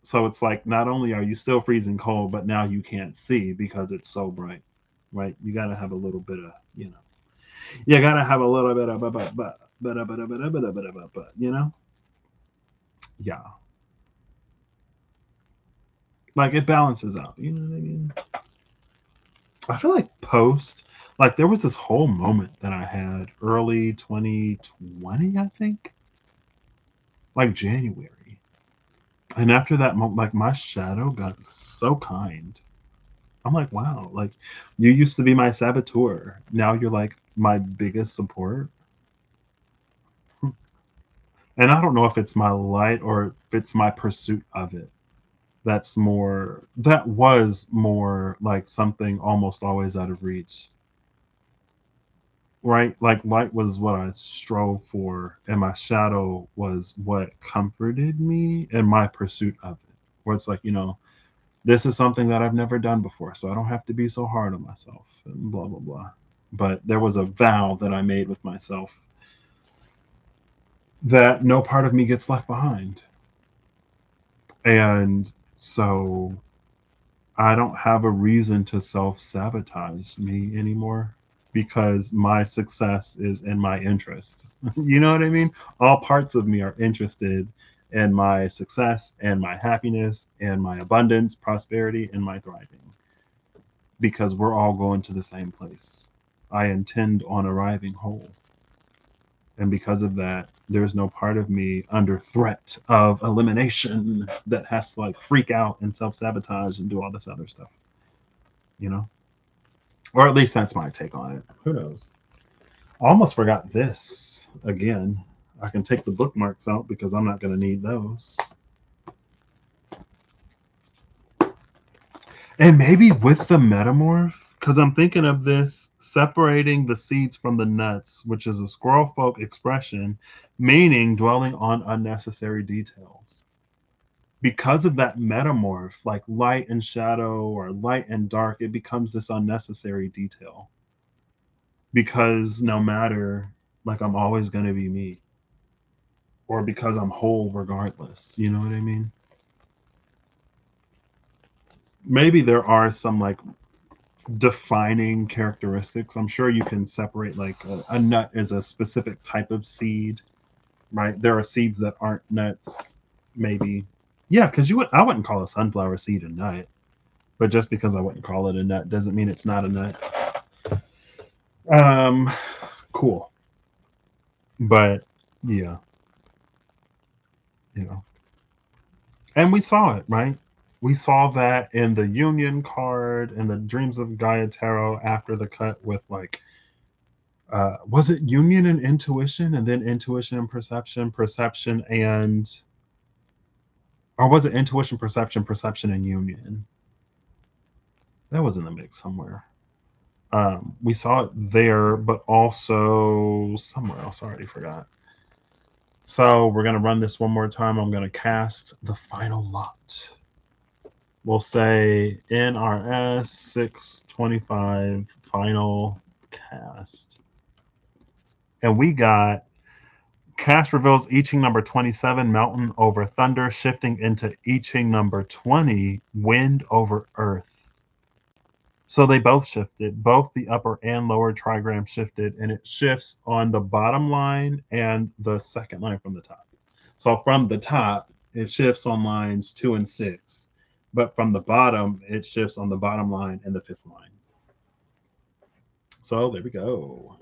So it's like not only are you still freezing cold, but now you can't see because it's so bright, right? You got to have a little bit of, you got to have a little bit of, yeah, like it balances out. You know what I mean? I feel like like there was this whole moment that I had early 2020, I think, like January. And after that moment, like my shadow got so kind. I'm like, wow, like you used to be my saboteur. Now you're like my biggest support. And I don't know if it's my light or if it's my pursuit of it. That was more like something almost always out of reach. Right? Like light was what I strove for, and my shadow was what comforted me in my pursuit of it. Where it's like, this is something that I've never done before, so I don't have to be so hard on myself and blah blah blah. But there was a vow that I made with myself that no part of me gets left behind. And so I don't have a reason to self-sabotage me anymore because my success is in my interest. You know what I mean? All parts of me are interested in my success and my happiness and my abundance, prosperity, and my thriving because we're all going to the same place. I intend on arriving whole. And because of that, there's no part of me under threat of elimination that has to like freak out and self sabotage and do all this other stuff, you know? Or at least that's my take on it. Who knows? I almost forgot this again. I can take the bookmarks out because I'm not going to need those. And maybe with the metamorph, because I'm thinking of this separating the seeds from the nuts, which is a squirrel folk expression, meaning dwelling on unnecessary details. Because of that metamorph, like light and shadow or light and dark, it becomes this unnecessary detail. Because no matter, like, I'm always going to be me, or because I'm whole regardless. You know what I mean? Maybe there are some like defining characteristics. I'm sure you can separate like a nut is a specific type of seed, right? There are seeds that aren't nuts, maybe. Yeah, because I wouldn't call a sunflower seed a nut, but just because I wouldn't call it a nut doesn't mean it's not a nut. Cool. But yeah, you know. And we saw it, right? We saw that in the Union card and the Dreams of Gaia Tarot after the cut with like was it Union and Intuition and then Intuition and Perception and or was it Intuition, Perception and Union? That was in the mix somewhere. We saw it there, but also somewhere else. I already forgot. So we're going to run this one more time. I'm going to cast the final lot. We'll say NRS 625 final cast. And we got cast reveals I Ching number 27, Mountain over Thunder, shifting into I Ching number 20, Wind over Earth. So they both shifted. Both the upper and lower trigram shifted, and it shifts on the bottom line and the second line from the top. So from the top, it shifts on lines 2 and 6, but from the bottom, it shifts on the bottom line and the fifth line. So there we go.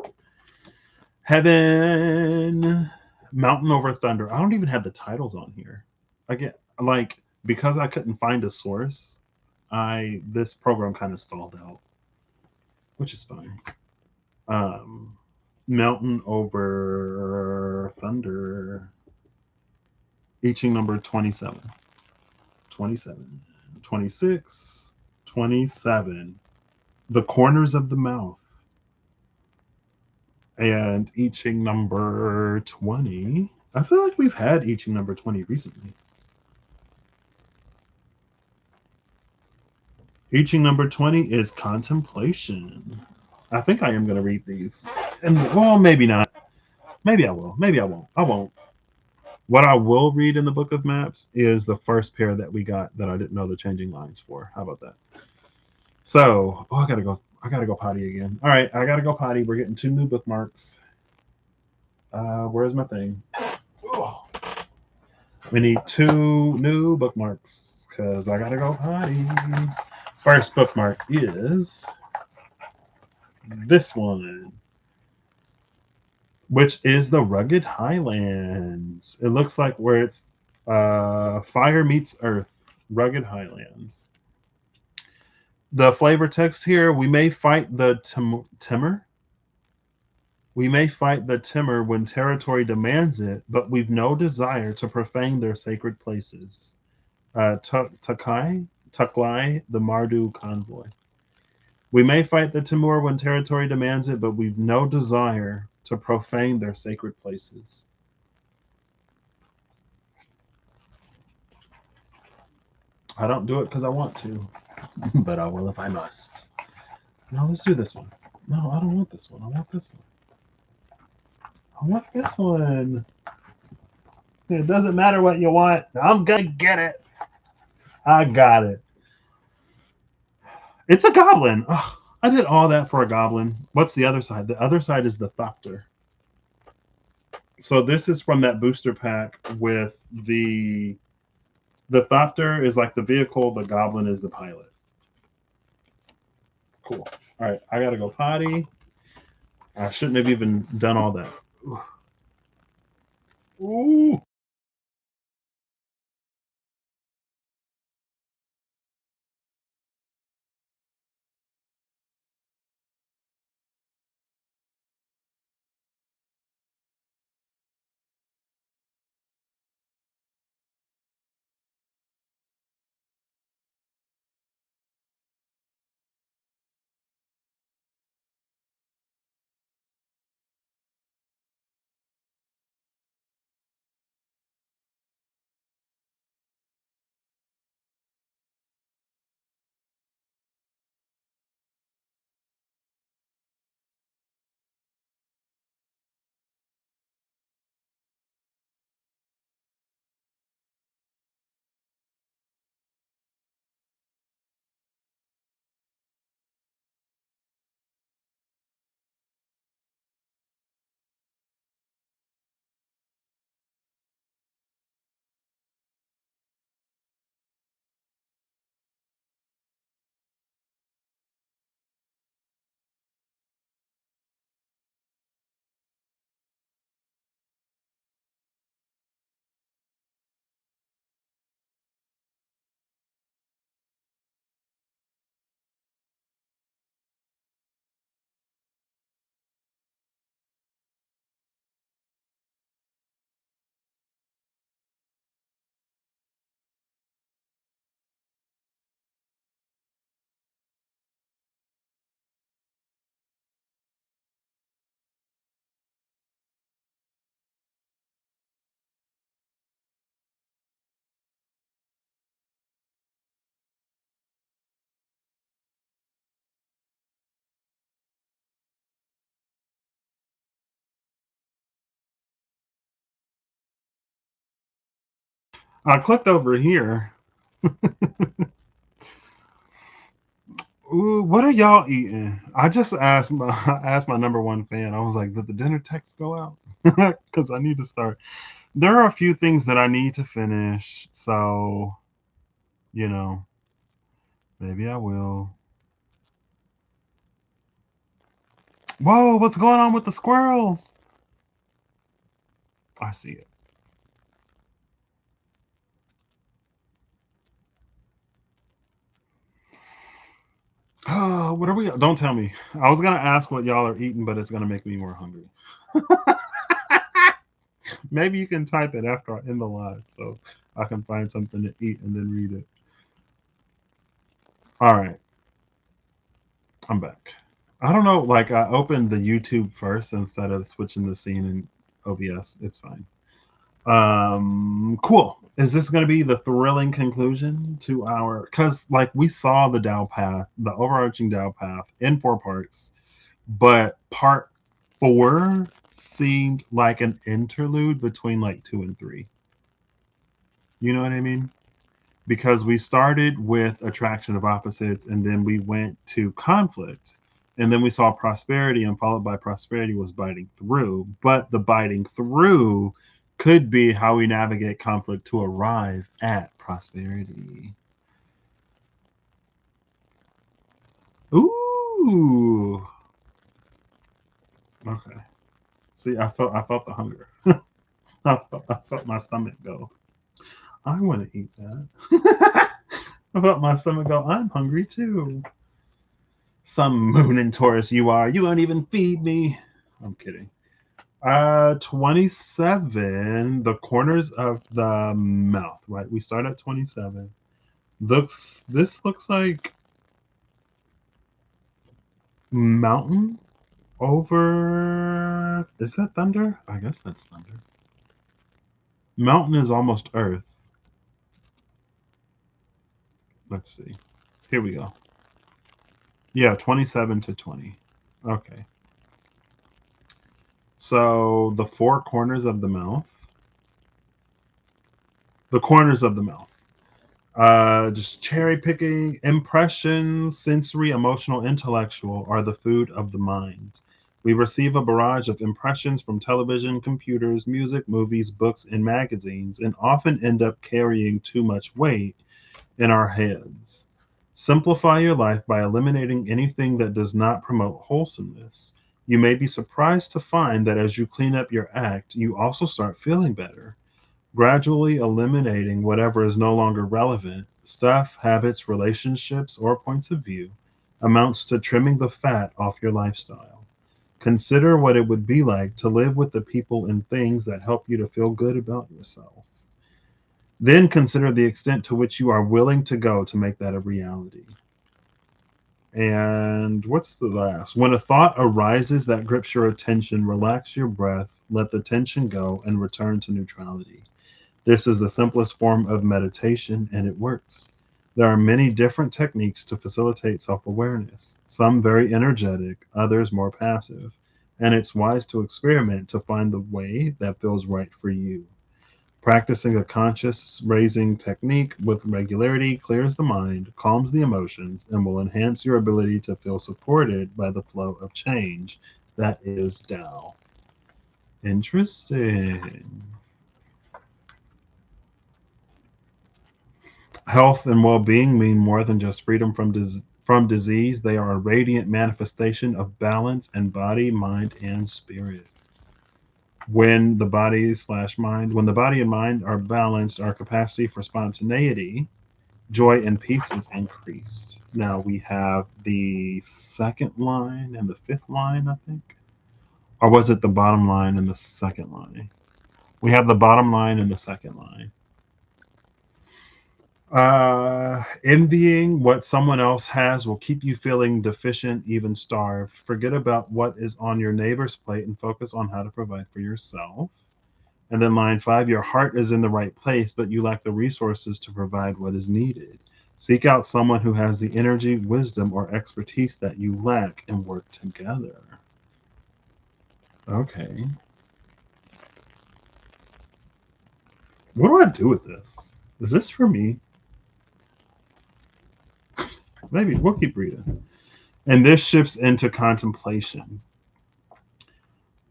Heaven, Mountain Over Thunder. I don't even have the titles on here. Again, like because I couldn't find a source, this program kind of stalled out, which is fine. Mountain Over Thunder. Iching number 27. 27. 26. 27. The Corners of the Mouth. And Iching number 20. I feel like we've had Iching number 20 recently. Iching number 20 is Contemplation. I think I am going to read these. And well, maybe not. Maybe I will. Maybe I won't. I won't. What I will read in the Book of Maps is the first pair that we got that I didn't know the changing lines for. How about that? So, I gotta go. I gotta go potty again. All right, I gotta go potty. We're getting 2 new bookmarks. Where's my thing? Oh. We need 2 new bookmarks because I gotta go potty. First bookmark is this one, which is the Rugged Highlands. It looks like where it's Fire Meets Earth, Rugged Highlands. The flavor text here: we may fight the Timur. We may fight the Timur when territory demands it, but we've no desire to profane their sacred places. Taklai, the Mardu convoy. We may fight the Timur when territory demands it, but we've no desire to profane their sacred places. I don't do it because I want to, but I will if I must. No, let's do this one. No, I don't want this one. I want this one. I want this one. It doesn't matter what you want. I'm going to get it. I got it. It's a goblin. Oh, I did all that for a goblin. What's the other side? The other side is the Thopter. So this is from that booster pack with the Thopter is like the vehicle, the goblin is the pilot. Cool. All right, I gotta go potty. I shouldn't have even done all that. Ooh. I clicked over here. Ooh, what are y'all eating? I just asked my asked my number one fan. I was like, did the dinner text go out? Because I need to start. There are a few things that I need to finish, so you know, maybe I will. Whoa, what's going on with the squirrels? I see it. Oh, what are we? Don't tell me. I was gonna ask what y'all are eating, but it's gonna make me more hungry. Maybe you can type it after I end the live, so I can find something to eat and then read it. All right, I'm back. I don't know. Like I opened the YouTube first instead of switching the scene in OBS. It's fine. Cool. Is this going to be the thrilling conclusion to our? Because like we saw the Tao path, the overarching Tao path in 4 parts, but part 4 seemed like an interlude between like 2 and 3. You know what I mean? Because we started with attraction of opposites and then we went to conflict and then we saw prosperity and followed by prosperity was biting through, but the biting through could be how we navigate conflict to arrive at prosperity. Ooh, okay. See, I felt the hunger. I felt my stomach go, I want to eat that. I felt my stomach go, I'm hungry too. Some moon and Taurus you are. You won't even feed me. I'm kidding. 27, the corners of the mouth, right? We start at 27. This looks like mountain over. Is that thunder? I guess that's thunder. Mountain is almost earth. Let's see. Here we go. Yeah, 27 to 20. Okay. So the 4 corners of the mouth. The corners of the mouth. Just cherry picking impressions, sensory, emotional, intellectual are the food of the mind. We receive a barrage of impressions from television, computers, music, movies, books, and magazines, and often end up carrying too much weight in our heads. Simplify your life by eliminating anything that does not promote wholesomeness. You may be surprised to find that as you clean up your act, you also start feeling better. Gradually eliminating whatever is no longer relevant, stuff, habits, relationships, or points of view, amounts to trimming the fat off your lifestyle. Consider what it would be like to live with the people and things that help you to feel good about yourself. Then consider the extent to which you are willing to go to make that a reality. And what's the last? When a thought arises that grips your attention, relax your breath, let the tension go, and return to neutrality. This is the simplest form of meditation, and it works. There are many different techniques to facilitate self awareness, some very energetic, others more passive, and it's wise to experiment to find the way that feels right for you. Practicing a conscious raising technique with regularity clears the mind, calms the emotions, and will enhance your ability to feel supported by the flow of change that is Tao. Interesting. Health and well-being mean more than just freedom from disease. They are a radiant manifestation of balance in body, mind, and spirit. When the body and mind are balanced, our capacity for spontaneity, joy, and peace is increased. Now we have the second line and the fifth line, I think. Or was it the bottom line and the second line? We have the bottom line and the second line. Envying what someone else has will keep you feeling deficient, even starved. Forget about what is on your neighbor's plate and focus on how to provide for yourself. And then line 5, your heart is in the right place, but you lack the resources to provide what is needed. Seek out someone who has the energy, wisdom, or expertise that you lack and work together. Okay. What do I do with this? Is this for me? Maybe we'll keep reading. And this shifts into contemplation.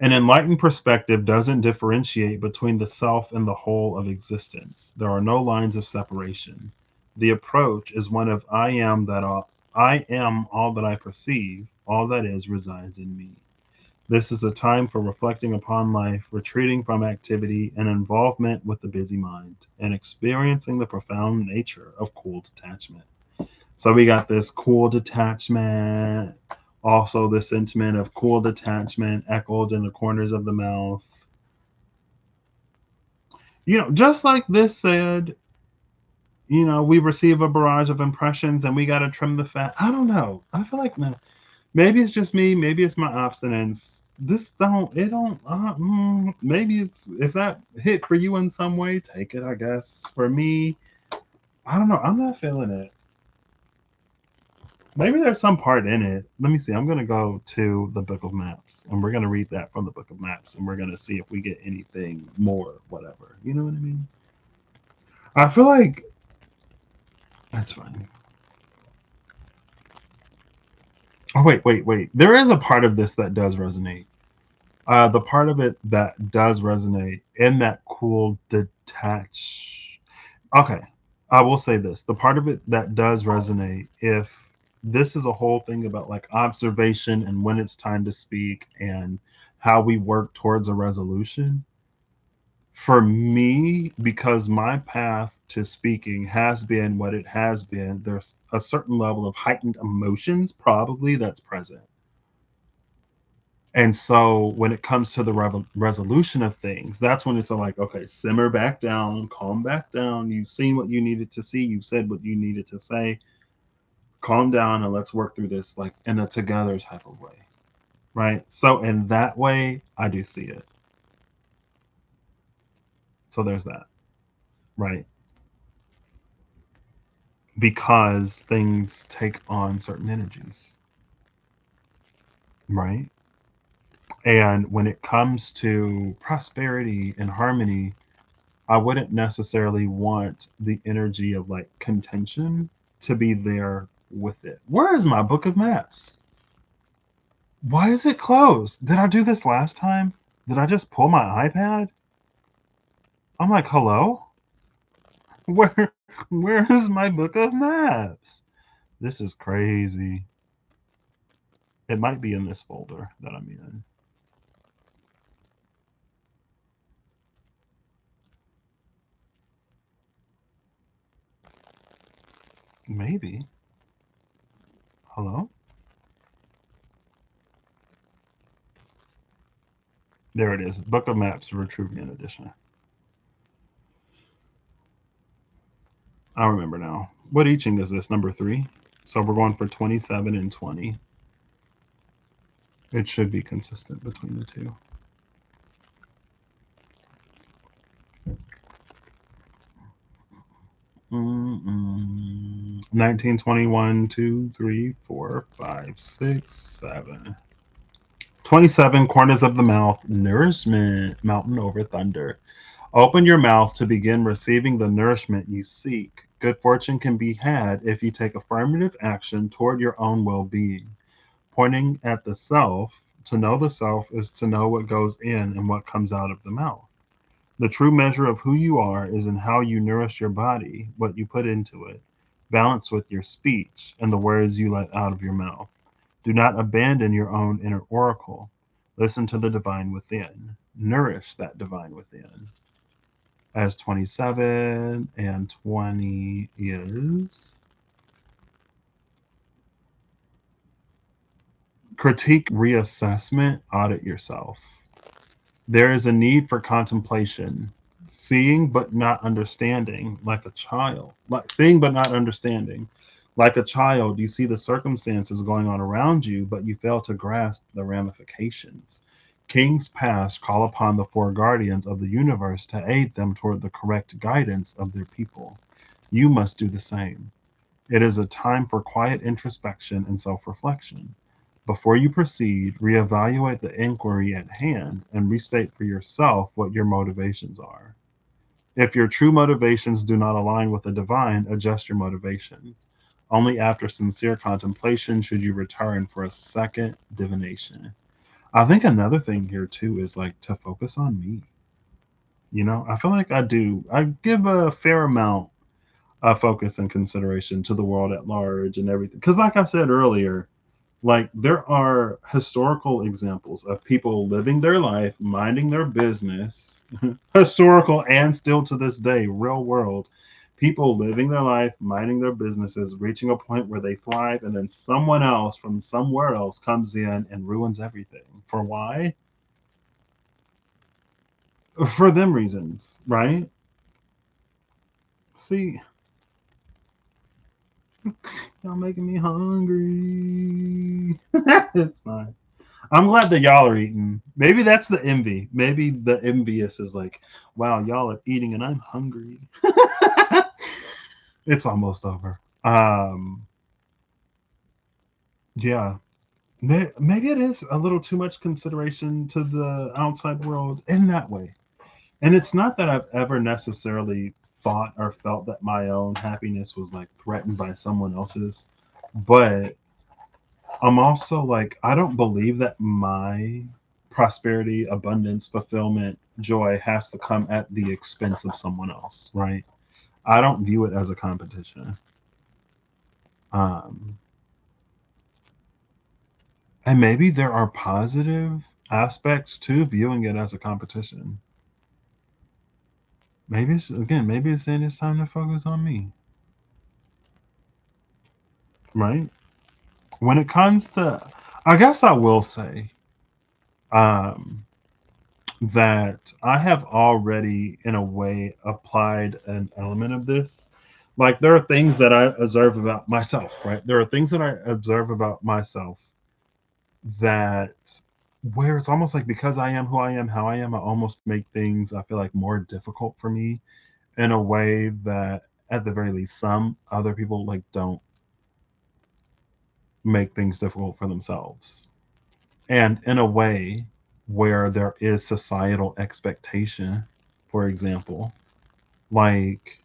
An enlightened perspective doesn't differentiate between the self and the whole of existence. There are no lines of separation. The approach is one of I am all that I perceive, all that is resides in me. This is a time for reflecting upon life, retreating from activity and involvement with the busy mind, and experiencing the profound nature of cool detachment. So we got this cool detachment, also the sentiment of cool detachment echoed in the corners of the mouth. Just like this said, we receive a barrage of impressions and we got to trim the fat. I don't know. I feel like maybe it's just me. Maybe it's my obstinance. Maybe it's, if that hit for you in some way, take it, I guess. For me, I don't know. I'm not feeling it. Maybe there's some part in it. Let me see. I'm going to go to the Book of Maps and we're going to read that from the Book of Maps and we're going to see if we get anything more, whatever. You know what I mean? I feel like that's fine. Oh, wait. There is a part of this that does resonate. The part of it that does resonate in that cool detach. Okay, I will say this: the part of it that does resonate, if this is a whole thing about like observation and when it's time to speak and how we work towards a resolution. For me, because my path to speaking has been what it has been, there's a certain level of heightened emotions probably that's present. And so when it comes to the resolution of things, that's when it's like, okay, simmer back down, calm back down. You've seen what you needed to see. You've said what you needed to say. Calm down and let's work through this like in a together type of way. Right. So in that way, I do see it. So there's that. Right. Because things take on certain energies. Right. And when it comes to prosperity and harmony, I wouldn't necessarily want the energy of like contention to be there with it. Where is my book of maps? Why is it closed? Did I do this last time? Did I just pull my iPad? I'm like, hello? Where where is my book of maps? This is crazy. It might be in this folder that I'm in. Maybe. Hello? There it is. Book of Maps, Retruvian edition. I remember now. What I Ching is this? Number 3? So we're going for 27 and 20. It should be consistent between the two. Mm-mm. 1921, 2, 3, 4, 5, 6, 7. 27 corners of the mouth, nourishment, mountain over thunder. Open your mouth to begin receiving the nourishment you seek. Good fortune can be had if you take affirmative action toward your own well being. Pointing at the self, to know the self is to know what goes in and what comes out of the mouth. The true measure of who you are is in how you nourish your body, what you put into it, balance with your speech, and the words you let out of your mouth. Do not abandon your own inner oracle. Listen to the divine within. Nourish that divine within. As 27 and 20 is critique, reassessment, audit yourself. There is a need for contemplation, seeing but not understanding, like a child. Like seeing but not understanding. Like a child, you see the circumstances going on around you, but you fail to grasp the ramifications. Kings past call upon the four guardians of the universe to aid them toward the correct guidance of their people. You must do the same. It is a time for quiet introspection and self reflection. Before you proceed, reevaluate the inquiry at hand and restate for yourself what your motivations are. If your true motivations do not align with the divine, adjust your motivations. Only after sincere contemplation should you return for a second divination. I think another thing here too is like to focus on me. I feel like I give a fair amount of focus and consideration to the world at large and everything. Because, like I said earlier, like there are historical examples of people living their life, minding their business, historical and still to this day, real world. People living their life, minding their businesses, reaching a point where they thrive, and then someone else from somewhere else comes in and ruins everything. For why? For them reasons, right? See, y'all making me hungry. It's fine. I'm glad that y'all are eating. Maybe that's the envy. Maybe the envious is like, wow, y'all are eating and I'm hungry. It's almost over. Yeah. Maybe it is a little too much consideration to the outside world in that way. And it's not that I've ever necessarily thought or felt that my own happiness was like threatened by someone else's, but I'm also like, I don't believe that my prosperity, abundance, fulfillment, joy has to come at the expense of someone else, right? I don't view it as a competition. Um, and maybe there are positive aspects to viewing it as a competition. Maybe it's saying it's time to focus on me, right? When it comes to, I guess I will say, um, that I have already, in a way, applied an element of this. Like, there are things that I observe about myself, right? There are things that I observe about myself that where it's almost like because I am who I am, how I am, I almost make things I feel like more difficult for me in a way that, at the very least, some other people like don't make things difficult for themselves. And in a way where there is societal expectation, for example, like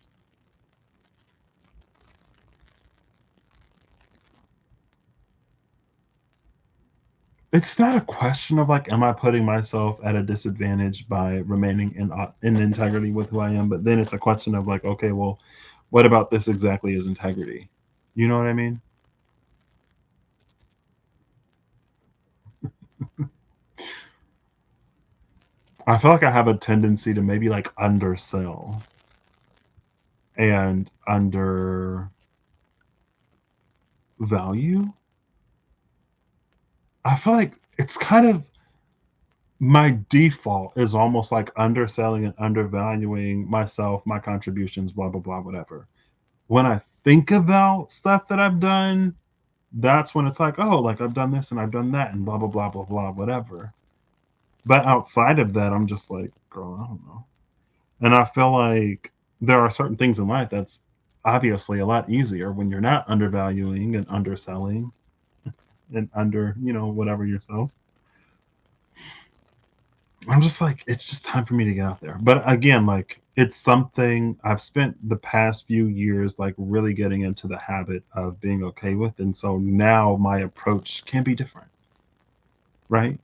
it's not a question of like, am I putting myself at a disadvantage by remaining in integrity with who I am? But then it's a question of like, okay, well, what about this exactly is integrity? You know what I mean? I feel like I have a tendency to maybe like undersell and undervalue. I feel like it's kind of my default is almost like underselling and undervaluing myself, my contributions, blah, blah, blah, whatever. When I think about stuff that I've done, that's when it's like, oh, like I've done this and I've done that and blah, blah, blah, blah, blah, whatever. But outside of that, I'm just like, girl, I don't know. And I feel like there are certain things in life that's obviously a lot easier when you're not undervaluing and underselling and whatever yourself. I'm just like, it's just time for me to get out there. But again, like it's something I've spent the past few years like really getting into the habit of being okay with. And so now my approach can be different, right?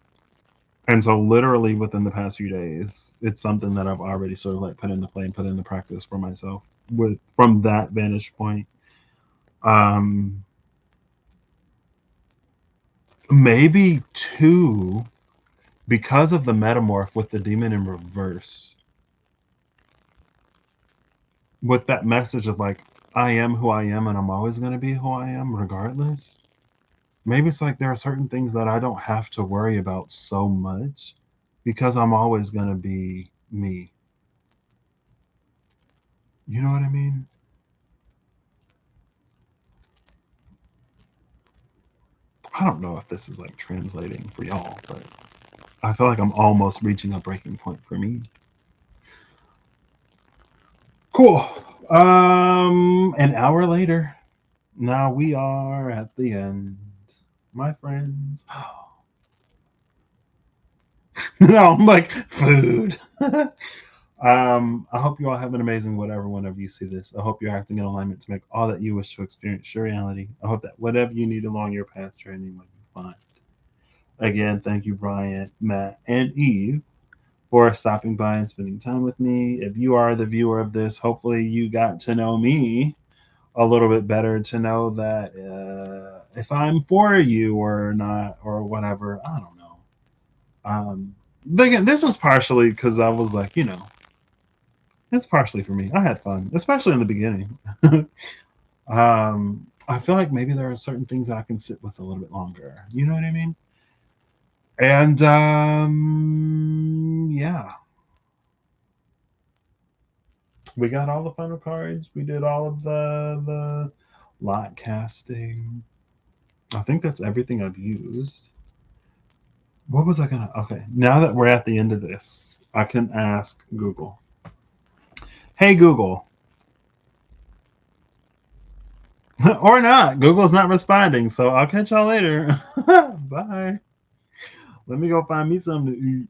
And so literally within the past few days, it's something that I've already sort of like put into play and put into practice for myself with from that vantage point. Um Maybe two, because of the metamorph with the demon in reverse, with that message of like I am who I am and I'm always going to be who I am regardless. Maybe it's like there are certain things that I don't have to worry about so much because I'm always going to be me. You know what I mean? I don't know if this is like translating for y'all, but I feel like I'm almost reaching a breaking point for me. Cool. An hour later, now we are at the end, my friends. No, I'm like food. I hope you all have an amazing whenever you see this. I hope you're acting in alignment to make all that you wish to experience your reality. I hope that whatever you need along your path journey, like you find Again, thank you, Brian, Matt, and Eve, for stopping by and spending time with me. If you are the viewer of this, hopefully you got to know me a little bit better to know that if I'm for you or not or whatever, I don't know. But again, this was partially because I was like, it's partially for me. I had fun, especially in the beginning. I feel like maybe there are certain things that I can sit with a little bit longer. You know what I mean? And yeah, we got all the final cards. We did all of the lot casting. I think that's everything I've used. What was I gonna? Okay, now that we're at the end of this, I can ask Google. Hey Google, or not. Google's not responding, so I'll catch y'all later. Bye. Let me go find me something to eat.